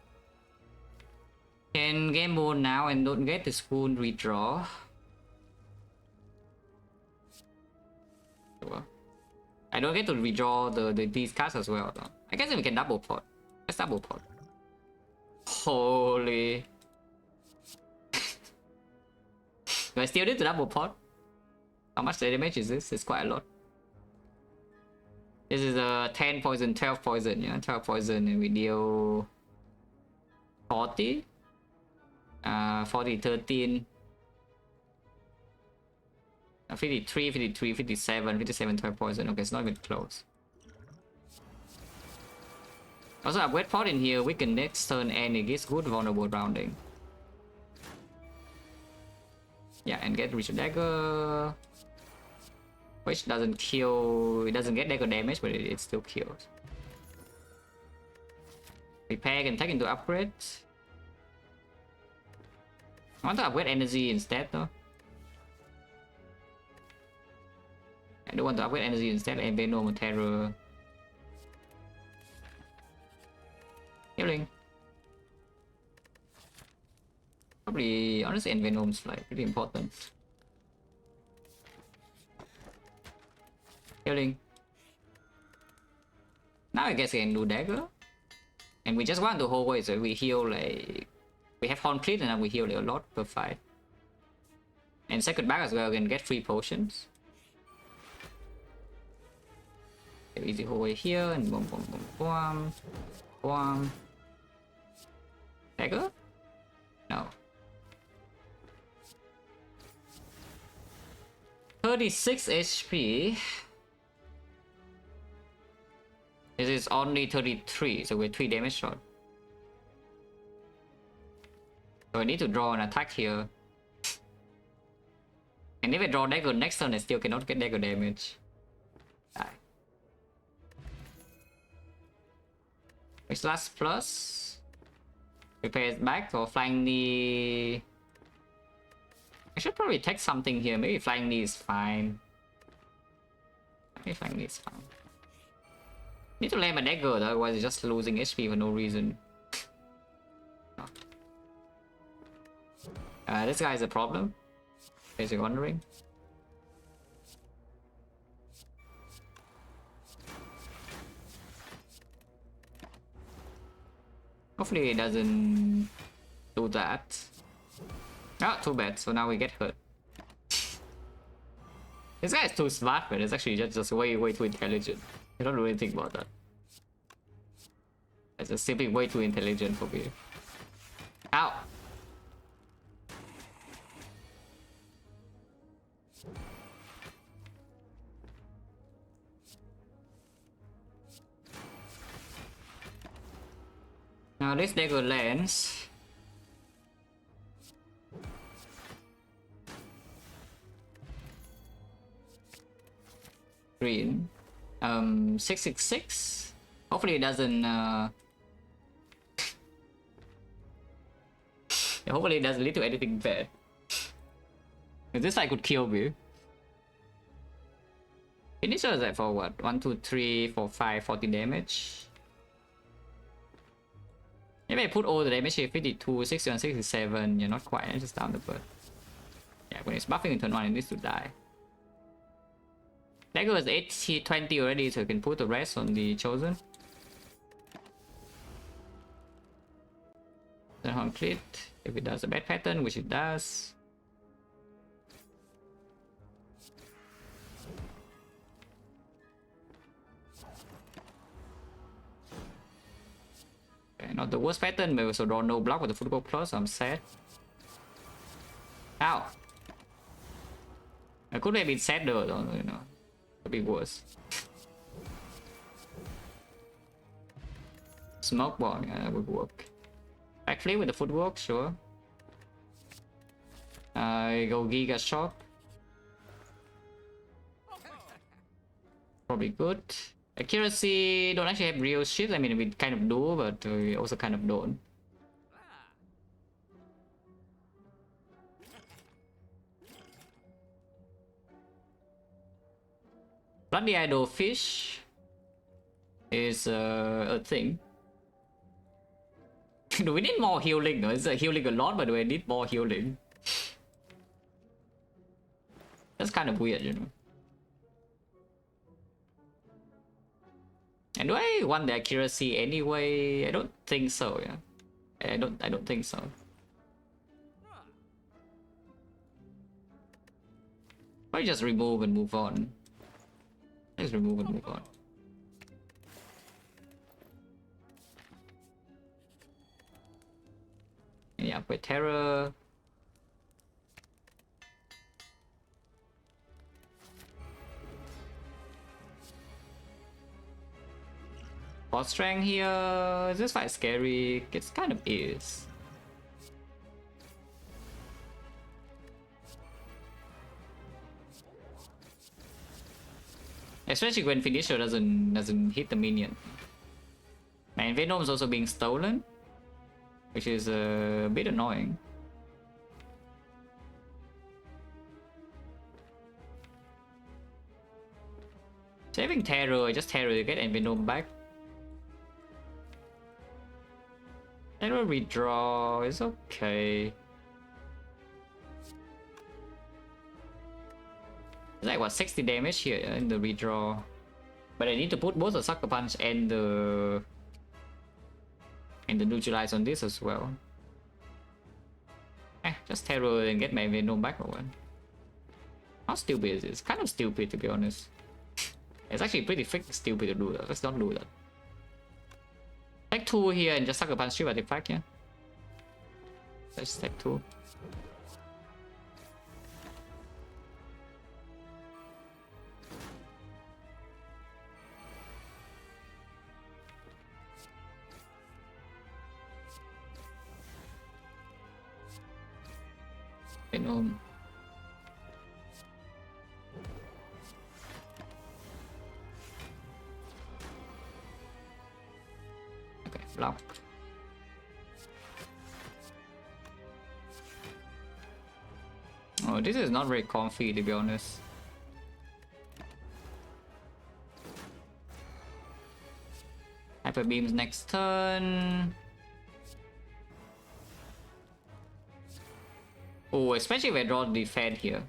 Can game mode now and don't get the spoon redraw. Well, I don't get to redraw these cards as well though. I guess we can double pot. Let's double pot. Holy. Do I still need to double pot? How much damage is this? It's quite a lot. This is a 10 poison, 12 poison, yeah, 12 poison, and we deal 40, 40, 13, 53, 53, 57, 57, 12 poison. Okay, it's not even close. Also, upgrade pot in here, we can next turn and it gets good vulnerable rounding. Yeah, and get Richard Dagger, which doesn't kill, it doesn't get dagger damage, but it still kills. Repair can take into upgrade. I want to upgrade energy instead though. I don't want to upgrade energy instead, and Venom Terror. Healing. Probably, honestly, Envenom's like pretty important. Healing. Now I guess I can do dagger. And we just want the whole way, so we heal like... We have Horn Cleat and now we heal a lot per fight. And second back as well, we can get free potions. Easy whole way here, and boom, boom, boom, boom. Boom. Dagger? No. 36 HP. This is only 33, so we're 3 damage short. So I need to draw an attack here. And if I draw dagger next turn, I still cannot get dagger damage. Die. Which last plus? Prepare it back or flying knee. I should probably take something here. Maybe flying knee is fine. Maybe flying knee is fine. Need to land my dagger, otherwise it's just losing HP for no reason. This guy is a problem. In case you're wondering. Hopefully it doesn't do that. Ah, too bad. So now we get hurt. This guy is too smart, but it's actually just way too intelligent. I don't really think about that. It's just simply way too intelligent for me. Ow! Now this dagger lands. Green. 666. Hopefully it doesn't hopefully it doesn't lead to anything bad. If this I could kill me. Initial is like for what? 1, 2, 3, 4, 5, 40 damage. Maybe I put all the damage here, 52, 61, 67. Yeah, not quite. I just down the bird. Yeah, when it's buffing in turn 1, it needs to die. Dagger was 80, 20 already, so you can put the rest on the Chosen. Then on crit, if it does a bad pattern, which it does. Okay, not the worst pattern, but we also draw no block with the football plus, so I'm sad. Ow! I could have been sadder though, you know. Could be worse. Smoke bomb, yeah, that would work. Backflip with the footwork, sure. Go Giga Shot. Probably good. Accuracy, don't actually have real shit. I mean, we kind of do, but we also kind of don't. Bloody Idol Fish is a thing. Do we need more healing? It's healing a lot, but do I need more healing? That's kind of weird, you know. And do I want the accuracy anyway? I don't think so, yeah. I don't think so. Why just remove and move on? Let's remove and move on. Yeah, with terror. Boss strength here. Is this fight scary? It kind of is. Especially when finisher doesn't hit the minion. Man, Venom's also being stolen, which is a bit annoying. Saving Terror, just Terror to get Venom back. Terror redraw is okay. It's like what, 60 damage here in the redraw. But I need to put both the Sucker Punch and the Neutralize on this as well. Just Terror and get my Venom back or what? How stupid is this? Kind of stupid, to be honest. It's actually pretty freaking stupid to do that. Let's not do that. Take 2 here and just Sucker Punch 3 artifact, yeah? Let's take 2. Venom. Okay, block. Oh, this is not very comfy, to be honest. Hyper Beams next turn. Oh, especially if I draw the Fed here.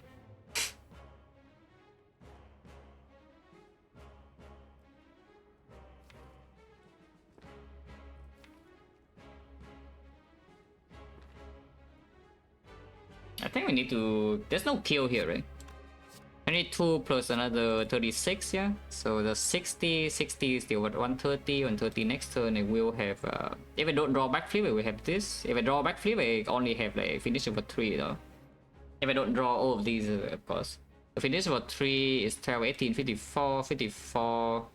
I think we need to... There's no kill here, right? I need 2 plus another 36, yeah? So the 60 is still what, 130, 130 next turn. I will have... if I don't draw backflip, I will have this. If I draw backflip, I only have like finisher for 3 though. If I don't draw all of these, of course. The finisher for 3 is 12, 18, 54, 54...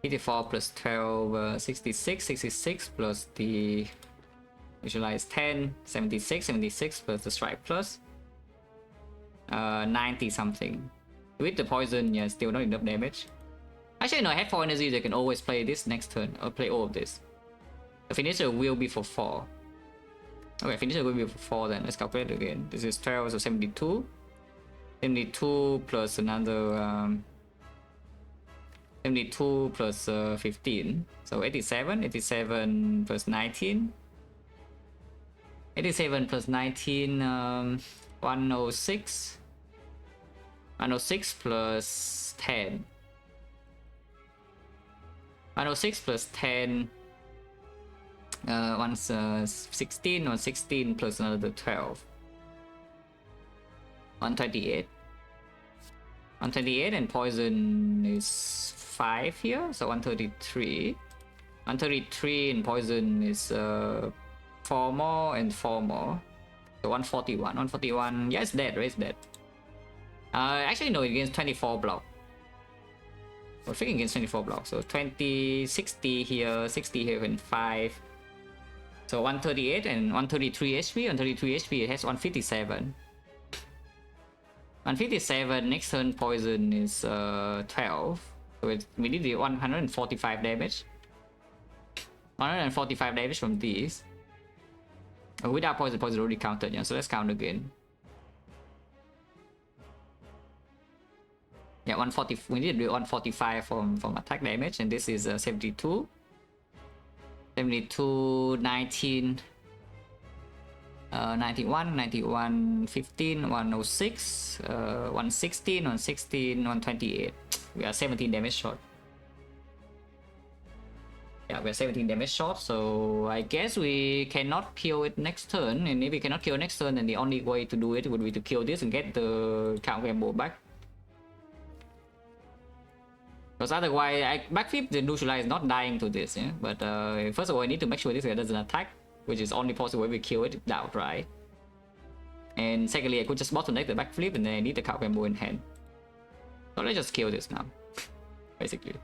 54 plus 12, 66, 66 plus the... Visualize 10, 76, 76 plus the strike plus. 90 something. With the poison, yeah, still not enough damage. Actually, no, I have 4 energy, I can always play this next turn. I'll play all of this. The finisher will be for 4. Okay, finisher will be for 4 then. Let's calculate again. This is 12, so 72. 72 plus another 72 plus 15, so 87. 87 plus 19. 87 plus 19, 106. 106 plus 10. 106 plus 10. One's 16. 116 plus another 12. 128. 128, and poison is 5 here, so 133. 133 and poison is 4 more and 4 more. So 141. 141. Yeah, it's dead, right? It's dead. Actually, no, it gains 24 block. We're freaking against 24 blocks. So 20, 60 here, 60 here, and 5. So 138 and 133 HP. 133 HP, it has 157. 157, next turn poison is 12. So we need the 145 damage. 145 damage from these. Without poison, poison already counted, yeah. So let's count again. Yeah, 140. We need to do 145 from attack damage, and this is 72. 72, 19, 91, 91, 15, 106, 116, 116, 128. We are 17 damage short. Yeah, we're 17 damage short, so I guess we cannot kill it next turn. And if we cannot kill next turn, then the only way to do it would be to kill this and get the counter combo back. Because otherwise, backflip the Nushula is not dying to this, yeah. But first of all, I need to make sure this guy doesn't attack, which is only possible if we kill it outright. And secondly, I could just bottleneck the backflip, and then I need the counter combo in hand. So let's just kill this now, basically.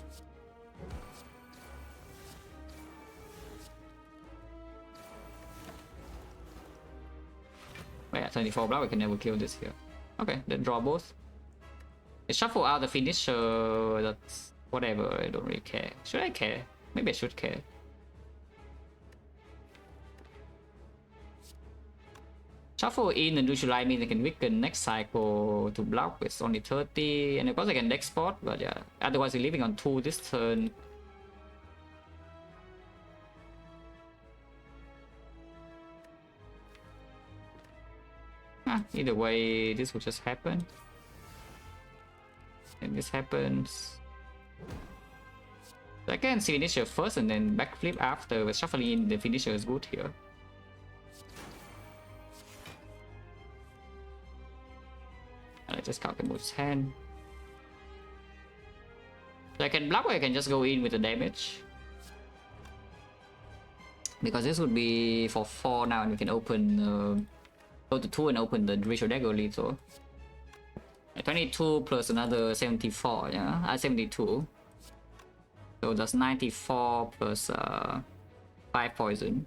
Oh yeah, 24 block, we can never kill this here. Okay, then draw both. Let's shuffle out the finisher, that's whatever, I don't really care. Should I care? Maybe I should care. Shuffle in and neutralize means I can weaken next cycle to block, it's only 30, and of course I can deck spot, but yeah, otherwise we're leaving on 2 this turn. Either way, this will just happen. And this happens. So I can see finisher first and then backflip after, but shuffling in the finisher is good here. I just count the move's hand. So I can block or I can just go in with the damage. Because this would be for 4 now, and we can open go to 2 and open the Ritual Dagger lethal. 22 plus another 74, yeah? 72. So that's 94 plus 5 poison.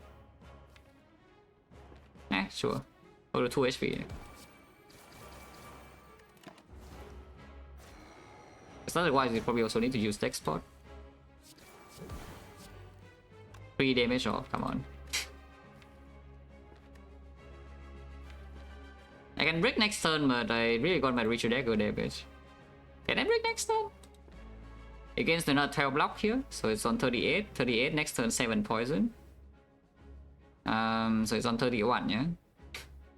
Sure. Go to 2 HP. Because otherwise we probably also need to use deck spot. 3 damage off, come on. I can break next turn, but I really got my Ritual Dagger damage. Can I break next turn? Against another 12 block here, so it's on 38. 38, next turn 7 poison. So it's on 31, yeah?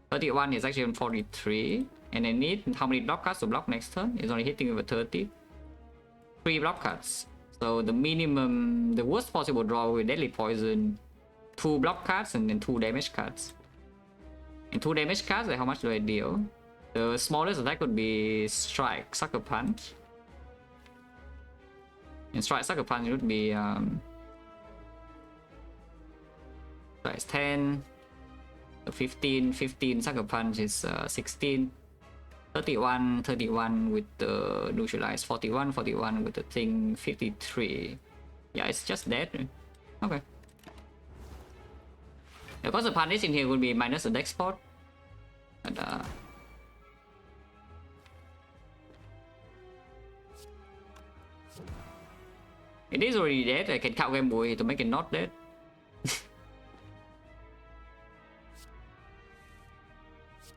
31 is actually on 43. And I need how many block cards to block next turn? It's only hitting with 30. 3 block cards. So the minimum, the worst possible draw with Deadly Poison, 2 block cards and then 2 damage cards. And 2 damage cards, how much do I deal? The smallest attack would be Strike, Sucker Punch. And Strike, Sucker Punch would be so it's 10, 15, 15, Sucker Punch is 16, 31, 31 with the neutralize, 41, 41 with the thing, 53. Yeah, it's just dead. Okay. Of course, the punish in here would be minus the deck spot. But, it is already dead. I can count Game Boy to make it not dead.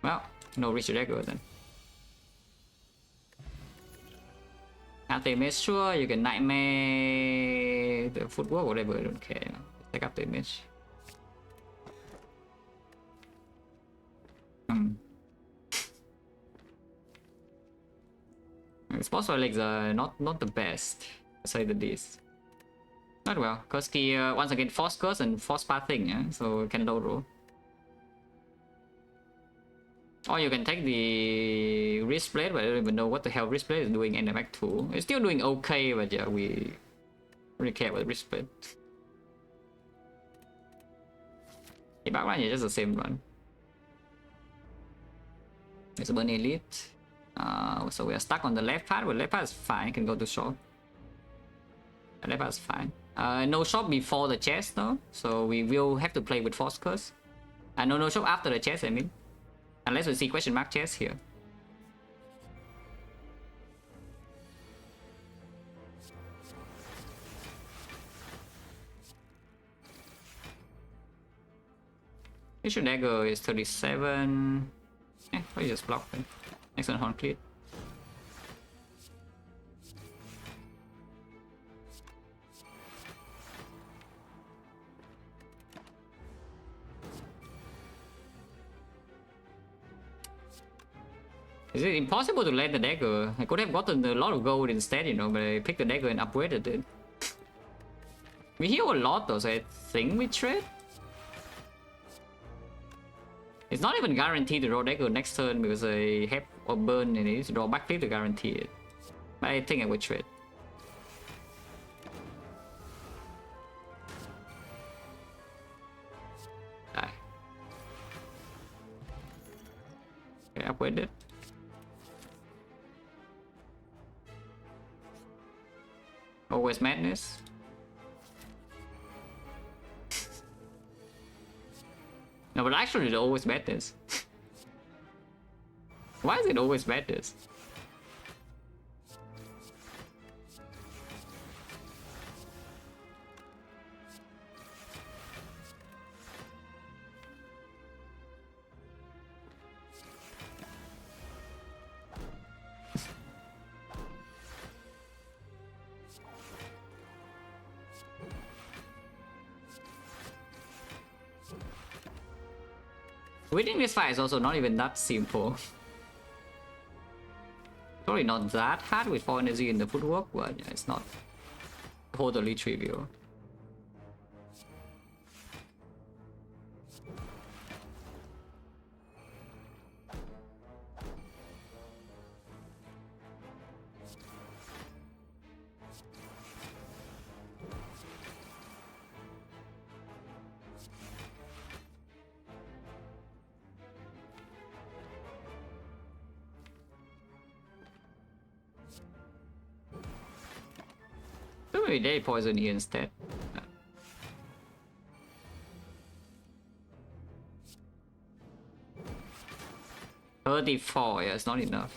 Well, no Ritual Dagger then. After image, sure, you can nightmare the footwork, whatever, I don't care. You know. Take up the image. Sports legs are not the best, to say the least. Not well, because the once again force curse and force pathing, yeah? So can low roll. Or you can take the wrist blade, but I don't even know what the hell wrist blade is doing in the Mac 2. It's still doing okay, but yeah, we really care about wrist blade. The back run is just the same run. It's a burn elite. So we are stuck on the left part, but left part is fine, can go to short. The left part is fine. No shot before the chest though, so we will have to play with force curse. No shot after the chest, I mean. Unless we see question mark chest here. Issue dagger is 37. I just block it. Excellent horn cleat. Is it impossible to land the dagger? I could have gotten a lot of gold instead, you know, but I picked the dagger and upgraded it. We heal a lot though, so I think we trade. It's not even guaranteed to draw dagger next turn because I have a burn and I need to draw backflip to guarantee it. But I think I would trade. Die. Okay, upgrade it. Always madness. No, but actually it's always madness. Why is it always madness? Winning this fight is also not even that simple. Probably not that hard with 4 energy in the footwork, but yeah, it's not totally trivial. Maybe they poison here instead. 34, yeah, it's not enough.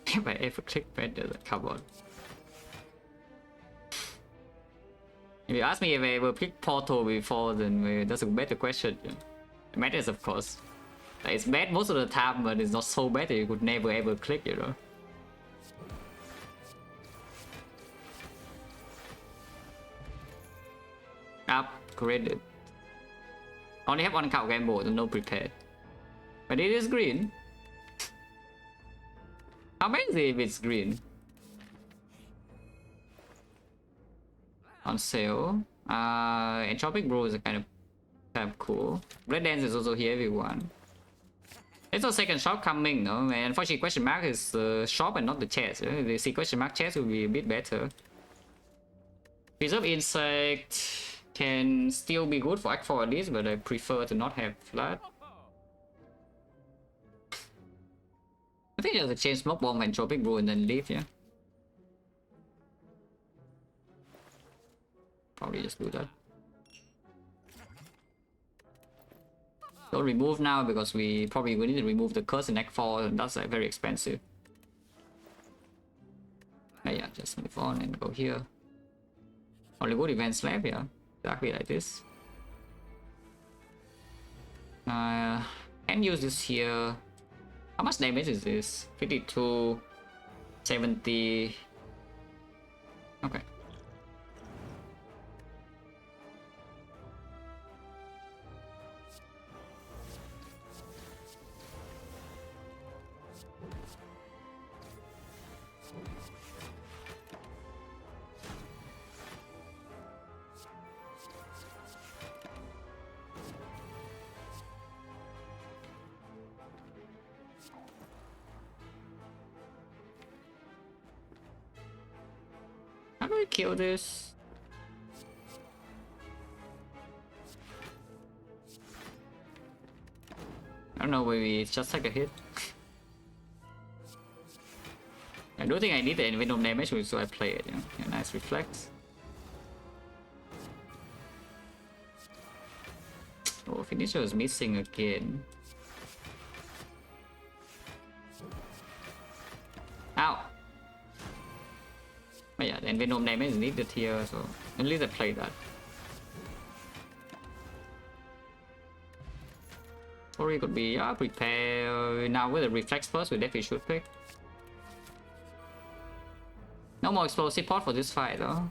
If I ever click better, come on. If you ask me if I ever picked Portal before, then that's a better question. It matters, of course. It's bad most of the time, but it's not so bad that you could never ever click, you know. Upgraded. Only have one card gamble and no prepared. But it is green. Amazing if it's green. On sale. Entropic Brew is kind of cool. Red Dance is also here, everyone. There's a second shop coming, no? And unfortunately, question mark is the shop and not the chest. The see question mark chest will be a bit better. Preserve Insect can still be good for Act 4 at least, but I prefer to not have Flood. I think just change Smoke Bomb and Tropic Brew and then leave, yeah. Probably just do that. Don't remove now because we need to remove the curse in Act 4 and that's very expensive. Yeah, just move on and go here. Only good events left, yeah. Exactly like this. Can use this here. How much damage is this? 52, 70. Okay. How do I kill this? I don't know, maybe it's just like a hit. I don't think I need the venom damage, so I play it. Yeah, nice reflex. Oh, finisher is missing again. Ow! But yeah, then venom damage is needed here, so at least I play that. Or it could be, yeah, prepare. Now with the reflex first, we definitely should pick. No more explosive pot for this fight, though.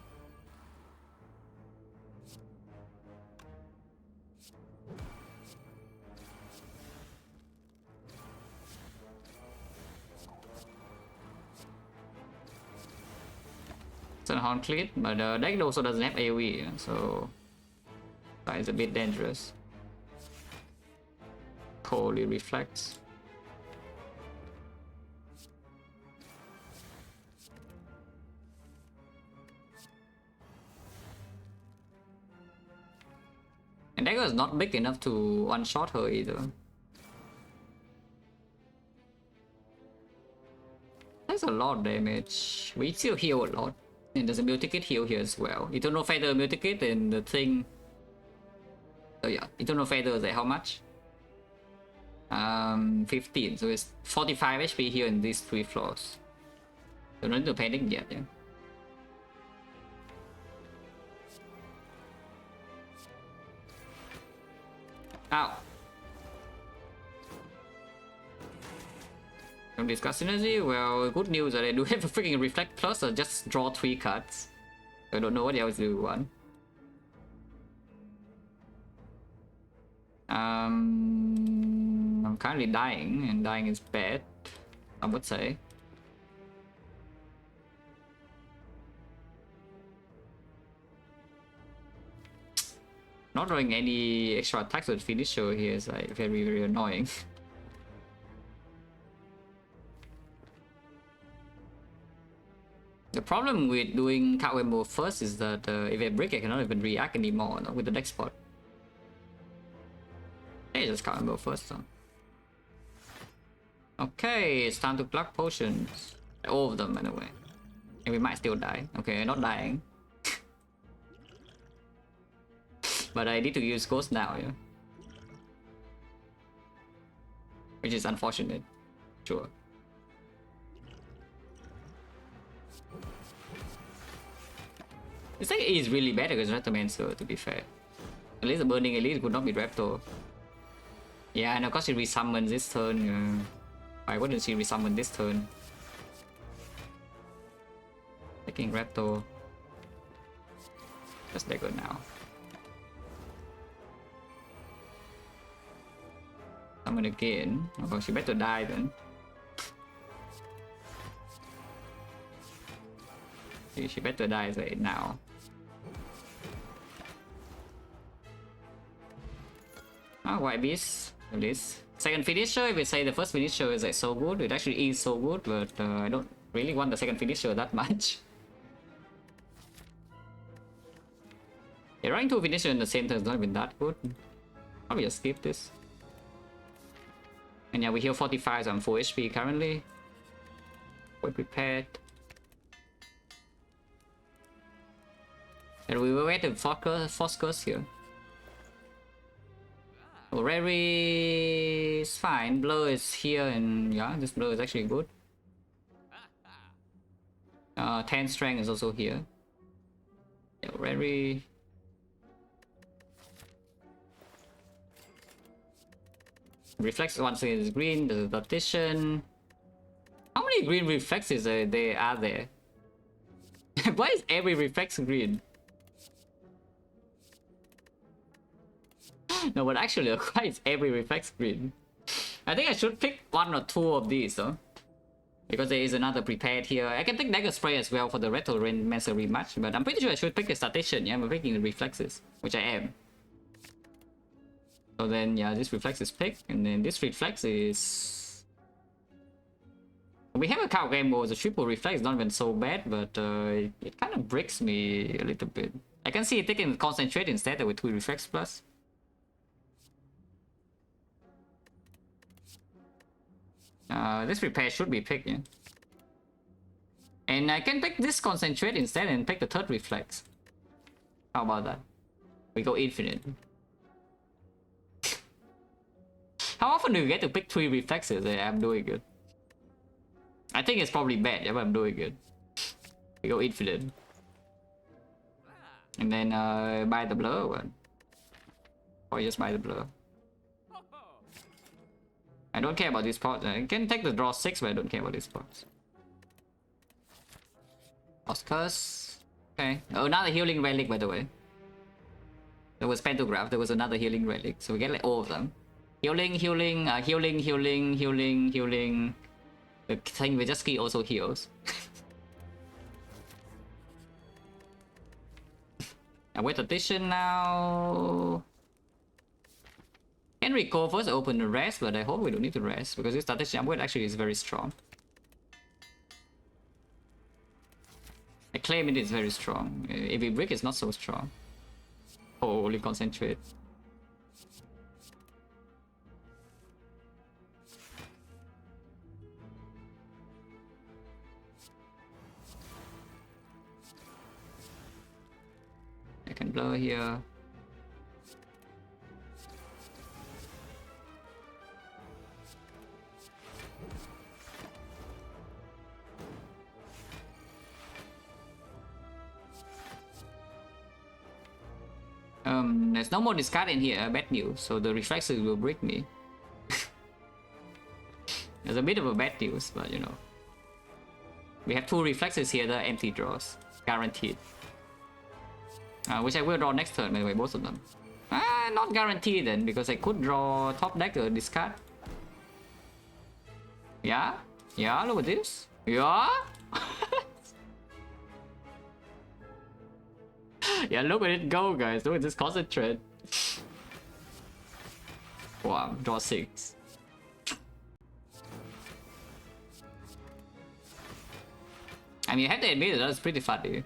It's an Ironclad, but the deck also doesn't have AoE, so that is a bit dangerous. Holy reflex. And dagger is not big enough to one-shot her either. That's a lot of damage. We still heal a lot. And there's a multi-kit heal here as well. Eternal Feather multi-kit and the thing. Oh yeah, Eternal Feather is like how much? 15, so it's 45 HP here in these 3 floors. So no need to panic yet, yeah. Ow! Don't discuss synergy. Well, good news that I do have a freaking Reflect Plus, or just draw 3 cards. I don't know what else do you want. I'm currently dying, and dying is bad, I would say. Not drawing any extra attacks with finisher here is like very, very annoying. The problem with doing card whammo first is that if I break, I cannot even react anymore with the deck spot. Hey, just card whammo first. So. Okay, it's time to plug potions. All of them, anyway. And we might still die. Okay, not dying. But I need to use Ghost now, yeah. Which is unfortunate. Sure. This deck is really bad against Retomancer, to be fair. At least the Burning Elite could not be Raptor. Yeah, and of course she resummons this turn. Why wouldn't she resummon this turn? Taking Raptor. Just Dagger now. Summon again. Oh, she better die then. She better die right now. Ah, White Beast, at least. Second finisher, if we say the first finisher is like so good, it actually is so good, but I don't really want the second finisher that much. Yeah, running 2 finisher in the same turn is not even that good. Probably just skip this. And yeah, we heal 45, so I'm full HP currently. We're prepared. And we will wait the Force Curse here. Oh, Rary is fine. Blur is here, and yeah, this Blur is actually good. 10 Strength is also here. Yeah, Rary. Reflex once again is green. The partition. How many green reflexes are there? Why is every reflex green? No, but actually, why is every reflex green? I think I should pick 1 or 2 of these, though. Because there is another prepared here. I can take Dagger Spray as well for the Retro Master rematch, but I'm pretty sure I should pick a Statistician. Yeah, I'm picking the reflexes, which I am. So then, yeah, this reflex is picked, and then this reflex is... We have a card game mode, the triple reflex, not even so bad, but it kind of breaks me a little bit. I can see it taking Concentrate instead with 2 reflex plus. This repair should be picked, yeah. And I can pick this Concentrate instead and pick the 3rd reflex. How about that? We go infinite. How often do you get to pick 3 reflexes? I'm doing good. I think it's probably bad, yeah, but I'm doing good. We go infinite. And then buy the blur one. Or just buy the blur. I don't care about these pots. I can take the draw 6, but I don't care about these pots. Oscars. Okay. Oh, another healing relic, by the way. There was Pantograph. There was another healing relic. So we get like all of them. Healing, healing, healing, healing, healing, healing. The thing with just key also heals. I wait addition now. Can recall first, open the rest, but I hope we don't need to rest because this statistician upgrade actually is very strong. I claim it is very strong. If we break, it's not so strong. Holy concentrate. I can blur here. There's no more discard in here, bad news, so the reflexes will break me. There's a bit of a bad news, but you know. We have 2 reflexes here, the empty draws. Guaranteed. Which I will draw next turn, by the way, both of them. Not guaranteed then, because I could draw top deck or discard. Yeah? Yeah, look at this. Yeah? Yeah, look at it go, guys. Look at this concentrate. Wow, draw 6. I mean, you have to admit that was pretty funny.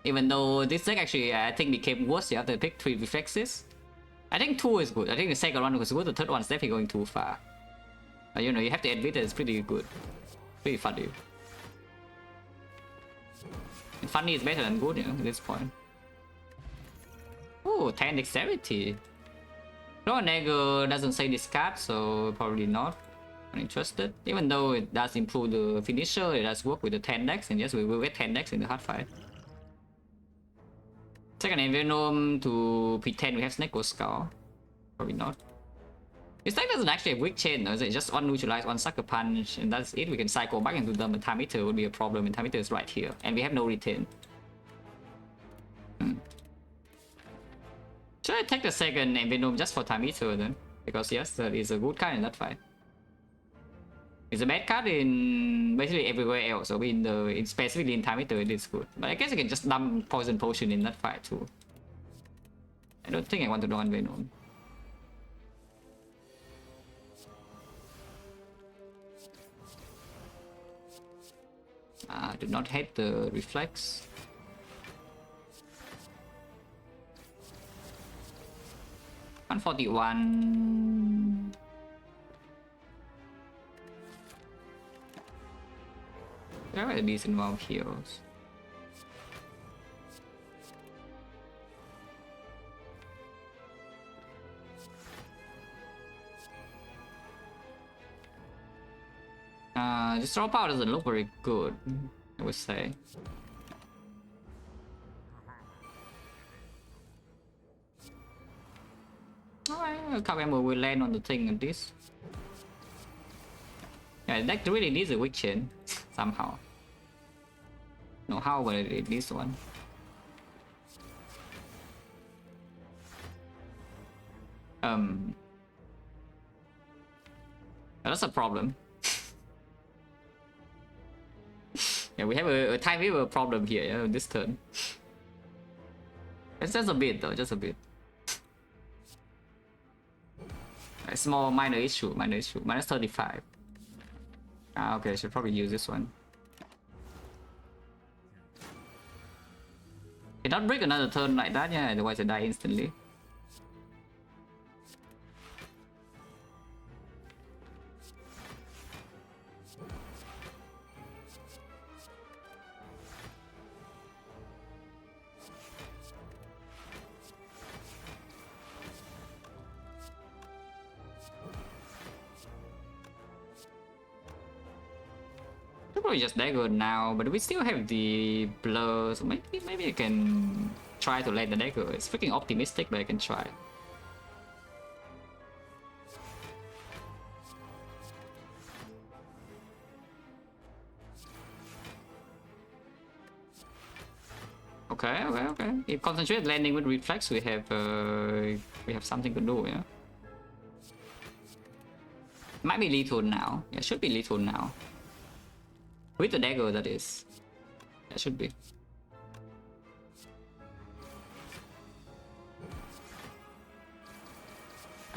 Even though this deck actually, I think, became worse. You have to pick 3 reflexes. I think 2 is good. I think the second one was good. The third one's definitely going too far. But you know, you have to admit that it's pretty good. Pretty funny. And funny is better than good, you know, at this point. Ooh, 10 dexterity. Negro doesn't say discard, so probably not. I'm interested. Even though it does improve the finisher, it does work with the 10 decks, and yes, we will get 10 decks in the hard fight. Second Envenom to pretend we have Snake or Skull. Probably not. This deck doesn't actually have weak chain, though. It's just one neutralize, one sucker punch, and that's it. We can cycle back into them, but time meter would be a problem, and time meter is right here. And we have no retain. Should I take the second Envenom just for time meter then? Because yes, that is a good card in that fight. It's a bad card in basically everywhere else. So in specifically in time meter it is good. But I guess I can just dump poison potion in that fight too. I don't think I want to draw Envenom. Do not hate the reflex. $141. There are a decent amount of heroes. This draw power doesn't look very good, I would say. Alright, Kawemo will land on the thing and this. Yeah, that really needs a weak chain somehow. No, how, but it needs one. That's a problem. Yeah, we have a time waiver problem here, yeah, this turn. It's just a bit though, just a bit. A small minor issue, minus 35. Ah, okay, I should probably use this one. Cannot break another turn like that, yeah, otherwise I die instantly. Probably just dagger now, but we still have the blur, so maybe I can try to land the dagger. It's freaking optimistic, but I can try. Okay. If concentrate landing with reflex, we have something to do, yeah. Might be lethal now. Yeah, should be lethal now. With the dagger, that is. That should be.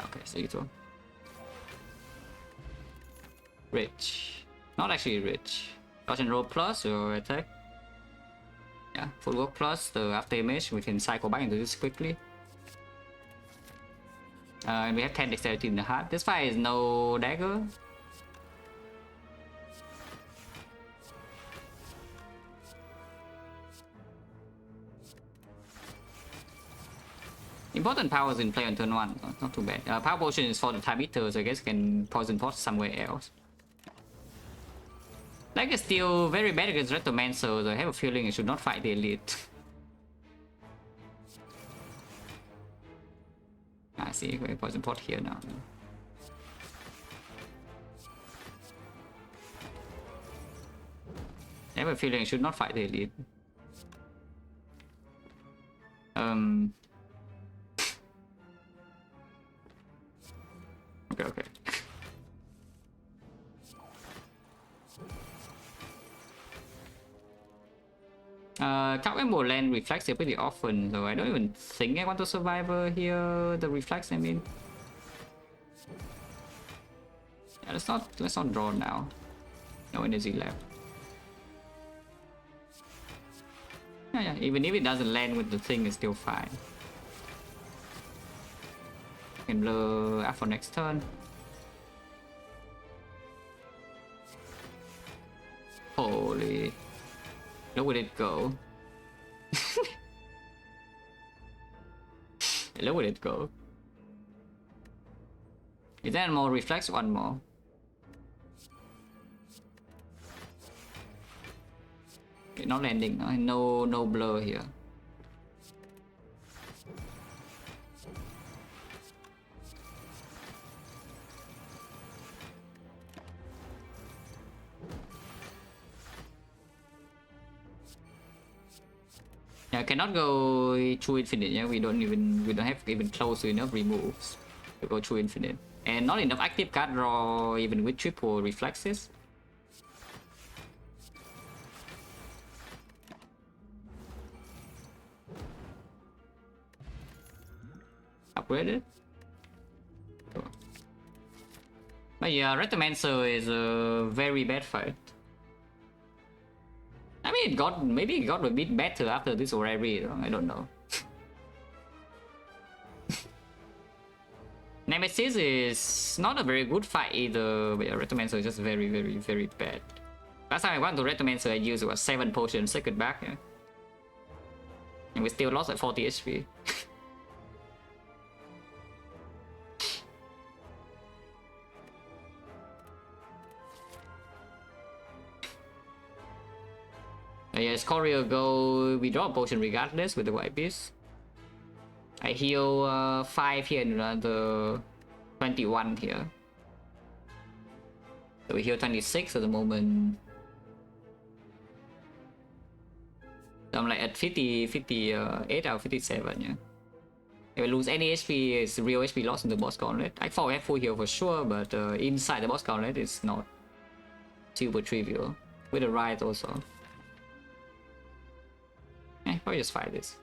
Okay, so lethal. Rich. Not actually rich. Dodge and roll plus or attack. Yeah, footwork plus the after image. We can cycle back into this quickly. And we have 10 dexterity in the heart. This fight is no dagger. Important powers in play on turn 1, not too bad. Power potion is for the time eater, so I guess can poison pot somewhere else. Like is still very bad against Rectomancer, so I have a feeling it should not fight the elite. I see, we poison pot here now. I have a feeling it should not fight the elite. Okay. Can't will land reflex here pretty often, so I don't even think I want to survive here. The reflex, I mean. Yeah, let's not draw now. No energy left. Yeah. Even if it doesn't land with the thing, it's still fine. Can blur up for next turn. Holy. Look where it go. Look where it go. Is there more reflex? One more. Okay, not landing. No blur here. Yeah, cannot go true infinite. Yeah, we don't have even close enough removes to go true infinite, and not enough active card draw even with triple reflexes. Upgraded. Cool. But yeah, Rectomancer is a very bad fight. I mean, maybe it got a bit better after this Orrery, I don't know. Nemesis is not a very good fight either, but yeah, Rectomancer is just very bad. Last time I went to Rectomancer, I used 7 potions, second back, yeah. And we still lost like 40 HP. Yes, Courier go. We draw a potion regardless with the white beast. I heal 5 here and another 21 here. So we heal 26 at the moment. So I'm like at 58 out of 57, yeah. If I lose any HP, it's real HP loss in the boss gauntlet. I thought I have full heal for sure, but inside the boss gauntlet, it's not super trivial. With the riot also. Probably just fight this.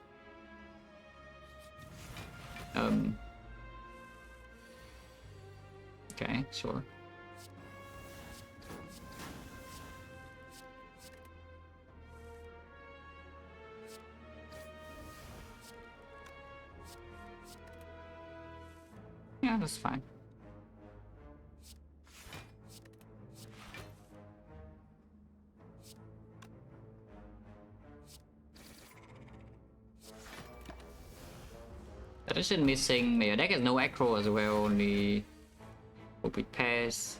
Okay, sure. Yeah, that's fine. Addition missing. Yeah, deck has no aggro as well, only hope it pass.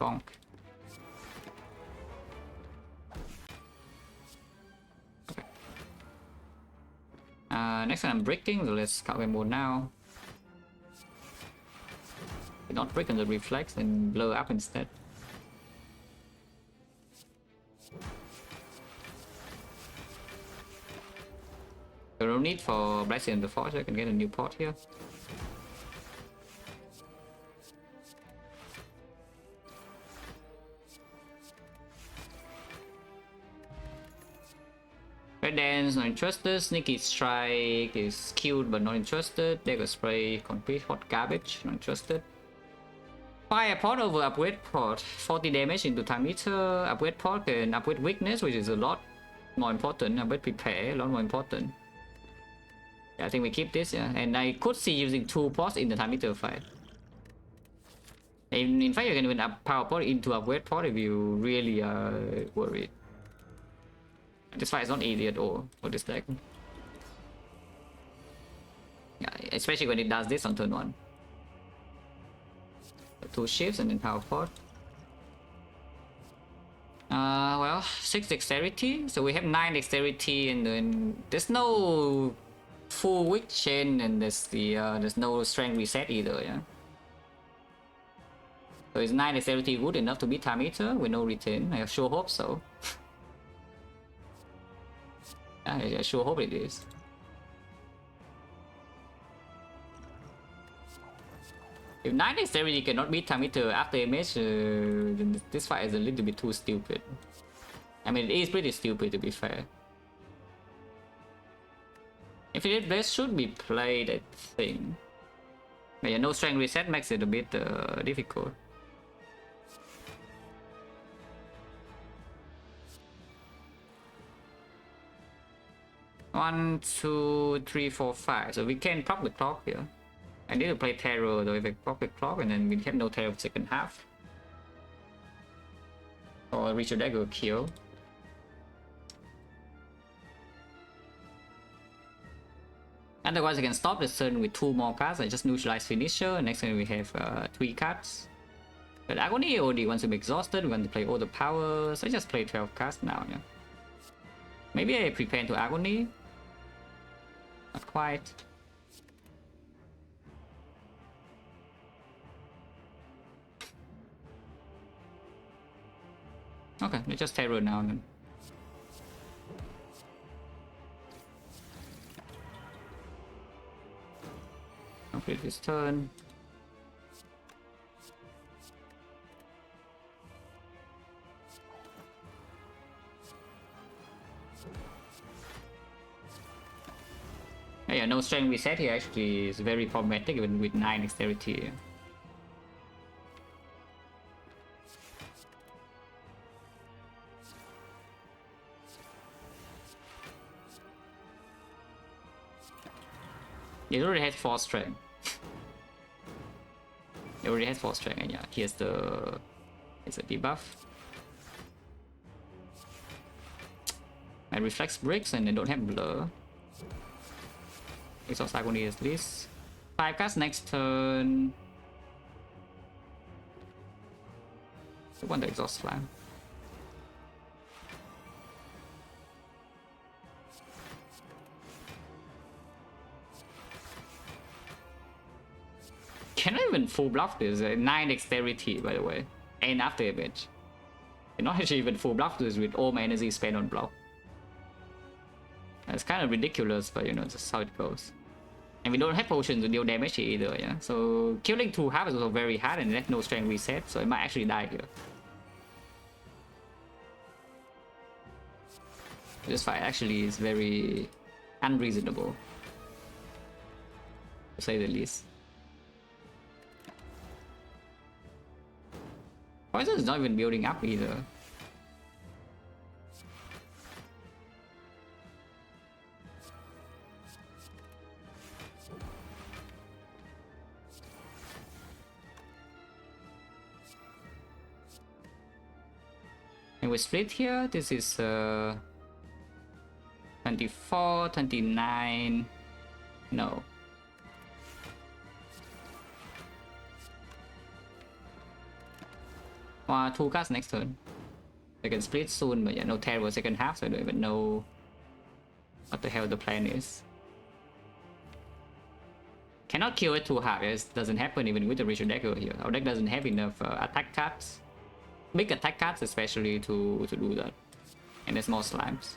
Bonk. Okay. Next time I'm breaking, so let's count game mode now. Not break on the reflex and blow up instead. There no need for Blessing in the Forge, I can get a new pot here. Red Dance, not interested. Sneaky Strike is cute but not interested. Dagger Spray, complete hot garbage, not interested. Fire Pot over Upgrade Pot, 40 damage into time meter. Upgrade Pot can upgrade weakness, which is a lot more important. Upgrade Prepare, a lot more important. Yeah, I think we keep this, yeah. And I could see using 2 pots in the time meter fight. In fact, you can even up power pot into Upgrade Pot if you really are worried. This fight is not easy at all for this deck. Yeah, especially when it does this on turn 1. 2 shifts and then power pot. Well, 6 dexterity, so we have 9 dexterity, and then there's no full weak chain, and there's no strength reset either, yeah. So is 9 dexterity good enough to beat time meter with no retain? I sure hope so. I sure hope it is. If 9 dexterity cannot beat time meter after image, then this fight is a little bit too stupid. I mean, it is pretty stupid to be fair. Infinite Blast should be played, I think. But yeah, no strength reset makes it a bit difficult. One, two, three, four, five. So we can prop the clock here. I need to play Terror though if I prop the clock, and then we have no Terror second half. Or Richard Dagger kill. Otherwise I can stop the turn with 2 more cards. I just neutralize Finisher. Next turn we have 3 cards. But Agony already wants to be exhausted, we want to play all the powers. I just play 12 cards now, yeah. Maybe I prepare to Agony. Not quite. Okay, let's just Terror now then. Complete this turn. Yeah, no strength reset here actually is very problematic even with 9 dexterity. It already has 4 strength. It already has 4 strength, and yeah, here's a debuff. My reflex breaks and I don't have blur. Exhaust Agony is this. 5 cards next turn. I want the exhaust slam. Cannot even full block this. 9 dexterity, by the way, and after damage. Cannot actually even full block this with all my energy spent on block. That's kind of ridiculous, but you know, that's how it goes. And we don't have potions to deal damage here either, yeah? So killing 2 half is also very hard and there's no strength reset, so it might actually die here. This fight actually is very unreasonable, to say the least. Poison is not even building up either. And we split here. This is 24, 29. No. Wow, 2 cards next turn. I can split soon, but yeah, no terrible second half, so I don't even know what the hell the plan is. Cannot kill it 2 half. It doesn't happen even with the Ritual Dagger here. Our deck doesn't have enough attack cards. Big attack cards especially to do that. And there's more slimes.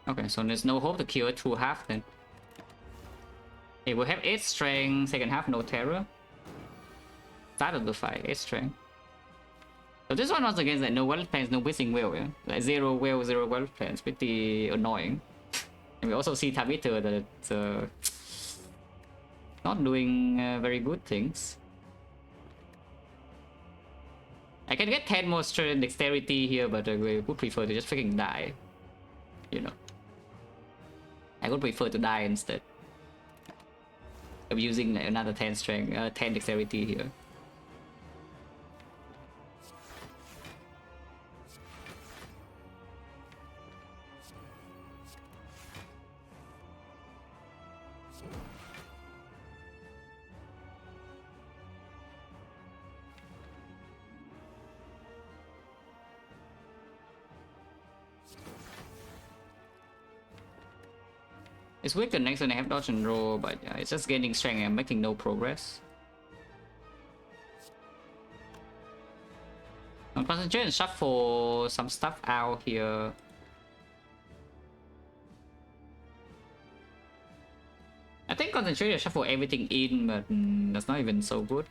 Okay, so there's no hope to kill it 2 half then. It will have 8 strength, second half no terror. Start of the fight, 8 strength. So this one was against like no wealth plans, no whizzing will, yeah? Like 0 will, 0 wealth plans, pretty annoying. And we also see Tabitha that it's not doing very good things. I can get 10 more strength dexterity here, but I would prefer to just freaking die. You know. I would prefer to die instead of using like, another 10 strength, 10 dexterity here. It's weak the next one I have dodge and roll, but yeah, it's just gaining strength and I'm making no progress. I'll concentrate and shuffle some stuff out here. I think concentrate and shuffle everything in, but that's not even so good.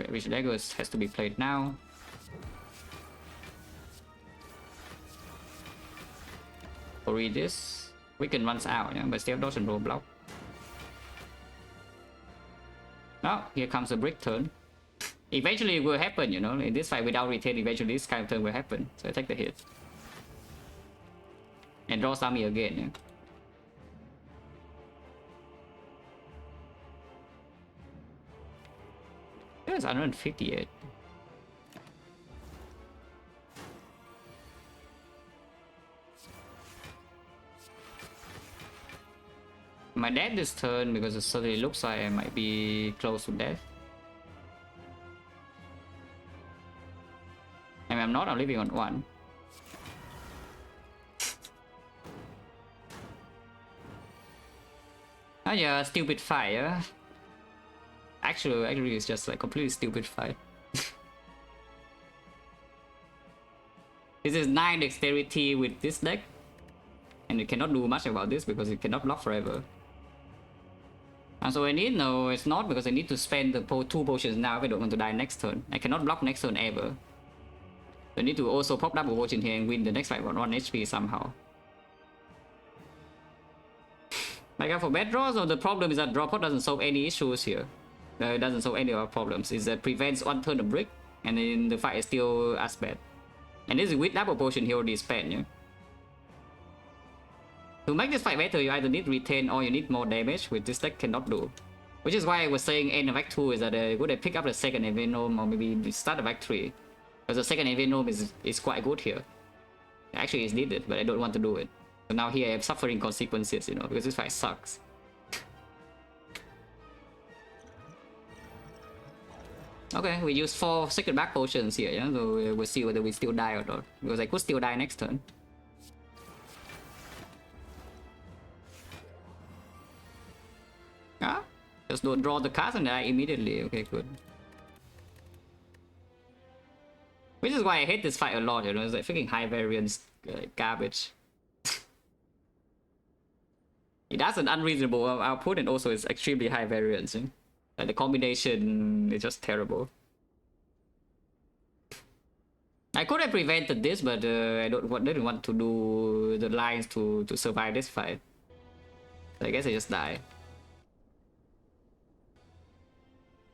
Which Legos has to be played now. Or read this. Weaken runs out, yeah, but still doesn't roll block. Now, here comes a brick turn. Eventually it will happen, you know, in this fight without retain, eventually this kind of turn will happen. So I take the hit. And draw Sami again, yeah. It's 158. My death this turn because it suddenly looks like I might be close to death. I mean, I'm not, I'm living on 1. Oh yeah, stupid fire. Actually, it's just like completely stupid fight. This is 9 dexterity with this deck, and you cannot do much about this because it cannot block forever. And so I need no, it's not because I need to spend the 2 potions now if I don't want to die next turn. I cannot block next turn ever. So I need to also pop double potion here and win the next fight on 1 HP somehow. Like for bad draws, so the problem is that draw pot doesn't solve any issues here. It doesn't solve any of our problems. It prevents 1 turn of brick, and then the fight is still as bad. And this is with double potion he already spent, yeah. To make this fight better, you either need retain or you need more damage, which this deck cannot do. Which is why I was saying end of Act 2 is that would I pick up the second Venom or maybe start of Act 3. Because the second Venom is quite good here. Actually, it's needed, but I don't want to do it. So now here I am suffering consequences, you know, because this fight sucks. Okay, we use 4 secret back potions here, yeah? So we'll see whether we still die or not. Because I could still die next turn. Ah, just don't draw the cards and die immediately. Okay, good. Which is why I hate this fight a lot, you know, it's like freaking high variance garbage. It has an unreasonable output and also it's extremely high variance. Eh? Like the combination is just terrible. I could have prevented this, but I didn't want to do the lines to survive this fight. So I guess I just die.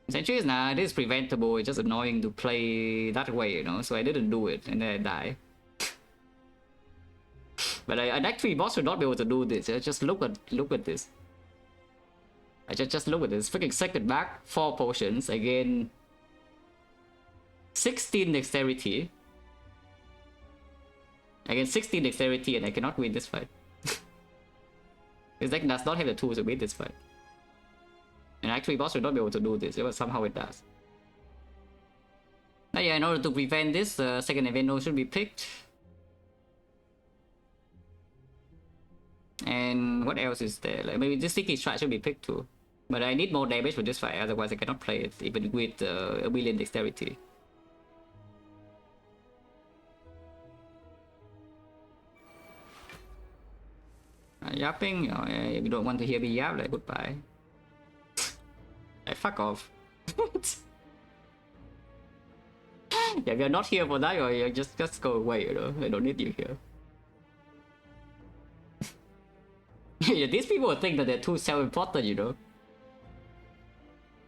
Essentially, nah, this is preventable. It's just annoying to play that way, you know. So I didn't do it, and then I die. But I actually boss should not be able to do this. Just look at this. I just look at this. Freaking second back, 4 potions again. 16 dexterity. Again, 16 dexterity, and I cannot win this fight. This deck does not have the tools to win this fight. And actually, boss should not be able to do this, but somehow it does. Now, yeah, in order to prevent this, second event should be picked. And what else is there? Like maybe this sticky strike should be picked too. But I need more damage for this fight, otherwise I cannot play it, even with a million dexterity. Yapping? Oh, yeah, if you don't want to hear me yap, like goodbye. Like, fuck off. Yeah, if you're not here for that, or you just go away, you know. I don't need you here. Yeah, these people think that they're too self-important, you know.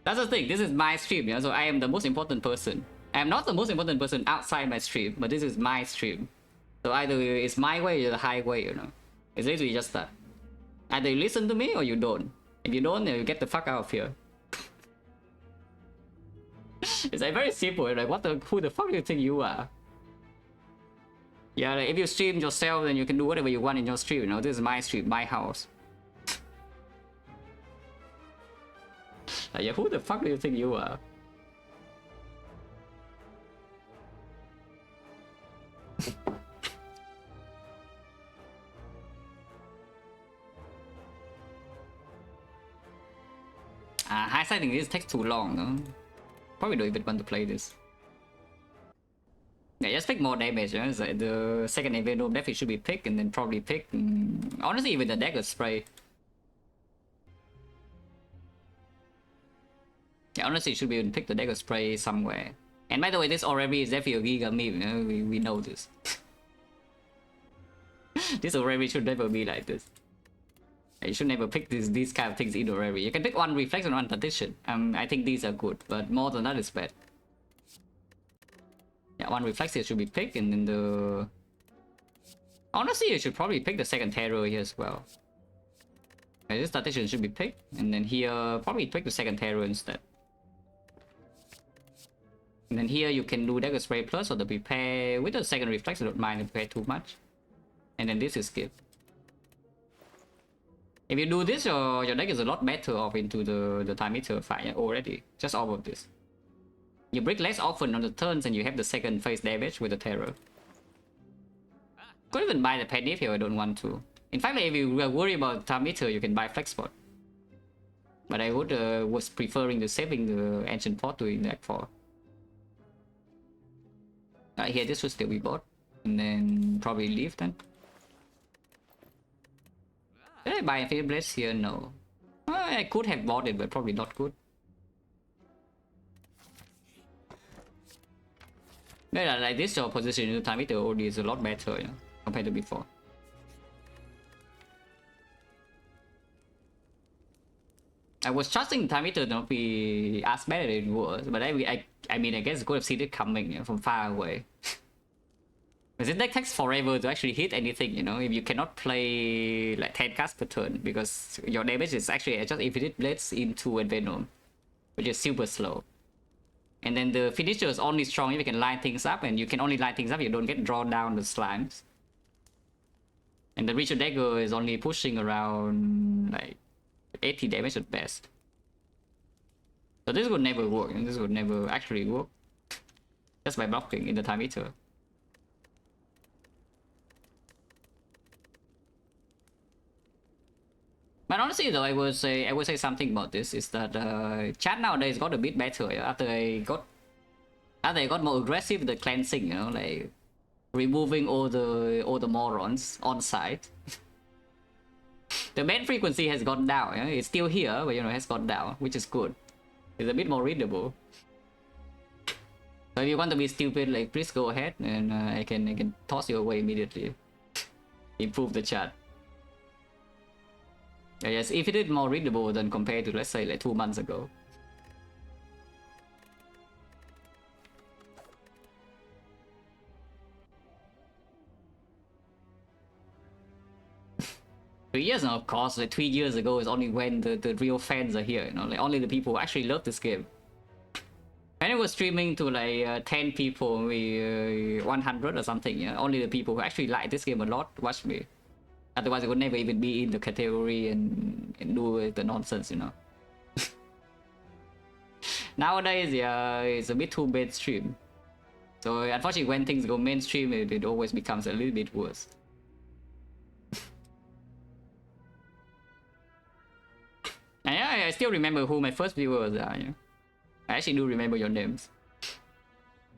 That's the thing, this is my stream, yeah, so I am the most important person. I am not the most important person outside my stream, but this is my stream. So either it's my way or the highway, you know. It's literally just that. Either you listen to me or you don't. If you don't, then you get the fuck out of here. It's like very simple, like who the fuck do you think you are? Yeah, like if you stream yourself, then you can do whatever you want in your stream, you know. This is my stream, my house. Like, yeah, who the fuck do you think you are? High-siding this takes too long, no? Probably don't even want to play this. Yeah, just pick more damage, you know? It's like the second event definitely should be picked, and then probably pick. Honestly, even the dagger spray. Yeah, honestly, should be even pick the dagger spray somewhere. And by the way, this already is definitely a Giga meme, you know? We know this. This already should never be like this. You should never pick these kind of things in already. You can pick 1 reflex and 1 tradition. I think these are good, but more than that is bad. Yeah, 1 reflex here should be picked, and then the... Honestly, you should probably pick the second terror here as well. This tradition should be picked, and then here, probably pick the second terror instead. And then here you can do dagger spray plus or the prepare with the second reflex. I don't mind to prepare too much. And then this is skip. If you do this, your deck is a lot better off into the time meter fight already. Just all of this. You break less often on the turns and you have the second phase damage with the terror. Could even buy the penny here, I don't want to. In fact, if you are worried about time meter, you can buy flex spot. But I was preferring to saving the ancient port to in deck 4. Here this should still be bought. And then probably leave then. Did I buy Infinite Blades here? No. I could have bought it, but probably not good. Yeah, like this your position in the time, it already is a lot better, you know, compared to before. I was trusting the time meter to not be as bad as it was, but I mean, I guess I could have seen it coming, you know, from far away. Because it takes forever to actually hit anything, you know, if you cannot play like 10 casts per turn, because your damage is actually just Infinite Blades into Venom, which is super slow. And then the finisher is only strong if you can line things up, and you can only line things up if you don't get drawn down the slimes. And the Richard Dagger is only pushing around like 80 damage at best. So this would never work, and this would never actually work. Just by blocking in the time eater. But honestly though, I would say something about this is that chat nowadays got a bit better after I got more aggressive with the cleansing, you know, like removing all the morons on site. The ban frequency has gone down, you know? It's still here, but you know, has gone down, which is good. It's a bit more readable. So if you want to be stupid, like please go ahead, and I can toss you away immediately. Improve the chat. Yes, if it is more readable than compared to, let's say, like 2 months ago. Yes, of course, like 3 years ago is only when the real fans are here, you know, like only the people who actually love this game. And it was streaming to like 10 people, maybe 100 or something, yeah. Only the people who actually like this game a lot watch me. Otherwise, I would never even be in the category and do the nonsense, you know. Nowadays, yeah, it's a bit too mainstream. So unfortunately, when things go mainstream, it always becomes a little bit worse. And yeah, I still remember who my first viewers are. Yeah. I actually do remember your names.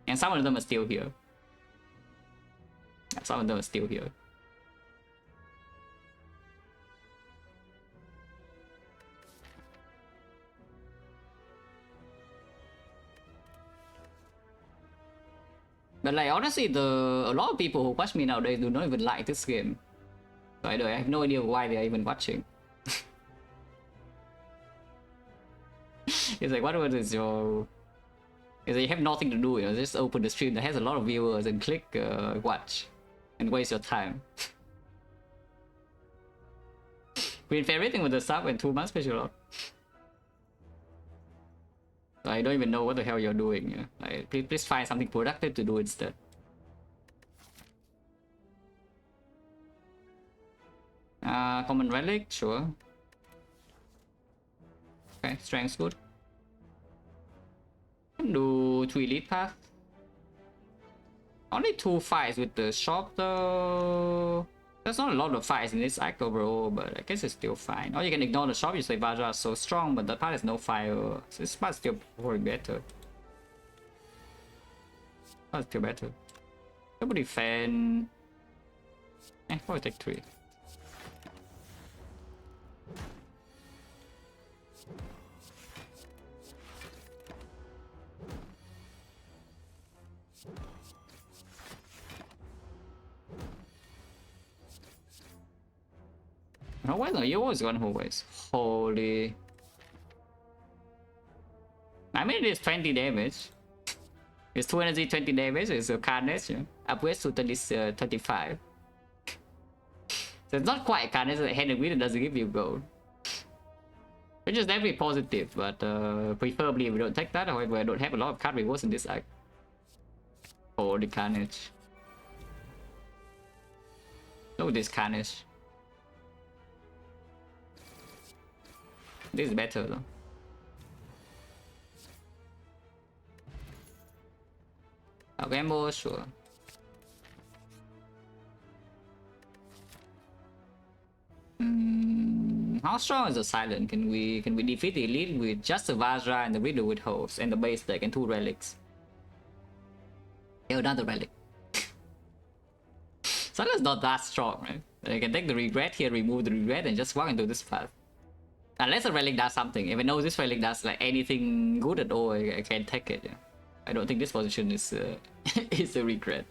And some of them are still here. Some of them are still here. But like honestly, a lot of people who watch me nowadays do not even like this game. So I have no idea why they are even watching. It's like, what is your... It's like you have nothing to do, you know, just open the stream that has a lot of viewers and click watch and waste your time. Been everything with the sub in 2 months special. I don't even know what the hell you're doing. Yeah? Like, please find something productive to do instead. Common relic, sure. Okay, strength's good. Do 2 elite path. Only 2 fights with the shop though. There's not a lot of fights in this act overall, but I guess it's still fine. Or you can ignore the shop, you say Vajra is so strong, but the part has no fire. So this part's still probably better. That's still better. Nobody fan. Probably take 3. Oh, why not? You always gone always. Holy. I mean, it's 20 damage. It's 2 energy, 20 damage. It's a carnage. Yeah? Upwards to 25. So it's not quite carnage. The hand with it doesn't give you gold. Which is definitely positive, but preferably we don't take that. However, I don't have a lot of card rewards in this act. Holy carnage. Look at this carnage. This is better though. Gamble, sure. How strong is the silent? Can we defeat the elite with just the Vajra and the Riddle with hosts and the base deck and 2 relics? Yeah, another relic. Silent's not that strong, right? I can take the regret here, remove the regret, and just walk into this path. Unless a relic does something. If I know this relic does like anything good at all, I can take it. Yeah. I don't think this position is is a regret.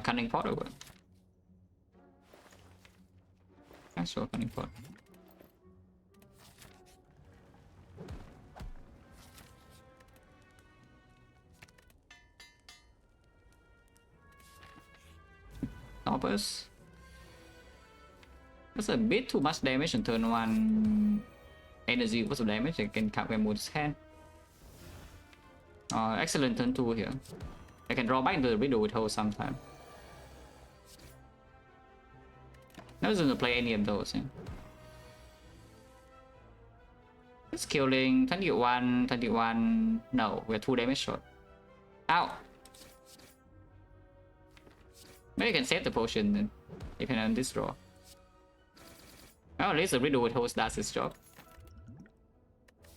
Cunning pot or what? I saw cunning pot. Toppers. That's a bit too much damage on turn 1. Energy equals to damage, I can count game his hand. Excellent turn 2 here. I can draw back into the window with Hole sometime. I wasn't gonna play any of those. Yeah. It's killing 21, 21. No, we're 2 damage short. Ow! Maybe I can save the potion then, depending on this draw. Well, at least the riddle with host does its job.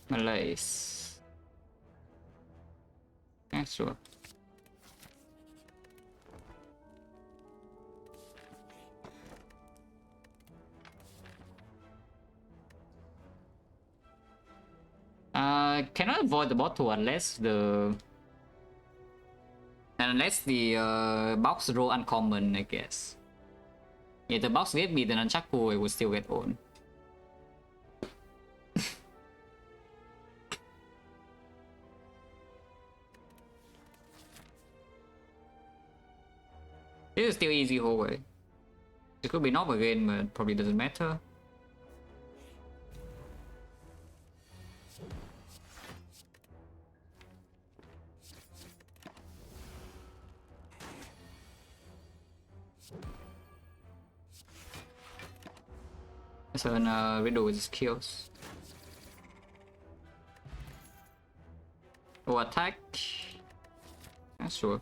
Malaise. Yeah, sure. Cannot avoid the bottle unless the box roll uncommon, I guess. Yeah, the box gave me the nunchaku, it would still get owned. This is still easy hallway. It could be knob again, but probably doesn't matter. So an window with skills. Oh, attack. Yeah, sure.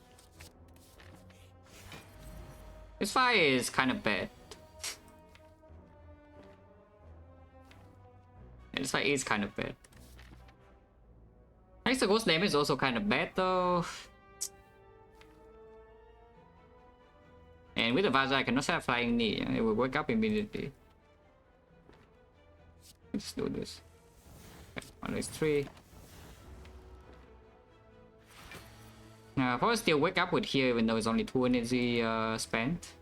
This fire is kind of bad. Yeah, this fire is kind of bad. I guess the ghost damage is also kind of bad though. And with the Vajra, I cannot have flying knee. It will wake up immediately. Let's do this. Okay, 1 is 3. Probably still wake up with here even though it's only 2 energy spent.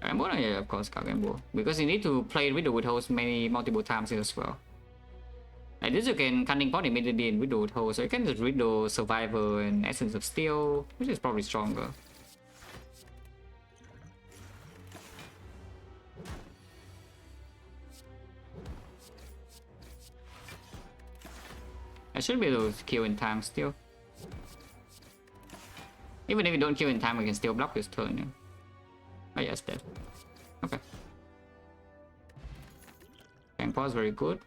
Gamble, yeah, of course, Gamble. Because you need to play Widow with host multiple times here as well. Like this, you can Cunning Pot immediately in Widow with host, so you can just Widow Survivor and Essence of Steel, which is probably stronger. I should be able to kill in time still. Even if you don't kill in time, we can still block this turn. Yeah? Oh yes, dead. Okay. Tank pause very good.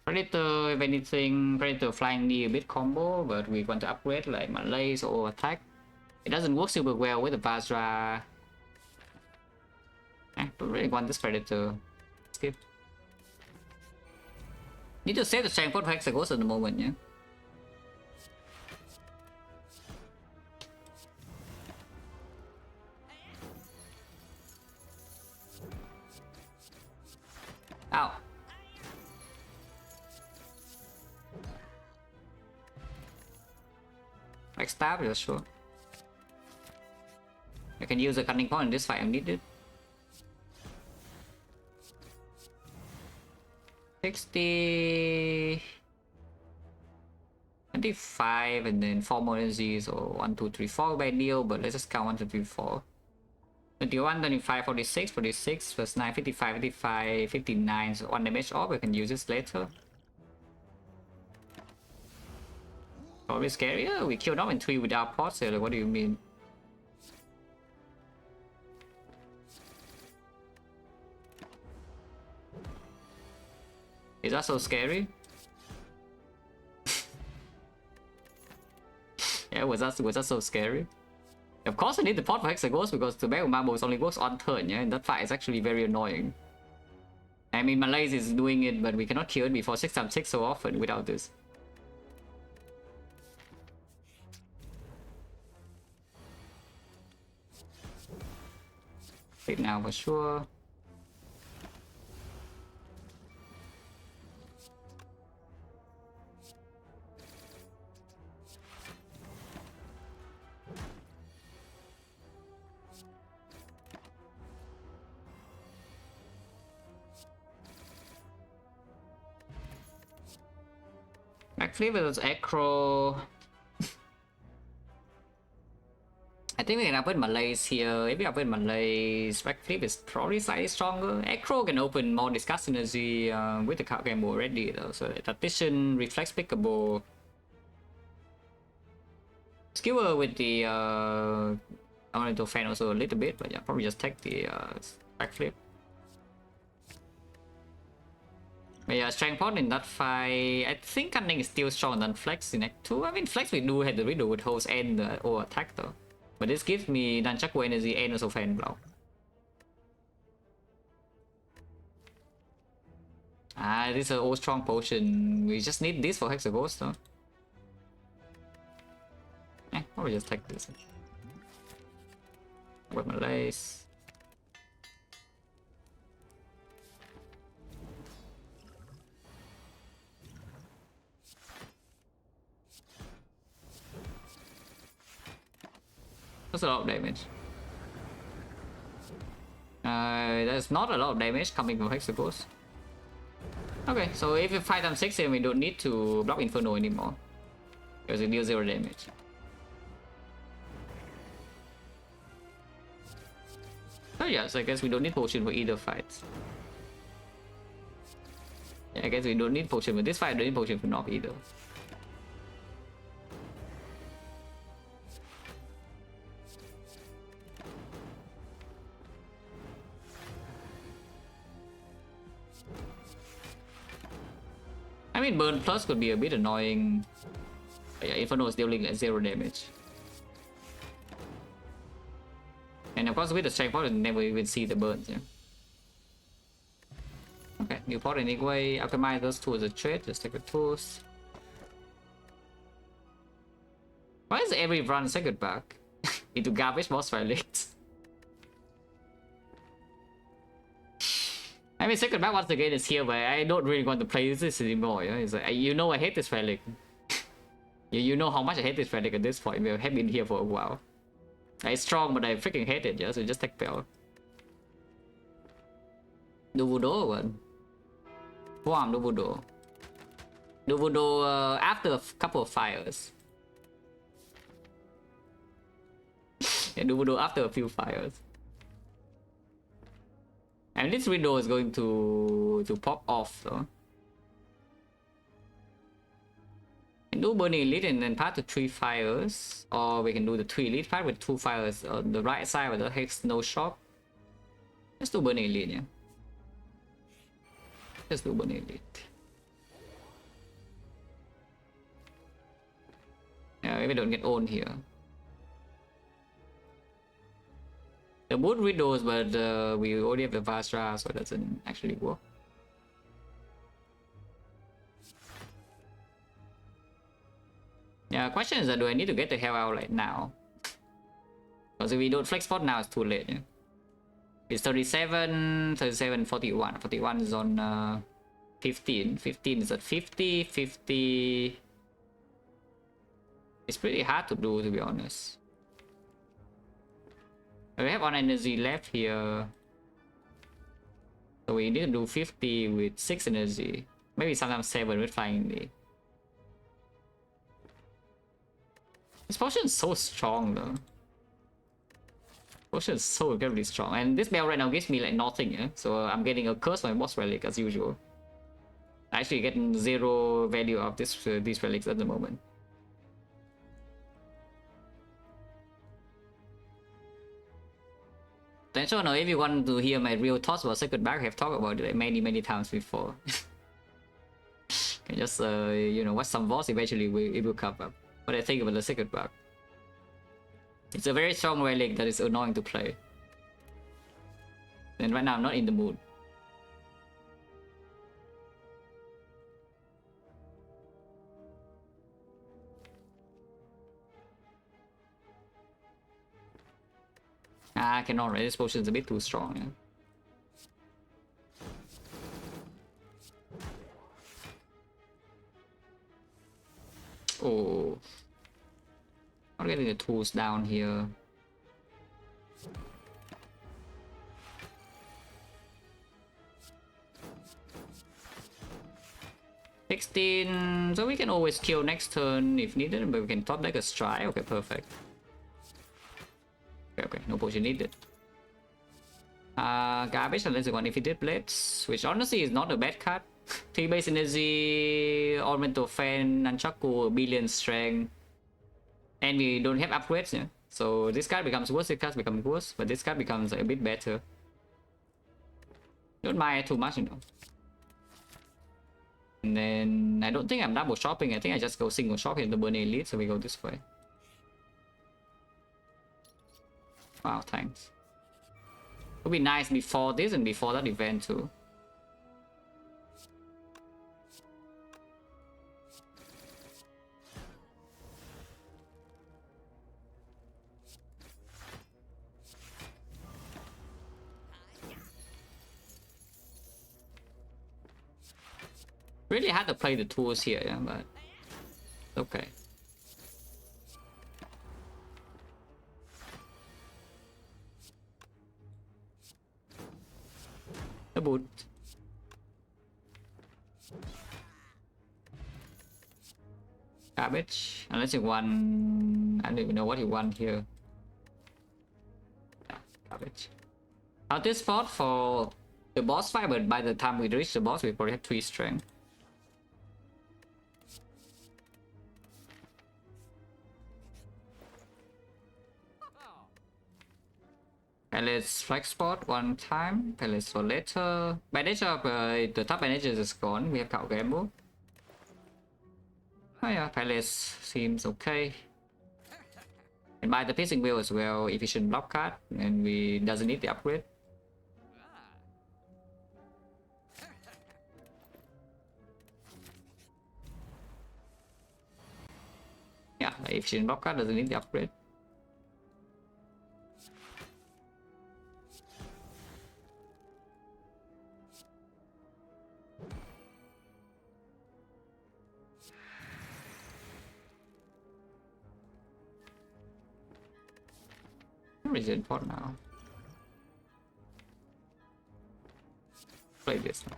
Predator, if anything, Predator flying knee a bit combo, but we want to upgrade like Malaise or attack. It doesn't work super well with the Vajra. But really want this Predator. Skip. Need to save the strength for Hexaghost at the moment, yeah. Ow. Like stab, yeah, sure. I can use a cunning point in this fight if needed. 60... 25 and then 4 more energies, or 1, 2, 3, 4 by deal, but let's just count 1, 2, 3, 4. 21, 25, 46, 46, plus 9, 55, 55, 59, so 1 damage off, we can use this later. Probably scarier, we killed off in 3 without pots here, like, what do you mean? Is that so scary? Yeah, was that so scary? Of course I need the pot for Hexaghost because the Bag of Marbles only works on turn, yeah, and that fight is actually very annoying. I mean, Malaise is doing it, but we cannot kill it before 6x6 so often without this. Hit now for sure. Backflip with Acro. I think we can open Malays here. If we open Malays, backflip is probably slightly stronger. Acro can open more discuss energy with the card game already though. So Tactician, Reflex Pickable. Skewer with the I wanted to fan also a little bit, but yeah, probably just take the backflip. But yeah, strength pot in that fight. I think Cunning is still stronger than Flex in Act 2. I mean, Flex we do have the Riddle with Host and or attack though. But this gives me Nunchaku energy and also fan blow. Ah, this is an old strong potion. We just need this for Hexa Ghost though. Probably just take this. With my lace. That's a lot of damage. There's not a lot of damage coming from Hexaghost. Okay, so if you fight them 6 then we don't need to block Inferno anymore. Because it deals 0 damage. So yeah, so I guess we don't need potion for either fight. Yeah, I guess we don't need potion for this fight, don't need potion for North either. I mean, Burn Plus could be a bit annoying. But yeah, Inferno is dealing like 0 damage. And of course with the strength pot, never even see the burns, yeah. Okay, new pot anyway. Optimize those two as a trade, just take the tools. Why is every run second back into garbage boss relics? I mean, second back once again is here, but I don't really want to play this anymore. Yeah? It's like, you know I hate this relic. you know how much I hate this relic at this point. We have been here for a while. It's strong, but I freaking hate it. Yeah, so just take Pell. Do Voodoo one. Warm, do Voodoo. Do Voodoo after a couple of fires. Yeah, do Voodoo after a few fires. And this window is going to pop off though. We can do Burning Elite and then path to 3 fires. Or we can do the 3 elite path with 2 fires on the right side with the Hex no shock. Let's do Burning Elite, yeah. Let's do Burning Elite. Yeah, if we don't get owned here. The boot windows, but we already have the Vastra, so it doesn't actually work. Yeah, question is that do I need to get the hell out right now? Because if we don't flex spot now, it's too late. Yeah? It's 37, 37, 41. 41 is on 15. 15 is at 50, 50. It's pretty hard to do, to be honest. We have 1 energy left here. So we need to do 50 with 6 energy. Maybe sometimes 7 with flying knee. This potion is so strong though. Potion is so incredibly strong. And this bell right now gives me like nothing, yeah? So I'm getting a curse on my boss relic as usual. I actually getting 0 value of these relics at the moment. Then so now if you want to hear my real thoughts about second back, I have talked about it many times before. Can just you know, watch some VODs, eventually it will come up. What I think about the second back. It's a very strong relic that is annoying to play. And right now I'm not in the mood. Ah, I cannot, right? This potion is a bit too strong, yeah. Oh. I'm getting the tools down here. $16, so we can always kill next turn if needed, but we can top deck a strike. Okay, perfect. potion needed. Garbage unless you want Infinite Blades, which honestly is not a bad card. 3 base energy, Ornamental Fan, Nunchaku, Billion Strength. And we don't have upgrades, yeah. So this card becomes worse, this card becomes worse, but this card becomes a bit better. Don't mind too much, you know. And then I don't think I'm double shopping, I think I just go single shop in the Burning Elite, so we go this way. Wow, thanks. It would be nice before this and before that event too. Really hard to play the tools here, yeah, but okay. The boot. Garbage. Unless you want... I don't even know what you want here. Yeah, garbage. Out this spot for the boss fight, but by the time we reach the boss, we probably have 3 strength. Palace flag spot 1 time. Palace for later. Bandage of the top bandage is gone. We have Cow Gamble. Oh yeah, Palace seems okay. And buy the Piercing Wheel as well. Efficient block card. And we doesn't need the upgrade. Yeah, the efficient block card doesn't need the upgrade. Where is it for now? Play this now.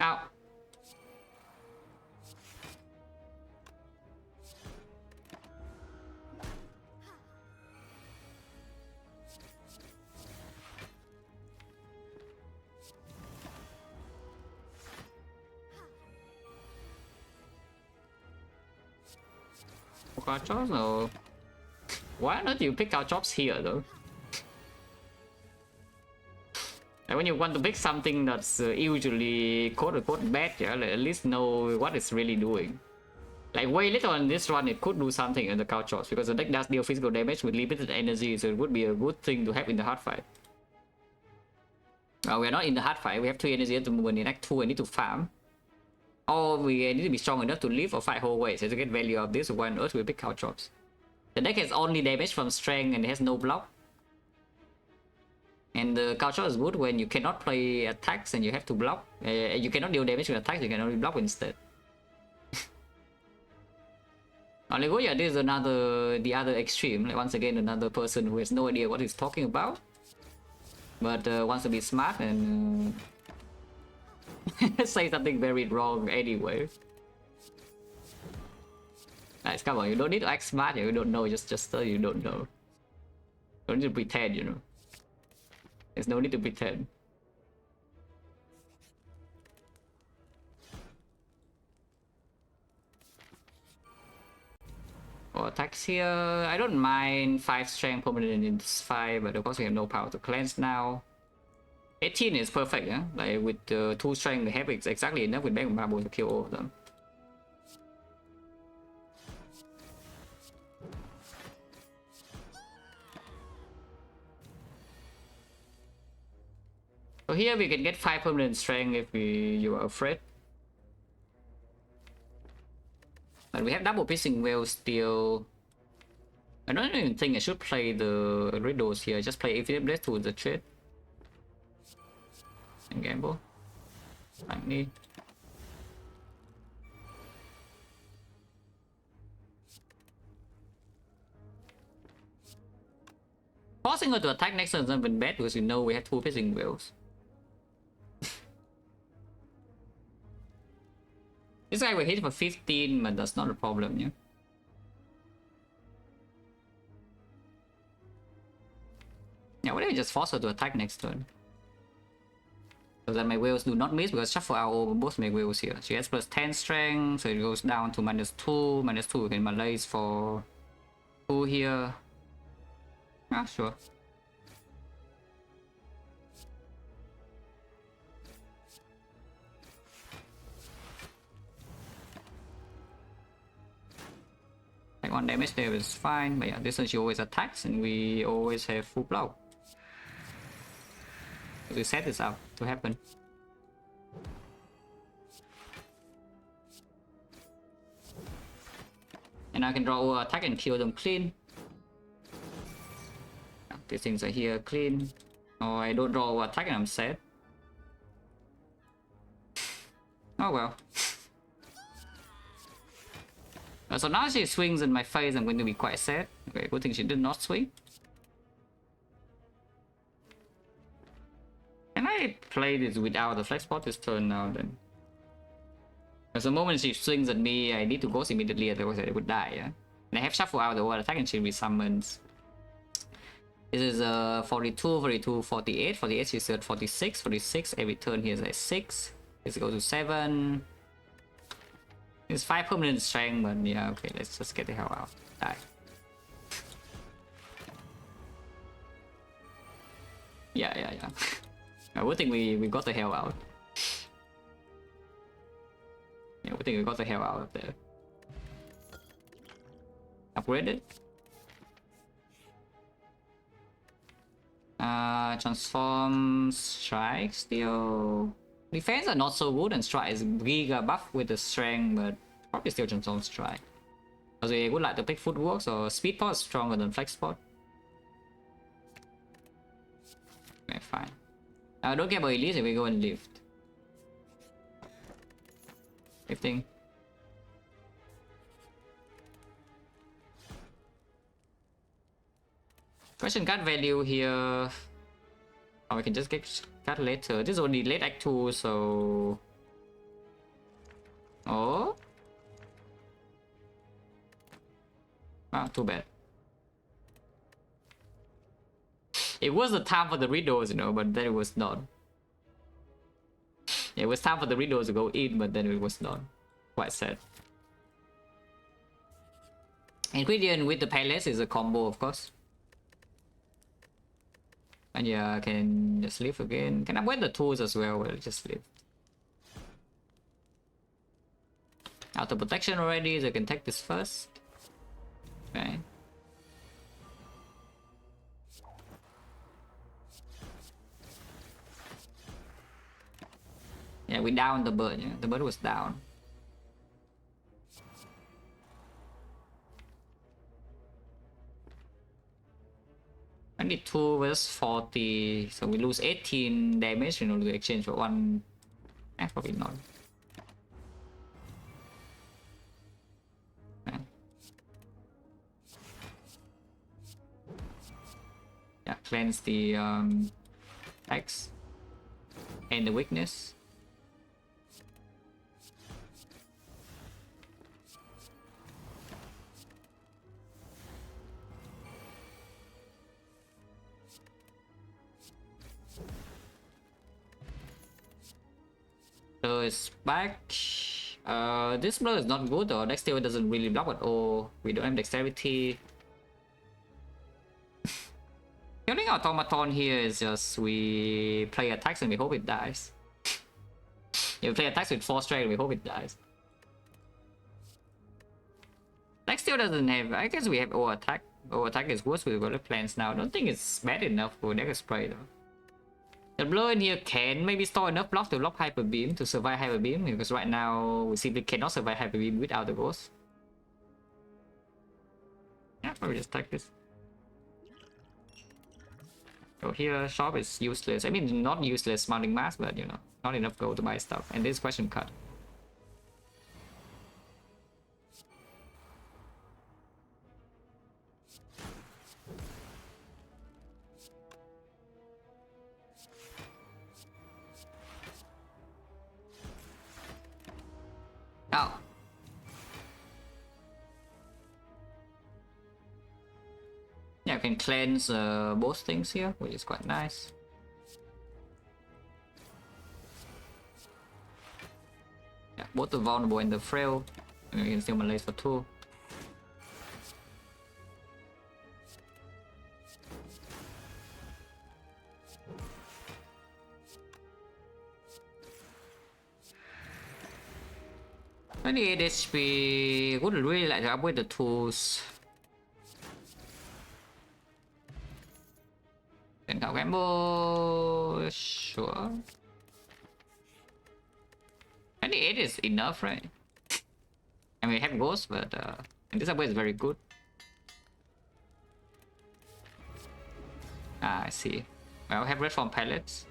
Ow. Our jobs? No. Why not you pick our jobs here though? And when you want to pick something that's usually quote-unquote bad, yeah, at least know what it's really doing. Like way later on this run, it could do something in the cow chops because the deck does deal physical damage with limited energy, so it would be a good thing to have in the hard fight. We're not in the hard fight. We have 3 energy at the moment. In Act 2, I need to farm. Or we need to be strong enough to live or fight whole way. So to get value of this, why on earth we pick cow chops? The deck has only damage from strength and it has no block. And the cow chop is good when you cannot play attacks and you have to block. You cannot deal damage with attacks, you can only block instead. Only go, yeah, this is the other extreme. Like once again, another person who has no idea what he's talking about. But wants to be smart and say something very wrong anyway. Guys, come on, you don't need to act smart, you don't know, just you don't know. Don't need to pretend, you know. There's no need to pretend. Or attacks here. I don't mind 5 strength permanent in this fight, but of course we have no power to cleanse now. 18 is perfect, yeah? Like with 2 strength, we have exactly enough with Bank Marble to kill all of them. So here we can get 5 permanent strength if you are afraid. But we have double piercing wheel still. I don't even think I should play the riddles here. Just play Infinite Blade to the trade. And gamble. Like me. Forcing her to attack next turn is not even bad because you know we have 2 piercing wheels. This guy will hit for 15, but that's not a problem, yeah. Yeah, why don't we just force her to attack next turn? So that my whales do not miss, because shuffle out over both my whales here. She has plus 10 strength, so it goes down to -2. -2 can malaise for 2 here. Ah, sure. Like 1 damage there is fine, but yeah, this one she always attacks and we always have full blow. We set this up to happen. And I can draw attack and kill them clean. These things are here clean. Oh, I don't draw attack and I'm sad. Oh well. So now she swings in my face, I'm going to be quite sad. Okay, good thing she did not swing. Can I play this without the flex pot this turn now then? Because the moment she swings at me, I need to ghost immediately, otherwise I would die, yeah? And I have shuffle out the wall attack and she resummons. This is 42, 42, 48. 48 she's at 46, 46. Every turn here is at 6. This goes to 7. It's 5 permanent strength, but yeah, okay, let's just get the hell out. Die. Yeah. I would think we got the hell out. Yeah, we think we got the hell out of there. Upgraded. Transform strike still. Defense are not so good and strike is giga buff with the strength, but probably still transform strike. Because we would like to pick footwork, so speed pot is stronger than flex pot. Okay, fine. Don't care about elite if we go and lift. Lifting. Question card value here. Oh, we can just get card later. This is only late act 2, so. Oh. Ah, too bad. It was the time for the riddles, you know, but then it was not. It was time for the riddles to go in, but then it was not. Quite sad. Ingredient with the palace is a combo, of course. And yeah, I can just live again. Can I upgrade the tools as well? Well, just live. Auto protection already, so I can take this first. Okay. Yeah, we downed the bird. Yeah, the bird was down. I need 2 versus 40, so we lose 18 damage in order to exchange for 1. Probably not. Okay. Yeah, cleanse the X and the weakness. So it's back. This blow is not good, or dexterity doesn't really block at all. We don't have dexterity. Killing automaton here is just we play attacks and we hope it dies. You play attacks with 4 strength and we hope it dies. Dex still doesn't have. I guess we have over attack. Over attack is worse with bullet plans now. I don't think it's bad enough for Dex Spray though. The blow in here can maybe store enough block to block Hyper Beam to survive Hyper Beam, because right now we simply cannot survive Hyper Beam without the ghost. Yeah, probably just take this. So here, shop is useless. I mean, not useless mounting mass, but you know, not enough gold to buy stuff. And this question cut. Oh. Yeah, I can cleanse both things here, which is quite nice. Yeah, both the vulnerable and the frail. And we can still malaise for 2. $28 HP. Would really like to upgrade the tools. Then I'll gamble. Sure. 28 is enough, right? I mean, we have ghosts, but this upgrade is very good. Ah, I see. Well, I have red from pallets.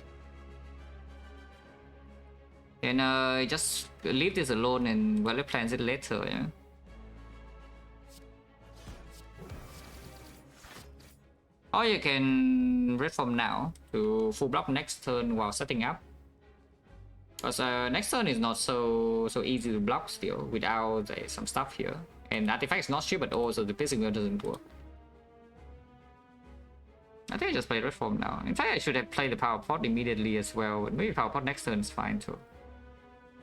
And just leave this alone and we'll plans it later, yeah. Or you can red from now to full block next turn while setting up. Because next turn is not so easy to block still without some stuff here. And artifact is not cheap at all, so the pissing wheel doesn't work. I think I just play red form now. In fact, I should have played the power pot immediately as well. But maybe power pot next turn is fine too.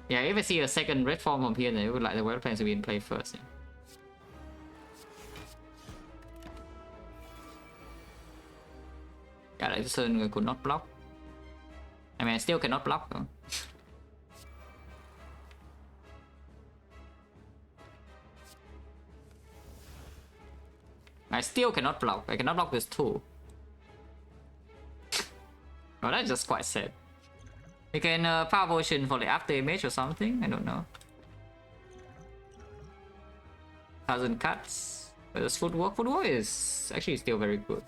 Yeah, if I see a second red form from here, then I would like the well plans to be in play first. Yeah. Yeah, like this turn I could not block. I mean, I still cannot block though. I still cannot block. I cannot block this too. Oh, that's just quite sad. You can power potion for the after image or something. I don't know. 1,000 cuts. But this footwork. Footwork is actually still very good.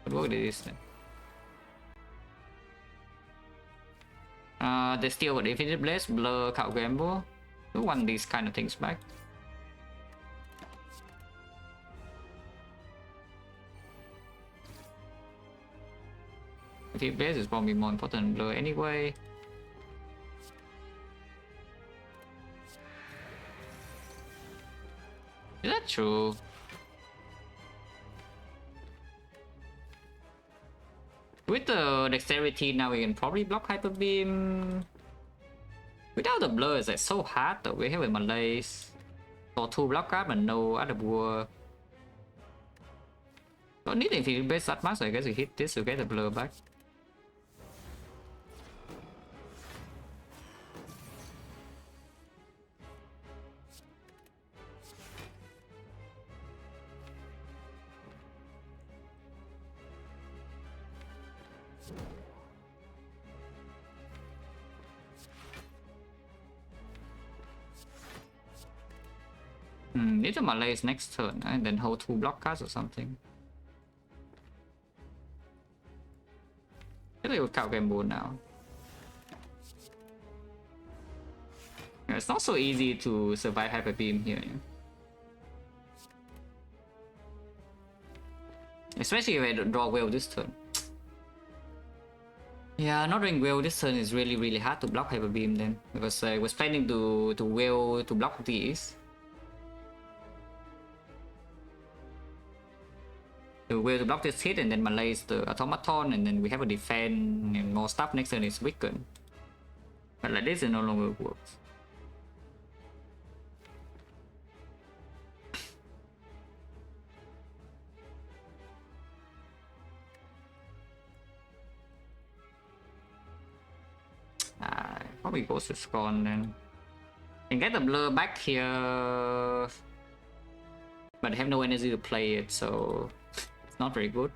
Footwork it is then. They still got Infinite Blaze, Blur, Cow Gamble. We want these kind of things back. Infinite Blaze is probably more important than Blur anyway. Is that true? With the dexterity now we can probably block Hyper Beam. Without the blur it's like so hard though. We have a malaise. For 2 block card but no other war. Don't need Infinite Blaze that much, so I guess we hit this to get the blur back. Need a malaise next turn and then hold 2 block cards or something. I think we'll count game board now. Yeah, it's not so easy to survive Hyper Beam here. Yeah? Especially if I draw well this turn. Yeah, not doing well this turn is really hard to block Hyper Beam then. Because I was planning to block these. The way to block this hit and then malaise the automaton and then we have a defend and more stuff next turn is weakened. But like this it no longer works. Probably goes to Scorn then. Can get the blur back here. But I have no energy to play it, so it's not very good.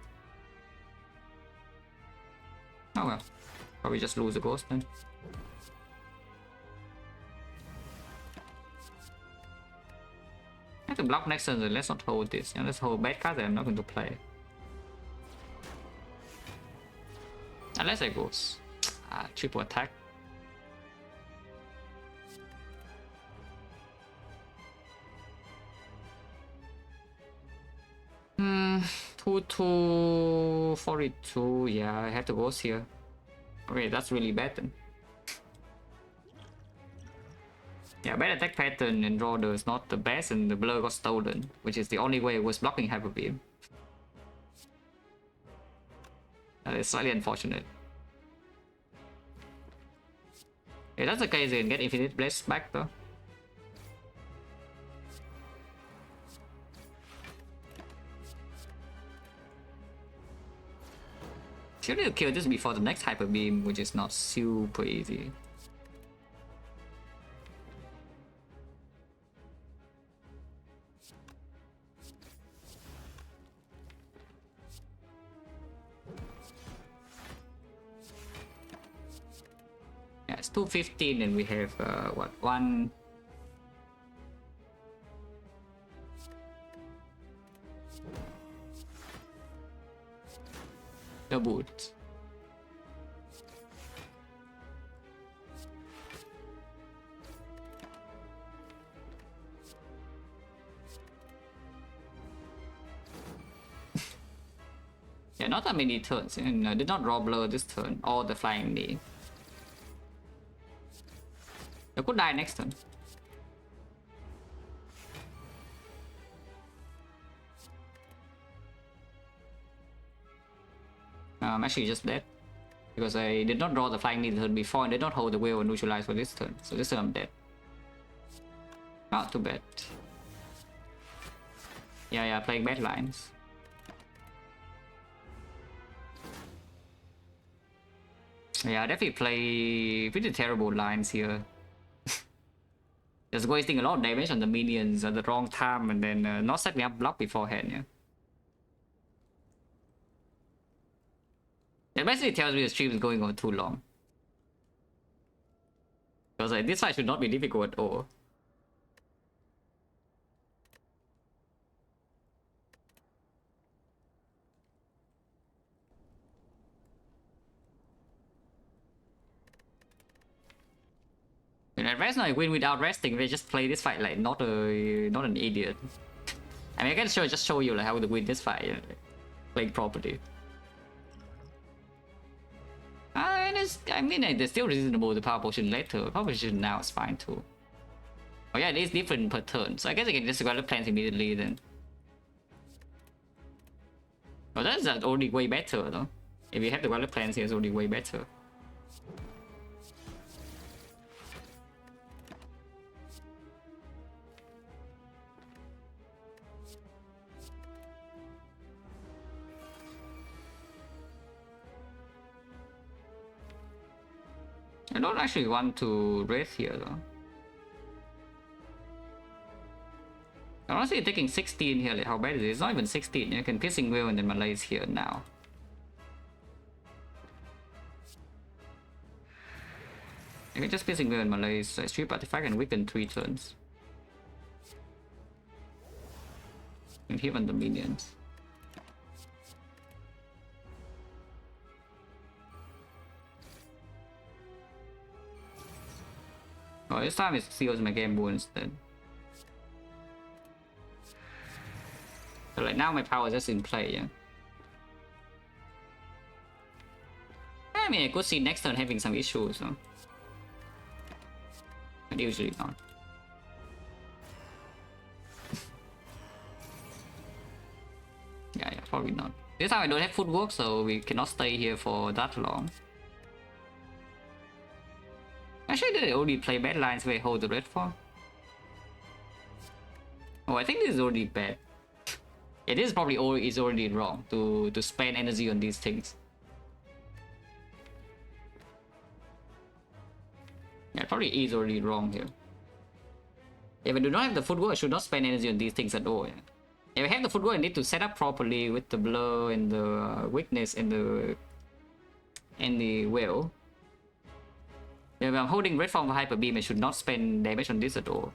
Oh well. Probably just lose the ghost then. I have to block next turn, so let's not hold this. And let's hold bad cards that I'm not going to play. Unless I goes. Triple attack. 242. Yeah, I have to go here. Okay, that's really bad then. Yeah, bad attack pattern and Roder is not the best, and the blur got stolen, which is the only way it was blocking Hyper Beam. That is slightly unfortunate. If that's the case, you can get Infinite Blast back though. Should need to kill this before the next Hyper Beam, which is not super easy. Yeah, it's 215 and we have what, one. The boot. Yeah, not that many turns, and did not draw blur this turn, or the flying knee. You could die next turn. I'm actually just dead. Because I did not draw the flying knee the turn before and did not hold the wheel and neutralize for this turn. So this turn I'm dead. Not too bad. Yeah, playing bad lines. Yeah, definitely play pretty terrible lines here. Just wasting a lot of damage on the minions at the wrong time and then not setting up block beforehand, yeah. It basically tells me the stream is going on too long. Because like, this fight should not be difficult at all. And at rest now I win without resting, they just play this fight like not an idiot. I mean I can just show you like how to win this fight, yeah, playing properly. I mean, it's still reasonable to power potion later. Power potion now is fine too. Oh yeah, it is different per turn, so I guess I can just grab the plans immediately then. Oh, that's already way better though. If you have the grab plans here, it's already way better. I don't actually want to race here though. Honestly, taking 16 here, like how bad is it? It's not even 16. You can Piercing Will and then Malaise here now. You can just Piercing Will and Malaise, Strip Artifact and weaken 3 turns. And hit on the minions. Oh, this time it seals my game board instead. So like now my power is just in play, yeah. I mean I could see next turn having some issues, so. But usually not. Yeah, probably not. This time I don't have footwork, so we cannot stay here for that long. Actually, did I already play bad lines where I hold the red form? Oh, I think this is already bad. It is probably already wrong to spend energy on these things. Yeah, it probably is already wrong here. If I do not have the footwork, I should not spend energy on these things at all. Yeah. If I have the footwork, I need to set up properly with the blur and the weakness and the will. If I'm holding red form for Hyper Beam, I should not spend damage on this at all.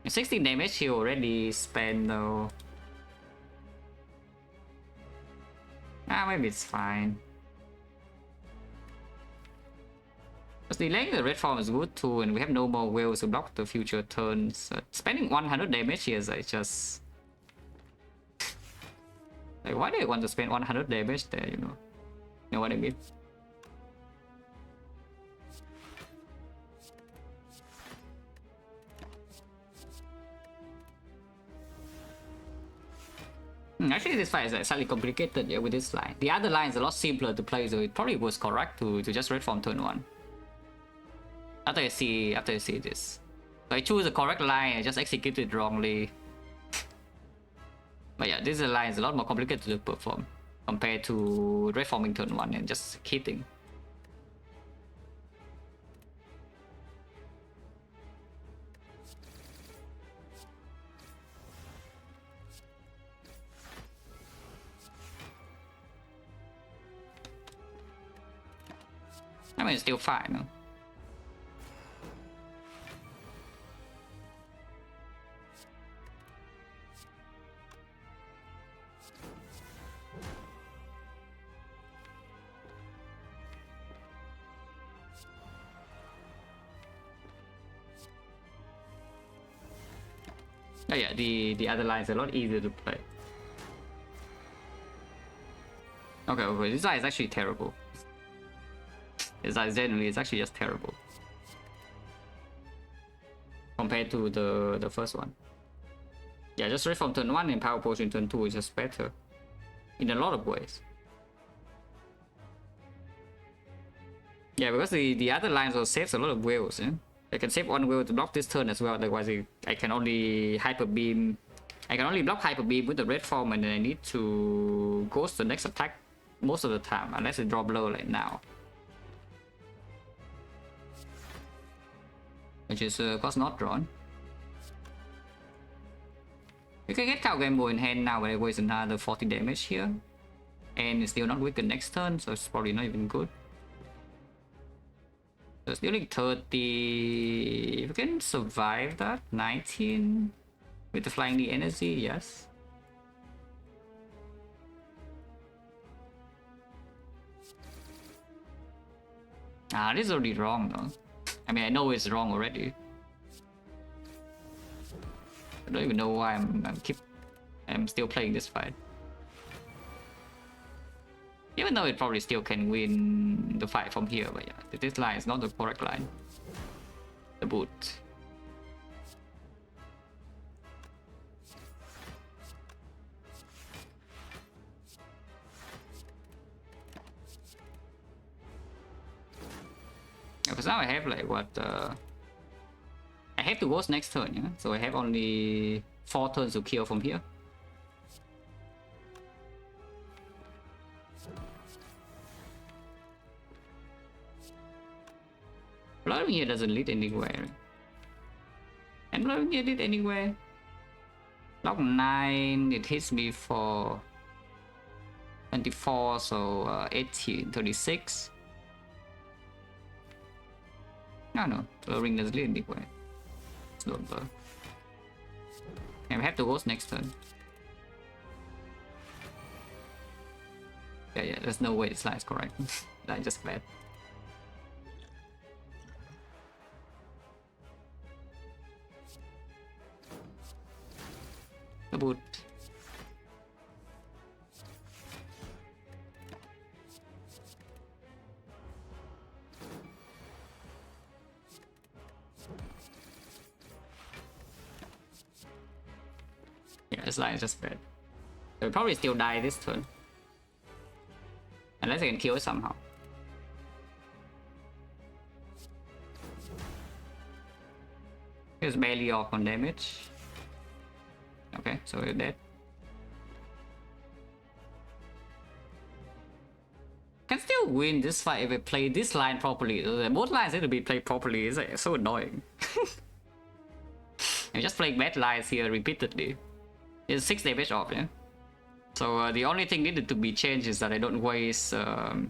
16 damage he already spent though. Maybe it's fine. Because delaying the red form is good too, and we have no more wills to block the future turns. Spending 100 damage here is like just... like, why do I want to spend 100 damage there, you know? You know what I mean? Actually, this fight is slightly complicated, yeah, with this line. The other line is a lot simpler to play, so it probably was correct to just red farm turn 1. After I see this. So I choose the correct line, I just executed it wrongly. But yeah, this line is a lot more complicated to perform compared to red farming turn 1 and just hitting. I mean, it's still fine. No? Oh yeah, the other line is a lot easier to play. Okay, this line is actually terrible. This line generally is actually just terrible compared to the first one. Yeah, just red from turn 1 and power potion turn 2 is just better in a lot of ways. Yeah, because the other lines will save a lot of wheels. Yeah? I can save 1 wheel to block this turn as well, otherwise I can only hyper beam. I can only block hyper beam with the red form, and then I need to ghost the next attack most of the time, unless it drop low like now. Which is cost not drawn. You can get Cow Gamble in hand now, but it weighs another 40 damage here. And it's still not weak the next turn, so it's probably not even good. So it's dealing 30. If you can survive that, 19 with the flying the energy, yes. This is already wrong though. I mean, I know it's wrong already. I don't even know why I'm still playing this fight. Even though it probably still can win the fight from here, but yeah, this line is not the correct line. The boot. Yeah, because now I have like what I have to ghost next turn, yeah? So I have only 4 turns to kill from here. Blowing here doesn't lead anywhere. And blowing here lead anywhere. Block 9, it hits me for 24, so 18, 36. No, blowing doesn't lead anywhere. It's not blur. And we have to ghost next turn. Yeah, there's no way this line is correct. That's just bad. The boot. Yeah, this line is just bad. They'll probably still die this turn. Unless I can kill it somehow. Here's barely off on damage. Okay, so we're dead. Can still win this fight if we play this line properly. Both lines need to be played properly. It's like so annoying. I'm just playing bad lines here repeatedly. It's 6 damage off, yeah? So the only thing needed to be changed is that I don't waste the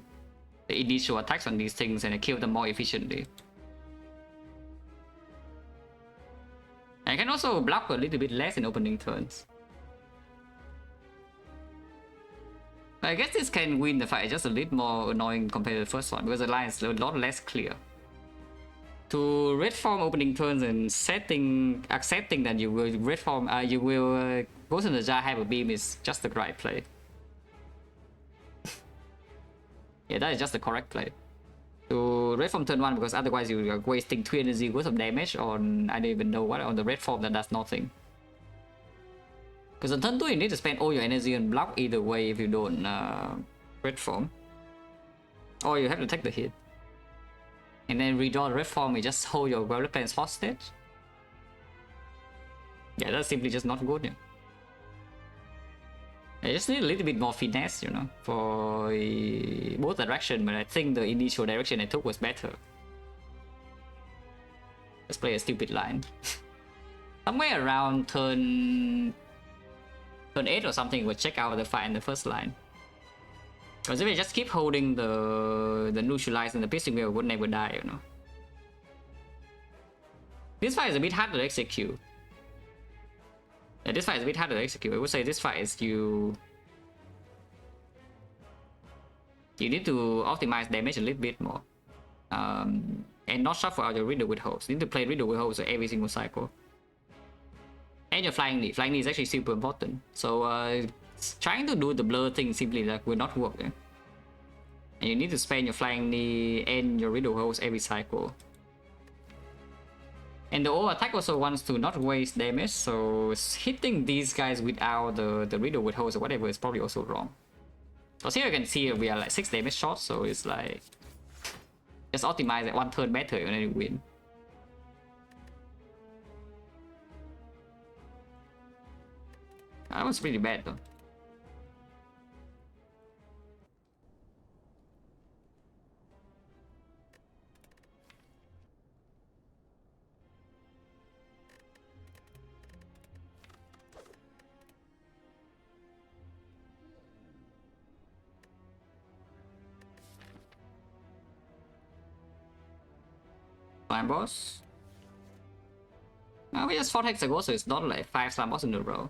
initial attacks on these things and I kill them more efficiently. I can also block a little bit less in opening turns. I guess this can win the fight, just a little more annoying compared to the first one because the line is a lot less clear. To red form opening turns and accepting that you will red form, you will go to the jar hyper beam is just the right play. Yeah, that is just the correct play. To red form turn 1 because otherwise you are wasting 2 energy worth of damage on I don't even know what on the red form that does nothing. Because on turn 2 you need to spend all your energy on block either way if you don't red form. Or you have to take the hit. And then redraw the red form, you just hold your Growler Plans hostage. Yeah, that's simply just not good. Yeah. I just need a little bit more finesse, you know, for both direction, but I think the initial direction I took was better. Let's play a stupid line. Somewhere around turn 8 or something, we'll check out the fight in the first line. Because if we just keep holding the neutralize and the piercing wheel, would never die, you know. This fight is a bit hard to execute. Yeah, this fight is a bit hard to execute. I would say this fight is you need to optimize damage a little bit more. And not shuffle out your Riddle with Host. You need to play Riddle with Host every single cycle. And your Flying Knee. Flying Knee is actually super important. So trying to do the blur thing simply like will not work. Yeah? And you need to spend your Flying Knee and your Riddle Host every cycle. And the O attack also wants to not waste damage, so hitting these guys without the Riddle with Host or whatever is probably also wrong. Because here you can see we are like 6 damage shots, so it's like just optimize at 1 turn better and then you win. That was pretty bad though. Slime boss. We just fought Hexagon, so it's not like 5 slime boss in a row.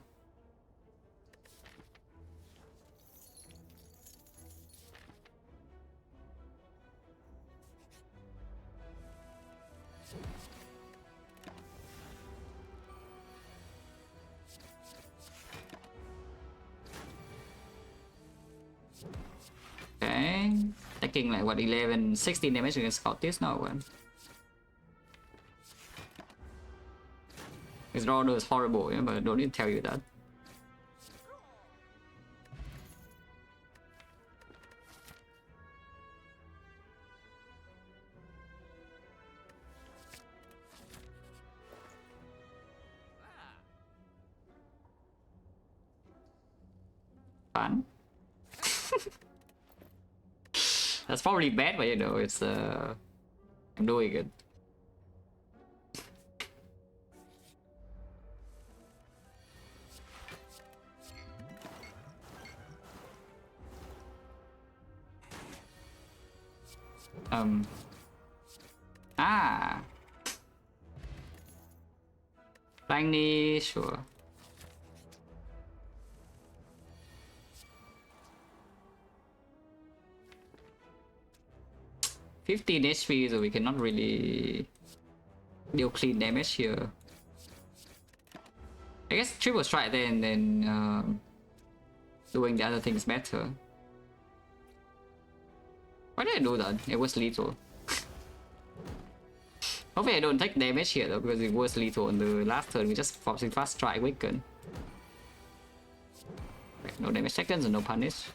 Okay, taking like what 11, 16 damage against Scottish now. One. His order is horrible, yeah, but I don't need to tell you that. Fun. That's probably bad, but you know, it's I'm doing it. Flying Knee, sure. $15 HP, so we cannot really deal clean damage here. I guess triple strike then, doing the other things better. Why did I do that? It was lethal. Hopefully I don't take damage here though, because it was lethal on the last turn. We just forcing fast strike weaken. Right, no damage seconds and no punish.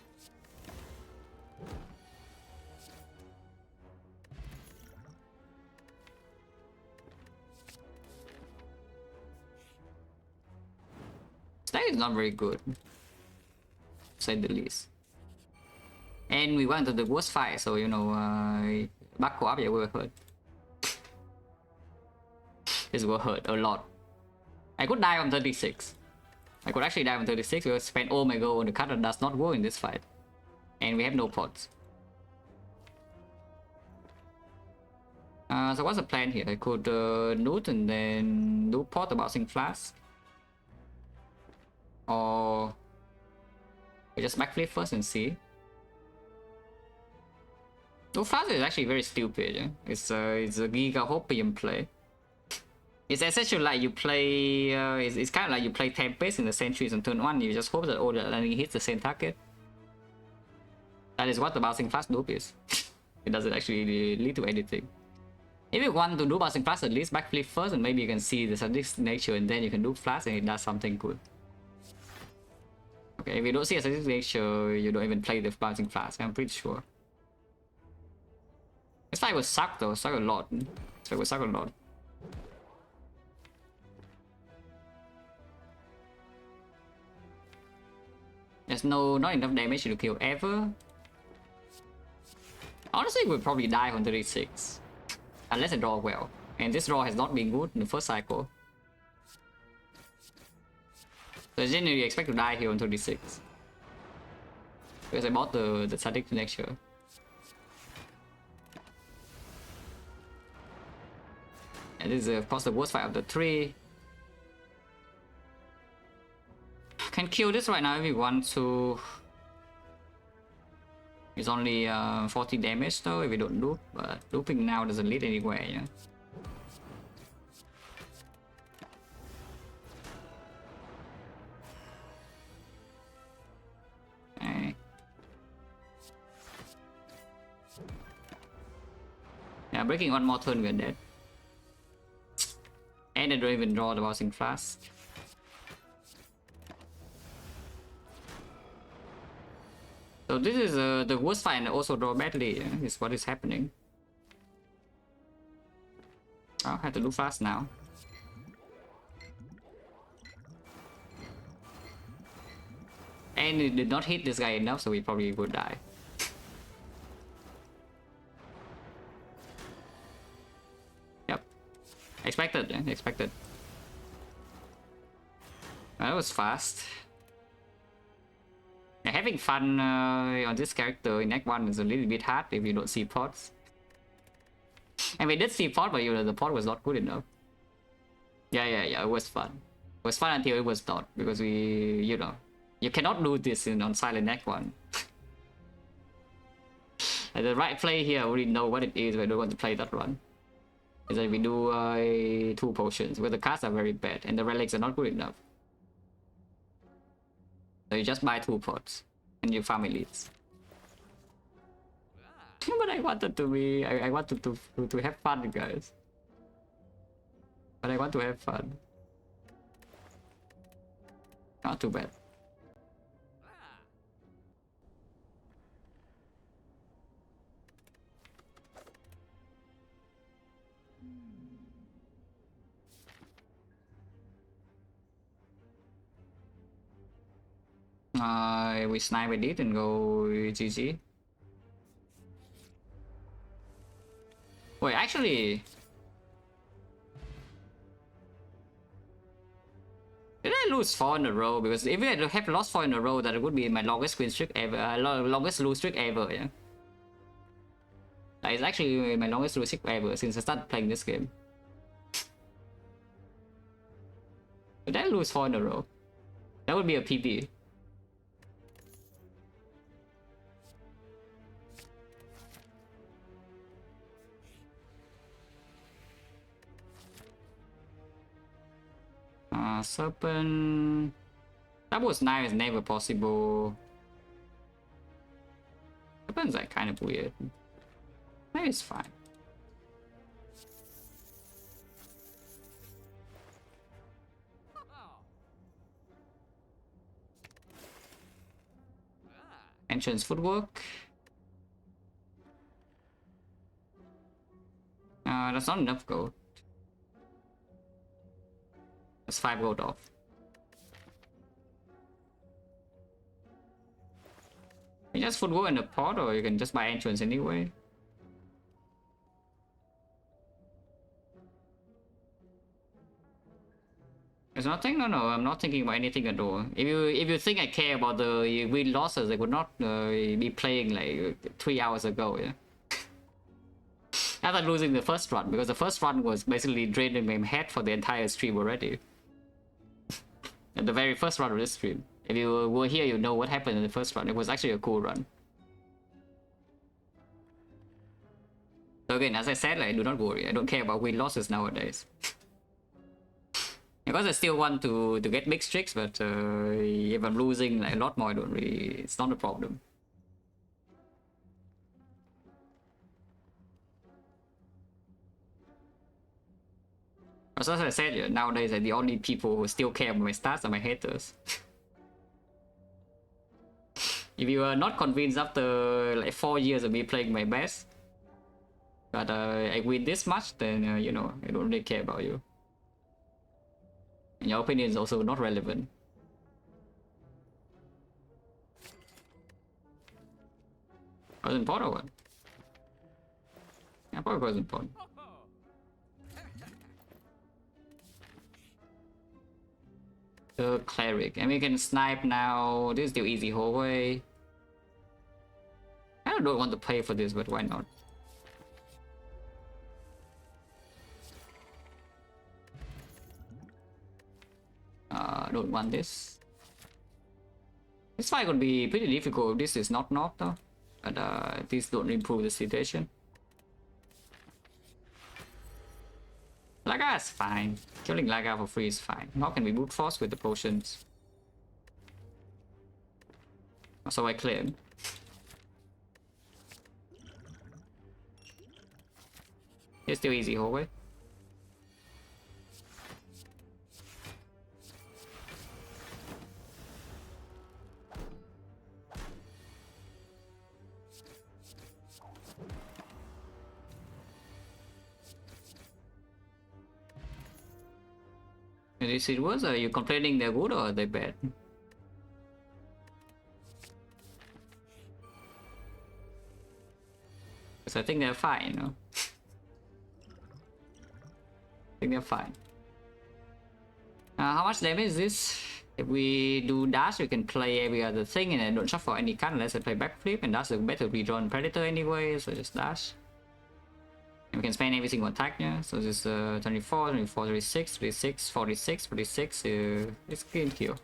Stack is not very good, to say the least. And we went to the worst fight, so you know, back up, yeah, we were hurt. This will hurt a lot. I could die on 36. I could actually die on 36. We will spend all my gold on the card that does not work in this fight. And we have no pots. So what's the plan here? I could loot and then do pot about Sing Flask. Or we just backflip first and see. No, Flask is actually very stupid. Yeah? It's a Giga Hopium play. It's essentially like you play, it's kind of like you play Tempest in the Sentries on turn 1, you just hope that all the landing hits the same target. That is what the Bouncing Flask loop is. It doesn't actually lead to anything. If you want to do Bouncing Flask, at least backflip first and maybe you can see the sadistic nature and then you can do Flask and it does something good. Okay, if you don't see a static nature, you don't even play the bouncing flask, I'm pretty sure. This fight would suck though, suck a lot. This fight would suck a lot. There's not enough damage to kill ever. Honestly, we'll probably die on 36. Unless I draw well. And this draw has not been good in the first cycle. So I generally expect to die here on 36. Because I bought the static nature. And this is of course the worst fight of the three. Can kill this right now if we want to. It's only 40 damage though if we don't loop, but looping now doesn't lead anywhere, yeah. Okay. Yeah, breaking one more turn we're dead. And I don't even draw the bouncing flask. So this is the worst fight and also draw badly, is what is happening. I'll have to do fast now. And it did not hit this guy enough, so we probably would die. Yep. Expected, yeah, expected. That was fast. Yeah, having fun on this character in Act 1 is a little bit hard if you don't see pods. And we did see pod, but the pod was not good enough. Yeah, it was fun. It was fun until it was not, because we, you cannot do this on Silent Act 1. And the right play here, I already know what it is, but I don't want to play that one. Is that we do 2 potions, where the cards are very bad, and the relics are not good enough. So you just buy 2 pots, and you farm elites. But I wanted to be, I wanted to have fun, guys. But I want to have fun. Not too bad. We snipe it and go GG. Wait, actually, did I lose 4 in a row? Because if I had have lost 4 in a row, that would be my longest win streak ever, longest lose streak ever. Yeah, like, it's actually my longest lose streak ever since I started playing this game. Did I lose 4 in a row? That would be a PB. Serpent. That was knife is never possible. Serpent's like kind of weird. Maybe it's fine. Entrance footwork. That's not enough gold. That's 5 gold off. You just footwork in the pot, or you can just buy entrance anyway. There's nothing. No, I'm not thinking about anything at all. If you think I care about the win losses, I would not be playing like 3 hours ago. Yeah. After losing the first run, because the first run was basically draining my head for the entire stream already. At the very first run of this stream. If you were here, you know what happened in the first run. It was actually a cool run. So again, as I said, like, do not worry. I don't care about win losses nowadays. Because I still want to get big streaks, but if I'm losing like a lot more, I don't really. It's not a problem. As I said, nowadays, like, the only people who still care about my stats are my haters. If you are not convinced after like 4 years of me playing my best, but I win this much, then you know, I don't really care about you. And your opinion is also not relevant. Wasn't pot or what? Yeah, probably wasn't pot. The cleric, and we can snipe now. This is still easy hallway. I don't want to pay for this, but why not? Don't want this. This fight could be pretty difficult. This is not though, but these don't improve the situation. Laga is fine. Killing Laga for free is fine. How can we brute force with the potions? So I claim. It's still easy hallway. Is it worse? Are you complaining they're good or are they bad? Because I think they're fine, you know? I think they're fine. How much damage is this? If we do dash, we can play every other thing and I don't shuffle any card unless I play backflip, and that's a better redrawn predator anyway, so just dash. And we can spend every single attack, yeah? So this 24, 24, 36, 36, 46, 46, it's clean kill.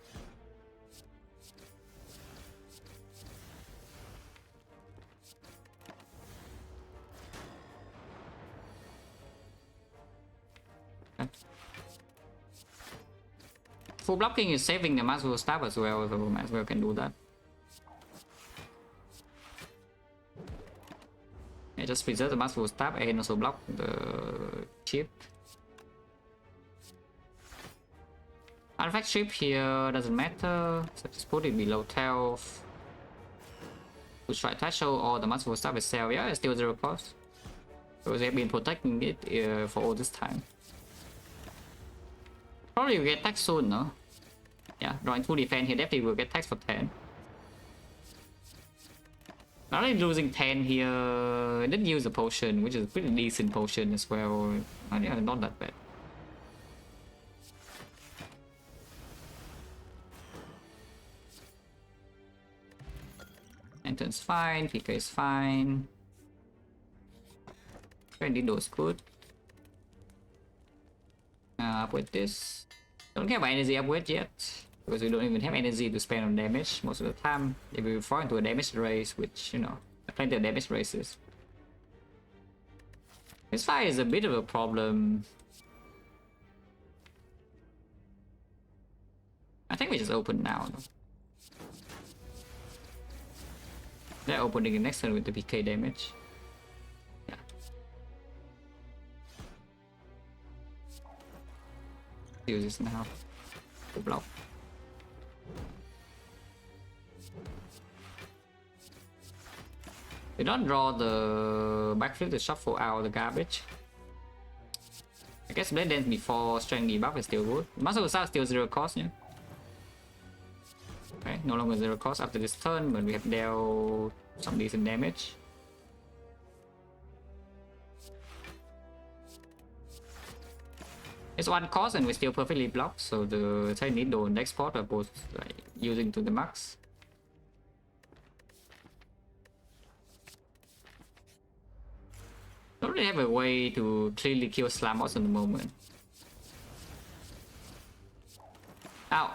Okay. Full blocking is saving the Master Staff as well, so might as well can do that. Yeah, just preserve the Master Staff and also block the chip. Artifact chip here doesn't matter, so just put it below 12. To try to show all the Master Staff itself, yeah, it's still 0 cost. Because they've been protecting it for all this time. Probably will get taxed soon, no? Yeah, drawing 2 defense here, definitely will get taxed for 10. Not only losing 10 here, I didn't use a potion, which is a pretty decent potion as well. Yeah, not that bad. Entrance fine, PK is fine. Dindo is good. Upgrade this. Don't care about energy upgrade yet, because we don't even have energy to spend on damage most of the time. If we fall into a damage race, which, you know, plenty of damage races. This fight is a bit of a problem. I think we just open now, though. They're opening the next turn with the PK damage. Yeah. Use this now. To block. We don't draw the backflip to shuffle out the garbage. I guess Blade Dance before strength debuff is still good. Muscle Assault still 0 cost, yeah. Okay, no longer 0 cost after this turn, but we have dealt some decent damage. It's 1 cost and we still perfectly blocked, so the Tiny Needle and next pot are both like, using to the max. Don't really have a way to clearly kill Slamos in the moment. Ow!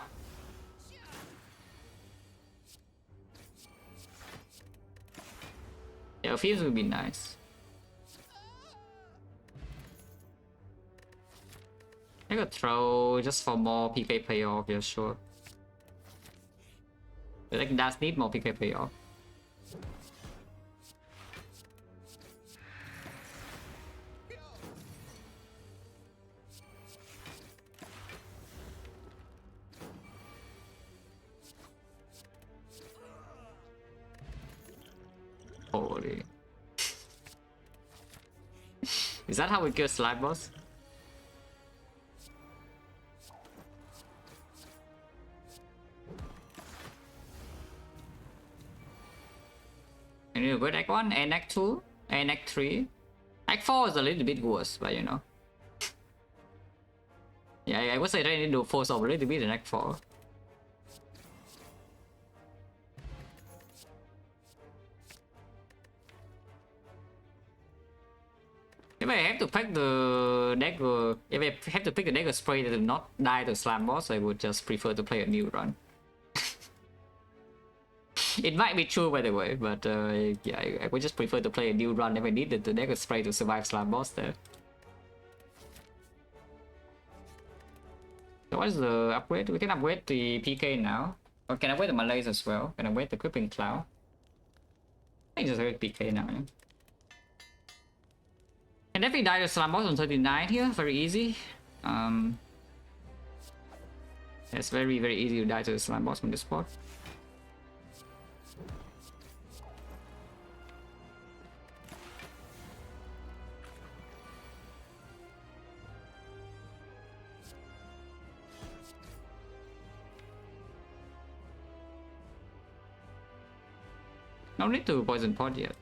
Yeah, Fields would be nice. I could throw just for more PK payoff, yeah, sure. But like does need more PK payoff. Holy. Is that how we kill slime boss? And you go Act 1 and Act 2 and Act 3. Act 4 is a little bit worse, but you know. Yeah, I would say I need to force over a little bit in Act 4. If I have to pick the dagger, if I have to pick the dagger spray that did not die to slam boss, I would just prefer to play a new run. It might be true by the way, but yeah, I would just prefer to play a new run if I needed the dagger spray to survive slam boss there. So what is the upgrade? We can upgrade the PK now. Or can upgrade the Malays as well. Can upgrade the Crippling Cloud. I think just upgrade PK now, yeah. And definitely die to slam boss on 39 here, very easy. It's very easy to die to the slam boss from this spot. No need to poison pot yet.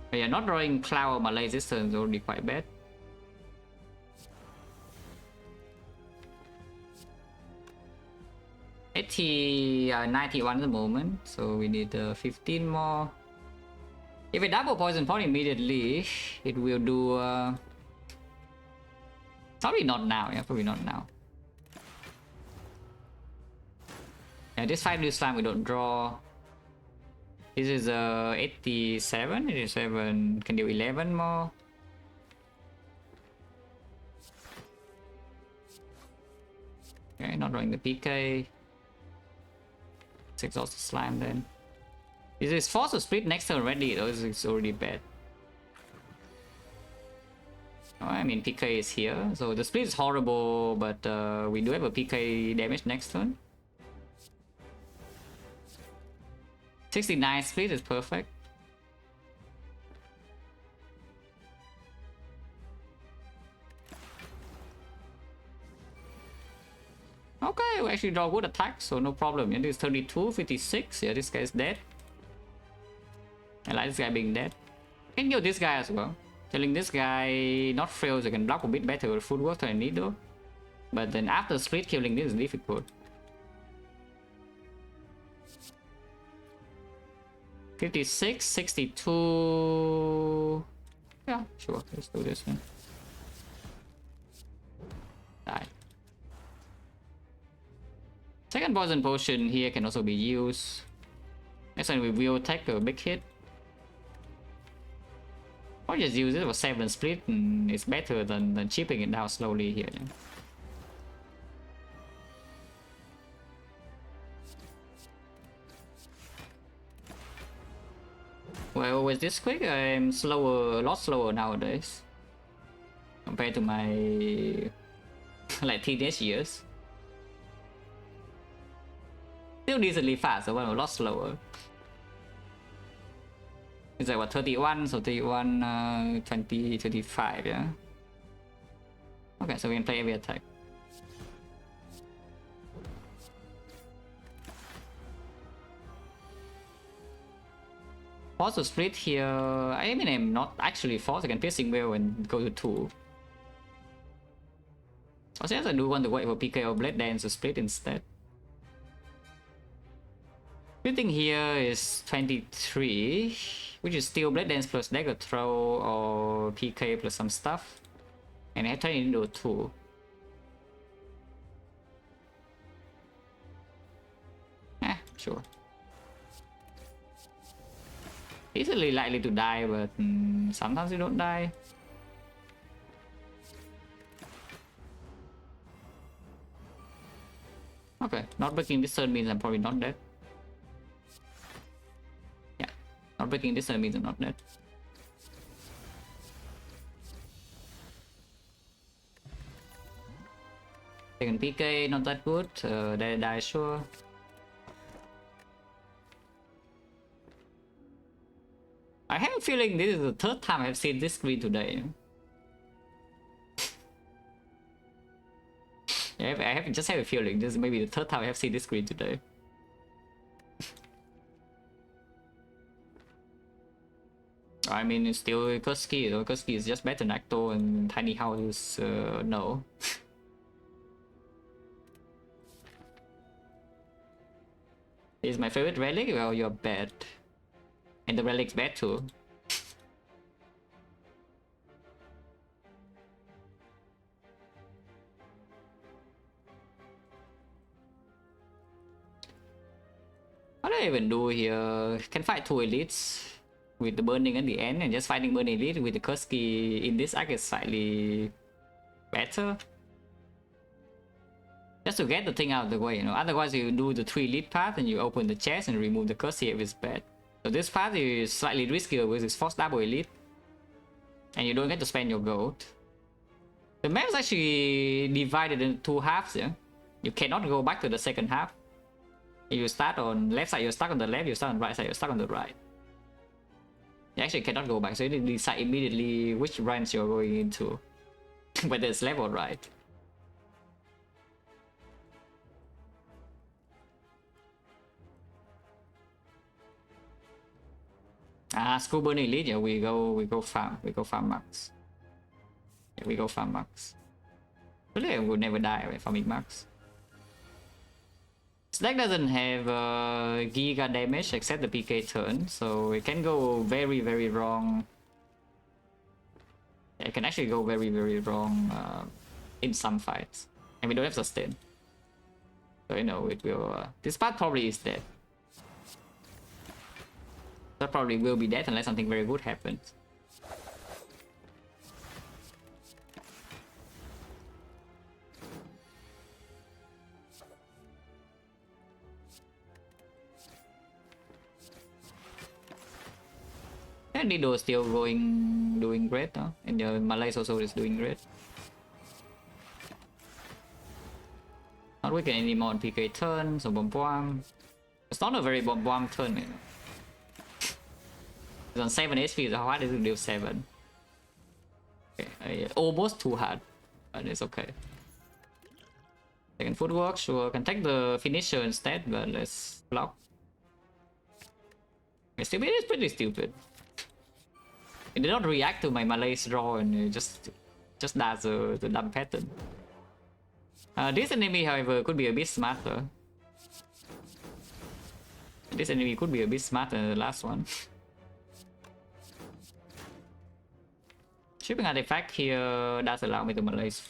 But yeah, not drawing cloud or Malay this turn is already quite bad. AT 91 at the moment, so we need 15 more. If we double poison pot immediately, it will do. Probably not now. Yeah, probably not now. Yeah, this 5 new slime we don't draw. This is 87. 87 can do 11 more. Okay, not drawing the PK. Let's exhaust the slime then. This is forced to split next turn already, though it's already bad. Oh, I mean PK is here, so the split is horrible, but we do have a PK damage next turn. 69 split is perfect. Okay, we actually draw good attack, so no problem. Yeah, this is 32, 56. Yeah, this guy is dead. I like this guy being dead. I can kill this guy as well. Telling this guy not fail, so I can block a bit better with footwork than I need though. But then after split, killing this is difficult. 56, 62. Yeah, sure. Let's do this one. Die. Second poison potion here can also be used. Next time we will take a big hit. Or just use it for 7 split, and it's better than chipping it down slowly here. Yeah. Well, with this quick, I'm slower, a lot slower nowadays compared to my like teenage years. Still decently fast, but a lot slower. It's like what, 31, so 31, 20, 25, yeah. Okay, so we can play every attack. Force to split here. I mean, I'm not actually forced. I can piercing well and go to 2. Or since I do want to wait for PK or Blade Dance to split instead. Splitting here is 23, which is still Blade Dance plus Dagger Throw or PK plus some stuff. And I turn it into 2. Sure. Easily likely to die, but sometimes you don't die. Okay, not breaking this turn means I'm probably not dead. Yeah, not breaking this turn means I'm not dead. Second PK, not that good. They die sure. I have a feeling this is the third time I've seen this screen today. I just have a feeling this is maybe the third time I have seen this screen today. I mean, it's still Kurski, though. Kurski is just better than Acto, and Tiny House is no. Is my favorite relic? Well, you're bad. And the relic's bad too. What do I even do here? Can fight 2 elites with the burning at the end, and just fighting burning elite with the Kurski in this arc is slightly better. Just to get the thing out of the way, you know. Otherwise you do the 3 elite path and you open the chest and remove the Kurski if it's bad. So this path is slightly riskier with this force double elite. And you don't get to spend your gold. The map is actually divided into 2 halves, yeah. You cannot go back to the second half. If you start on left side, you're stuck on the left. You start on right side, you're stuck on the right. You actually cannot go back, so you need to decide immediately which branch you're going into. Whether it's left or right. School burn elite, yeah, we go farm max. Yeah, we go farm max. Really, I would never die by farming max. This deck doesn't have Giga damage except the PK turn, so it can go very, very wrong. Yeah, it can actually go very, very wrong in some fights. And we don't have sustain. So you know, it will... this part probably is dead. That probably will be dead unless something very good happens. And Dido is still doing great, huh? And Malay also is doing great. Not weaken anymore on PK turn, so bomb. It's not a very bomb turn, you know. It's on 7 HP, so how hard is it to deal 7? Okay, almost too hard, but it's okay. Second footwork, sure, can take the finisher instead, but let's block. It's pretty stupid. It did not react to my Malay's draw, and it just does the dumb pattern. This enemy, however, could be a bit smarter. This enemy could be a bit smarter than the last one. Shipping artifact here does allow me to Malaise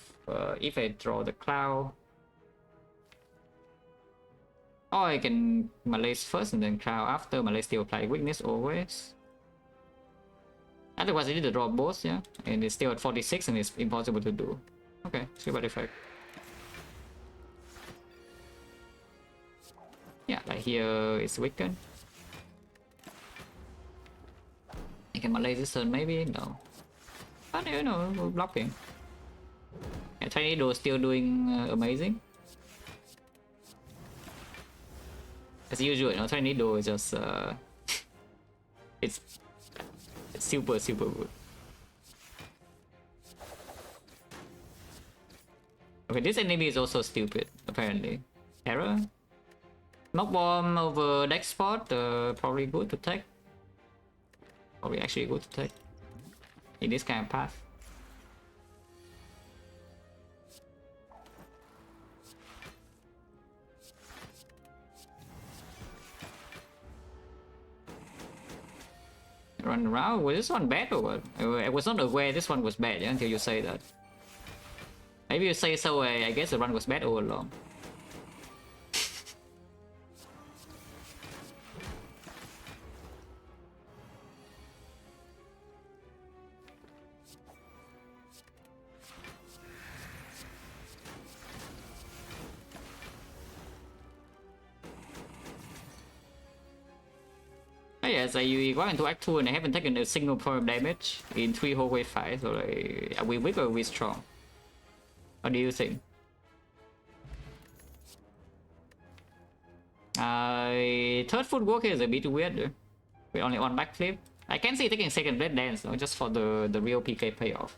if I draw the cloud. Or I can Malaise first and then cloud after. Malaise still apply weakness always. Otherwise I need to draw both, yeah? And it's still at 46 and it's impossible to do. Okay, ship artifact. Yeah, like here it's weakened. I can Malaise this turn maybe? No. But you know, we're blocking. Yeah, Tornado is still doing amazing. As usual, you know, Tornado is just it's super good. Okay, this enemy is also stupid, apparently. Error? Smoke bomb over deck spot, probably good to take. Probably actually good to take. In this kind of path. Run around? Was this one bad or what? I was not aware this one was bad, yeah, until you say that. Maybe you say so, I guess the run was bad all along. Yes, you go into Act 2 and I haven't taken a single point of damage in 3 whole wave fights, so like, are we weak or are we strong? What do you think? Third footwork here is a bit weird. We only on backflip. I can see taking second Blade Dance though, just for the real PK payoff.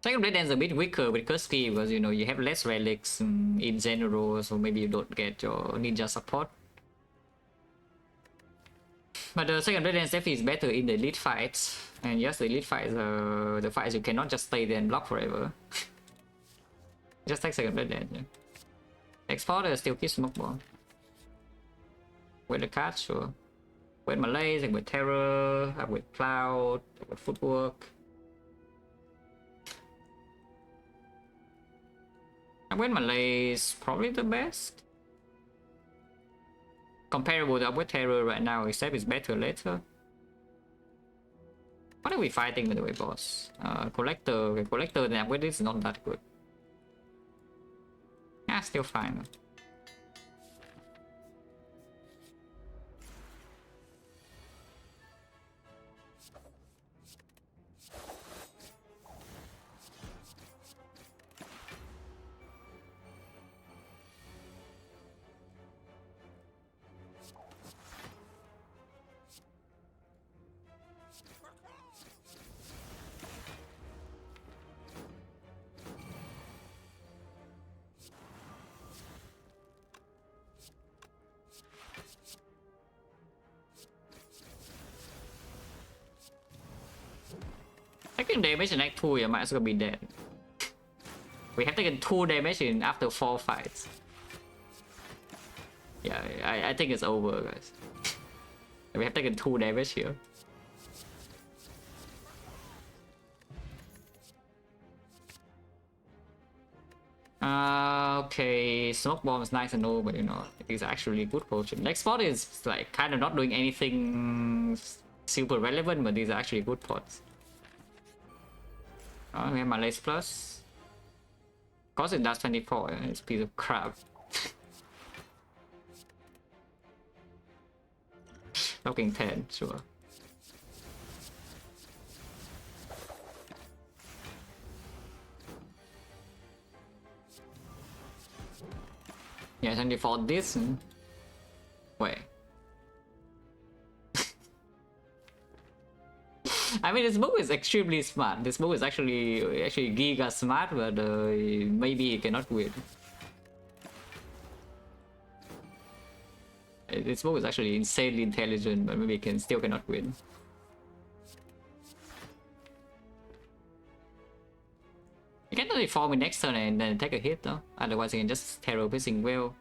Second Blade Dance is a bit weaker with Kursky because you know you have less relics in general, so maybe you don't get your ninja support. But the second Blade Dance definitely is better in the elite fights. And yes, the elite fights are the fights you cannot just stay there and block forever. Just take second Blade Dance. Yeah. Exporter still keep smoke bomb. With the card, sure. With Malays, with Terror, with Cloud, with Footwork. And with Malays, probably the best. Comparable to with Terror right now, except it's better later. What are we fighting by the way, boss? Collector. Okay, Collector and with this is not that good. Yeah, still fine. Taking damage in Act 2, you might as well be dead. We have taken 2 damage in after 4 fights. Yeah, I think it's over, guys. We have taken 2 damage here. Okay, Smoke Bomb is nice and all, but you know, it's actually a good potion. Next spot is like kind of not doing anything super relevant, but these are actually good pots. Oh, we have my Lace Plus. Of course it does 24, it's a piece of crap. Looking 10, sure. Yeah, 24 this. Wait. I mean, this book is extremely smart. This book is actually giga smart, but maybe he cannot win. This book is actually insanely intelligent, but maybe he still cannot win. You can only farm in next turn and then take a hit though. Otherwise you can just terror Piercing Well.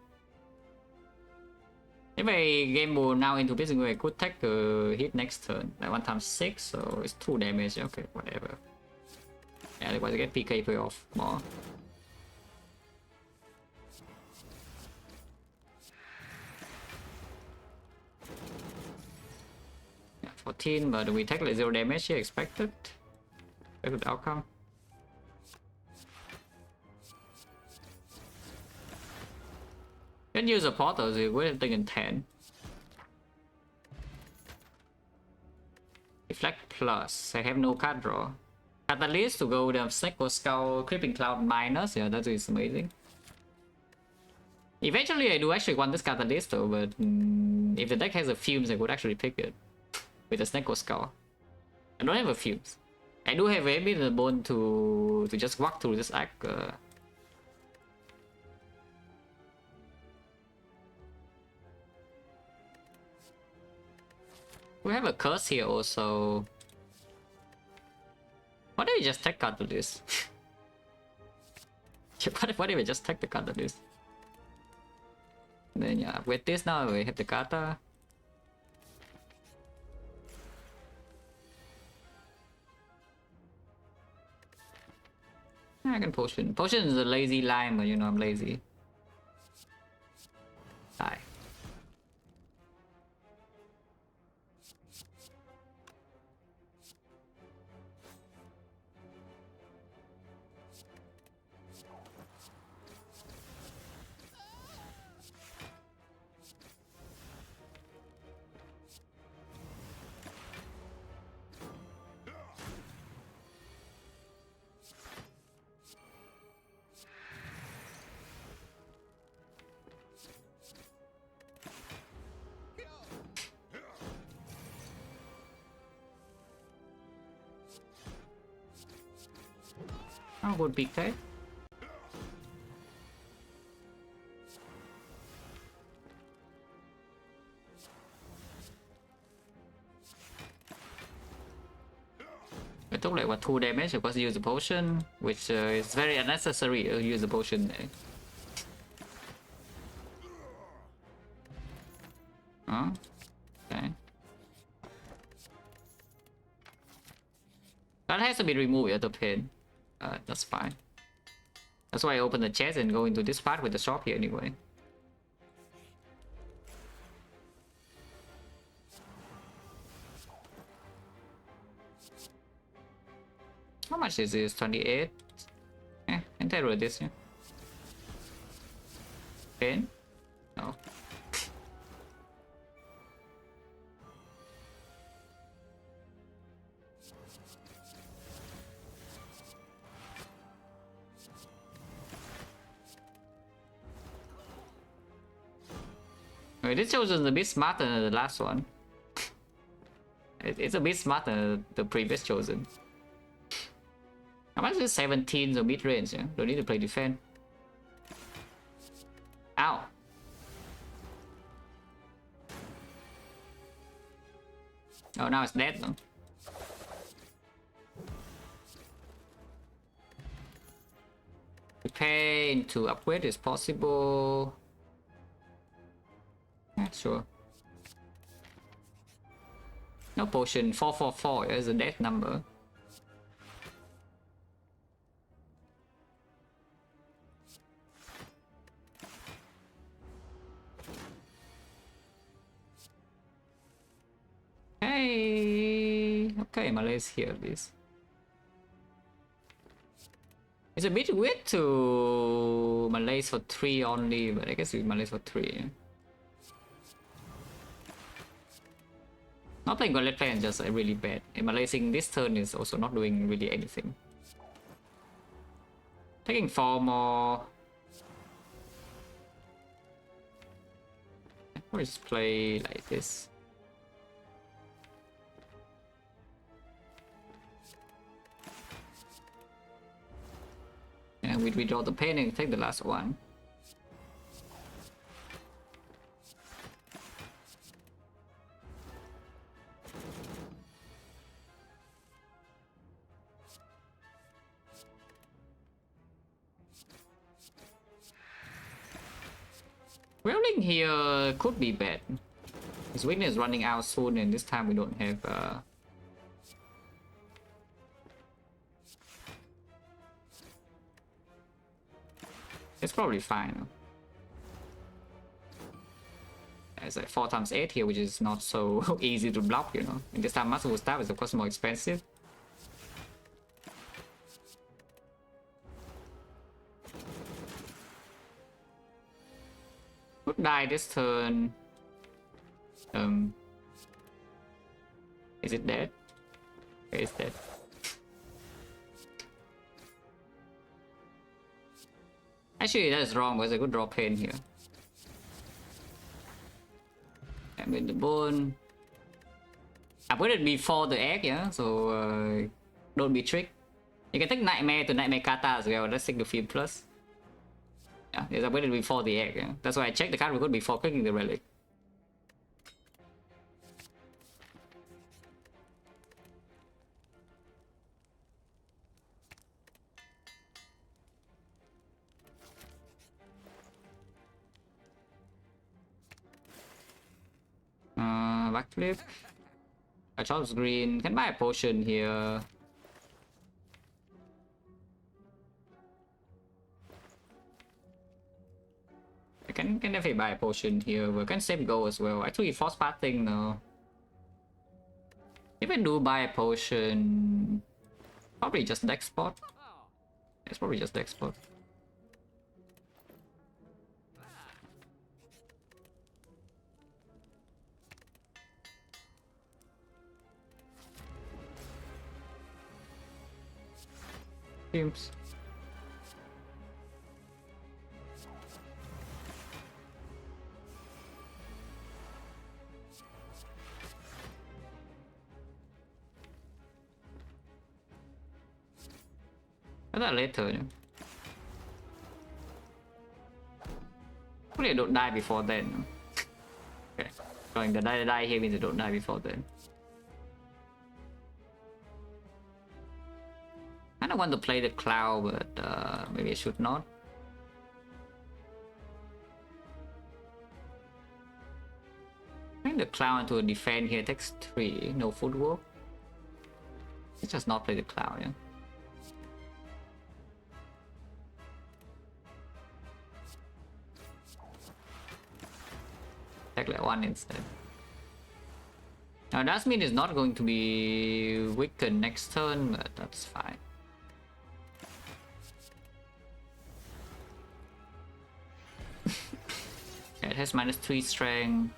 If I game mode now into Piercing Well, I could take a hit next turn. Like 1 times 6, so it's 2 damage. Okay, whatever. Yeah, otherwise I get PK pay off more. Yeah, 14, but we take like 0 damage here expected. Very good outcome. Can use a portal, so we're taking 10. Deflect plus. I have no card draw. Catalyst to go the Snake or Skull, Creeping Cloud minus. Yeah, that is amazing. Eventually, I do actually want this Catalyst though, but if the deck has a Fumes, I would actually pick it with a Snake or Skull. I don't have a Fumes. I do have maybe the bone to just walk through this act. We have a curse here also. Why don't we just take Catalyst? What if we just take the Catalyst? Then yeah, with this now we have the Kata. I can potion. Potion is a lazy line, but you know I'm lazy. Die. Oh, good PK. I took like what 2 damage because I used the potion, which is very unnecessary to use the potion there. Huh? Okay. That has to be removed at the pain. That's fine. That's why I open the chest and go into this part with the shop here anyway. How much is this? 28? Eh, can I roll this? Yeah. 10? No. Wait, this chosen a bit smarter than the last one. It's a bit smarter than the previous chosen. How much is 17 so mid range? Yeah? Don't need to play defense. Ow. Oh, now it's dead though. Repair into upgrade is possible. Yeah, sure. No potion. 444 is a death number. Hey, okay, Malay's here, please. It's a bit weird to Malays for 3 only, but I guess it's Malays for 3. Not playing Gauntlet Plan is just really bad. And Malaying this turn is also not doing really anything. Taking 4 more. Or just play like this. And we withdraw the pain and take the last one. Rolling here could be bad. His weakness is running out soon, and this time we don't have. It's probably fine. It's like 4 times 8 here, which is not so easy to block, you know. And this time Master Staff is of course more expensive. Could die this turn. Is it dead? Okay, it's dead. Actually, that is wrong because I could draw pain here. And with the bone. I put it before the egg, yeah, so don't be tricked. You can take Nightmare to Nightmare Kata as well, let's take the Field Plus. Yeah, yes, I put it before the egg, yeah. That's why I checked the card record before clicking the relic. Backflip. I chose green. Can buy a potion here. I can definitely buy a potion here. We can save gold as well. Actually, force pathing no. If I do buy a potion, probably just deck spot. It's probably just deck spot. Seems. I that later. Yeah. Hopefully I don't die before then. Okay. Going to die here means I don't die before then. I don't want to play the cloud, but maybe I should not. Bring the cloud to a defend here takes 3, no footwork. Let's just not play the cloud, yeah. Take like 1 instead. Now that means it's not going to be weakened next turn, but that's fine. Yeah, it has -3 strength.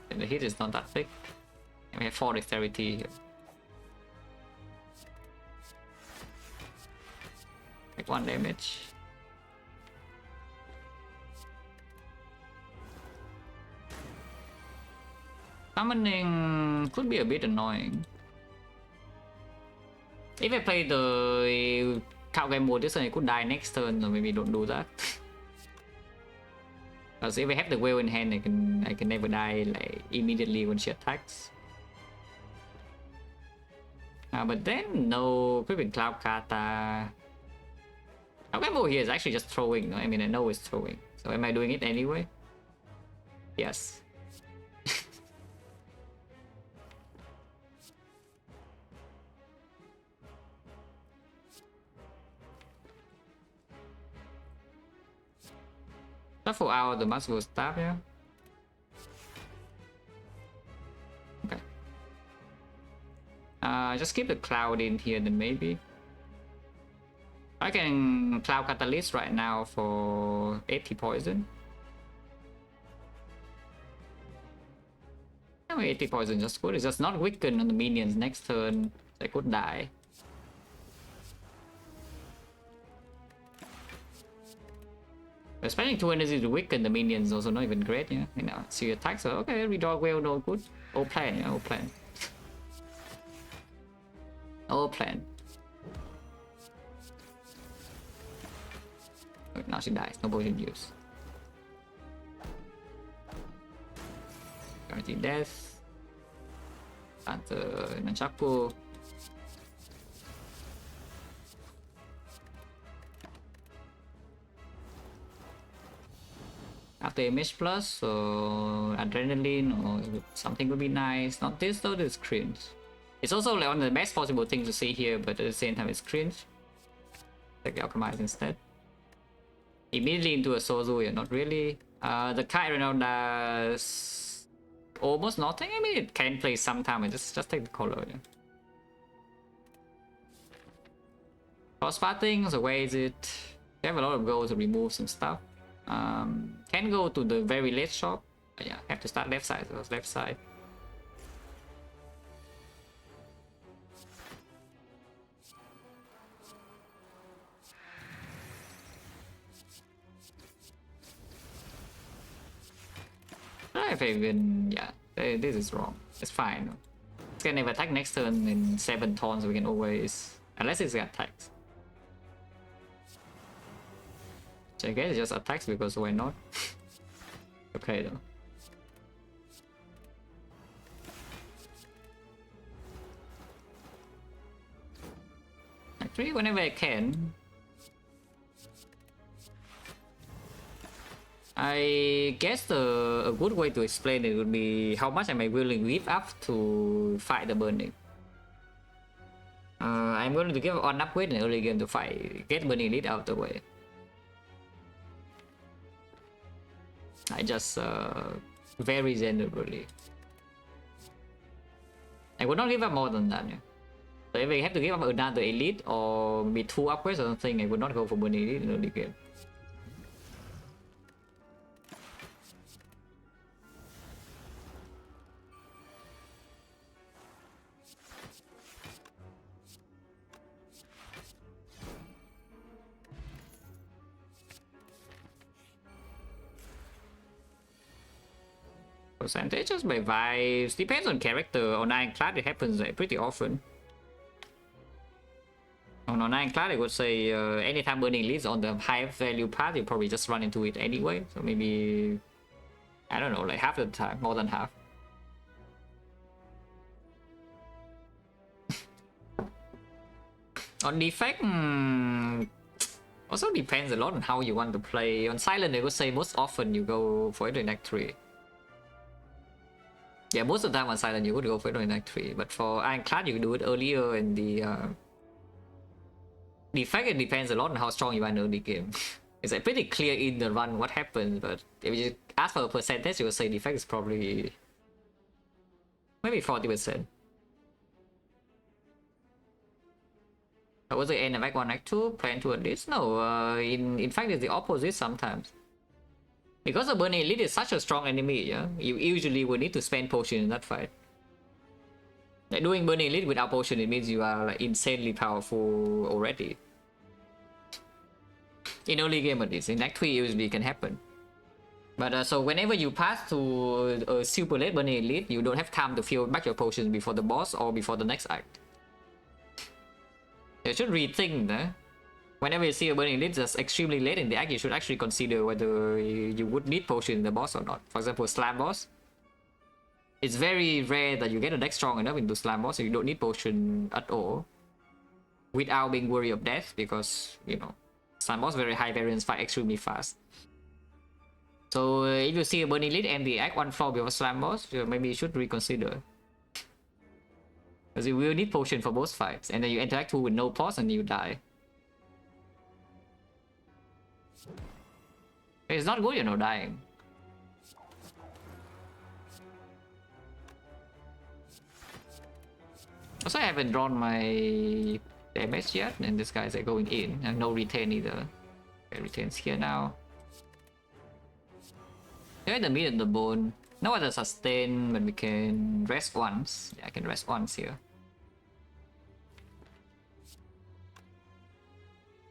And the hit is not that big. And we have 4 dexterity here. Take 1 damage. Summoning could be a bit annoying. If I play the cow game mode this turn, I could die next turn, so maybe don't do that. Because if I have the whale in hand, I can never die like immediately when she attacks. But then no Creeping Cloud Kata. Cow game mode here is actually just throwing. I mean, I know it's throwing. So am I doing it anyway? Yes. Shuffle out the Master Staff, yeah. Okay. Just keep the cloud in here then maybe. I can Cloud Catalyst right now for 80 poison. I mean, 80 poison just good. It's just not weakened on the minions next turn. So I could die. Spending 2 energy to weaken the minions also not even great, yeah. You know, so you attack, so okay, redog well, no good. Old plan, yeah, old plan. Old plan. Oh, now she dies, no potion use. Guaranteed death. Panther Nunchaku. After image plus or adrenaline or something would be nice. Not this though, this is cringe. It's also like one of the best possible things to see here, but at the same time it's cringe. Take the alchemize instead. Immediately into a Sozu, yeah, not really. The kite right now does almost nothing. I mean, it can play sometime. I just take the color. Yeah. Cross-pathing, so where is it? You have a lot of goals to remove some stuff. Can go to the very late shop. But yeah, have to start left side, so it's left side. If I even, yeah, this is wrong. It's fine. It's gonna never attack next turn in 7 turns, so we can always, unless it's attacks. So I guess it just attacks because why not? Okay though. Actually, whenever I can. I guess a good way to explain it would be how much am I willing to give up to fight the burning. I'm going to give on upgrade in early game to fight, get burning elite out of the way. I just very generally. I would not give up more than that. Yeah. So if I have to give up another elite or maybe 2 upgrades or something, I would not go for burning elite in early game. Percentages by vibes depends on character. On Ironclad it happens like pretty often. On Ironclad, I would say anytime burning leads on the high value path, you probably just run into it anyway. So maybe, I don't know, like half the time, more than half. On defect, also depends a lot on how you want to play. On silent, I would say most often you go for it in Act 3. Yeah, most of the time on silent you would go for it in Act 3. But for Ironclad, you can do it earlier in the defect. It depends a lot on how strong you are in early game. It's like pretty clear in the run what happens, but if you ask for a percentage, you would say defect is probably maybe 40%. Was the end of Act 1, Act 2 plan to this? No, in fact it's the opposite sometimes. Because the Burning Elite is such a strong enemy, yeah, you usually will need to spend potion in that fight. Like doing Burning Elite without potion, it means you are like insanely powerful already. In early game at least, in Act 3 usually can happen. But so whenever you pass to a super late Burning Elite, you don't have time to fill back your potions before the boss or before the next act. You should rethink that. Whenever you see a burning elite that's extremely late in the act, you should actually consider whether you would need potion in the boss or not. For example, slam boss. It's very rare that you get a deck strong enough into slam boss, so you don't need potion at all. Without being worried of death, because, you know, slam boss very high variance fight extremely fast. So if you see a burning elite and the act 1 floor before slam boss, maybe you should reconsider. Because you will need potion for both fights, and then you enter Act 2 with no pause and you die. It's not good, you know, dying. Also, I haven't drawn my damage yet, and this guy's like going in, and no retain either. Okay, retains here now. You're in the mid of the bone. No other sustain, but we can rest once. Yeah, I can rest once here.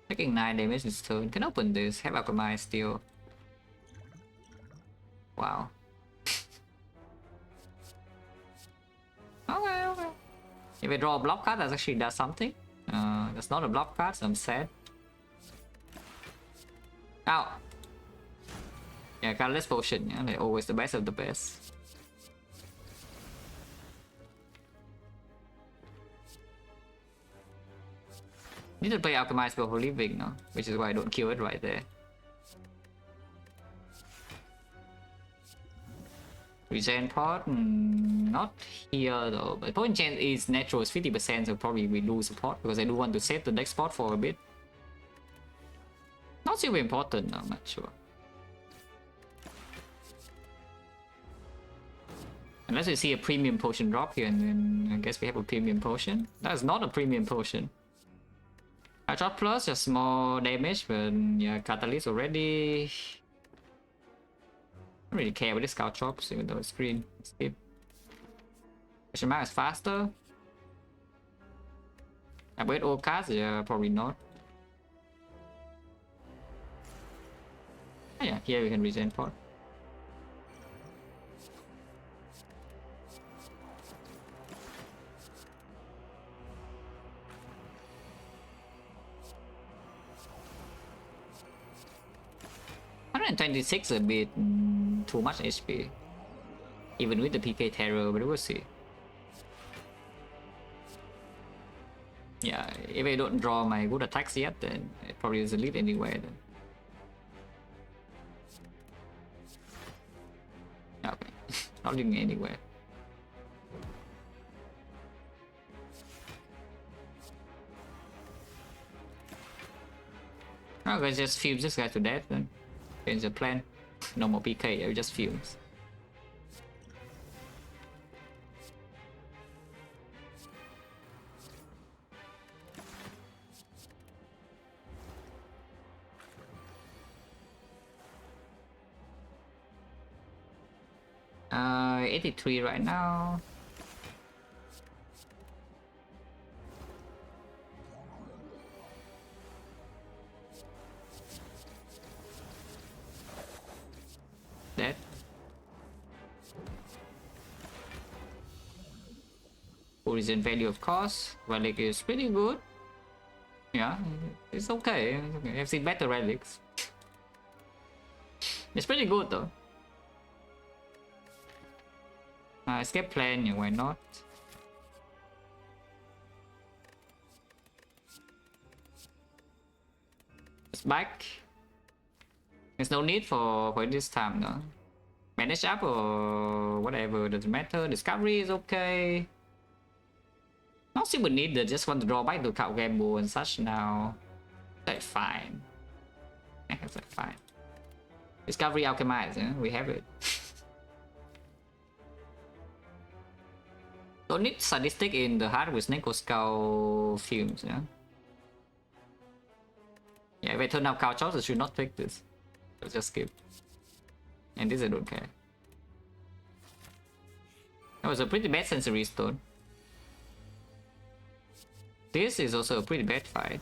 Taking 9 damage this turn. Can open this. Have Alchemy still. Wow. Okay. If I draw a block card, that actually does something. That's not a block card, so I'm sad. Ow! Yeah, colorless potion, yeah, they're always the best of the best. Need to play Alchemize before leaving, no? Which is why I don't kill it right there. Regen pot? Not here though. But point chance is natural is 50%, so probably we lose support because I do want to save the next spot for a bit. Not super important, I'm not sure. Unless we see a premium potion drop here, and then I guess we have a premium potion. That is not a premium potion. I drop plus, just more damage, but yeah, Catalyst already. I don't really care with the Scout Chops, even though it's green. Skip. Question mark is faster. I wait all cards? Yeah, probably not. Oh, yeah, here we can regen pot. $126 a bit too much HP, even with the PK Terror, but we'll see. Yeah, if I don't draw my good attacks yet, then it probably is a lead anyway. Then. Okay, not doing anywhere. Okay, just fuse this guy to death then. Change the plan. No more PK, it just fumes. Uh, 83 right now. Dead. Origin value of course. Relic is pretty good. Yeah, it's okay. I've seen better relics. It's pretty good though. Escape plan, yeah, why not? It's back. There's no need for it this time though. Manage up or whatever, doesn't matter. Discovery is okay. Not super needed, just want to draw back to count gamble and such now. That's fine. That's fine. Discovery alchemized, yeah? We have it. Don't need sadistic in the heart with Snake or Skull fumes, yeah? Yeah, if I turn out couch I should not take this. Let's just skip. And this I don't care. That was a pretty bad sensory stone. This is also a pretty bad fight.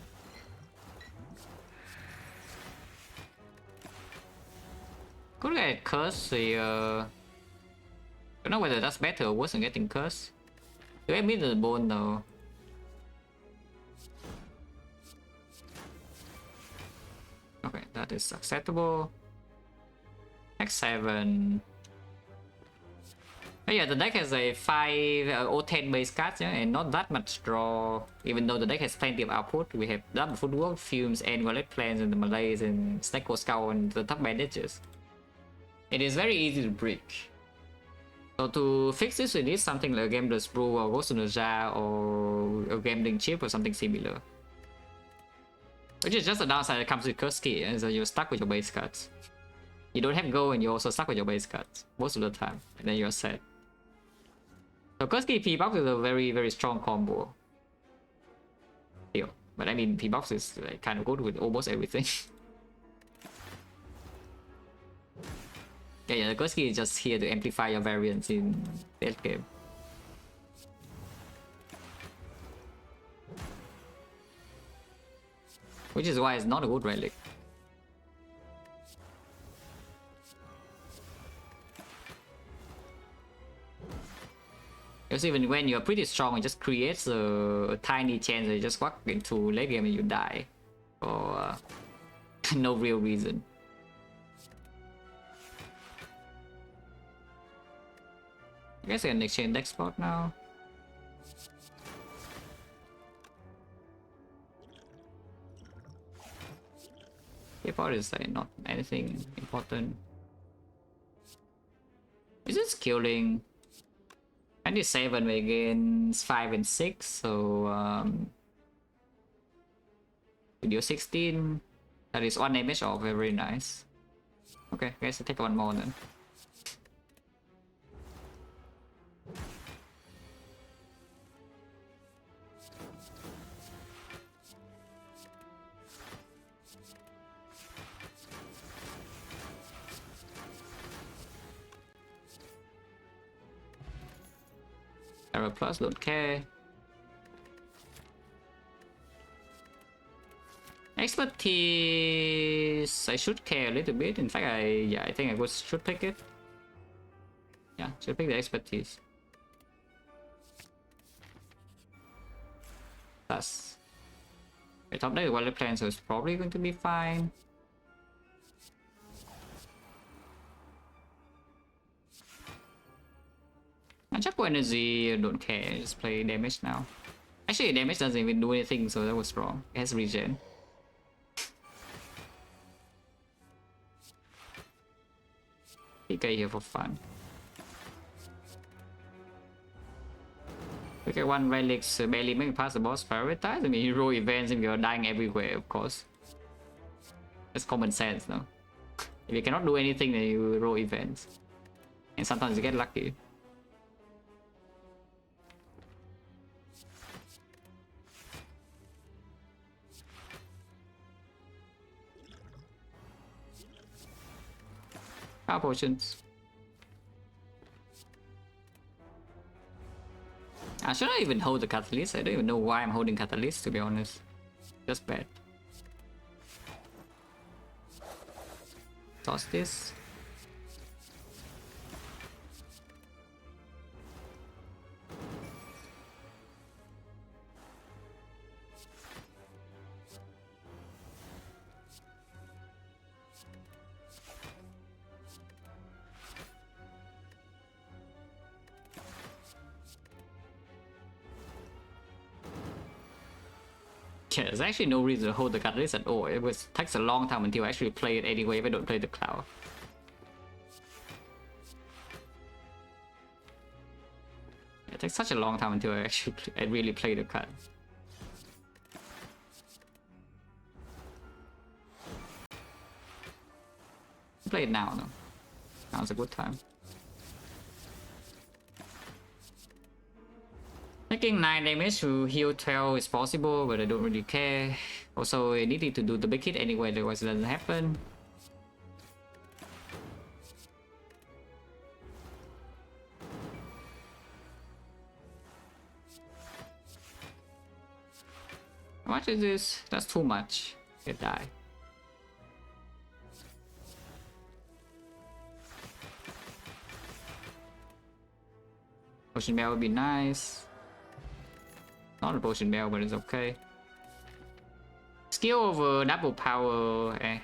Could get curse here. I don't know whether that's better or worse than getting curse. Do I mean the bone though? Okay, that is acceptable. X7. Oh yeah, the deck has a 5 or 10 base cards, yeah, and not that much draw. Even though the deck has plenty of output, we have double footwork, fumes, and wallet plans, and the Malays, and Snake or Skull, and the top bandages. It is very easy to break. So to fix this, we need something like a Gambler's Brew or Ghost in the Jar or a Gambling Chip or something similar. Which is just a downside that comes with Curse Key, so you're stuck with your base cards. You don't have Go and you're also stuck with your base cards most of the time, and then you're set. So Curse Key P-Box is a very strong combo. Here. But I mean, P-Box is like, kind of good with almost everything. Yeah, the Curse Key is just here to amplify your variance in late game. Which is why it's not a good relic. Because even when you're pretty strong, it just creates a tiny chance that you just walk into late game and you die. For no real reason. I guess I can exchange deck spot now. Keyboard is like not anything important. Is this killing? 97 against 5 and 6, so video 16. That is 1 damage off, very nice. Okay, guys, I'll take one more then. Arrow plus, don't care. Expertise, I should care a little bit. In fact, I think I should pick it. Yeah, should pick the expertise. Plus, the top deck is wallet plan, so it's probably going to be fine. Unchapo energy, I don't care, just play damage now. Actually, damage doesn't even do anything, so that was wrong. It has regen. PK here for fun. Okay, one relics barely make it past the boss. Prioritize. I mean, hero events if you're dying everywhere, of course. That's common sense, no? If you cannot do anything, then you roll events. And sometimes you get lucky. Power potions. I shouldn't even hold the catalyst. I don't even know why I'm holding catalyst, to be honest. Just bad. Toss this. Yeah, there's actually no reason to hold the card list at all. It takes a long time until I actually play it anyway if I don't play the cloud. It takes such a long time until I really play the card. Play it now though. Now's a good time. Taking 9 damage to heal 12 is possible, but I don't really care. Also, I needed to do the big hit anyway, otherwise it doesn't happen. How much is this? That's too much. It die. Potion bell would be nice. Not a potion bell, but it's okay. Skill over double power. Eh.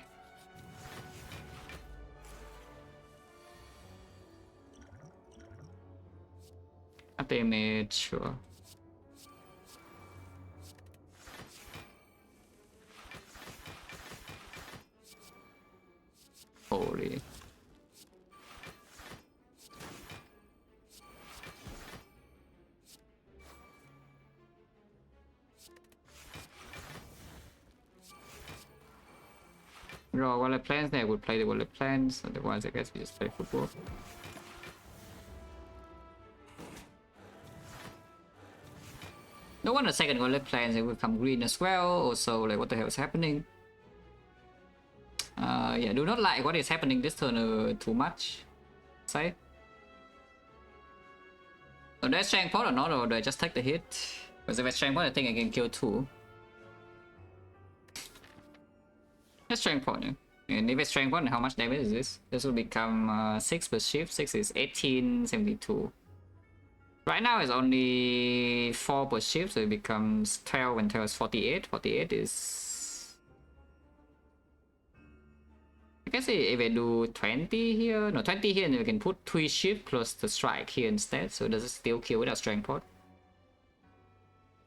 Up damage, sure. Holy. Draw wallet plans, I would play the wallet plans, otherwise I guess we just play football. No wonder second wallet plans it will come green as well, also like what the hell is happening? Yeah, do not like what is happening this turn too much. Say. So do I strength pot or not, or do I just take the hit? Because if I strength pot I think I can kill 2. Let's strength pot, yeah. And if I strength pot, how much damage is this? This will become 6 per shift. 6 is 1872. Right now it's only 4 per shift, so it becomes 12 and 12 is 48. 48 is... I can say if I do 20 here, no 20 here, and we can put 3 shift plus the strike here instead, so does it still kill without strength pot?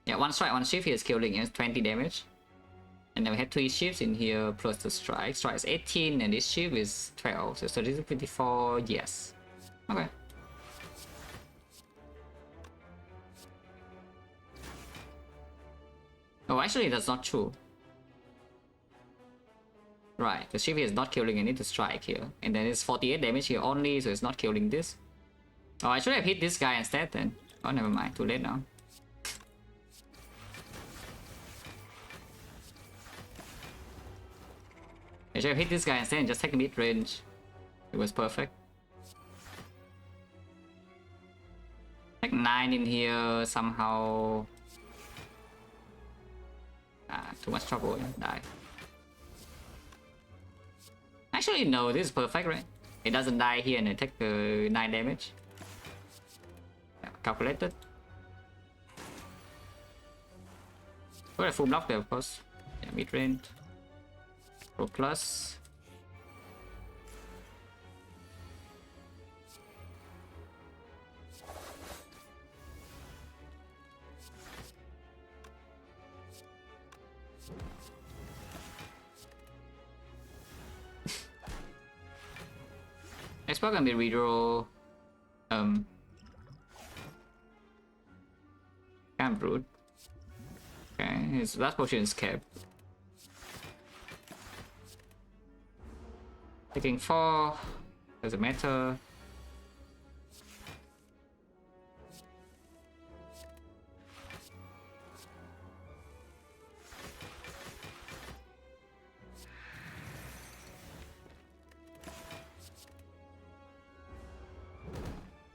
Yeah, 1 strike, 1 shift here is killing, it's 20 damage. And then we have 3 shifts in here plus the strike. Strike is 18 and this shift is 12. So this is 54, yes. Okay. Oh, actually that's not true. Right, the shift is not killing, I need to strike here. And then it's 48 damage here only, so it's not killing this. Oh, I should have hit this guy instead then. Oh, never mind, too late now. I should have hit this guy instead and just take mid range. It was perfect. Take 9 in here somehow. Too much trouble, die. Actually, no, this is perfect, right? It doesn't die here and I take 9 damage. Yeah, calculated. Got a full block there, of course. Yeah, mid range. Pro plus. Next part gonna be redraw. Camp Root. Okay, his last potion is kept. Taking 4. Doesn't matter.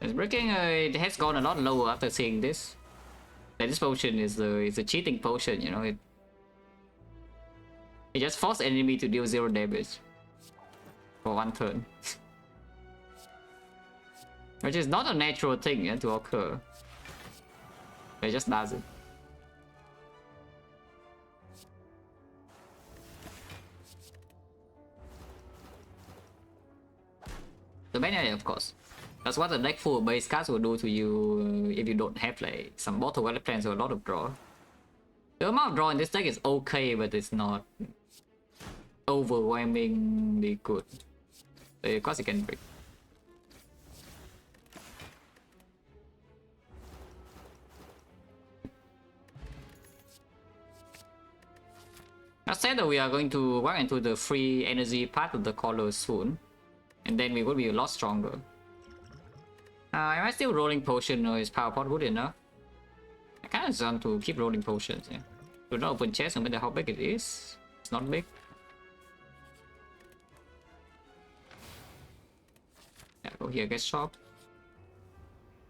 It's breaking. It has gone a lot lower after seeing this. Like, this potion is a cheating potion, you know. It just forces enemy to deal 0 damage for 1 turn, which is not a natural thing, yeah, to occur. It just does it. The main of course. That's what the deck full base cards will do to you if you don't have like some bottle wallet plans or a lot of draw. The amount of draw in this deck is okay, but it's not overwhelmingly good. Of course it can break. I said that we are going to walk into the free energy part of the color soon, and then we will be a lot stronger. Am I still rolling potion, or is power pot good enough? I kind of want to keep rolling potions. Yeah. Do not open chest, no matter how big it is. It's not big. Yeah, go here, get shop.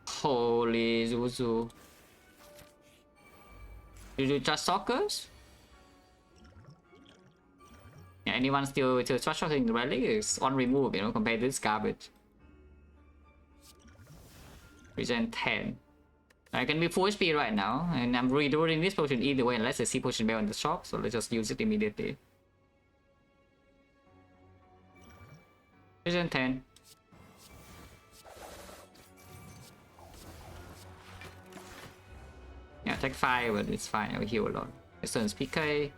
Holy Zuzu. Did you just sockers? Yeah, anyone still shotting the relic is on remove, you know, compared to this garbage. Regen 10. I can be full HP right now, and I'm redoing this potion either way unless I see potion bell in the shop, so let's just use it immediately. Regen 10. Yeah, take 5, but it's fine, I'll heal a lot. Distance PK.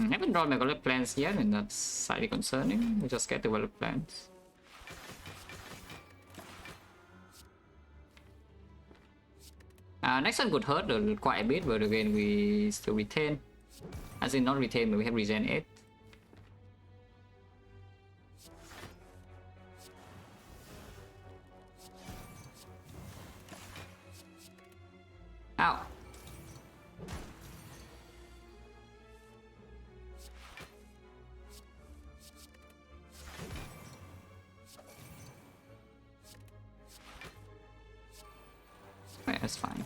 Haven't drawn my developed plans yet, and that's slightly concerning. We just get developed plans. Next time could hurt quite a bit, but again we still retain. As in not retain, but we have regen 8. Ow. Right, that's fine.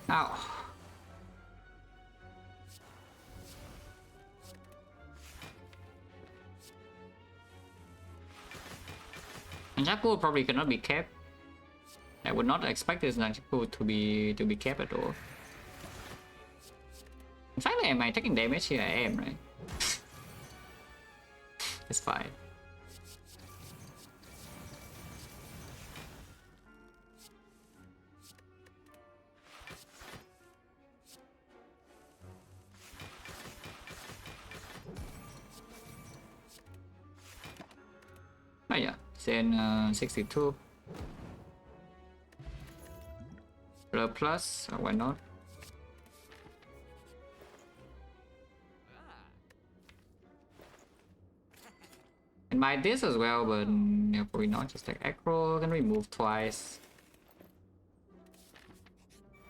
Ow. And Jackal probably cannot be kept. I would not expect this Jackal to be kept at all. In fact, am I taking damage here? I am, right? It's fine. Oh yeah, then 62. Plus, why not? And buy this as well, but yeah, probably not. Just take aggro, can remove twice.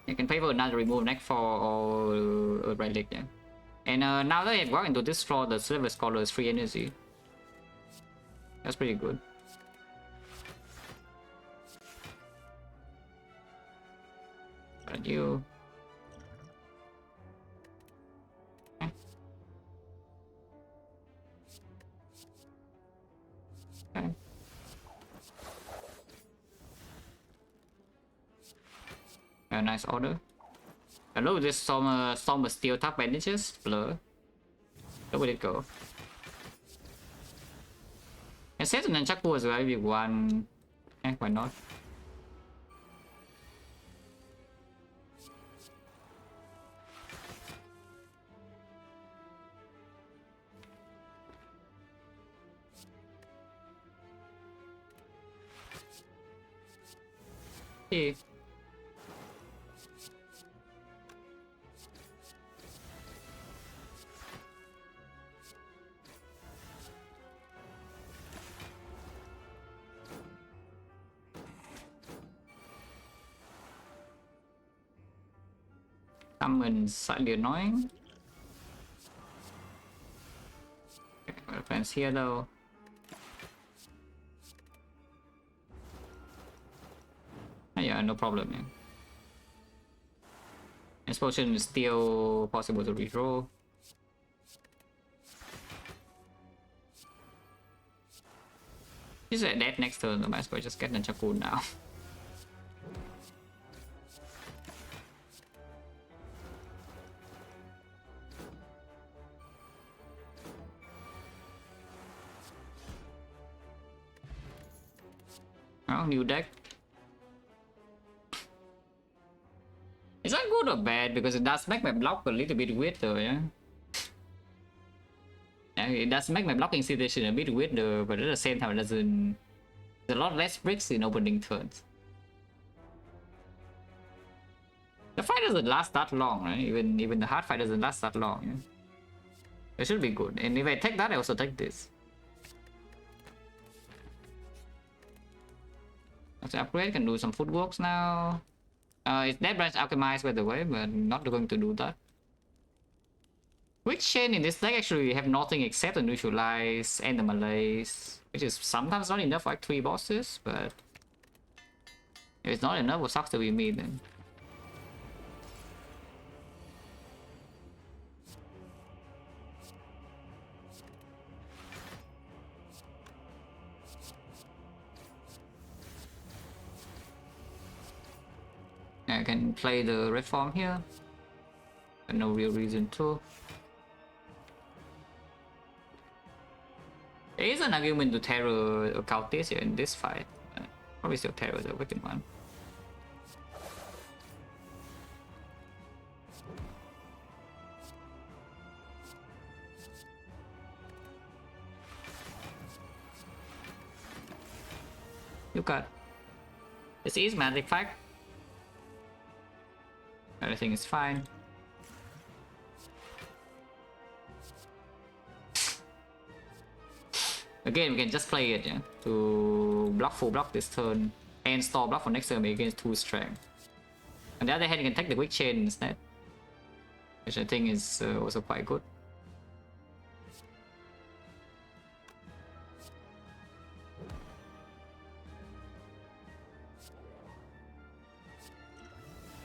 You can pay for another remove next for or relic, yeah. And now that I walk into this floor, the silver scholar is free energy. That's pretty good. But you. Okay. Okay. A nice order. Hello, this some steel top bandages. Blur. Where would it go? I said the Nunchaku was very big one. Eh, why not? Hey. Summon slightly annoying. Okay, got a fence here though. Oh, yeah, no problem, man. This potion is still possible to redraw. This is a dead next turn, I might as well just get Nunchaku now. Oh, new deck. It's not good or bad because it does make my block a little bit weirder, yeah. It does make my blocking situation a bit weirder, but at the same time it doesn't. There's a lot less bricks in opening turns. The fight doesn't last that long, right? Even the hard fight doesn't last that long, yeah. It should be good. And if I take that, I also take this. Let's upgrade, can do some footworks now. It's Dead Branch Alchemized by the way, but not going to do that. Quick Chain in this deck actually have nothing except the Neutralize and the Malaise, which is sometimes not enough for like 3 bosses, but if it's not enough, it sucks to be me then. I can play the red form here. But no real reason to. There is an argument to Terror or Cultist here in this fight. Probably still Terror the wicked one. You got. This is magic fact. Everything is fine. Again, we can just play it, yeah, to block full block this turn and store block for next turn against 2 strength. On the other hand, you can take the quick chain instead, which I think is also quite good.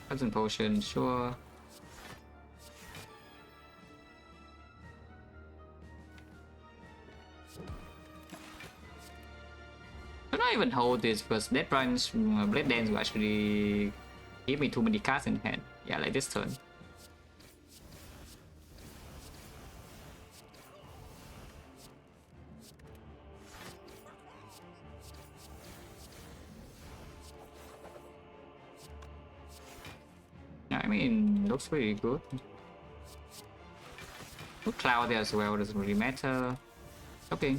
Poison potion, sure. I don't even hold this because Dead Branch Blade Dance will actually give me too many cards in hand. Yeah, like this turn. Yeah, I mean, looks pretty good. Put Cloud there as well, doesn't really matter. Okay.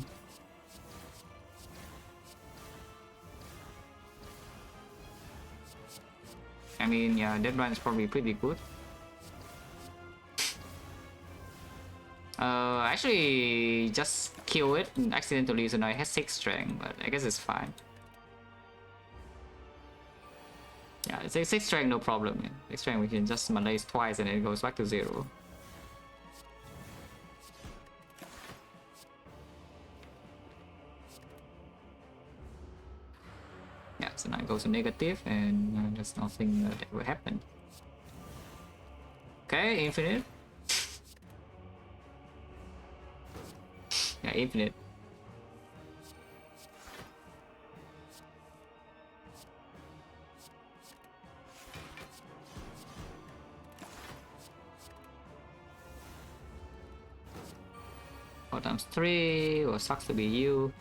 I mean, yeah, Dead Branch is probably pretty good. Actually, just kill it accidentally, so now it has 6 strength, but I guess it's fine. Yeah, it's 6 strength, no problem. Yeah. 6 strength, we can just malaise twice and then it goes back to 0. Yeah, so now it goes to negative and there's nothing that will happen. Okay, infinite. Yeah, infinite. Times 3, or sucks to be you.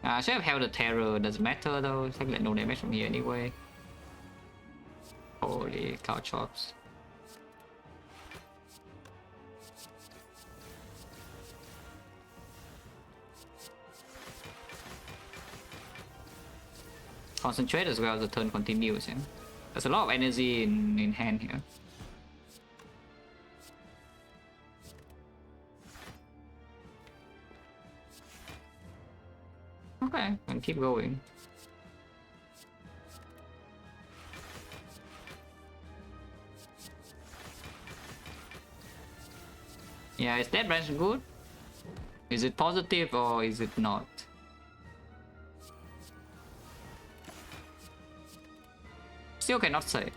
I should have held the Terror, doesn't matter though, take like no damage from here anyway. Holy cow chops. Concentrate as well as the turn continues, yeah. There's a lot of energy in hand here. Okay, and keep going. Yeah, is Dead Branch good? Is it positive or is it not? Still cannot say.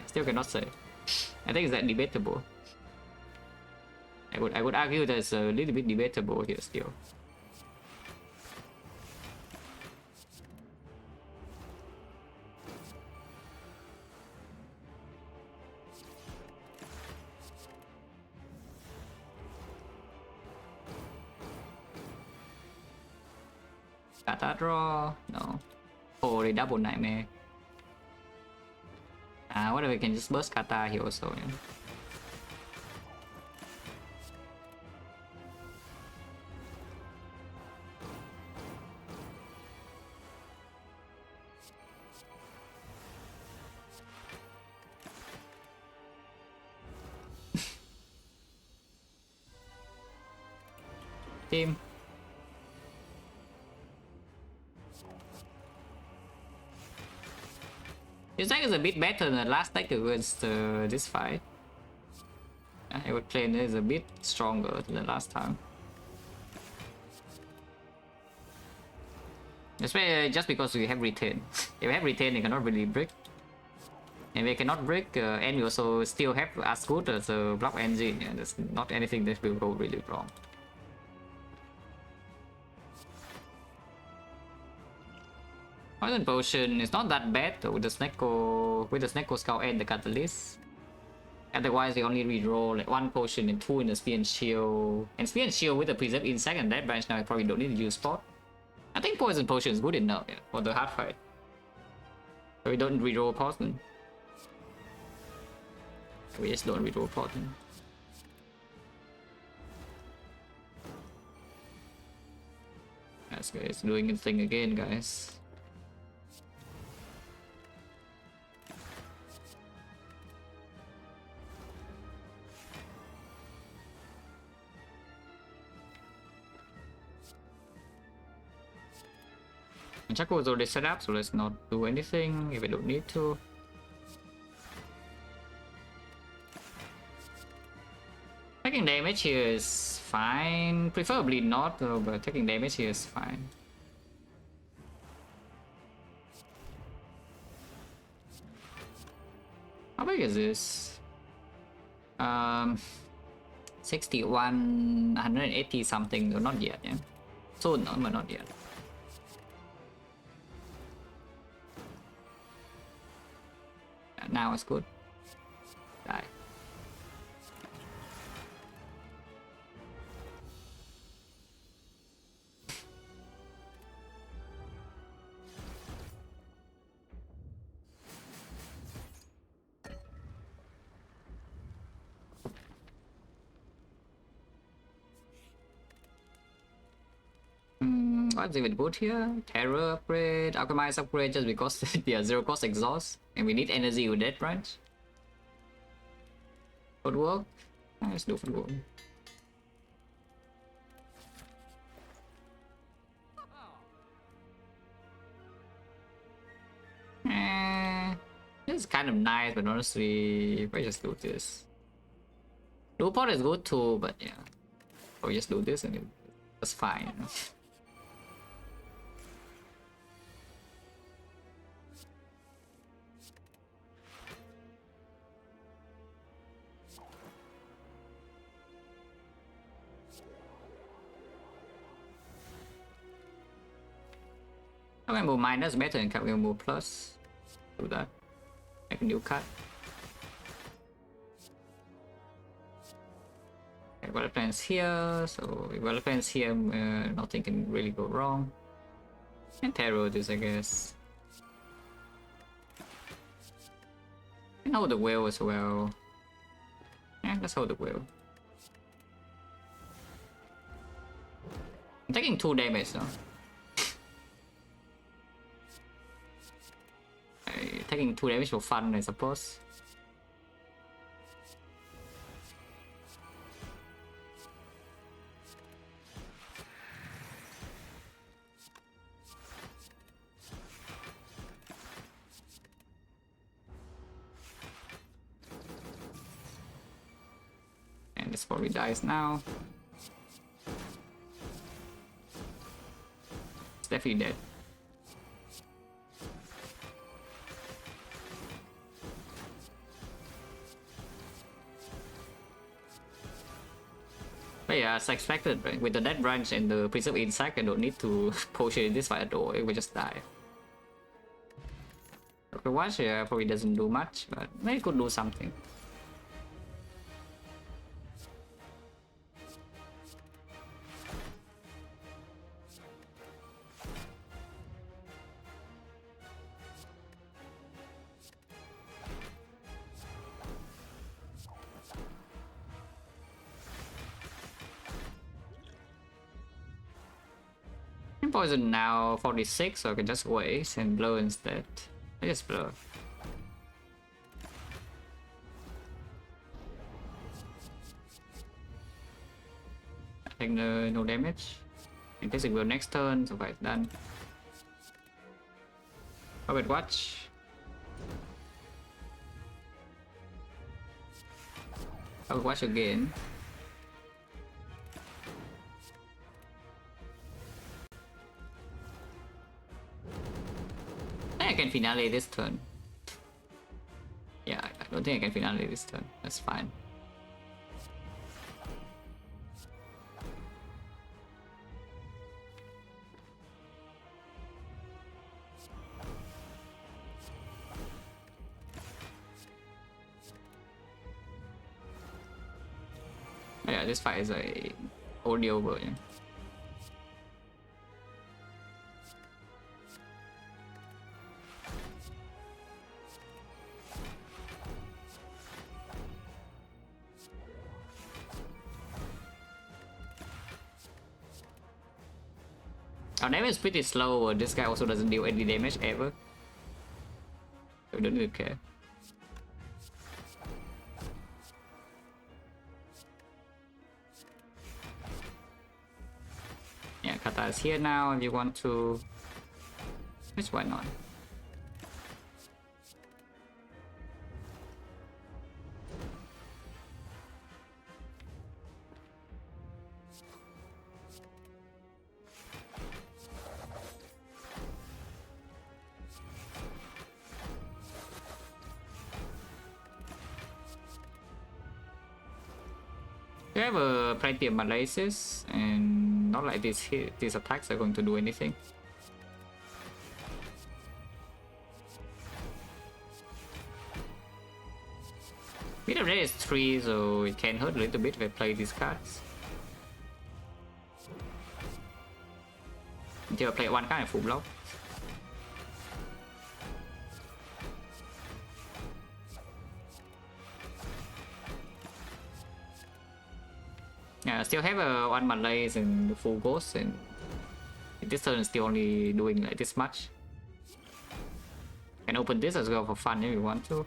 Still cannot say. I think it's that debatable. I would argue that it's a little bit debatable here still. Kata draw. No. Oh, they double nightmare. Whatever, we can just burst Kata here also. Yeah. Team. This deck is a bit better than the last deck against this fight. I would claim it is a bit stronger than last time. Especially just because we have retain. If we have retain, they cannot really break. And we cannot break, and we also still have as good as a block engine. Yeah, there's not anything that will go really wrong. Poison potion is not that bad with the Snecko Scout and the Catalyst. Otherwise, they only reroll like 1 potion and 2 in the Spear and Shield. And Spear and Shield with the Preserve Insect and that branch now, I probably don't need to use spot. I think Poison Potion is good enough, yeah, for the hard fight. So we don't reroll poison. We just don't reroll poison. That's good. It's doing its thing again, guys. And Chaco was already set up, so let's not do anything if we don't need to. Taking damage here is fine. Preferably not though, but taking damage here is fine. How big is this? 61, 180 something, or not yet, yeah. Soon, no, but not yet. Now it's good. Die. What's even good here? Terror upgrade, Alchemize upgrade just because they are 0 cost exhaust and we need energy with that branch. Footwork? Let's do footwork. This is kind of nice, but honestly, if I just do this. Blue pot is good too, but yeah. Or just do this and it's fine, you know? I can move minus better than can move plus. Do that. Make a new cut. Okay, well plans here, so if well plans here, nothing can really go wrong. And tarot this, I guess. And hold the whale as well. Yeah, let's hold the whale. I'm taking 2 damage though. Taking 2 damage for fun, I suppose. And this probably dies now. It's definitely dead. But yeah, as expected, right? With the dead branch and the preserve insect, I don't need to potion in this fight at all, it will just die. Okay, watch, yeah, probably doesn't do much, but maybe could do something. I'm poisoned now 46, so I can just wait and blow instead. I just blow. I think no damage. In case it will next turn, so it's done. Oh wait, watch. I'll watch again. I can finale this turn. Yeah, I don't think I can finale this turn. That's fine. Yeah, this fight is already over. Yeah. Our damage is pretty slow, this guy also doesn't deal any damage ever. So we don't really care. Yeah, Kata is here now if you want to. Which why not? You have plenty of malaces, and not like these attacks are going to do anything. Bit of red is 3, so it can hurt a little bit if I play these cards. Until I play one card and full block. Yeah, I still have one malaise and the full ghost, and this turn is still only doing like this much. Can open this as well for fun if you want to.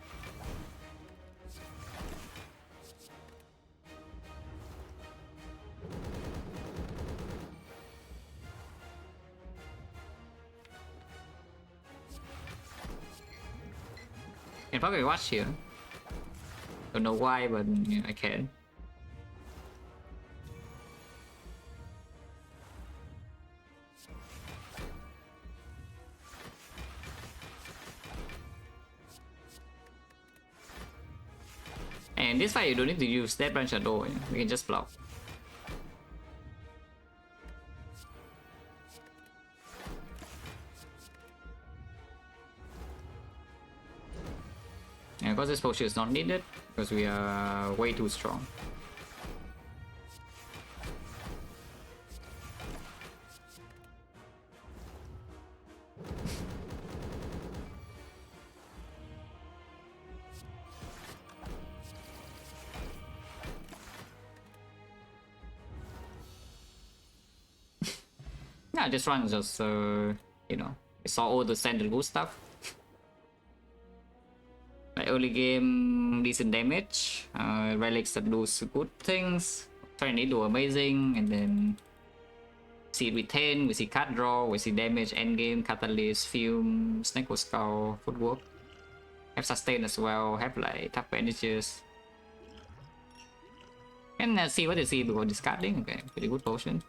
Can probably watch here. Don't know why, but yeah, I can. And this fight you don't need to use that branch at all, we can just block. And because this potion is not needed, because we are way too strong. Yeah, this run is just, you know, it's all the standard good stuff. Like early game, decent damage, relics that do good things, Trinity do amazing, and then see retain, we see card draw, we see damage, endgame, catalyst, fume, snake or skull, footwork. Have sustain as well, have like tough bandages. And see what you see before discarding. Okay, pretty good potion.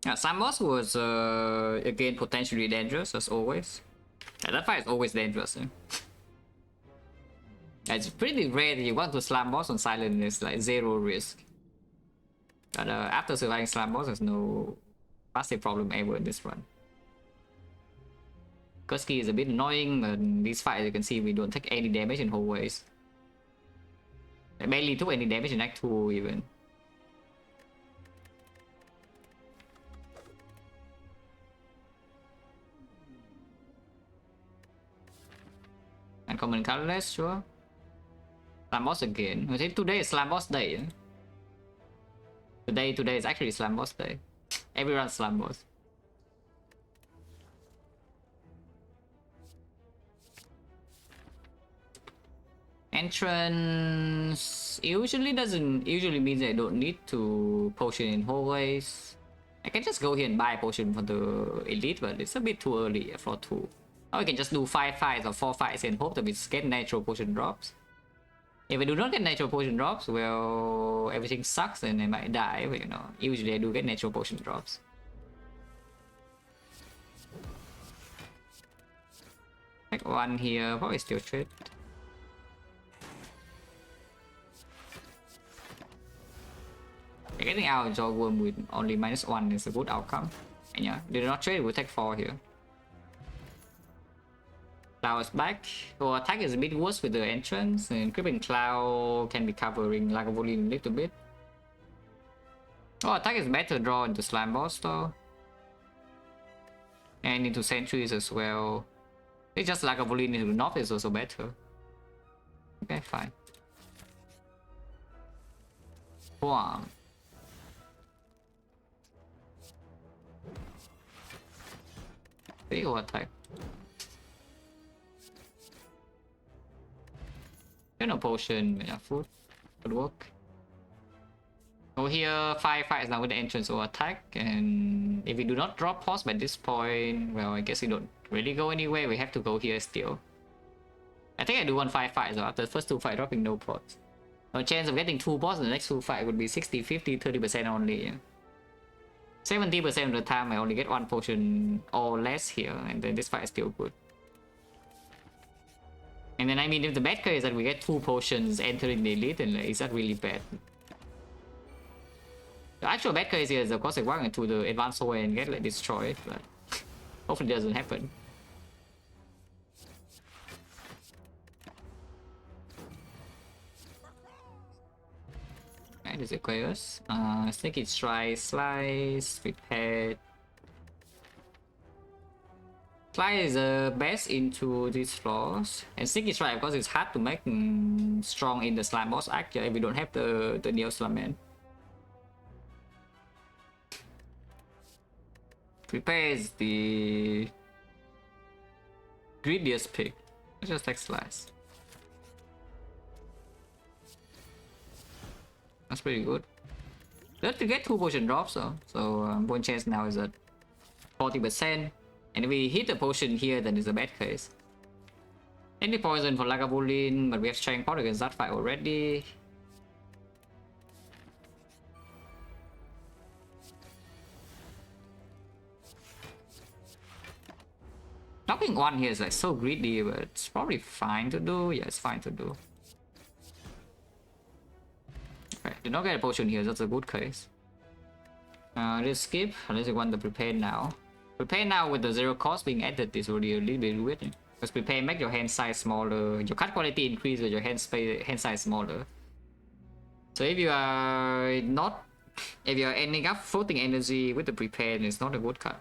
Yeah, Samos was again potentially dangerous as always. Yeah, that fight is always dangerous. It's pretty rare that you want to slam boss on silent, it's like zero risk. But after surviving slam boss, there's no massive problem ever in this run. Kuski is a bit annoying, but in these fights you can see we don't take any damage in hallways. I barely took any damage in Act 2 even. Uncommon colorless, sure. Slam boss again. I think today is slam boss day. Today is actually slam boss day. Everyone slam boss. Entrance usually means I don't need to potion in hallways. I can just go here and buy a potion for the elite, but it's a bit too early for 2. Or we can just do 5 fights or 4 fights and hope that we get natural potion drops. If I do not get natural potion drops, well, everything sucks and I might die, but you know, usually I do get natural potion drops. Like 1 here, probably still trade. Getting out of Jog Worm with only -1 is a good outcome. And yeah, did not trade, we'll take 4 here. Cloud's back. Our attack is a bit worse with the entrance, and Creeping Cloud can be covering Lagavulin a little bit. Oh, attack is better draw into Slime Boss though. And into Sentries as well. It's just Lagavulin into North is also better. Okay, fine. Wow. Big attack. No potion, yeah, food would work. Go here, 5 fights now with the entrance or attack, and if we do not drop pause by this point, well, I guess we don't really go anywhere. We have to go here still. I think I do 5 fights, so after the first 2 fights dropping no pause. No chance of getting 2 pause in the next 2 fights would be 60, 50, 30% only. 70% of the time I only get 1 potion or less here, and then this fight is still good. And then I mean, if the bad case is that we get 2 potions entering the elite, then like, is that really bad? The actual bad case here is of course I walk into the advanced hallway and get like destroyed, but hopefully it doesn't happen. Right, is it chaos? I think it's try slice, prepared. Slice is best into these floors, and Stick is right because it's hard to make strong in the slime boss actually if we don't have the Neo Slime Man. Prepare is the greediest pick. Let's just take slice. That's pretty good. Let's get 2 potion drops though, so one chance now is at 40%. And if we hit the potion here, then it's a bad case. Any poison for Lagavulin, but we have strength pot against that fight already. Knocking 1 here is like so greedy, but it's probably fine to do. Yeah, it's fine to do. Okay, do not get a potion here, that's a good case. Let's skip, unless you want the prepare now. Prepare now with the 0 cost being added is already a little bit weird. Because prepare make your hand size smaller, your cut quality increase with your hand size smaller. So if you are ending up floating energy with the prepare, then it's not a good cut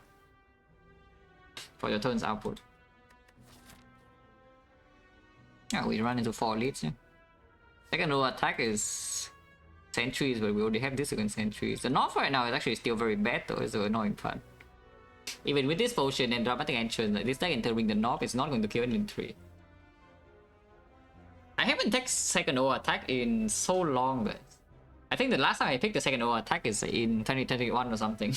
for your turn's output. Yeah, we run into 4 leads. Yeah. Second row attack is sentries, but we already have this against sentries. The North right now is actually still very bad though, it's the annoying part. Even with this potion and dramatic entrance, like this deck entering the North is not going to kill any 3. I haven't taken second O attack in so long, but I think the last time I picked the second O attack is in 2021 or something.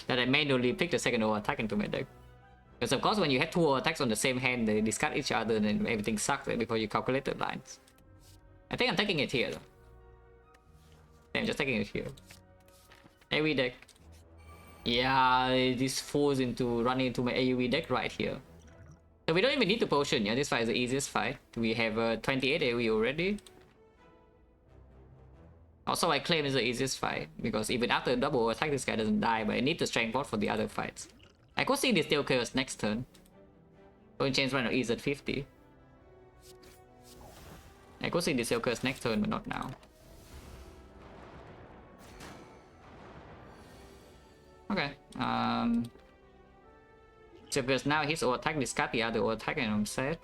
That I manually picked the second O attack into my deck. Because of course when you have 2 O attacks on the same hand, they discard each other and then everything sucks before you calculate the lines. I think I'm taking it here though. Yeah, I'm just taking it here. AoE deck. Yeah, this falls into running into my AoE deck right here. So we don't even need to potion, yeah, this fight is the easiest fight. We have 28 AoE already. Also I claim it's the easiest fight, because even after double attack this guy doesn't die, but I need the strength pot for the other fights. I could see this still chaos next turn. Going change right now is at 50. I could see this still chaos next turn, but not now. Okay, so because now his attack discard the other attack and I'm set.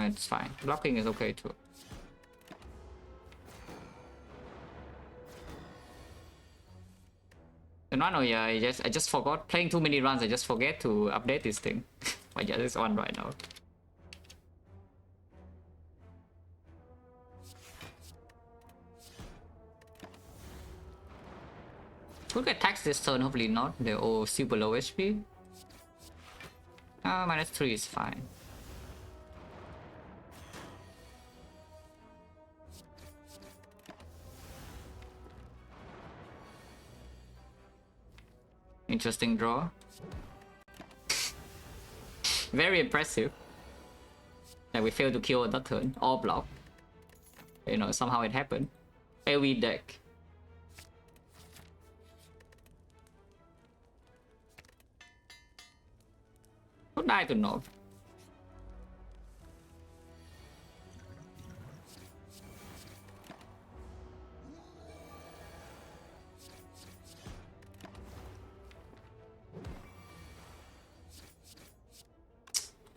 It's fine. Blocking is okay too. No, yeah, I just forgot. Playing too many runs, I just forget to update this thing. But yeah, it's on right now. Could get taxed this turn, hopefully not. They're all super low HP. -3 is fine. Interesting draw. Very impressive. That we failed to kill that turn or block. You know, somehow it happened. AoE deck. Could die to Nov.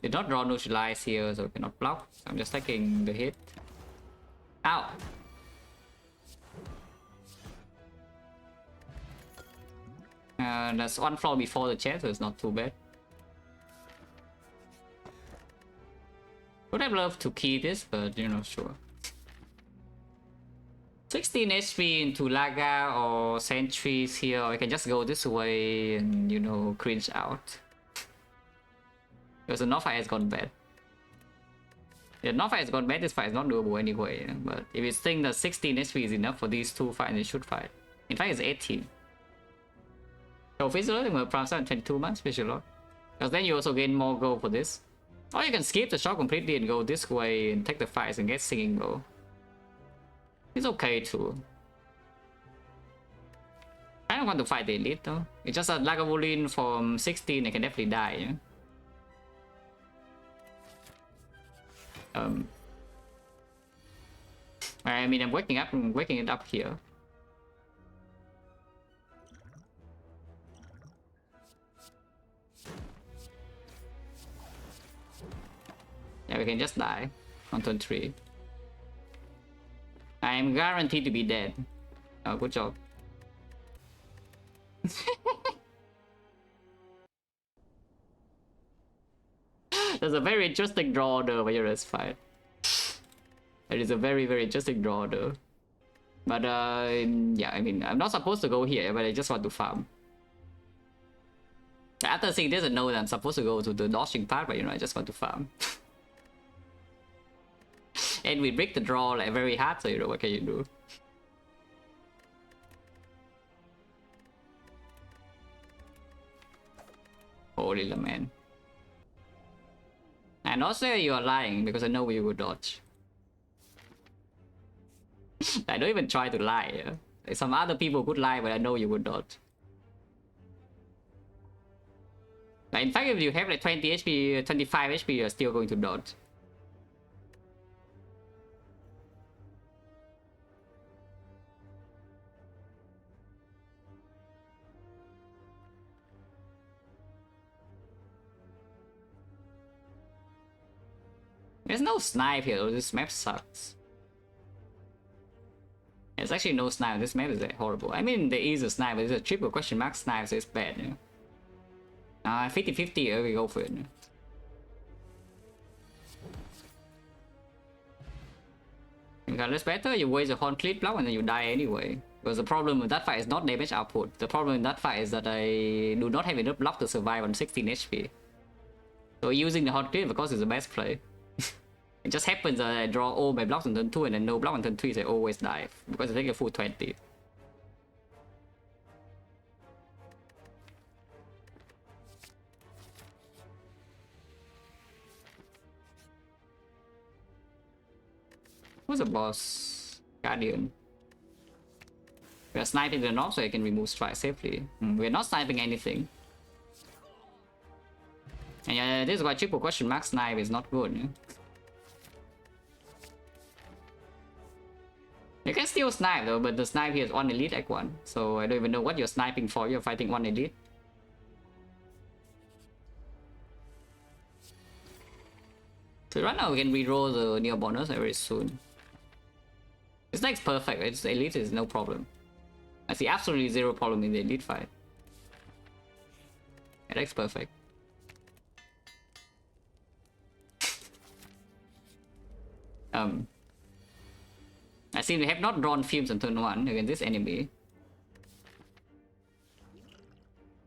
Did not draw neutralize here, so we cannot block. I'm just taking the hit. Ow! That's one floor before the chest, so it's not too bad. Would have loved to key this, but you know, sure. 16 HP into Laga or Sentries here, or I can just go this way and, you know, cringe out. Because the North fight has gone bad. The North fight has gone bad, this fight is not doable anyway. But if you think that 16 HP is enough for these two fights, they should fight. In fact, it's 18. So Physiologic will prime 22 months, Physiologic. Because then you also gain more gold for this. Or you can skip the shot completely and go this way and take the fights and get singing gold. It's okay too. I don't want to fight the elite though. It's just a Lagavulin from 16, I can definitely die. Yeah? I mean, I'm waking it up here. Yeah, we can just die on turn 3. I am guaranteed to be dead. Oh, good job. There's a very interesting draw though when you're in this fight. It is a very, very interesting draw though. But yeah, I mean, I'm not supposed to go here, but I just want to farm. After seeing this, I know that I'm supposed to go to the dodging part, but you know, I just want to farm. And we break the draw like very hard, so you know, what can you do? Holy man. And also you are lying because I know you would dodge. I don't even try to lie. Yeah? Like some other people could lie, but I know you would dodge. Like in fact, if you have like 20 HP, 25 HP, you're still going to dodge. There's no snipe here, this map sucks. There's actually no snipe, this map is horrible. I mean, there is a snipe, but it's a triple question mark snipe, so it's bad. You know? 50-50, we go for it. Because it's better, you waste a horn cleat block and then you die anyway. Because the problem with that fight is not damage output. The problem in that fight is that I do not have enough block to survive on 16 HP. So using the horn cleat, of course, is the best play. It just happens that I draw all my blocks on turn 2 and then no block on turn 3, so I always die. Because I take a full 20. Who's the boss? Guardian. We are sniping the north so I can remove strike safely. We're not sniping anything. And yeah, this is why triple question mark snipe is not good. Yeah? You can still snipe though, but the snipe here is one elite act 1. So I don't even know what you're sniping for, you're fighting one elite. So right now we can reroll the Neo bonus very soon. This deck's perfect. It's elite is no problem. I see absolutely zero problem in the elite fight. Yeah, that's perfect. I see we have not drawn Fumes on turn 1 against this enemy.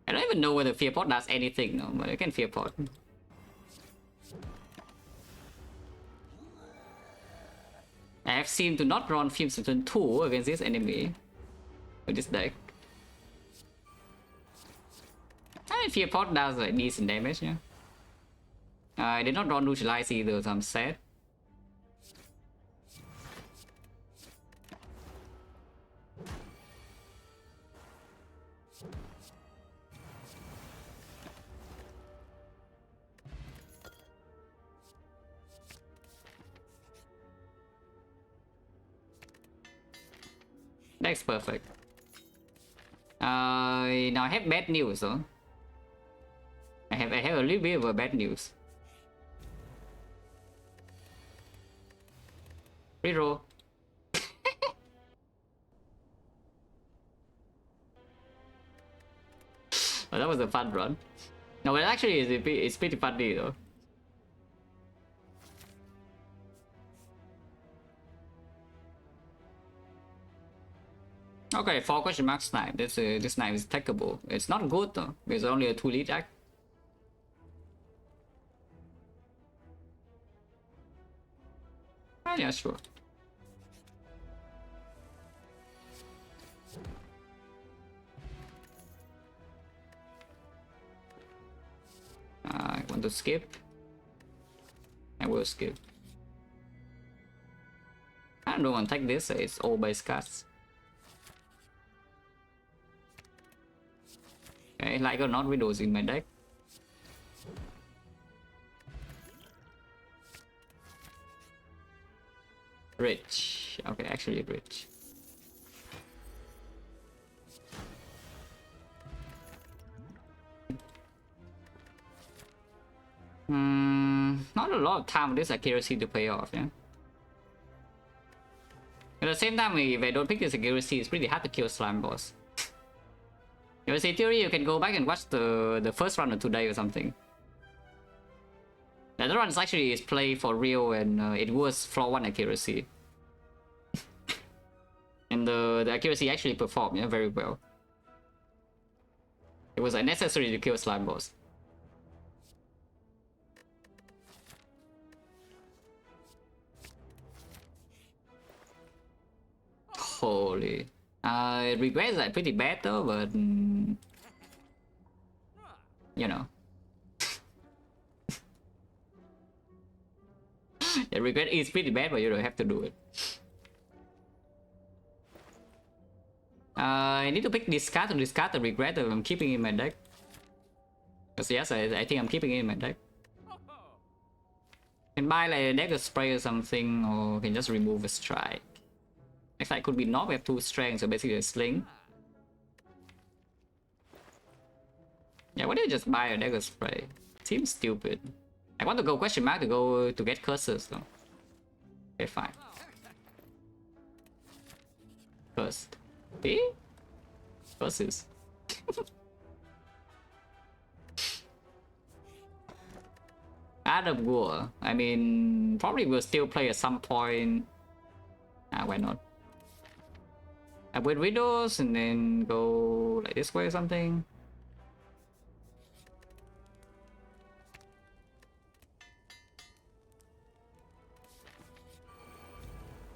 I don't even know whether Fear Pot does anything, no, but I can Fear Pot. I have seen to not drawn Fumes on turn 2 against this enemy with this deck. I mean, Fear Pot does like decent damage, yeah. I did not draw Neutralize either, so I'm sad. That's perfect. Now I have bad news though. I have a little bit of a bad news. Reroll. Oh, that was a fun run. No, but actually it's pretty funny though. Okay, 4 question mark snipe. This snipe is attackable. It's not good though. There's only a 2 lead act. Oh, yeah, sure. I want to skip. I will skip. I don't want to take this. It's all base cards. Okay, like or not, Widows in my deck. Rich. Okay, actually rich. Not a lot of time for this accuracy to pay off, yeah. At the same time, if I don't pick this accuracy, it's pretty hard to kill slime boss. You see, theory, you can go back and watch the first run of today or something. The other run is actually play for real, and it was floor 1 accuracy. And the accuracy actually performed, yeah, very well. It was unnecessary to kill slime boss. Holy. Regrets are pretty bad though, but you know. Yeah, regret is pretty bad, but you don't have to do it. I need to pick discard to discard the regret that I'm keeping in my deck. Because yes, I think I'm keeping it in my deck. Can buy like a dagger spray or something, or can just remove a strike. Next time could be not, we have 2 strengths, so basically a sling. Yeah, why don't you just buy a dagger spray? Seems stupid. I want to go question mark to go to get curses though. Okay, fine. First. See? Curses. Adam War. I mean, probably will still play at some point. Why not? I wait Widows and then go like this way or something.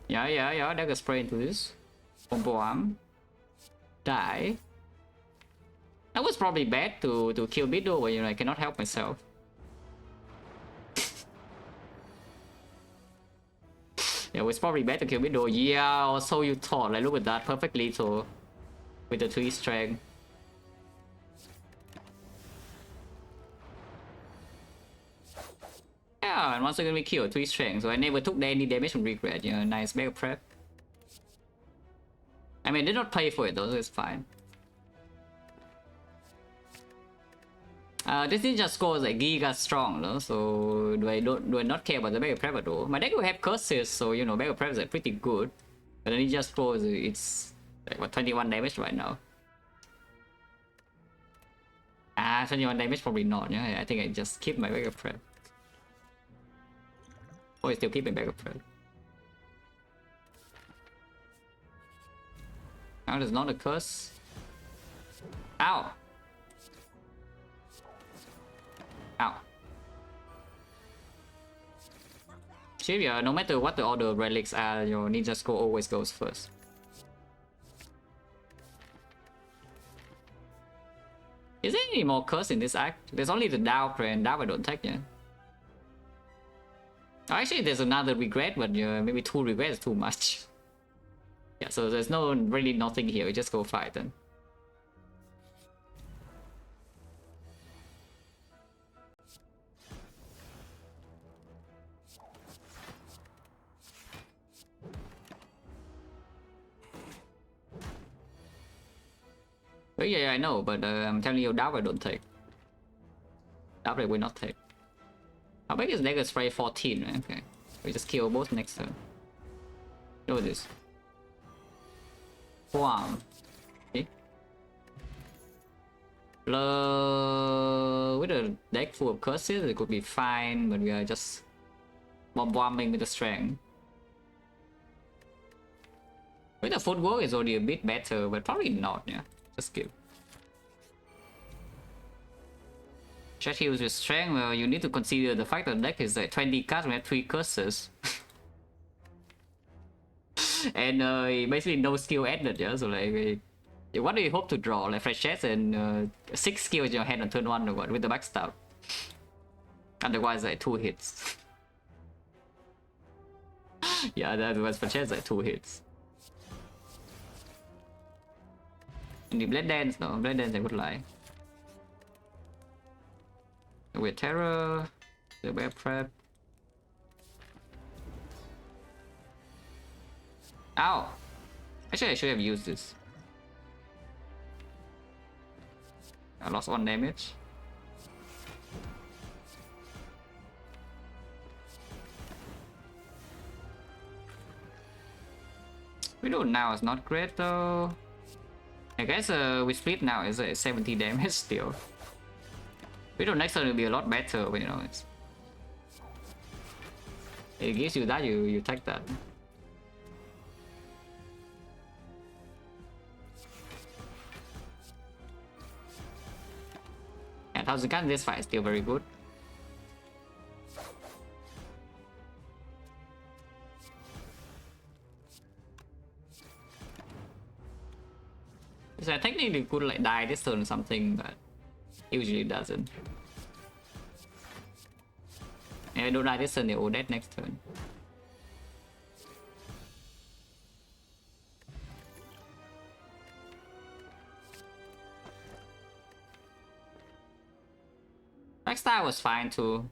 Yeah, dagger spray into this. Combo arm. Die. That was probably bad to kill Widow, but you know, I cannot help myself. Yeah, it was probably bad to kill Widow. Yeah, or so you thought. Like, look at that, perfect lethal with the 3 strength. Yeah, and once again we killed 3 strength, so I never took any damage from regret. You know, nice mega prep. I mean, I did not pay for it though, so it's fine. This ninja score is like giga strong, no? So do I not care about the Mega Prep at all? My deck will have curses, so you know Mega Prep is like pretty good. But the ninja score is it's like what 21 damage right now. 21 damage probably not, yeah. I think I just keep my Mega Prep. Or I still keep my Mega Prep. Now there's not a curse. Ow! Ow. Sure, yeah, no matter what the order of relics are, your ninja score always goes first. Is there any more curse in this act? There's only the Dow Prey, and Dow I don't take, yeah. Oh, actually, there's another regret, but maybe 2 regrets is too much. Yeah, so there's really nothing here. We just go fight then. Oh, yeah, I know, but I'm telling you, Dow I don't take. Dow I will not take. How big is Dagger Spray? 14, right? Okay. We just kill both next turn. Look at this. Wow. Okay. With a deck full of curses, it could be fine, but we are just bombing with the strength. With the footwork is already a bit better, but probably not, yeah. Just give. Chat heals with strength, well, you need to consider the fact that the deck is like 20 cards, we have 3 curses. And basically no skill added, yeah, so like what do you hope to draw? Like fresh chest and 6 skills in your hand on turn 1 or what with the backstab. Otherwise like 2 hits. Yeah, that was fresh chest like 2 hits. And the Blade Dance, no, Blade Dance I would lie. With Terror, the Bear Prep. Ow! Actually, I should have used this. I lost 1 damage. Widow now is not great though. I guess we split now is 70 damage still. Widow next turn will be a lot better, but you know it gives you that, you take that. And 1000 cards in this fight is still very good. So I technically could like die this turn or something, but usually doesn't. If I don't die this turn, they're all dead next turn. Backstab was fine too.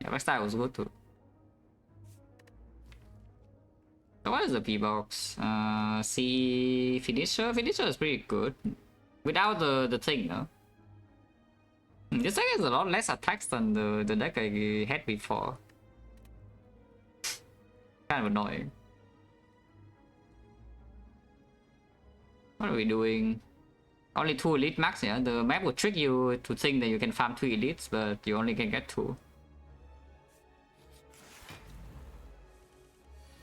Yeah, backstab was good too. So what is the P-box? C finisher? Finisher is pretty good. Without the thing, no? This deck has a lot less attacks than the deck I had before. Kind of annoying. What are we doing? Only 2 elite max, yeah? The map will trick you to think that you can farm 3 elites, but you only can get 2.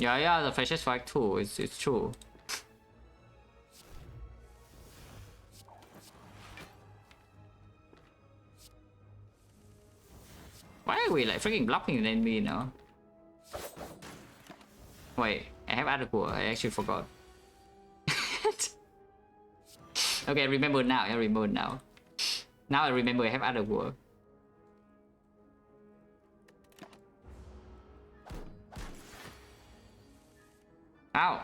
Yeah, the flashes strike too, it's true. Why are we like freaking blocking the enemy now? Wait, I have Adagua, I actually forgot. Okay, I remember now, I remember now. Now I remember I have Adagua. Ow!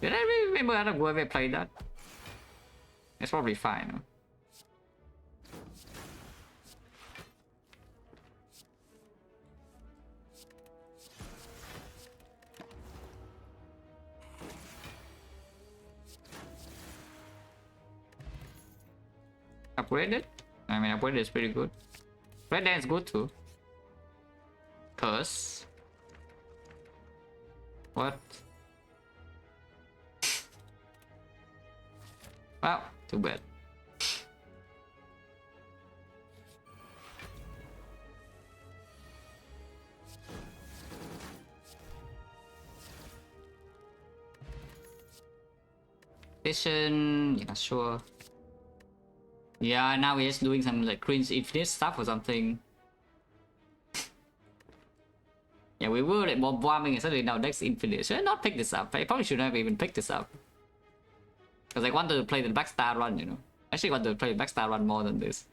Did I really remember out of where we played that? It's probably fine. Huh? Upgraded? I mean, upgraded is pretty good. Red Dance good too. Curse. What? Well, too bad. Vision, yeah, sure. Yeah, now we're just doing some like cringe infinite stuff or something. Yeah, we were like bombing and suddenly now next infinite. Should I not pick this up? I probably shouldn't have even picked this up. Because I wanted to play the backstar run, you know. I actually wanted to play the backstar run more than this.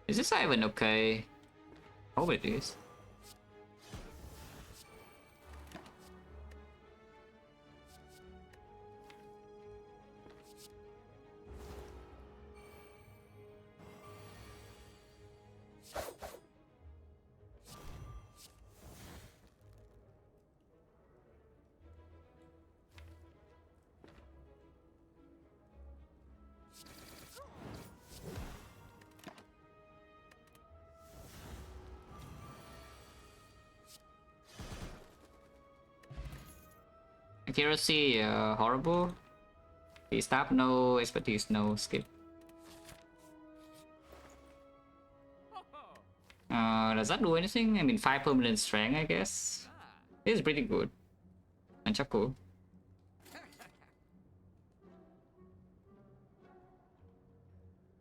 Is this even okay? Hope it is. Accuracy, horrible. Stab, no. Expertise, no. Skip. Does that do anything? I mean, 5 permanent strength, I guess. This is pretty good. And cool.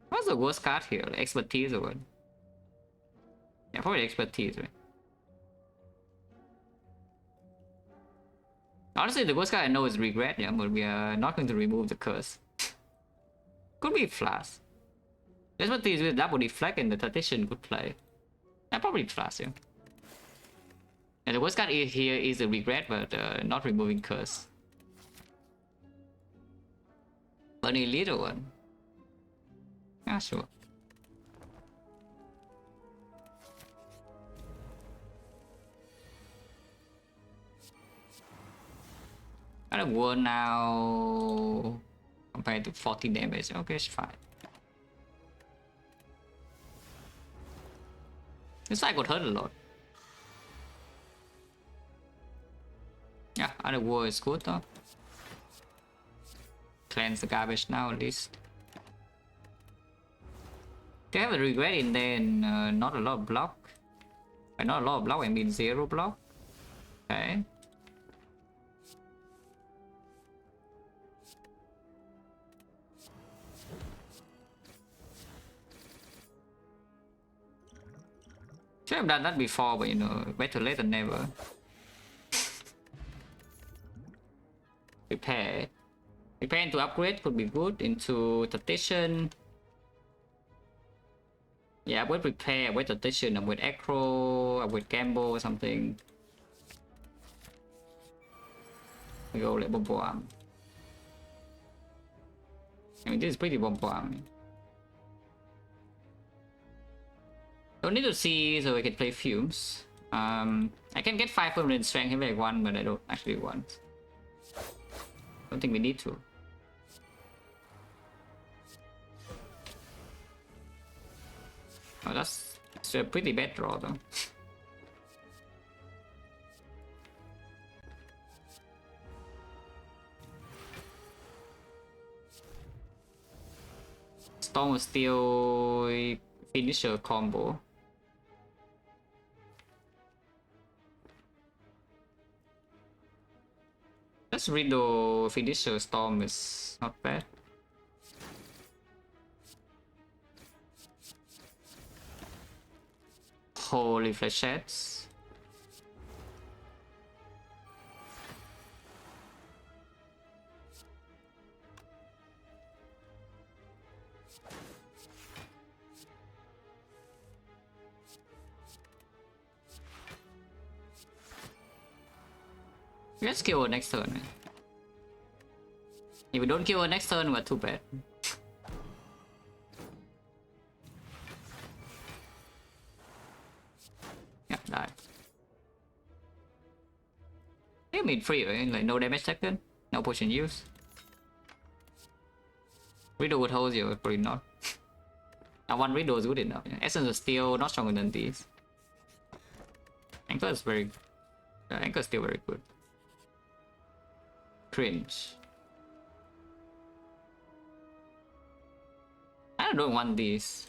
What's the worst card here? Like expertise or what? Yeah, probably expertise, right? Honestly, the worst card I know is regret, yeah, but we are not going to remove the curse. Could be flash. Expertise with double deflect and the tradition could play. Yeah, probably flash, yeah. And the worst card here is the regret, but not removing curse. Only little one. Yeah, sure. Kind of war now compared to 40 damage. Okay, it's fine. This side got hurt a lot. Yeah, other war is good though. Cleanse the garbage now at least. They have a regret in there and not a lot of block. By not a lot of block, I mean 0 block. Okay. Should have done that before, but you know, better late than never. Prepare. Prepare into upgrade could be good. Into tradition. Yeah, avoid prepare, avoid tradition, avoid acro, avoid gamble or something. We go like bomb bomb. I mean, this is pretty bomb bomb. Don't need to see so we can play fumes. I can get 5 permanent strength if I want, but I don't actually want. Don't think we need to. Oh, that's a pretty bad draw though. Storm was still finisher combo. Just Riddle finisher Storm is not bad. Holy flechettes. Let's kill her next turn. Man. If we don't kill her next turn, we're too bad. Yeah, Die. You mean free, right? Like no damage taken, no potion use. Riddle would hold you, but probably not. One Riddle is good enough. Yeah. Essence is still not stronger than these. Anchor is very... Anchor is still very good. Cringe. I don't want these.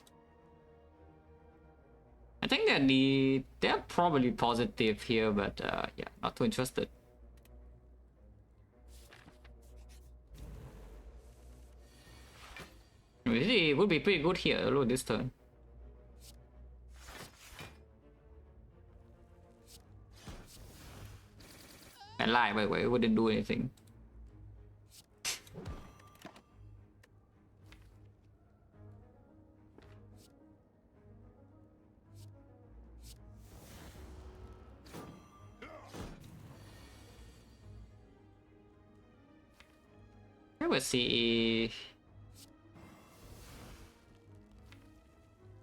I think they're probably positive here, but yeah, not too interested. It would be pretty good here, look this turn. I lied, by the way, it wouldn't do anything. Let's see.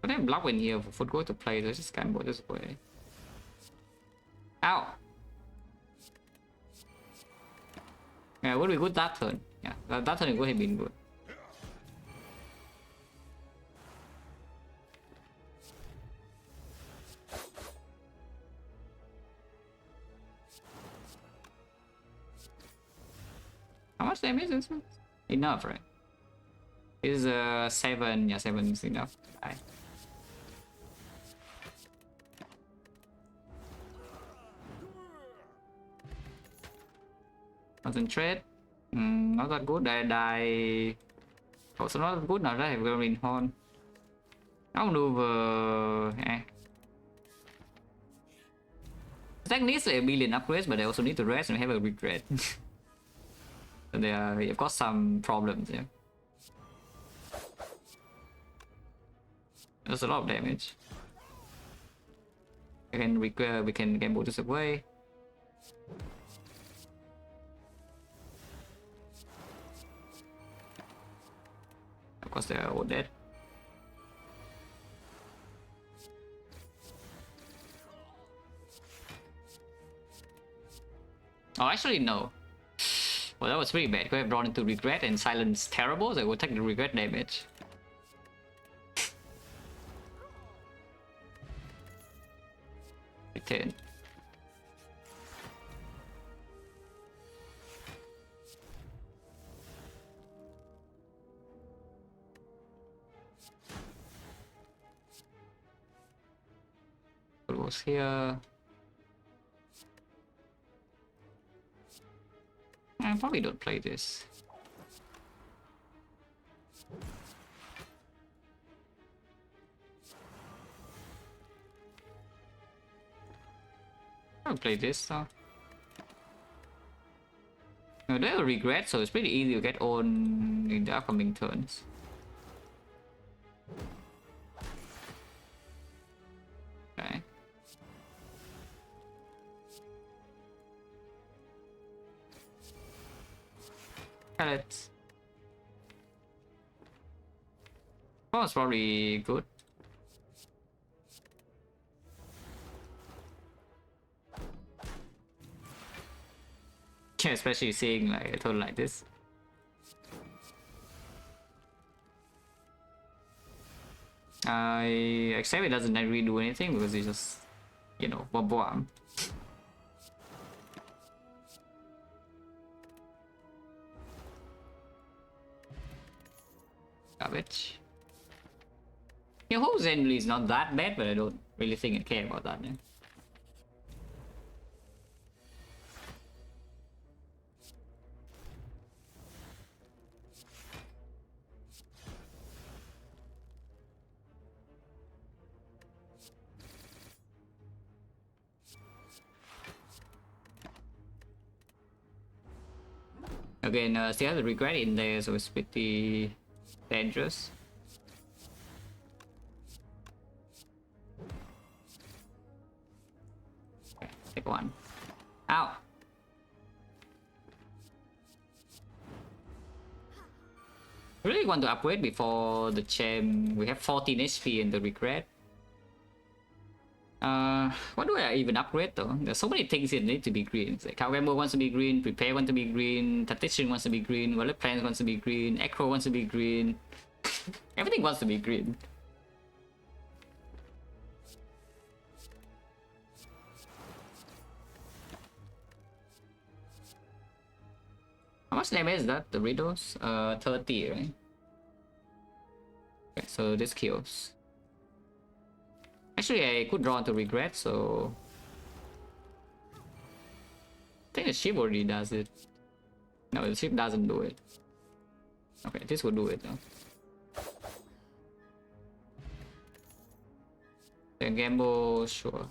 But I'm blocked in here for football to play, so just can go this way. Ow! Yeah, would be good that turn. Yeah, that turn would have been good. How much damage is this one? Enough, right? Is 7, yeah, 7 is enough. Right. Concentrate. Not that good. I die. Also not that good now that I have Green Horn. Outmaneuver. Eh. That needs a billion upgrades, but I also need to rest and have a regret. So you've got some problems here. There's a lot of damage. We can gamble this away. Of course they're all dead. Oh, actually no. Well, that was pretty bad. We have drawn into regret and silence terrible, so I will take the regret damage. Return. What was here? I probably don't play this. I'll play this though. No, they will regret, so it's pretty easy to get on in the upcoming turns. Okay. Pellets. Oh, it's probably good. Yeah, especially seeing like a turn like this. I accept it doesn't really do anything because it's just, you know, bomb. Garbage. Your whole generally is not that bad, but I don't really think I care about that. Yeah. Again, still has a regret in there, so it's pretty dangerous. Okay, take one. Ow! I really want to upgrade before the gem. We have 14 HP in the regret. What do I even upgrade though? There's so many things that need to be green. It's like Calgambo wants to be green, Prepare wants to be green, Tactician wants to be green, Wallet Plans wants to be green, Echo wants to be green. Everything wants to be green. How much damage is that? The Riddles? 30, right? Okay, so this kills. Actually, I could draw into regret, so I think the ship already does it. No, the ship doesn't do it. Okay, this will do it though. Then gamble, sure.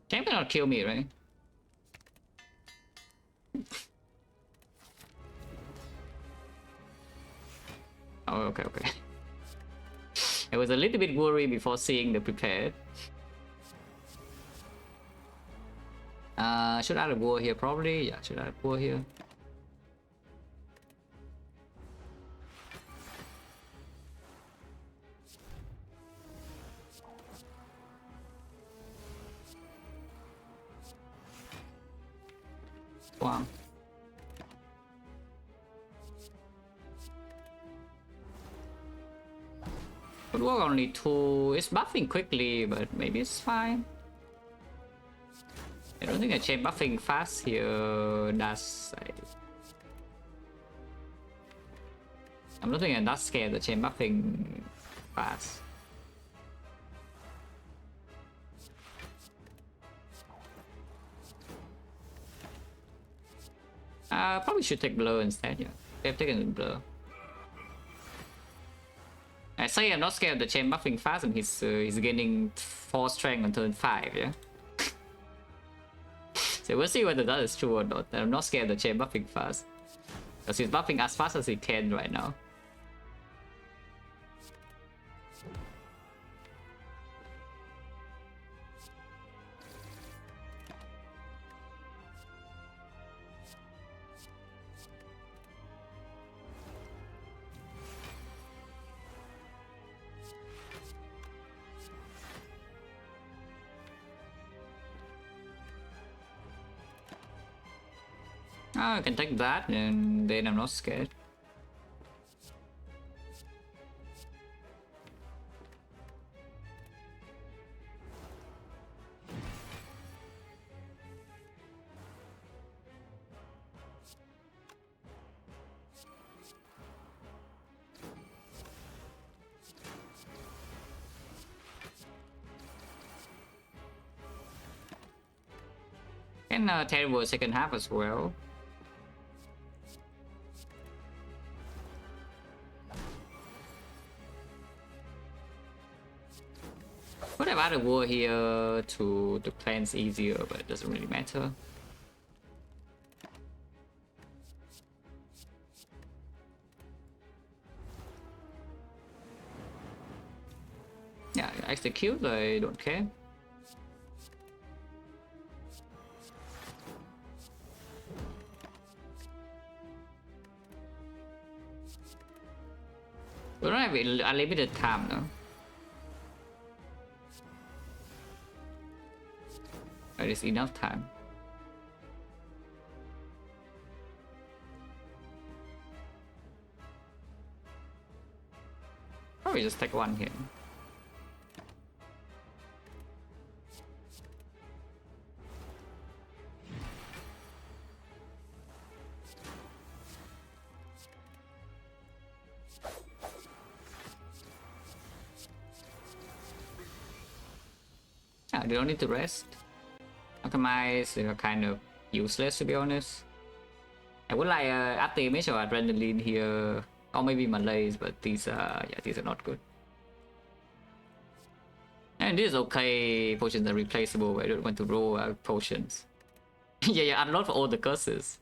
Champ cannot kill me, right? Oh, okay, okay. I was a little bit worried before seeing the prepared. Should I add a war here? Probably. Yeah, should I add a war here? Wow. Could work only 2. It's buffing quickly, but maybe it's fine. I don't think a chain buffing fast here does. I'm not thinking that scared the chain buffing fast. Probably should take blur instead. Yeah, they've taken blur. I say I'm not scared of the chain buffing fast, and he's gaining 4 strength on turn 5. Yeah. So we'll see whether that is true or not. I'm not scared of the chain buffing fast, because he's buffing as fast as he can right now. I can take that, and then I'm not scared. And terrible second half as well. Could have added war here to cleanse easier, but it doesn't really matter. Yeah, execute, I don't care. We don't have unlimited time though. There is enough time. Probably just take one here. Yeah, they don't need to rest. Optimize, they are kind of useless to be honest. I would like Optimist or Adrenaline here, or maybe Malays, but these are, yeah, these are not good. And this is okay, potions are replaceable, I don't want to roll potions. Yeah, unlock all the curses.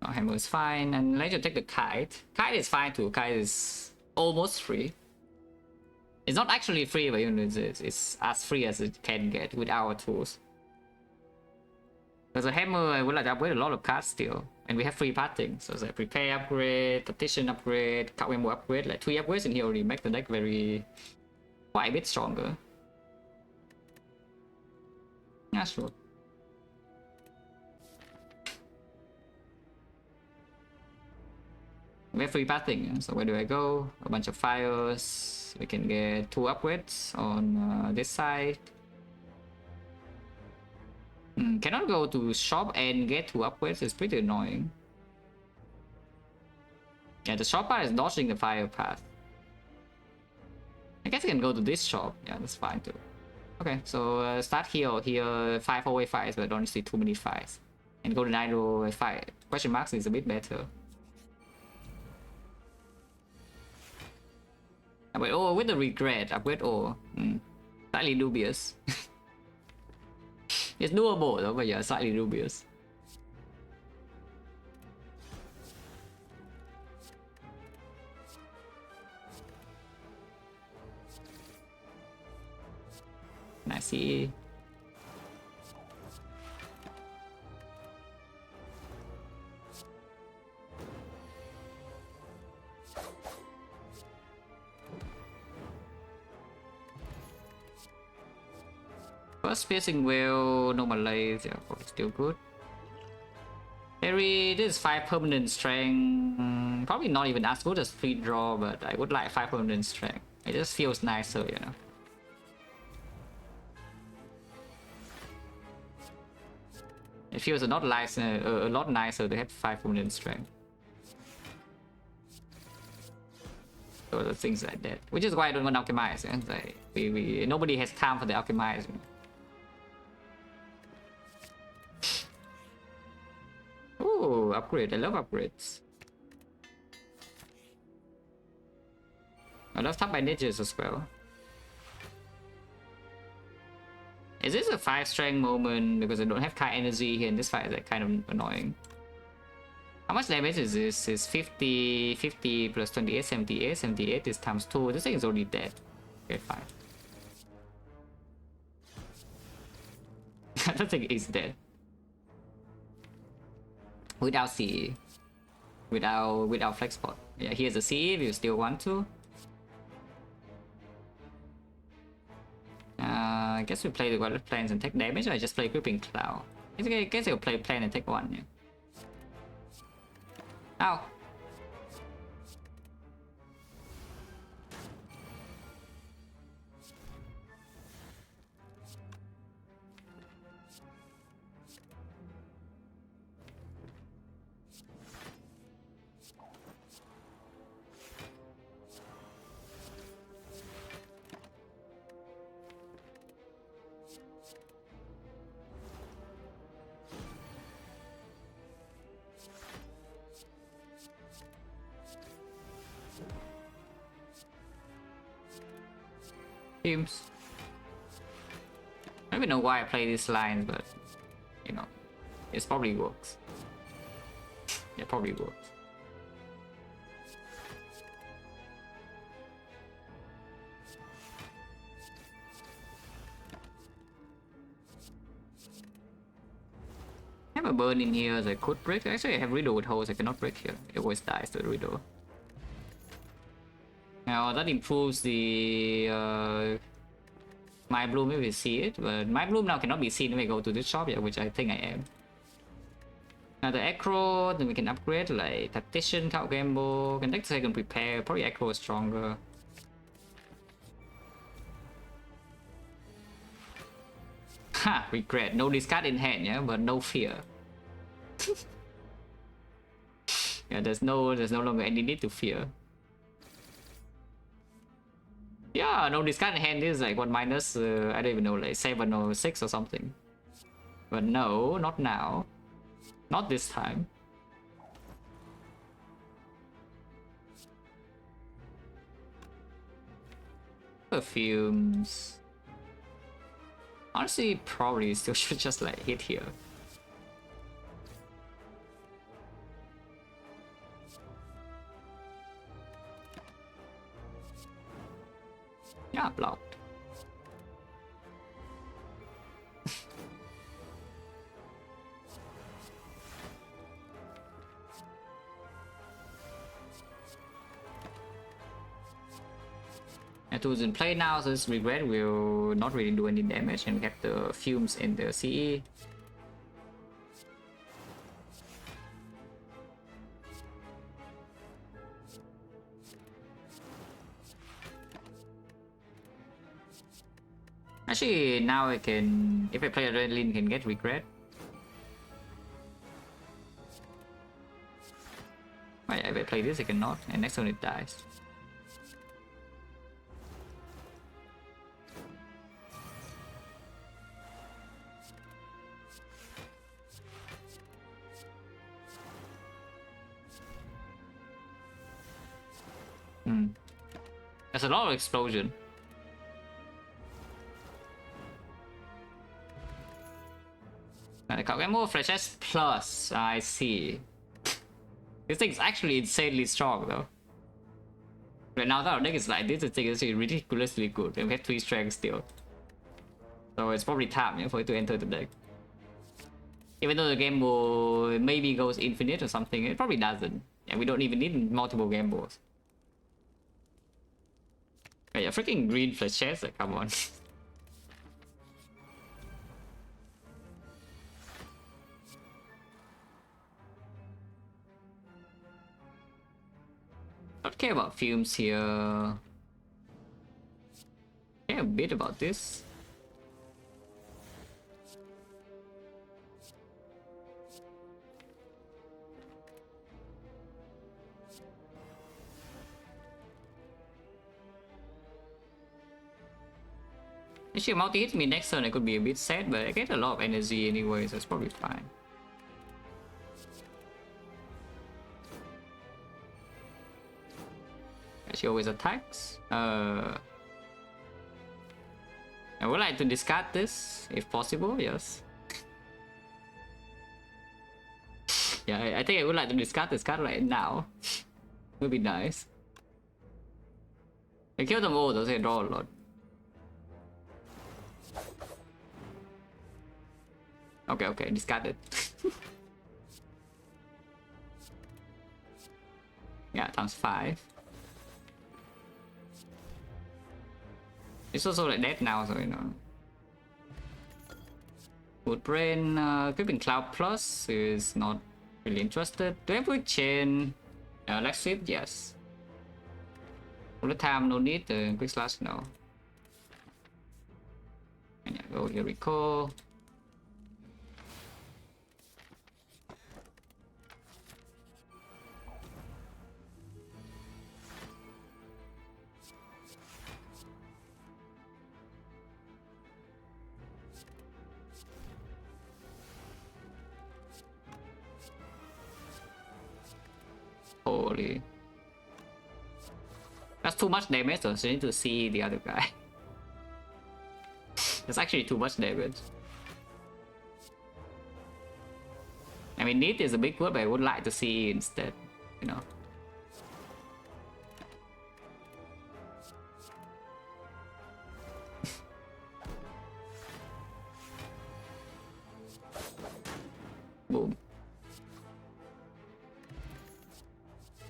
Oh, Hammer is fine, and let's just take the Kite. Kite is fine too, Kite is almost free. It's not actually free, but you know, it's as free as it can get with our tools. Because a hammer, I would like to upgrade a lot of cards still, and we have free parting. So it's like Prepare upgrade, Tactician upgrade, Calgambo upgrade, like 3 upgrades in here already make the deck very quite a bit stronger. Yeah, sure. We have free pathing, so where do I go? A bunch of fires. We can get 2 upgrades on this side. Cannot go to shop and get 2 upgrades. It's pretty annoying. Yeah, the shop part is dodging the fire path. I guess I can go to this shop. Yeah, that's fine too. Okay, so start here or here. 5 away fires, but I don't see too many fires. And go to Nitro 5. Question marks is a bit better. But oh, with the regret, upgrade slightly dubious. It's doable though, but yeah, slightly dubious. I see. First piercing will normalize, yeah, still good. Harry, this is 5 permanent strength. Probably not even as good as free draw, but I would like 5 permanent strength. It just feels nicer, you know. It feels a lot nicer to have 5 permanent strength. So the things like that, which is why I don't want to alchemize. Yeah? Like, nobody has time for the alchemize. Oh, upgrade! I love upgrades. I love top bandages as well. Is this a 5 strength moment because I don't have Kai energy here in this fight? Is that kind of annoying? How much damage is this? Is 50 plus 28, 78. 78 is times 2. This thing is already dead. Okay, fine. I don't think it's dead. Without CE. Without flex pot. Yeah, here's a CE if you still want to. I guess we play the Guarded Planes and take damage, or I just play Creeping Cloud. I guess I'll play Plane and take 1, yeah. Ow! Teams. I don't even know why I play these lines, but you know, it probably works. It probably works. I have a burn in here that I could break. Actually, I have Riddle with holes. I cannot break here. It always dies to the Riddle. Now that improves the My Bloom if we see it, but My Bloom now cannot be seen when we go to this shop yet, which I think I am. Now the Acro, then we can upgrade like Tactician, Count Gamble, can take the second prepare, probably Acro is stronger. Ha! Regret, no discard in hand, yeah, but no fear. Yeah, there's no longer any need to fear. Yeah, no discard in hand is like what minus, I don't even know, like 7 or 6 or something. But no, not now. Not this time. Perfumes. Honestly, probably still should just like hit here. Yeah, blocked. And tools in play now, so this regret will not really do any damage, and we have the fumes in the CE. Actually, now I can, if I play Adrenaline, can get regret. Wait, if I play this, I cannot, and next turn it dies. There's a lot of explosion. And I can't get more flashes plus. I see. This thing's actually insanely strong though. But now that our deck is like this, thing is ridiculously good. And we have 3 strength still. So it's probably time for it to enter the deck. Even though the game ball maybe goes infinite or something, it probably doesn't. And we don't even need multiple game balls. But yeah, freaking green flashes, like, come on. Don't care about fumes here. Care a bit about this. Actually, multi hits me next turn, I could be a bit sad, but I get a lot of energy anyway, so it's probably fine. She always attacks. I would like to discard this, if possible, yes. Yeah, I think I would like to discard this card right now. Would be nice. I kill them all, though, so I draw a lot. Okay, discard it. Yeah, times 5. It's also like dead now, so you know. Wood Brain, Creeping Cloud Plus is not really interested. Do I have Quick Chain? Let's sweep, yes. All the time, no need. Quick Slash, no. And yeah, go here, recall. Holy. That's too much damage, so I need to see the other guy. That's actually too much damage. I mean, need is a big word, but I would like to see instead, you know. Boom.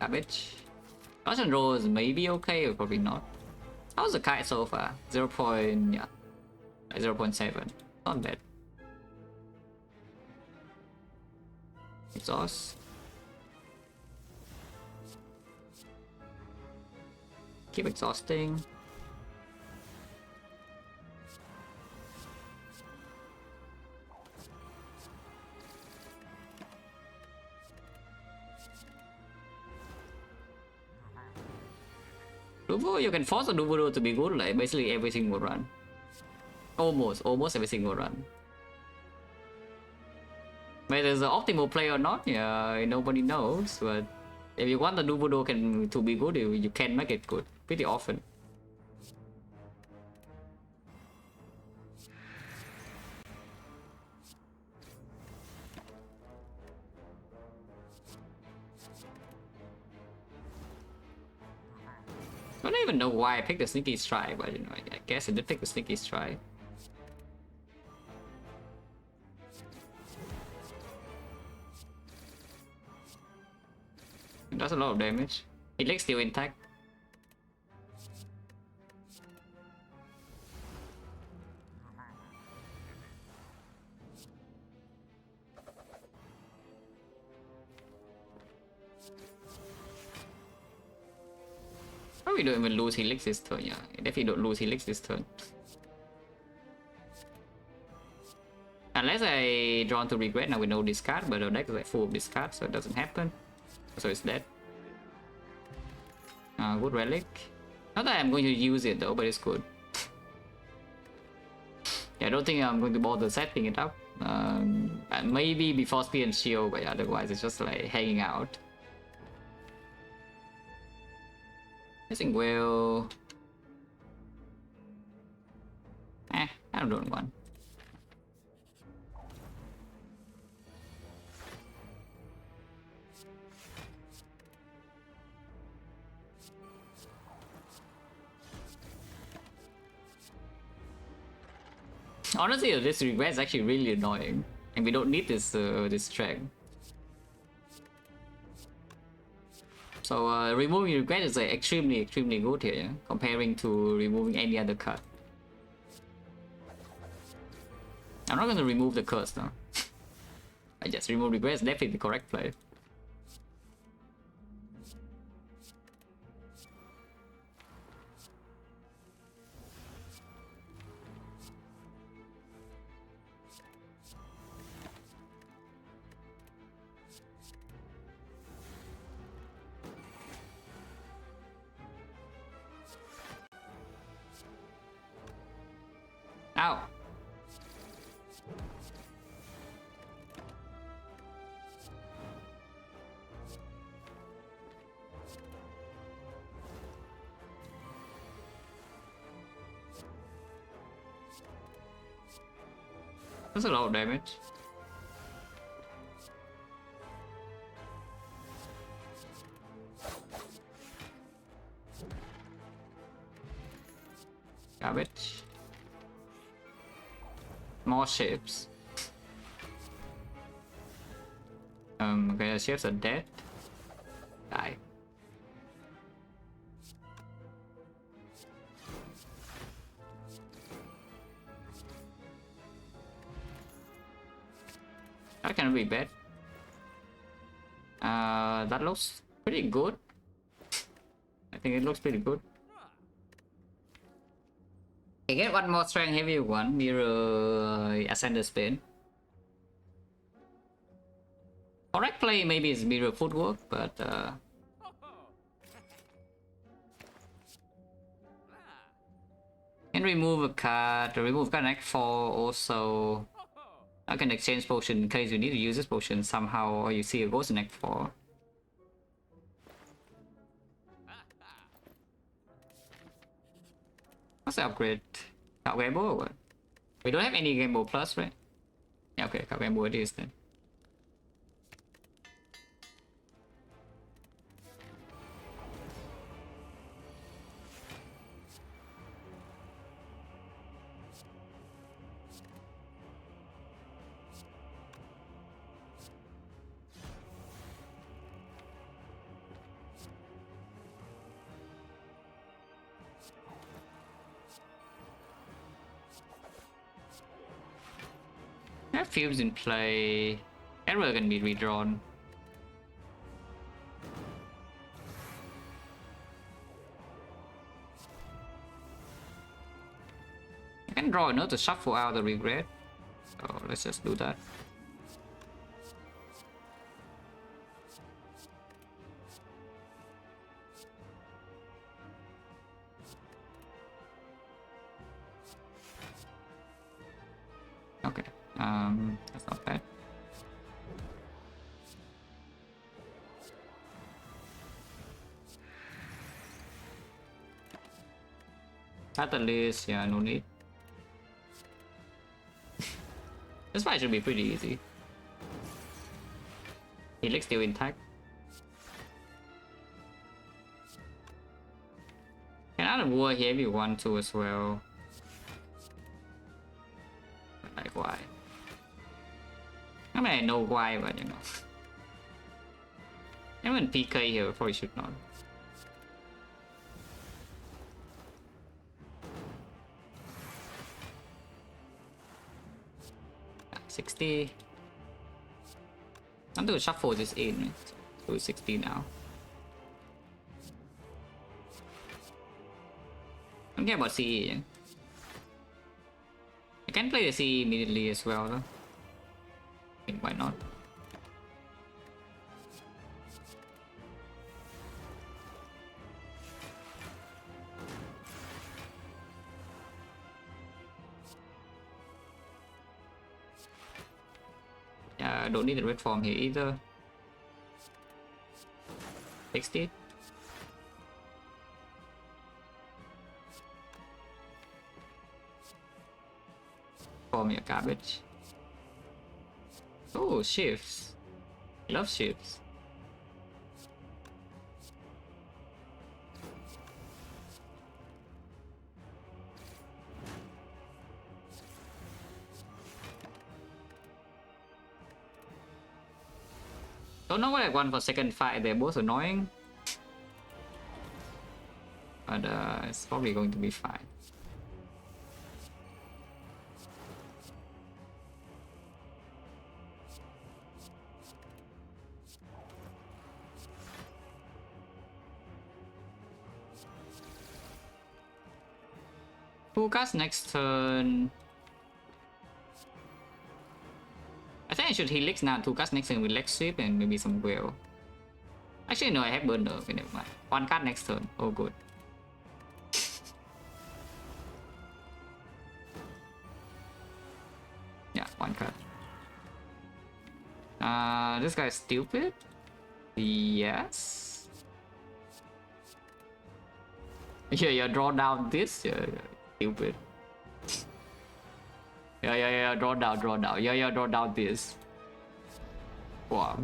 Garbage. Dodge and roll is maybe okay or probably not. How's the kite so far? 0. Yeah, 0.7. Not bad. Exhaust. Keep exhausting. Duvo, you can force a Duvo to be good like basically every single run. Almost every single run. Whether it's an optimal play or not, yeah, nobody knows, but if you want the Duvo to be good, you can make it good pretty often. I don't even know why I picked the Sneaky Strike, but you know, I guess I did pick the Sneaky Strike. It does a lot of damage. His leg's still intact. Probably don't even lose Helix this turn, yeah. Definitely don't lose Helix this turn. Unless I draw to regret now with no discard, but the deck is like full of discard, so it doesn't happen. So it's dead. Good relic. Not that I'm going to use it though, but it's good. Yeah, I don't think I'm going to bother setting it up. Maybe before Spear and Shield, but otherwise it's just like hanging out. I think we'll... I don't want. Honestly, this regret is actually really annoying, and we don't need this this track. So removing regret is like extremely good here, yeah? Comparing to removing any other card. I'm not going to remove the curse though. I just remove regret is definitely the correct play. Ow! That's a lot of damage. Garbage. More ships. Okay, the ships are dead. Die. That cannot be bad. That looks pretty good. I think it looks pretty good. I get one more strength heavy one, mirror ascender spin. Correct play maybe is mirror footwork, but can remove a card, remove card next 4 also. I can exchange potion in case you need to use this potion somehow, or you see a ghost in next 4. What's the upgrade? Card Gamble or what? We don't have any Gamble Plus, right? Yeah, okay, Card Gamble it is then. Fumes in play. Error can be redrawn. I can draw a note to shuffle out the regret. So let's just do that. Okay. That's not bad. Catalyst, yeah, no need. This fight should be pretty easy. Helix still intact. Can add a war here if you want to as well. Like why? I mean I know why, but you know. Even PK here probably should not. $60. I'm going to shuffle this in. Right? 260 now. I don't care about CE. Yeah. I can play the CE immediately as well though. I think why not? Yeah, I don't need the red form here either. 60. Form your garbage. Oh, shifts. Love shifts. Don't know what I want for second fight. They're both annoying. But it's probably going to be fine. Who cast next turn? I think I should helix now. 2 cast next turn with leg sweep and maybe some whale. Actually, no, I have burner. Okay, never mind. 1 card next turn. Oh, good. Yeah, 1 card. This guy's stupid. Yes. Yeah, draw down this. Yeah, stupid. Yeah, draw down. Yeah, draw down this. Wow.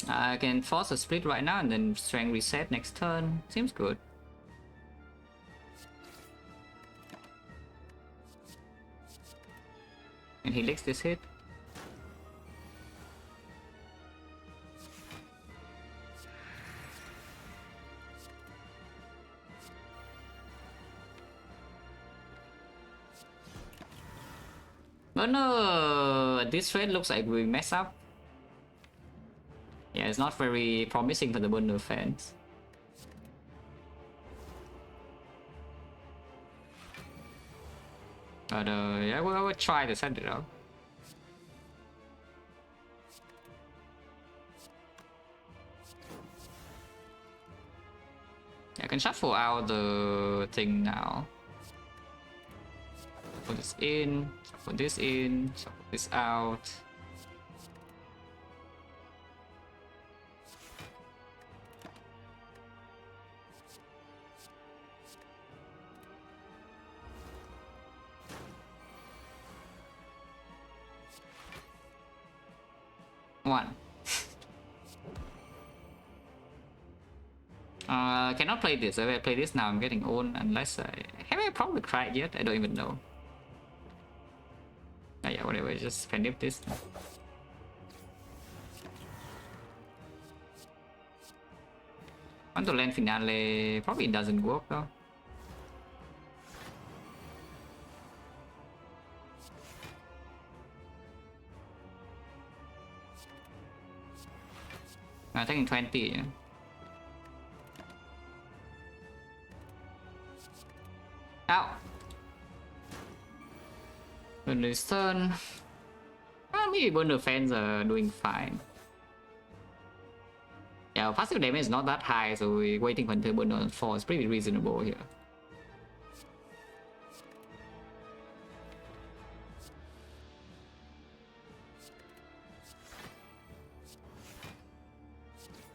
I can force a split right now and then strength reset next turn. Seems good. And he licks this hit. But no, this trade looks like we mess up. Yeah, it's not very promising for the Burner fans. But yeah, we'll try to set it up. I can shuffle out the thing now. Put this in, put this in, shuffle this out. One. Cannot play this. If I play this now, I'm getting old unless have I probably tried yet? I don't even know. Oh, yeah, whatever. Just pendip this. Want to land finale? Probably doesn't work though. I'm taking 20. Yeah. Ow! On this turn, maybe Burner fans are doing fine. Yeah, passive damage is not that high, so we're waiting for until Burner 4 is pretty reasonable here.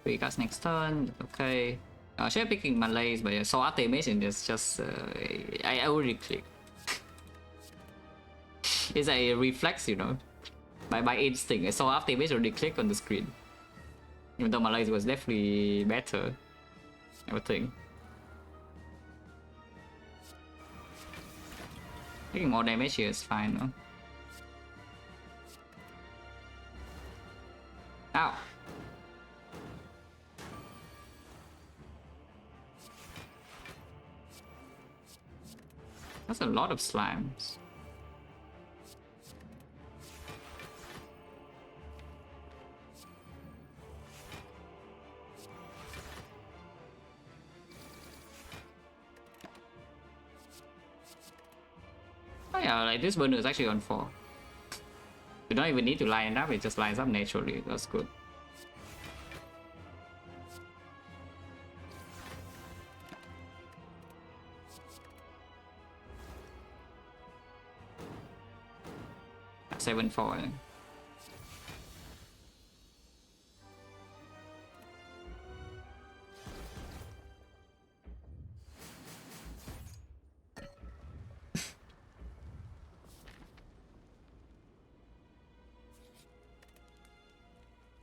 We cast next turn, okay. Should have picking Malays, but yeah, so after animation is just I already click. It's a reflex, you know, by instinct. I saw after image already click on the screen. Even though Malays was definitely better, I would think. Taking more damage here is fine, no? Ow! That's a lot of slimes. Oh yeah, like this burner is actually on 4. You don't even need to line it up, it just lines up naturally. That's good. That's 7-4.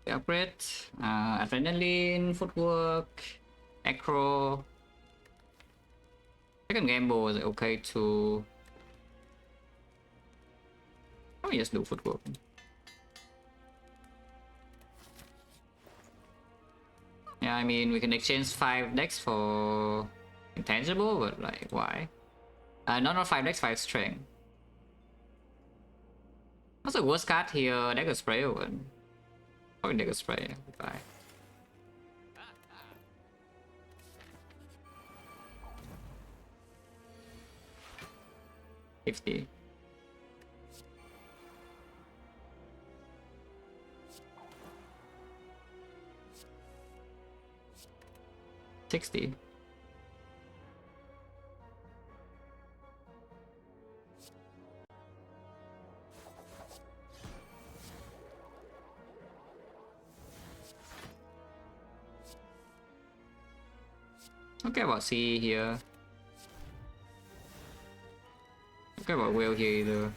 Upgrade, adrenaline, footwork, acro. Second gamble is okay too. Oh, just do footwork. Yeah, I mean we can exchange 5 decks for intangible, but like why? Not 5 decks, 5 strength. What's the worst card here? Dagger spray one. Probably Dagger spray. Goodbye. $50. 60. Okay, about C here. Okay, about Will here either.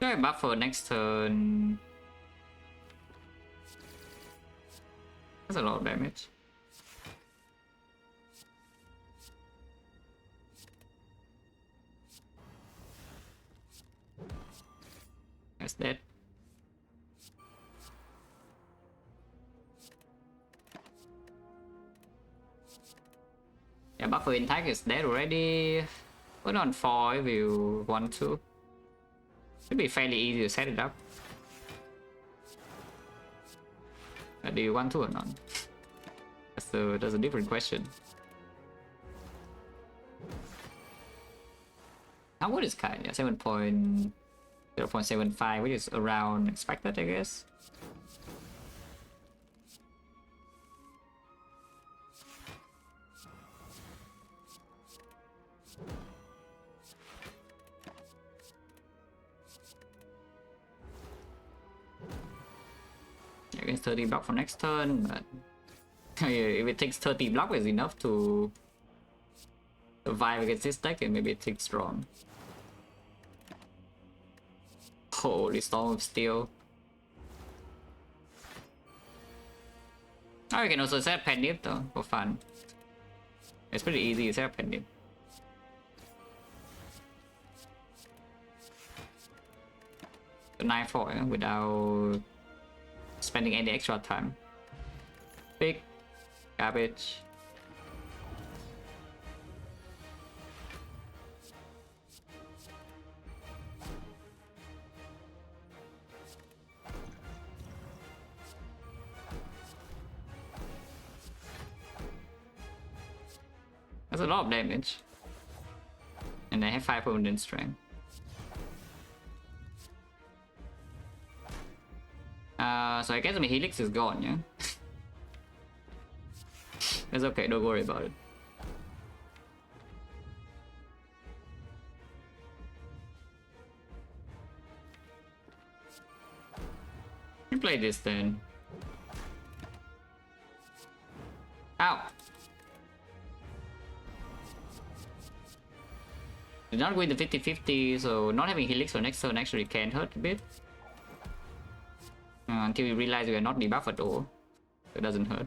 Okay, buff for next turn. That's a lot of damage. That's dead. Yeah, buffer intact is dead already. Put on 4 if you want to. Should be fairly easy to set it up. Do you want to or not? That's a different question. How good is Kai? Yeah, 0.75, which is around expected, I guess. I guess 30 block for next turn, but if it takes 30 block is enough to survive against this deck, then maybe it takes strong. Holy Storm of Steel. Oh, you can also set Pendip though, for fun. It's pretty easy to set Pendip. The 9-4 yeah, without spending any extra time. Big garbage. That's a lot of damage. And they have 5 permanent strength. So I guess my Helix is gone, yeah? It's okay, don't worry about it. You play this then. Ow! Did not win the 50-50, so not having Helix for next turn actually can hurt a bit. Until we realize we are not debuffed at all. It doesn't hurt.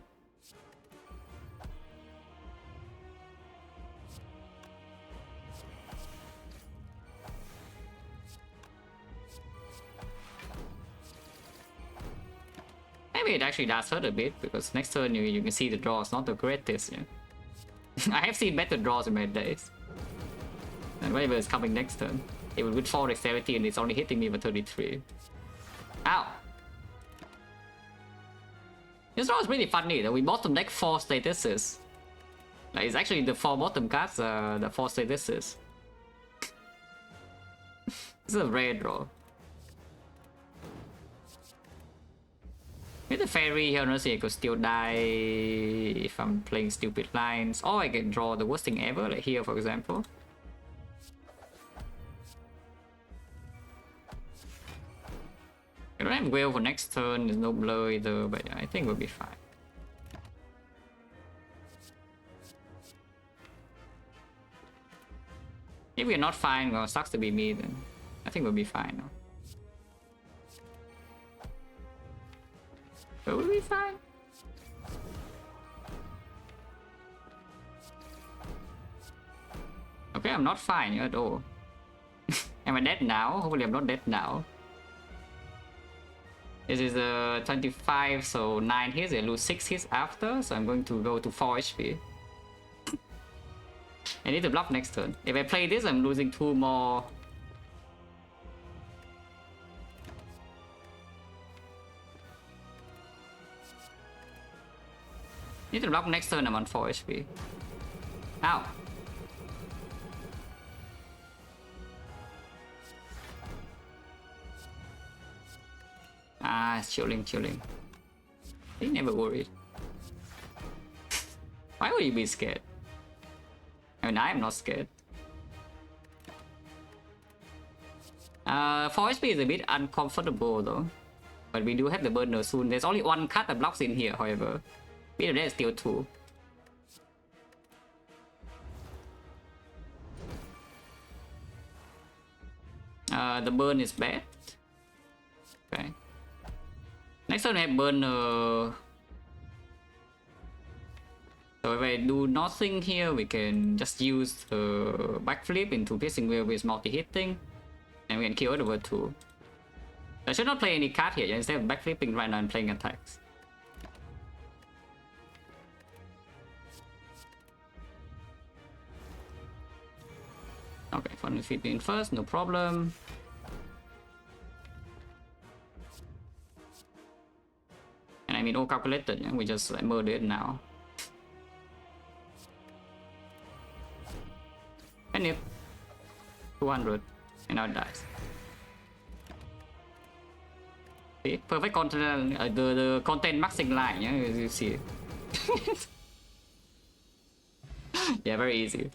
Maybe it actually does hurt a bit, because next turn you can see the draw is not the greatest, yeah. I have seen better draws in my days. And whatever is coming next turn. Even with 4 dexterity and it's only hitting me with 33. Ow! This draw is really funny though. We bottom deck 4 statuses. Like, it's actually the 4 bottom cards, the 4 statuses. This is a rare draw. With the fairy here, honestly, I could still die if I'm playing stupid lines. Or I can draw the worst thing ever, like here for example. I don't have whale for next turn, there's no blur either, but I think we'll be fine. If we're not fine, well, it sucks to be me then. I think we'll be fine now. But we'll be fine. Okay, I'm not fine at all. Am I dead now? Hopefully I'm not dead now. This is 25, so 9 hits. I lose 6 hits after, so I'm going to go to 4 HP. I need to bluff next turn. If I play this, I'm losing 2 more. Need to block next turn, I'm on 4 HP. Ow. Ah, it's chilling. He never worried. Why would you be scared? I mean, I am not scared. 4 HP is a bit uncomfortable though. But we do have the burner soon. There's only 1 card that blocks in here, however. Bit of that is still 2. The burn is bad. Okay. Next turn I have burner. So if I do nothing here, we can just use the backflip into piercing wheel with multi-hitting. And we can kill it over 2. I should not play any card here, instead of backflipping right now and playing attacks. Okay, fun with feet in first, no problem. And I mean all calculated, yeah? We just like murder it now. And if 200, and now it dies. See, perfect content, the content maxing line, yeah, as you see. Yeah, very easy.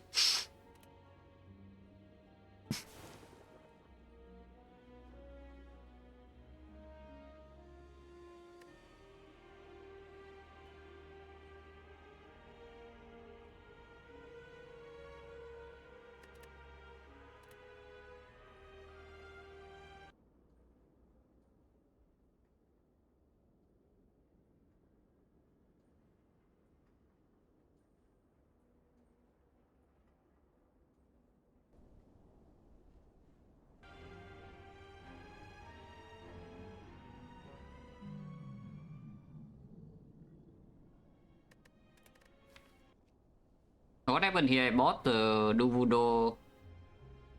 What happened here? I bought the Duvudo,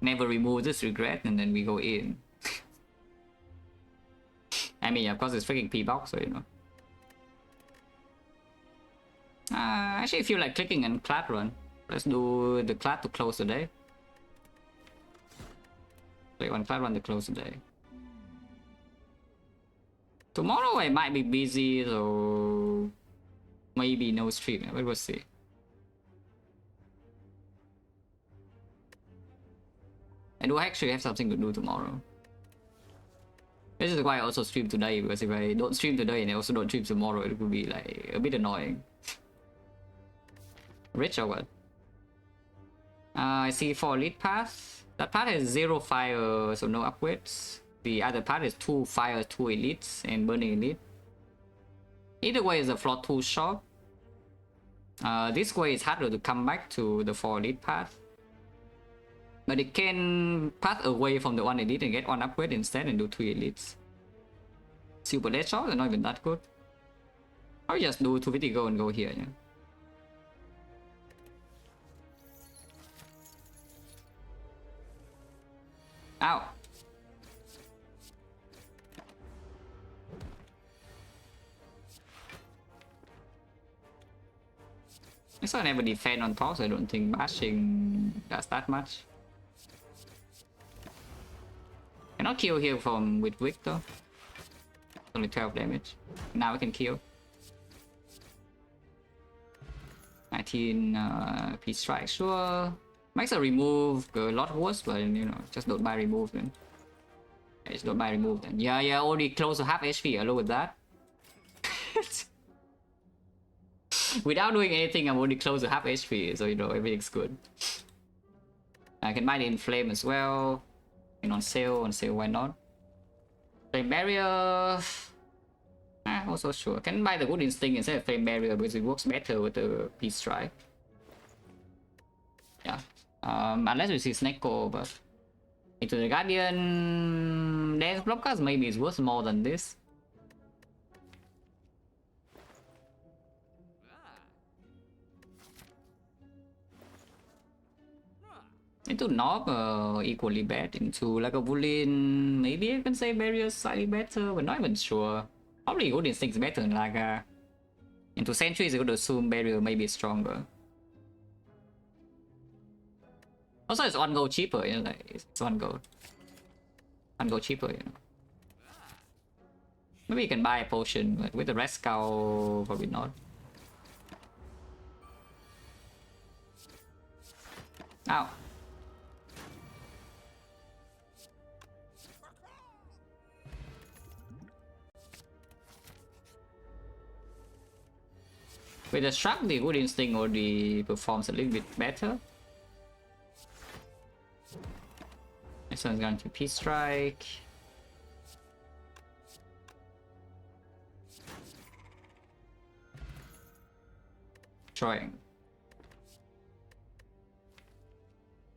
never remove this regret, and then we go in. I mean, of course, it's freaking P-box, so you know. I actually feel like clicking and Clad run. Let's do the Clad to close the day. Click on Clad run to close the day. Tomorrow I might be busy, so maybe no stream, but we'll see. I do actually have something to do tomorrow. This is why I also stream today, because if I don't stream today and I also don't stream tomorrow, it would be like a bit annoying. Rich or what? I see 4 elite paths. That path has 0 fire, so no upgrades. The other path is 2 fire, 2 elites, and burning elite. Either way is a floor 2 shop. This way is harder to come back to the 4 elite path. But it can pass away from the 1 elite and get 1 upgrade instead and do 3 elites. Super dead shots are not even that good. I'll just do 250 go and go here, yeah. Ow. I saw I never defend on top, so I don't think bashing does that much. Cannot kill here from with Wick though. Only 12 damage. Now we can kill. 19 Peace Strike, sure. Makes a remove a lot worse, but you know, just don't buy remove then. Yeah, just don't buy remove then. Yeah, already close to half HP, along with that. Without doing anything, I'm already close to half HP, so you know, everything's good. I can buy the Inflame as well. And on sale, why not? Flame Barrier. Also sure. Can buy the Good Instinct instead of Flame Barrier because it works better with the Peace Strike. Yeah. Unless we see Snecko, but into the Guardian Dance Blockers maybe it's worth more than this. Into Knob equally bad. Into like a Bullion, maybe I can say Barrier slightly better, but not even sure. Probably Good Instinct is better than like into Sentry is going to assume Barrier may be stronger. Also, it's 1 gold cheaper, you know, like it's 1 gold. 1 gold cheaper, you know. Maybe you can buy a potion, but with the Red Skull, probably not. Ow. With the Shrug, the Good Instinct already performs a little bit better. This one's going to Peace Strike. Destroying.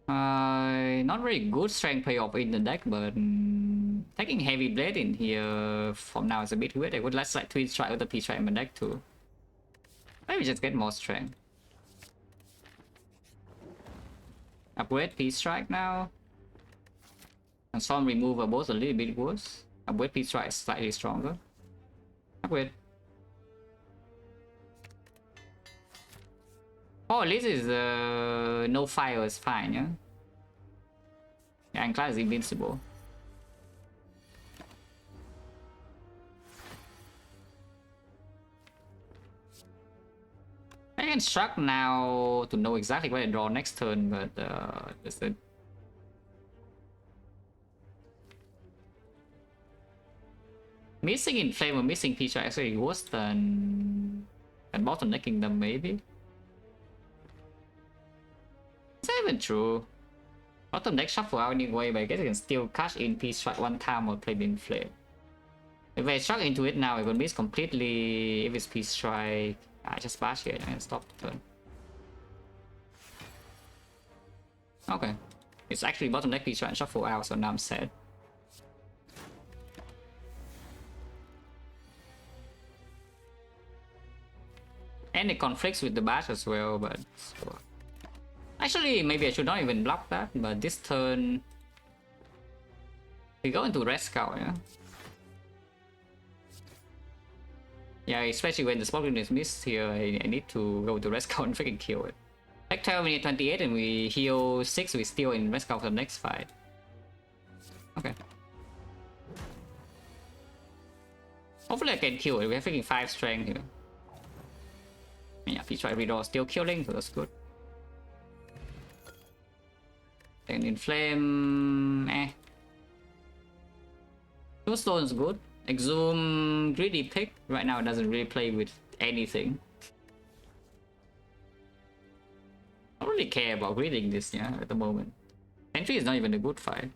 Not very good strength payoff in the deck, but taking Heavy Blade in here from now is a bit weird. I would let's like Twin Strike with the Peace Strike in my deck too. Maybe just get more strength. Upgrade Peace Strike now. And Storm Remover both a little bit worse. Upgrade Peace Strike is slightly stronger. Upgrade. Oh, at least is no fire is fine, yeah? Yeah, Ironclad is invincible. I can Shrug now to know exactly what I draw next turn, but just it. Missing Inflame or missing Peace are actually worse than bottlenecking them, maybe. Is that even true? Bottom deck shuffle out anyway, but I guess I can still cash in Peace Strike 1 time or play the Inflame. If I Shrug into it now, I will miss completely if it's Peace Strike. I just bash here and stop the turn. Okay. It's actually bottom deck Peace Strike and shuffle out, so now I'm sad. And it conflicts with the bash as well, but so. Actually maybe I should not even block that, but this turn we go into Red Skull, yeah? Yeah, especially when the spot is missed here, I need to go to Red Skull and freaking kill it. Like 12 minute 28 and we heal 6, we steal in Red Skull for the next fight. Okay. Hopefully I can kill it, we have freaking 5 strength here. Yeah, Peace Strike redraw still killing, so that's good. Then Inflame, Tombstone's good. Exhume, greedy pick. Right now it doesn't really play with anything. I don't really care about greeding this, yeah, at the moment. Entry is not even a good fight.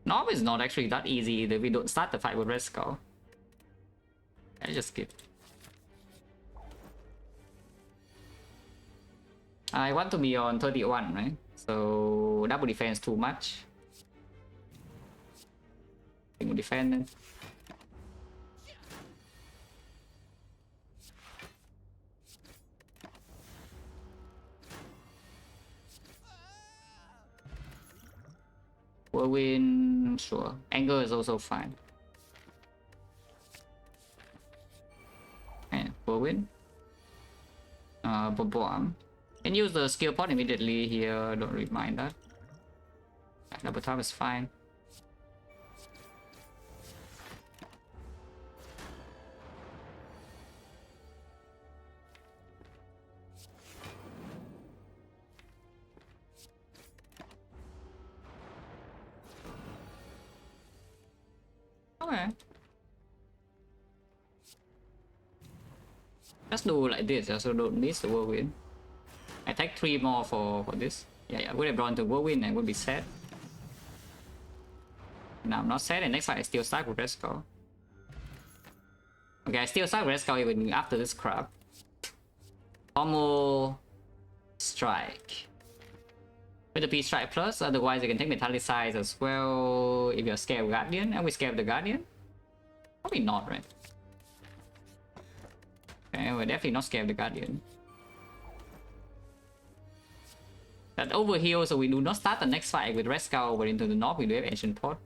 Knob is not actually that easy either. We don't start the fight with Red Skull. I just skip. I want to be on 31, right? So double defense too much. Single defend then. Whirlwind, sure. Anger is also fine. And Whirlwind. Bomb. Can use the skill pot immediately here, don't really mind that. Double tap is fine. Okay. Let's do like this, so don't miss the whirlwind. I take 3 more for this. Yeah, would have drawn to whirlwind and would be set. Now I'm not set, and next fight I still start with Red Skull. Okay, I still start with Red Skull even after this crap. Pommel Strike. With the P Strike plus, otherwise you can take Metallicize as well if you're scared of Guardian. And we scared of the Guardian? Probably not, right? Okay, we're definitely not scared of the Guardian. That overheal, so we do not start the next fight with Red Skull over into the north. We do have Ancient Pot.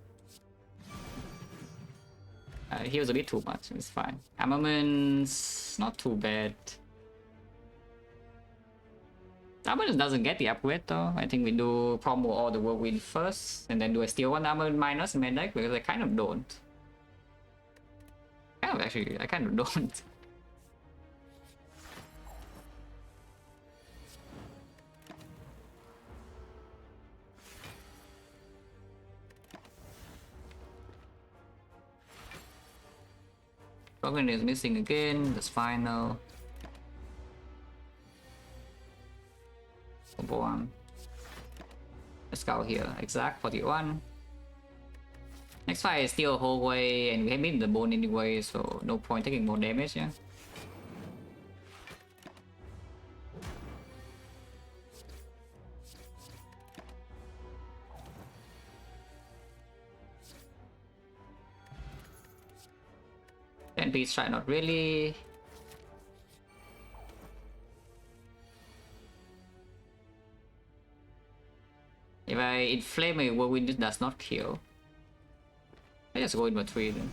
Heals a bit too much, it's fine. Armaments, not too bad. Armament doesn't get the upgrade though. I think we do promo all the whirlwind first, and then do a steel 1 armor minus in main deck because I kind of don't. I kind of don't. Rogan is missing again, that's fine though. One. Let's go here. Exact 41. Next fight is still a whole way, and we have been the bone anyway, so no point taking more damage, yeah. And P Strike, not really. If I inflame a whirlwind, it does not kill. I just go in for 3 then.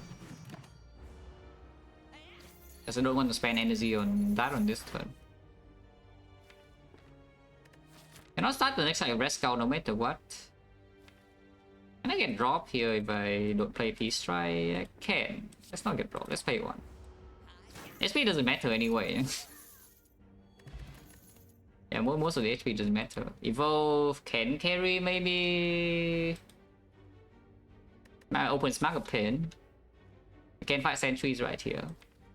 Because I don't want to spend energy on that on this turn. Can I start the next like Red Skull no matter what? Can I get dropped here if I don't play P Strike? I can. Let's not get dropped, let's play 1. SP doesn't matter anyway. Yeah, most of the HP doesn't matter. Evolve can carry maybe. My open Smart Pain. We can fight sentries right here.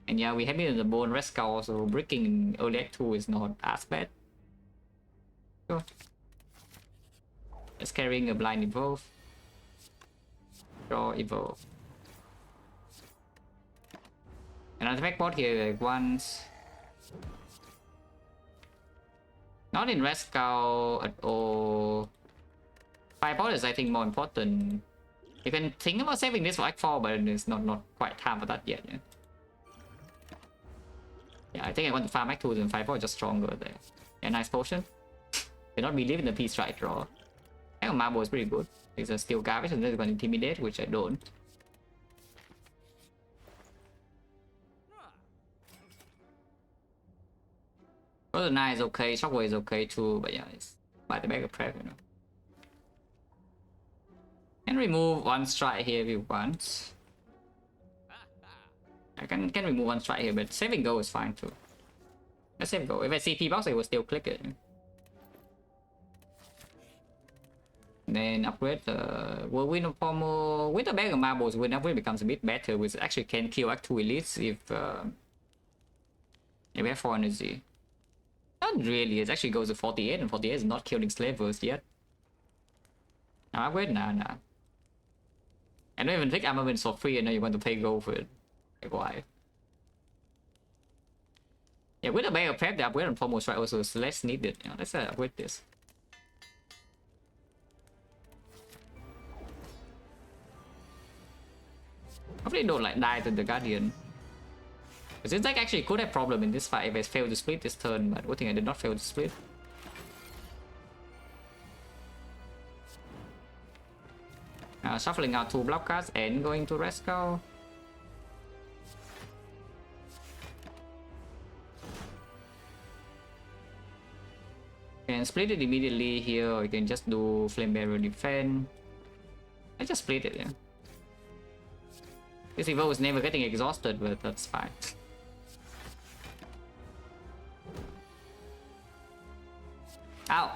And yeah, we have it in the bone Red Skull, so breaking early act 2 is not as bad. Sure. Just carrying a blind evolve. Draw evolve. And I'll attack board here like once. Not in Red Skull at all. Firepot is I think more important. You can think about saving this for Act 4, but it's not quite time for that yet. Yeah, I think I want to farm Act 2 and Firepot is just stronger there. Yeah, nice potion. Do not believe in the P Strike draw. I think Marble is pretty good. It's a steel garbage and then it's going to intimidate, which I don't. Brother Knight is okay, Shockwave is okay too, but yeah, it's by the back of prep, you know. Can remove 1 strike here if you want. I can remove 1 strike here, but saving go is fine too. Let's save go. If I see P-box, I will still click it. Then upgrade the Whirlwind of Pommel. With the bag of marbles, when upgrade becomes a bit better, which actually can kill Act 2 elites if we have 4 energy. Not really, it actually goes to 48, and 48 is not killing slavers yet. Nah, upgrade? Nah. I don't even take armaments for free, and now you want to pay gold for it. Like, why? Yeah, with the bag of prep, the upgrade on Pommel Strike also is less needed. You know, let's upgrade this. Hopefully don't like die to the Guardian. Because this deck actually could have problem in this fight if I failed to split this turn, but good thing I did not fail to split. Shuffling out 2 block cards and going to Rescue. Can split it immediately here, or you can just do Flame Barrier Defend. I just split it, yeah. This Evo is never getting exhausted, but that's fine. Ow!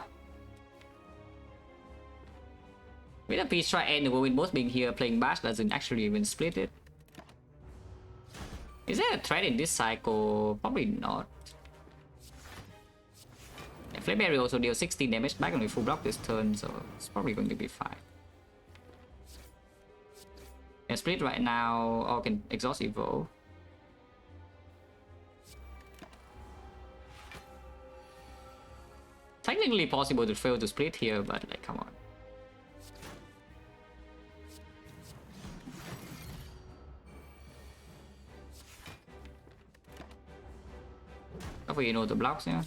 With a Peace Strike and the Whirlwind both being here, playing Bash doesn't actually even split it. Is there a threat in this cycle? Probably not. Yeah, Flame Barrier also deals 16 damage back and we full block this turn, so it's probably going to be fine. Can split right now, or can exhaust Evo. Technically possible to fail to split here, but like, come on. Hopefully you know the blocks, yeah.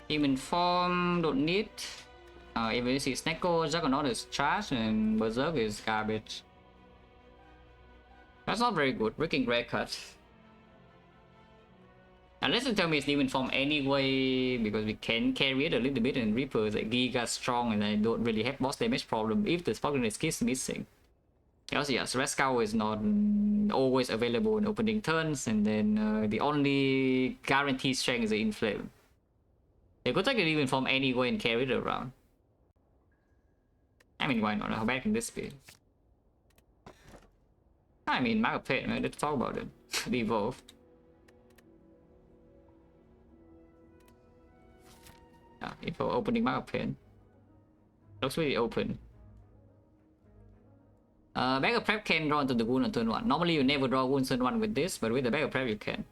Human form, don't need. Even if it's Neko, Juggernaut is trash and Berserk is garbage. That's not very good. Breaking Rare Cut. Unless you tell me it's Demon Form anyway, because we can carry it a little bit and Reaper is like giga strong and I don't really have boss damage problem if the Sparkling keeps missing. Also, yes, Rescue is not always available in opening turns, and then the only guaranteed strength is the Inflame. They could take it even from anywhere and carry it around. I mean, why not? How bad can this be? I mean, Mark of Pain, man. Let's talk about it. The Evolve. Yeah, Evolve opening Mark of Pain. Looks really open. Bag of Prep can draw into the wound on turn 1. Normally you never draw wounds turn 1 with this, but with the Bag of Prep you can.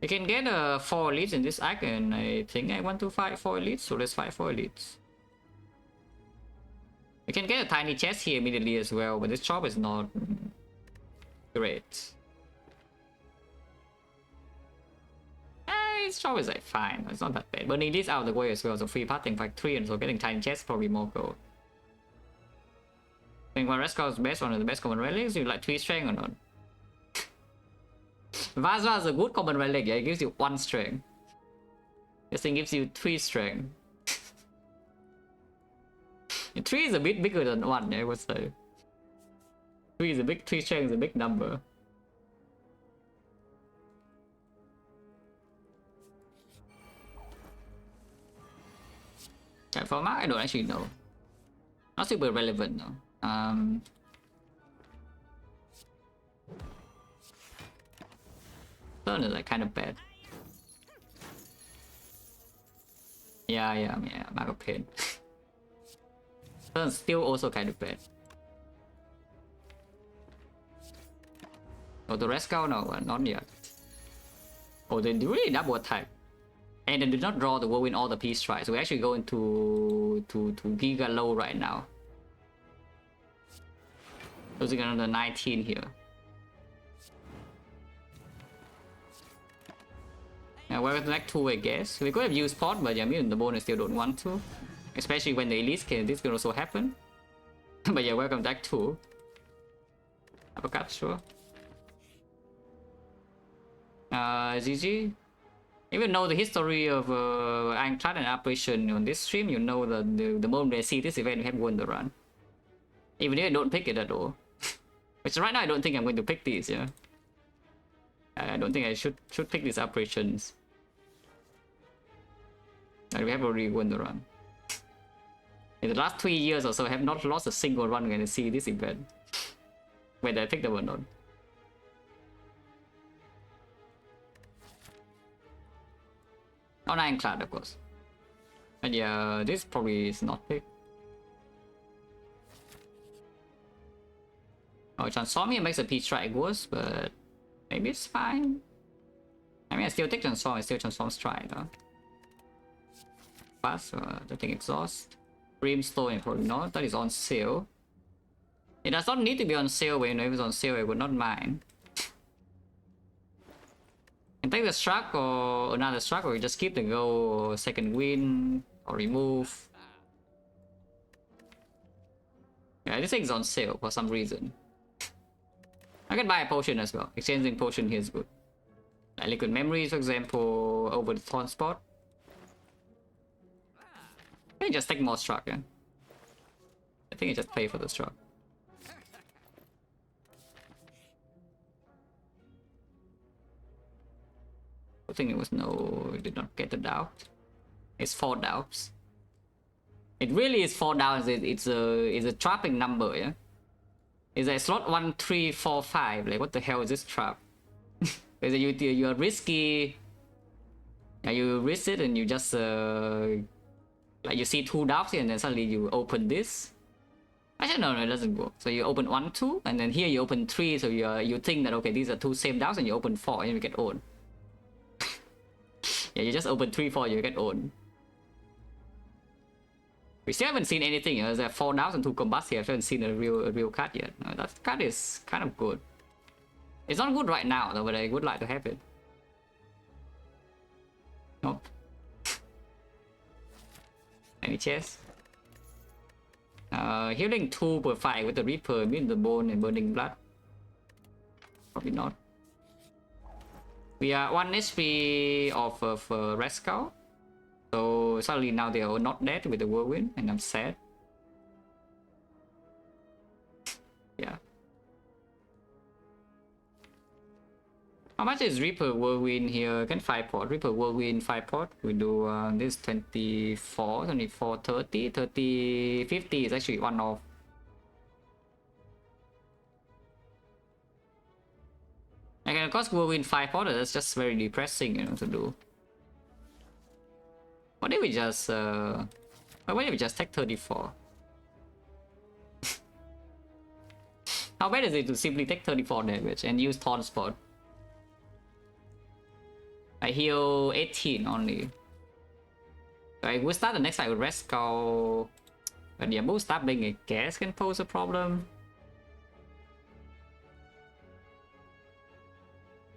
You can get 4 elites in this act, and I think I want to fight 4 elites, so let's fight 4 elites. You can get a tiny chest here immediately as well, but this chop is not great. This chop is like fine, it's not that bad. Burning elites out of the way as well, so free pathing like 3, and so getting tiny chest probably more gold. I think one Rescue is best, one of the best common relics. You like 3 strength or not? Vazra is a good common relic, yeah, it gives you 1 strength. This thing gives you 3 strength. 3 is a bit bigger than 1, I would say. 3 is a big, 3 strength is a big number. Yeah, for Mark, I don't actually know. Not super relevant though. Turn is like kind of bad. Yeah, Mark of Pain. Turn's still also kind of bad. Oh, the Rescue? No, not yet. Oh, they really double attack. And they did not draw the Whirlwind or the Peace Strike, so we're actually going to Giga low right now. Losing another 19 here. Yeah, welcome back to, I guess. We could have used pot, but yeah, me and the bonus still don't want to. Especially when the elites can, this can also happen. But yeah, welcome back to. Uppercut, sure. GG. Even know the history of Ironclad and Operation on this stream, you know that the moment they see this event, we have won the run. Even if I don't pick it at all. Which right now I don't think I'm going to pick these, yeah. I don't think I should pick these operations. And we have already won the run. In the last 3 years or so, I have not lost a single run when I see this event. Whether I picked them or not. On Ironclad, of course. And yeah, this probably is not picked. Oh, Transform here makes a Peace Strike worse, but maybe it's fine. I mean, I still take transform, I still transform strike though. Fast, don't think exhaust. Brimstone, probably not. That is on sale. It does not need to be on sale, but you know, if it's on sale, I would not mind. And take the struck or another struck, or you just keep the go second wind or remove. Yeah, this thing is on sale for some reason. I can buy a potion as well. Exchanging potion here is good. Like liquid memories, for example, over the thorn spot. I can just take more struck, yeah. I think I just pay for the struck. I think it was no, it did not get the doubt. It's 4 doubts. It really is 4 doubts. It's a trapping number, yeah. It's a slot 1, 3, 4, 5. Like what the hell is this trap? Because you're risky. Yeah, you risk it and you just like you see 2 doubts here and then suddenly you open this. Actually no, it doesn't work. So you open 1, 2, and then here you open 3. So you think that okay, these are 2 same doubts, and you open 4 and you get owned. Yeah, you just open 3, 4, you get owned. We still haven't seen anything. You know, there are 4 doubts and 2 combats here. I haven't seen a real card yet. That card is kind of good. It's not good right now though, but I would like to have it. Nope. Any chance? Healing 2 per fight with the Reaper, Immune the Bone, and Burning Blood. Probably not. We are 1 HP off of Rascal. So suddenly now they are not dead with the Whirlwind, and I'm sad. Yeah. How much is Reaper Whirlwind here? Can 5 pot. Reaper Whirlwind 5 pot. We do this 24, 24, 30, 30, 50 is actually 1 off. And of course Whirlwind 5 pot, that's just very depressing, you know, to do. What if we just what if we just take 34? How bad is it to simply take 34 damage and use Taunt Spot? I heal 18 only. I will start the next fight with Rascal. But yeah, both stabbing I guess can pose a problem.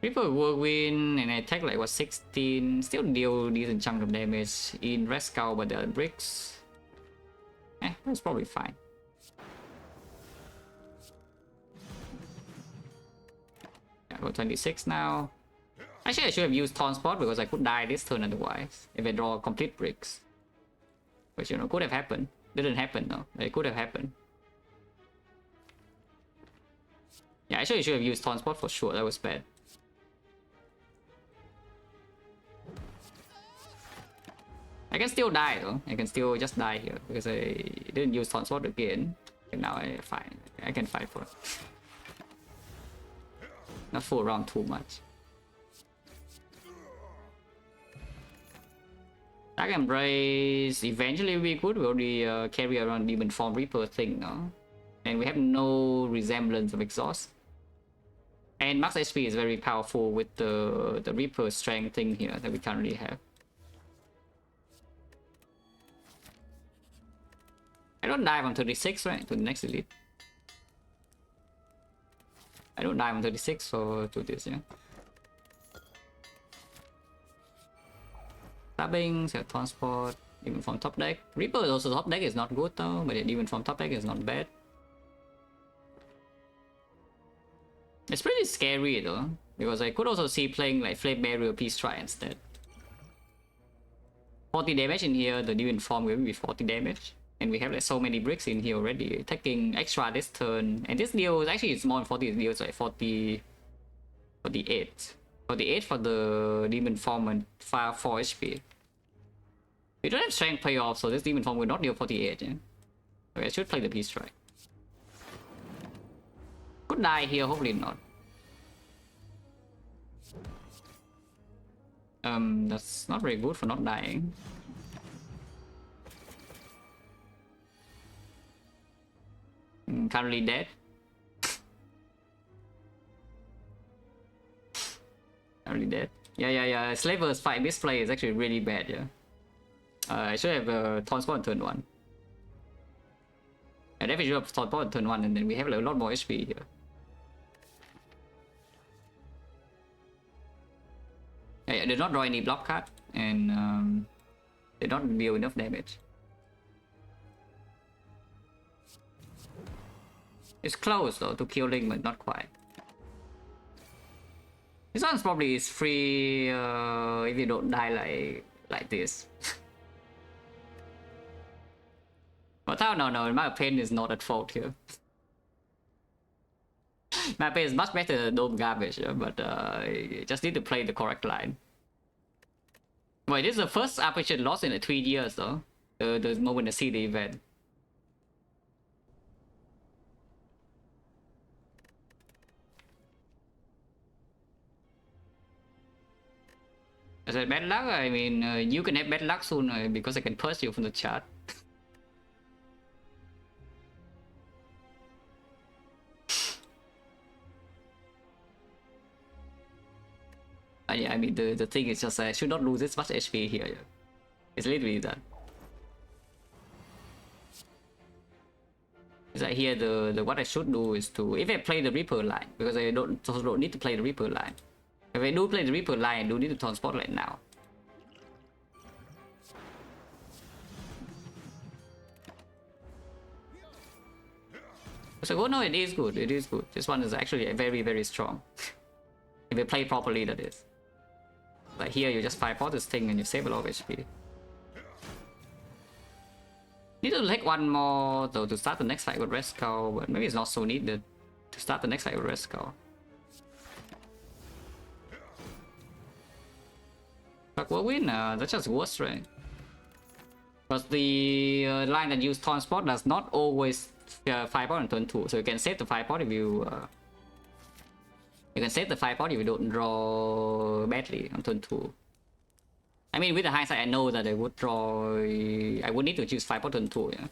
Reaper Whirlwind and I attack like what 16. Still deal decent chunk of damage in Rascal, but the bricks. That's probably fine. I got 26 now. Actually, I should have used Taunt Spot because I could die this turn otherwise if I draw complete bricks. Which, you know, could have happened. Didn't happen though. It could have happened. Yeah, actually, I should have used Taunt Spot for sure. That was bad. I can still die though. I can still just die here because I didn't use Taunt Spot again. And now I can fight for it. Not fool around too much. Dark Embrace eventually we could. We already carry around Demon Form Reaper thing now. And we have no resemblance of exhaust. And max HP is very powerful with the Reaper strength thing here that we currently have. I don't dive on 36, right? To the next elite. I don't dive on 36, so to this, yeah. Stabbing, so Taunt Spot, even from top deck. Reaper is also top deck, is not good though, but even from top deck is not bad. It's pretty scary though, because I could also see playing like Flame Barrier Peace Strike instead. 40 damage in here, the Demon Form will be 40 damage. And we have like so many bricks in here already, taking extra this turn. And this deal actually it's more than 40, it deals like 40, 48. 48 for the Demon Form and 4 HP. We don't have strength payoff, so this Demon Form will not deal 48. Yeah? Okay, I should play the Peace Strike. Could die here, hopefully not. That's not very good for not dying. Currently dead. Currently dead. Yeah. Slaver's fight display is actually really bad, yeah. I should have Taunt Spot on turn 1. And if we should have Taunt Spot on turn 1, and then we have like, a lot more HP here. Yeah, they don't draw any block card, and they don't deal enough damage. It's close though to killing, but not quite. This one's probably is free if you don't die like this. But no, my opinion is not at fault here. My opinion is much better than Dome Garbage, yeah, but you just need to play the correct line. Wait, this is the first Aperture lost in 3 years though. The moment I see the event. I said bad luck, I mean, you can have bad luck soon because I can curse you from the chat. Yeah, I mean, the thing is just I should not lose this much HP here. Yeah. It's literally that. It's like here, the what I should do is to, if I play the Reaper line, because I don't need to play the Reaper line. If I do play the Reaper line, I do need to turn Spotlight now. So, oh no, it is good. It is good. This one is actually very, very strong. If you play properly, that is. Like here, you just fire for this thing and you save a lot of HP. Need to take one more though to start the next fight with Red Skull, but maybe it's not so needed to start the next fight with Red Skull. But we'll win, that's just worse, right? Because the line that use Taunt Spot does not always Firepot on turn 2, so you can save the Firepot if you... you can save the Firepot if you don't draw badly on turn 2. I mean, with the hindsight, I know that I would draw... I would need to choose Firepot turn 2, yeah.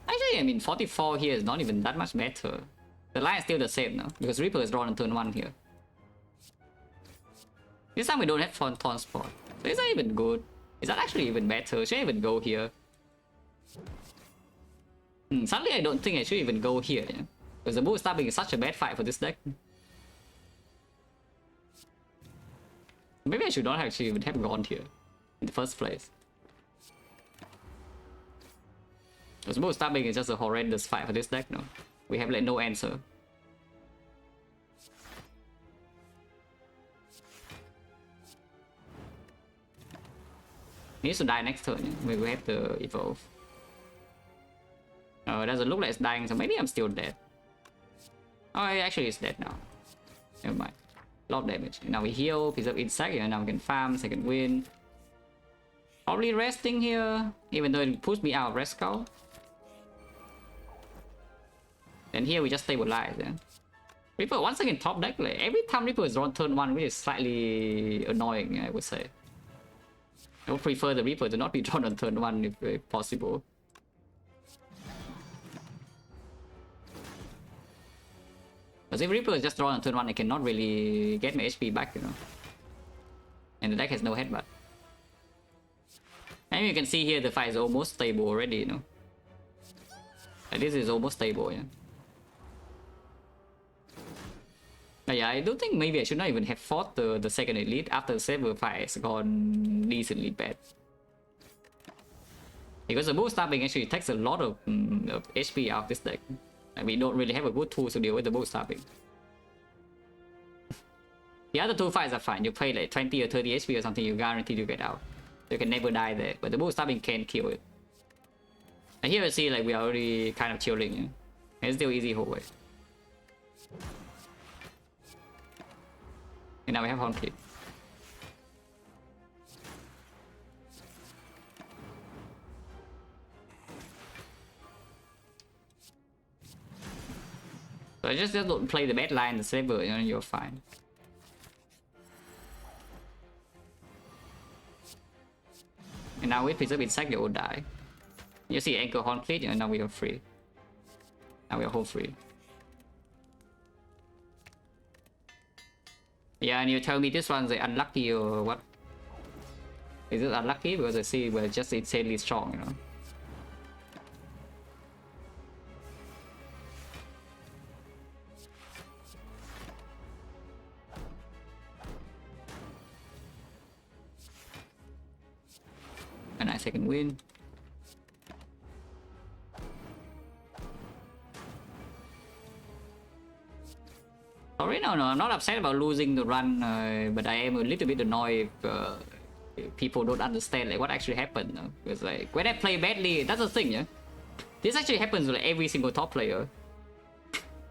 Actually, I mean, 44 here is not even that much better. The line is still the same now, because Reaper is drawn on turn 1 here. This time we don't have Taunt Spot. So is that even good? Is that actually even better? Should I even go here? Suddenly I don't think I should even go here, yeah? Because the Bull Stabbing is such a bad fight for this deck. Maybe I should not actually even have gone here in the first place. Because Bull Stabbing is just a horrendous fight for this deck, no? We have like no answer. Needs to die next turn, yeah? We have to evolve. Oh, it doesn't look like it's dying, so maybe I'm still dead. Oh, actually it's dead now. Never mind. A lot of damage. Now we heal, preserve insect, and now we can farm, second win. Probably resting here, even though it pushed me out of Red Skull. Then here we just stabilize, yeah. Reaper once again top deck, like every time Reaper is drawn turn 1, which is slightly annoying, I would say. I would prefer the Reaper to not be drawn on turn 1 if possible. Because if Reaper is just drawn on turn 1, I cannot really get my HP back, you know. And the deck has no headbutt. And you can see here the fight is almost stable already, you know. Like this is almost stable, yeah. But yeah, I do think maybe I should not even have fought the second elite after the Saber fight has gone decently bad. Because the Bull Stabbing actually takes a lot of HP out of this deck. Like we don't really have a good tool to deal with the Bull Stabbing. The other two fights are fine. You play like 20 or 30 HP or something, you guarantee to get out. You can never die there. But the Bull Stabbing can kill it. And here you see like we are already kind of chilling. Yeah? It's still easy whole way. And now we have Horn Clip. So I just don't play the bad line, the Saber, you know, you're fine. And now with Preserve Insect, they will die. You see Anchor Horn Clip, and now we are free. Now we are home free. Yeah, and you tell me this one's unlucky or what? Is it unlucky? Because I see we're just insanely strong, you know? A nice second win. Sorry, no, I'm not upset about losing the run, but I am a little bit annoyed if people don't understand like what actually happened. Because like when I play badly, that's the thing, yeah. This actually happens with like, every single top player.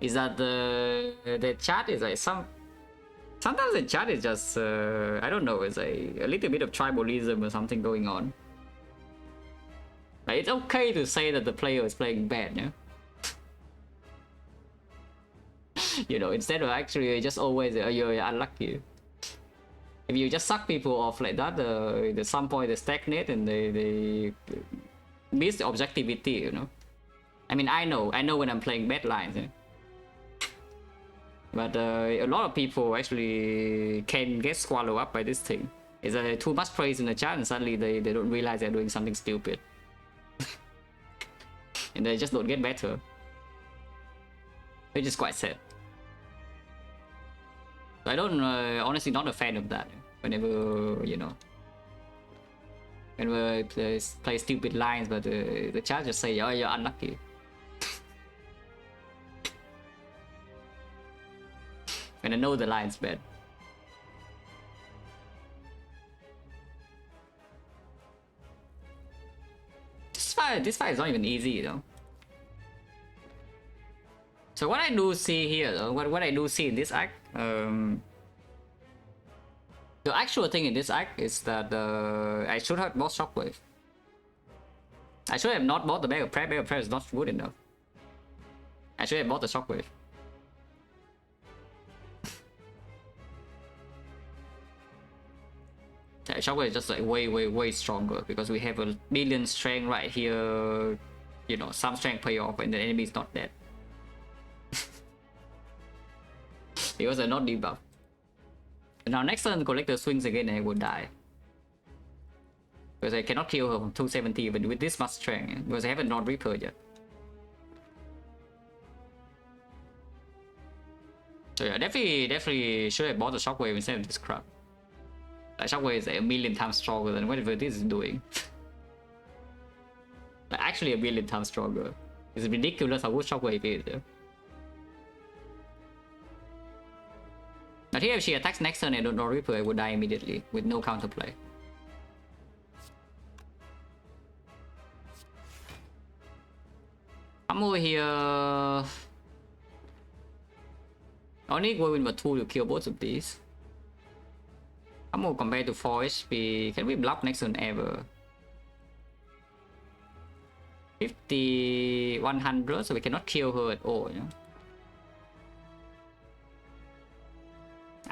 Is that the chat is like sometimes the chat is just I don't know, it's a little bit of tribalism or something going on. Like, it's okay to say that the player is playing bad, yeah. You know, instead of actually just always you're unlucky. If you just suck people off like that, at some point they stagnate and they miss the objectivity, you know. I mean, I know when I'm playing bad lines, yeah? But a lot of people actually can get swallowed up by this thing. It's too much praise in the chat and suddenly they don't realize they're doing something stupid. And they just don't get better. Which is quite sad. I don't, honestly not a fan of that. Whenever, you know, whenever I play stupid lines, but the chat just say, oh, you're unlucky. And I know the line's bad. This fight is not even easy, you know. So what I do see here, though, what I do see in this act, the actual thing in this act is that I should have bought Shockwave. I should have not bought the Bag of Prep. Bag of Prep is not good enough. I should have bought the Shockwave. Yeah, Shockwave is just like way stronger because we have a million strength right here. You know, some strength payoff and the enemy is not dead. Because they're not debuffed. Now next turn the collector swings again and I will die. Because I cannot kill her from 270 even with this much strength. Because I haven't not Reaper yet. So yeah, definitely should have bought the Shockwave instead of this crap. Like Shockwave is like a million times stronger than whatever this is doing. Like actually a million times stronger. It's ridiculous how good Shockwave is. Yeah? But here if she attacks next turn and don't know Reaper, I would die immediately with no counterplay. I'm over here. Only going with 2 to kill both of these. I'm more compared to 4 HP. Can we block next turn ever? 50, 100, so we cannot kill her at all, you know?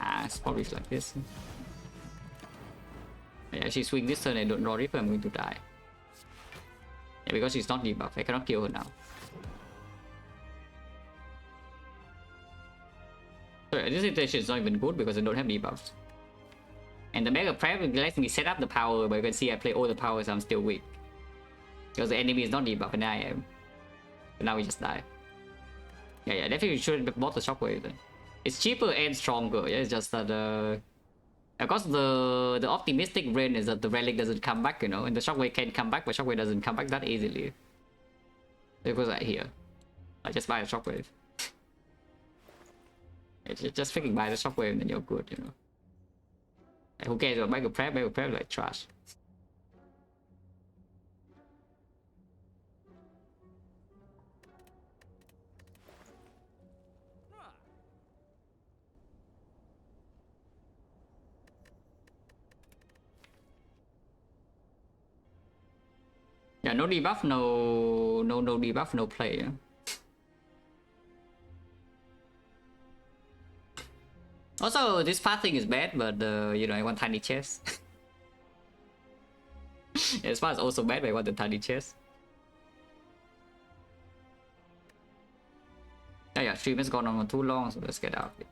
Ah, it's probably like this. Yeah, she swing this turn and don't draw Reaper, I'm going to die. Yeah, because she's not debuffed, I cannot kill her now. So this situation is not even good because I don't have debuffs. And the Mega Prep lets me set up the power, but you can see I play all the powers, so I'm still weak. Because the enemy is not debuffed and I am. But now we just die. Yeah, definitely should have bought the Shockwave then. It's cheaper and stronger, yeah, it's just that of course the optimistic brain is that the relic doesn't come back, you know, and the Shockwave can come back, but Shockwave doesn't come back that easily. It goes right here. I just buy a Shockwave. Just freaking buy the Shockwave and then you're good, you know. Like, who cares about Mega Prep? Mega Prep like trash. Yeah, no debuff, no debuff, no play. Yeah? Also, this pathing is bad, but you know, I want tiny chest. Yeah, this path is also bad, but I want the tiny chest. Yeah, stream has gone on too long, so let's get out of it.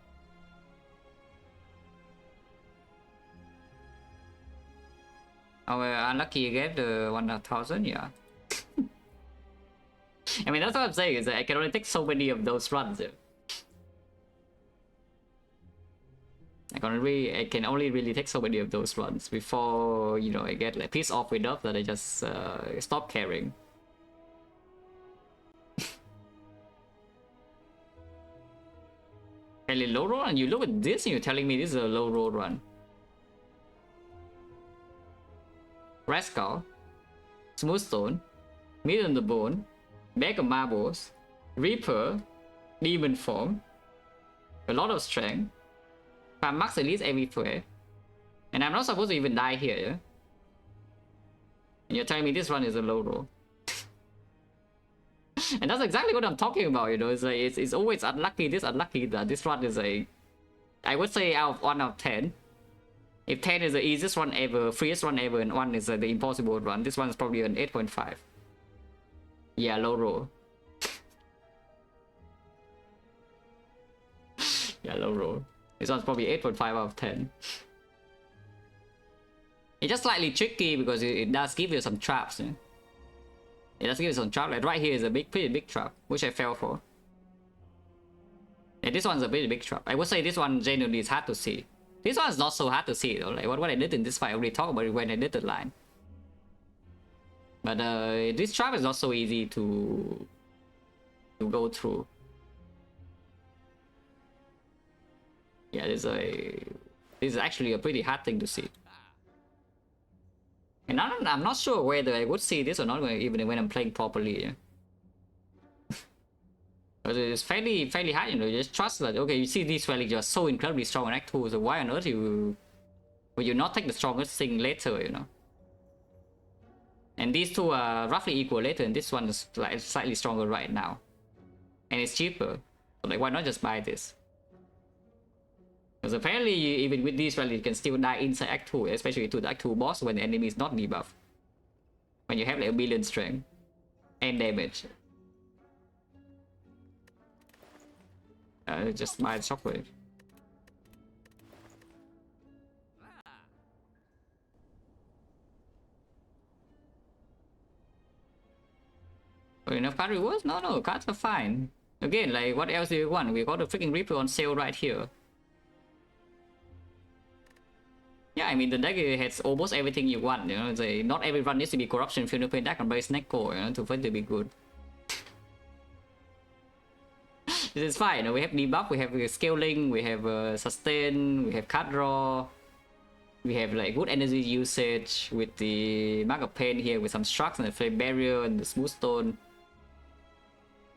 Oh, unlucky you get the 1000, yeah. I mean, that's what I'm saying, is that I can only take so many of those runs. I can only really take so many of those runs before, you know, I get like pissed off enough that I just stop caring. Fairly low roll, and you look at this and you're telling me this is a low roll run. Rascal, Smoothstone, Meat on the Bone, Bag of Marbles, Reaper, Demon Form, a lot of strength, farm max at least everywhere, and I'm not supposed to even die here, yeah? And you're telling me this run is a low roll. And that's exactly what I'm talking about, you know. It's like it's always unlucky, this unlucky that. This run is a, I would say out of 1 out of 10. If 10 is the easiest run ever, freest run ever, and 1 is the impossible run, this one is probably an 8.5. Yeah, low roll. Yeah, low roll. This one's probably 8.5 out of 10. It's just slightly tricky because it does give you some traps, yeah? It does give you some trap. Like right here is a pretty big trap, which I fell for. Yeah, this one's a pretty big trap. I would say this one genuinely is hard to see. This one's not so hard to see though. Like what I did in this fight, I already talked about it when I did the line. But this trap is not so easy to go through. Yeah, this is actually a pretty hard thing to see. And I'm not sure whether I would see this or not even when I'm playing properly. Yeah? But it's fairly hard, you know. You just trust that, okay, you see these relics are so incredibly strong in Act 2, so why on earth will you not take the strongest thing later, you know? And these two are roughly equal later, and this one is like slightly stronger right now. And it's cheaper. So like, why not just buy this? Because apparently, even with these relics, you can still die inside Act 2, especially to the Act 2 boss when the enemy is not debuffed. When you have like a billion strength and damage. Just buy the shockwave. Oh, enough card rewards? No, cards are fine. Again, like, what else do you want? We got a freaking Reaper on sale right here. Yeah, I mean, the deck has almost everything you want, you know. It's like, not every run needs to be Corruption, Fingerprint, deck, and base Neko, you know, for it to be good. This is fine, you know, we have debuff, we have scaling, we have sustain, we have card draw. We have like good energy usage with the Mark of Pain here with some structs and the Flame Barrier and the Smooth Stone.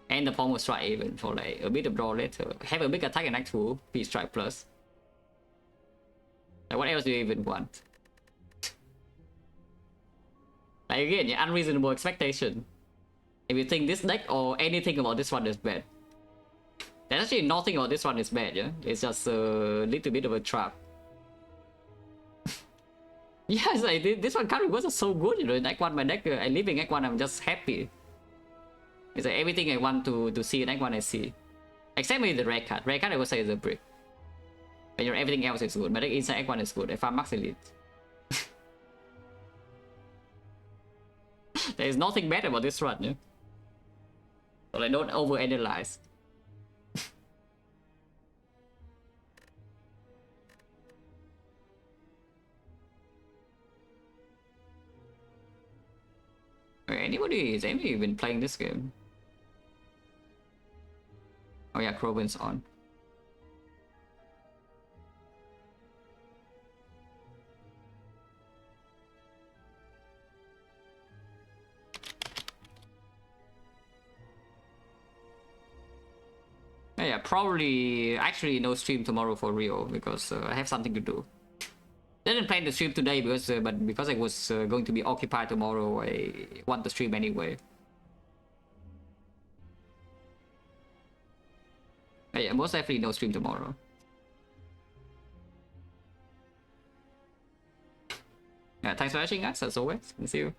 And the Pommel Strike even for like a bit of draw later. Have a big attack in Act 2, P Strike Plus. Like what else do you even want? Like again, your unreasonable expectation. If you think this deck or anything about this one is bad. There's actually nothing about this one is bad, yeah? It's just a little bit of a trap. Yeah, it's like, this one card was so good, you know. In Act 1, my deck, I live in Act 1, I'm just happy. It's like everything I want to see in Act 1, I see. Except maybe the red card. Red card I would say is a brick. But you know, everything else is good. My deck inside Act 1 is good. I farm max elite. There is nothing bad about this run, yeah? So like, don't overanalyze. Is anybody been playing this game? Oh yeah, Crowbin's on. Oh, yeah, probably actually no stream tomorrow for Rio because I have something to do. Didn't plan to stream today but because I was going to be occupied tomorrow, I want to stream anyway. Yeah, most definitely no stream tomorrow. Yeah, thanks for watching guys, as always. See you.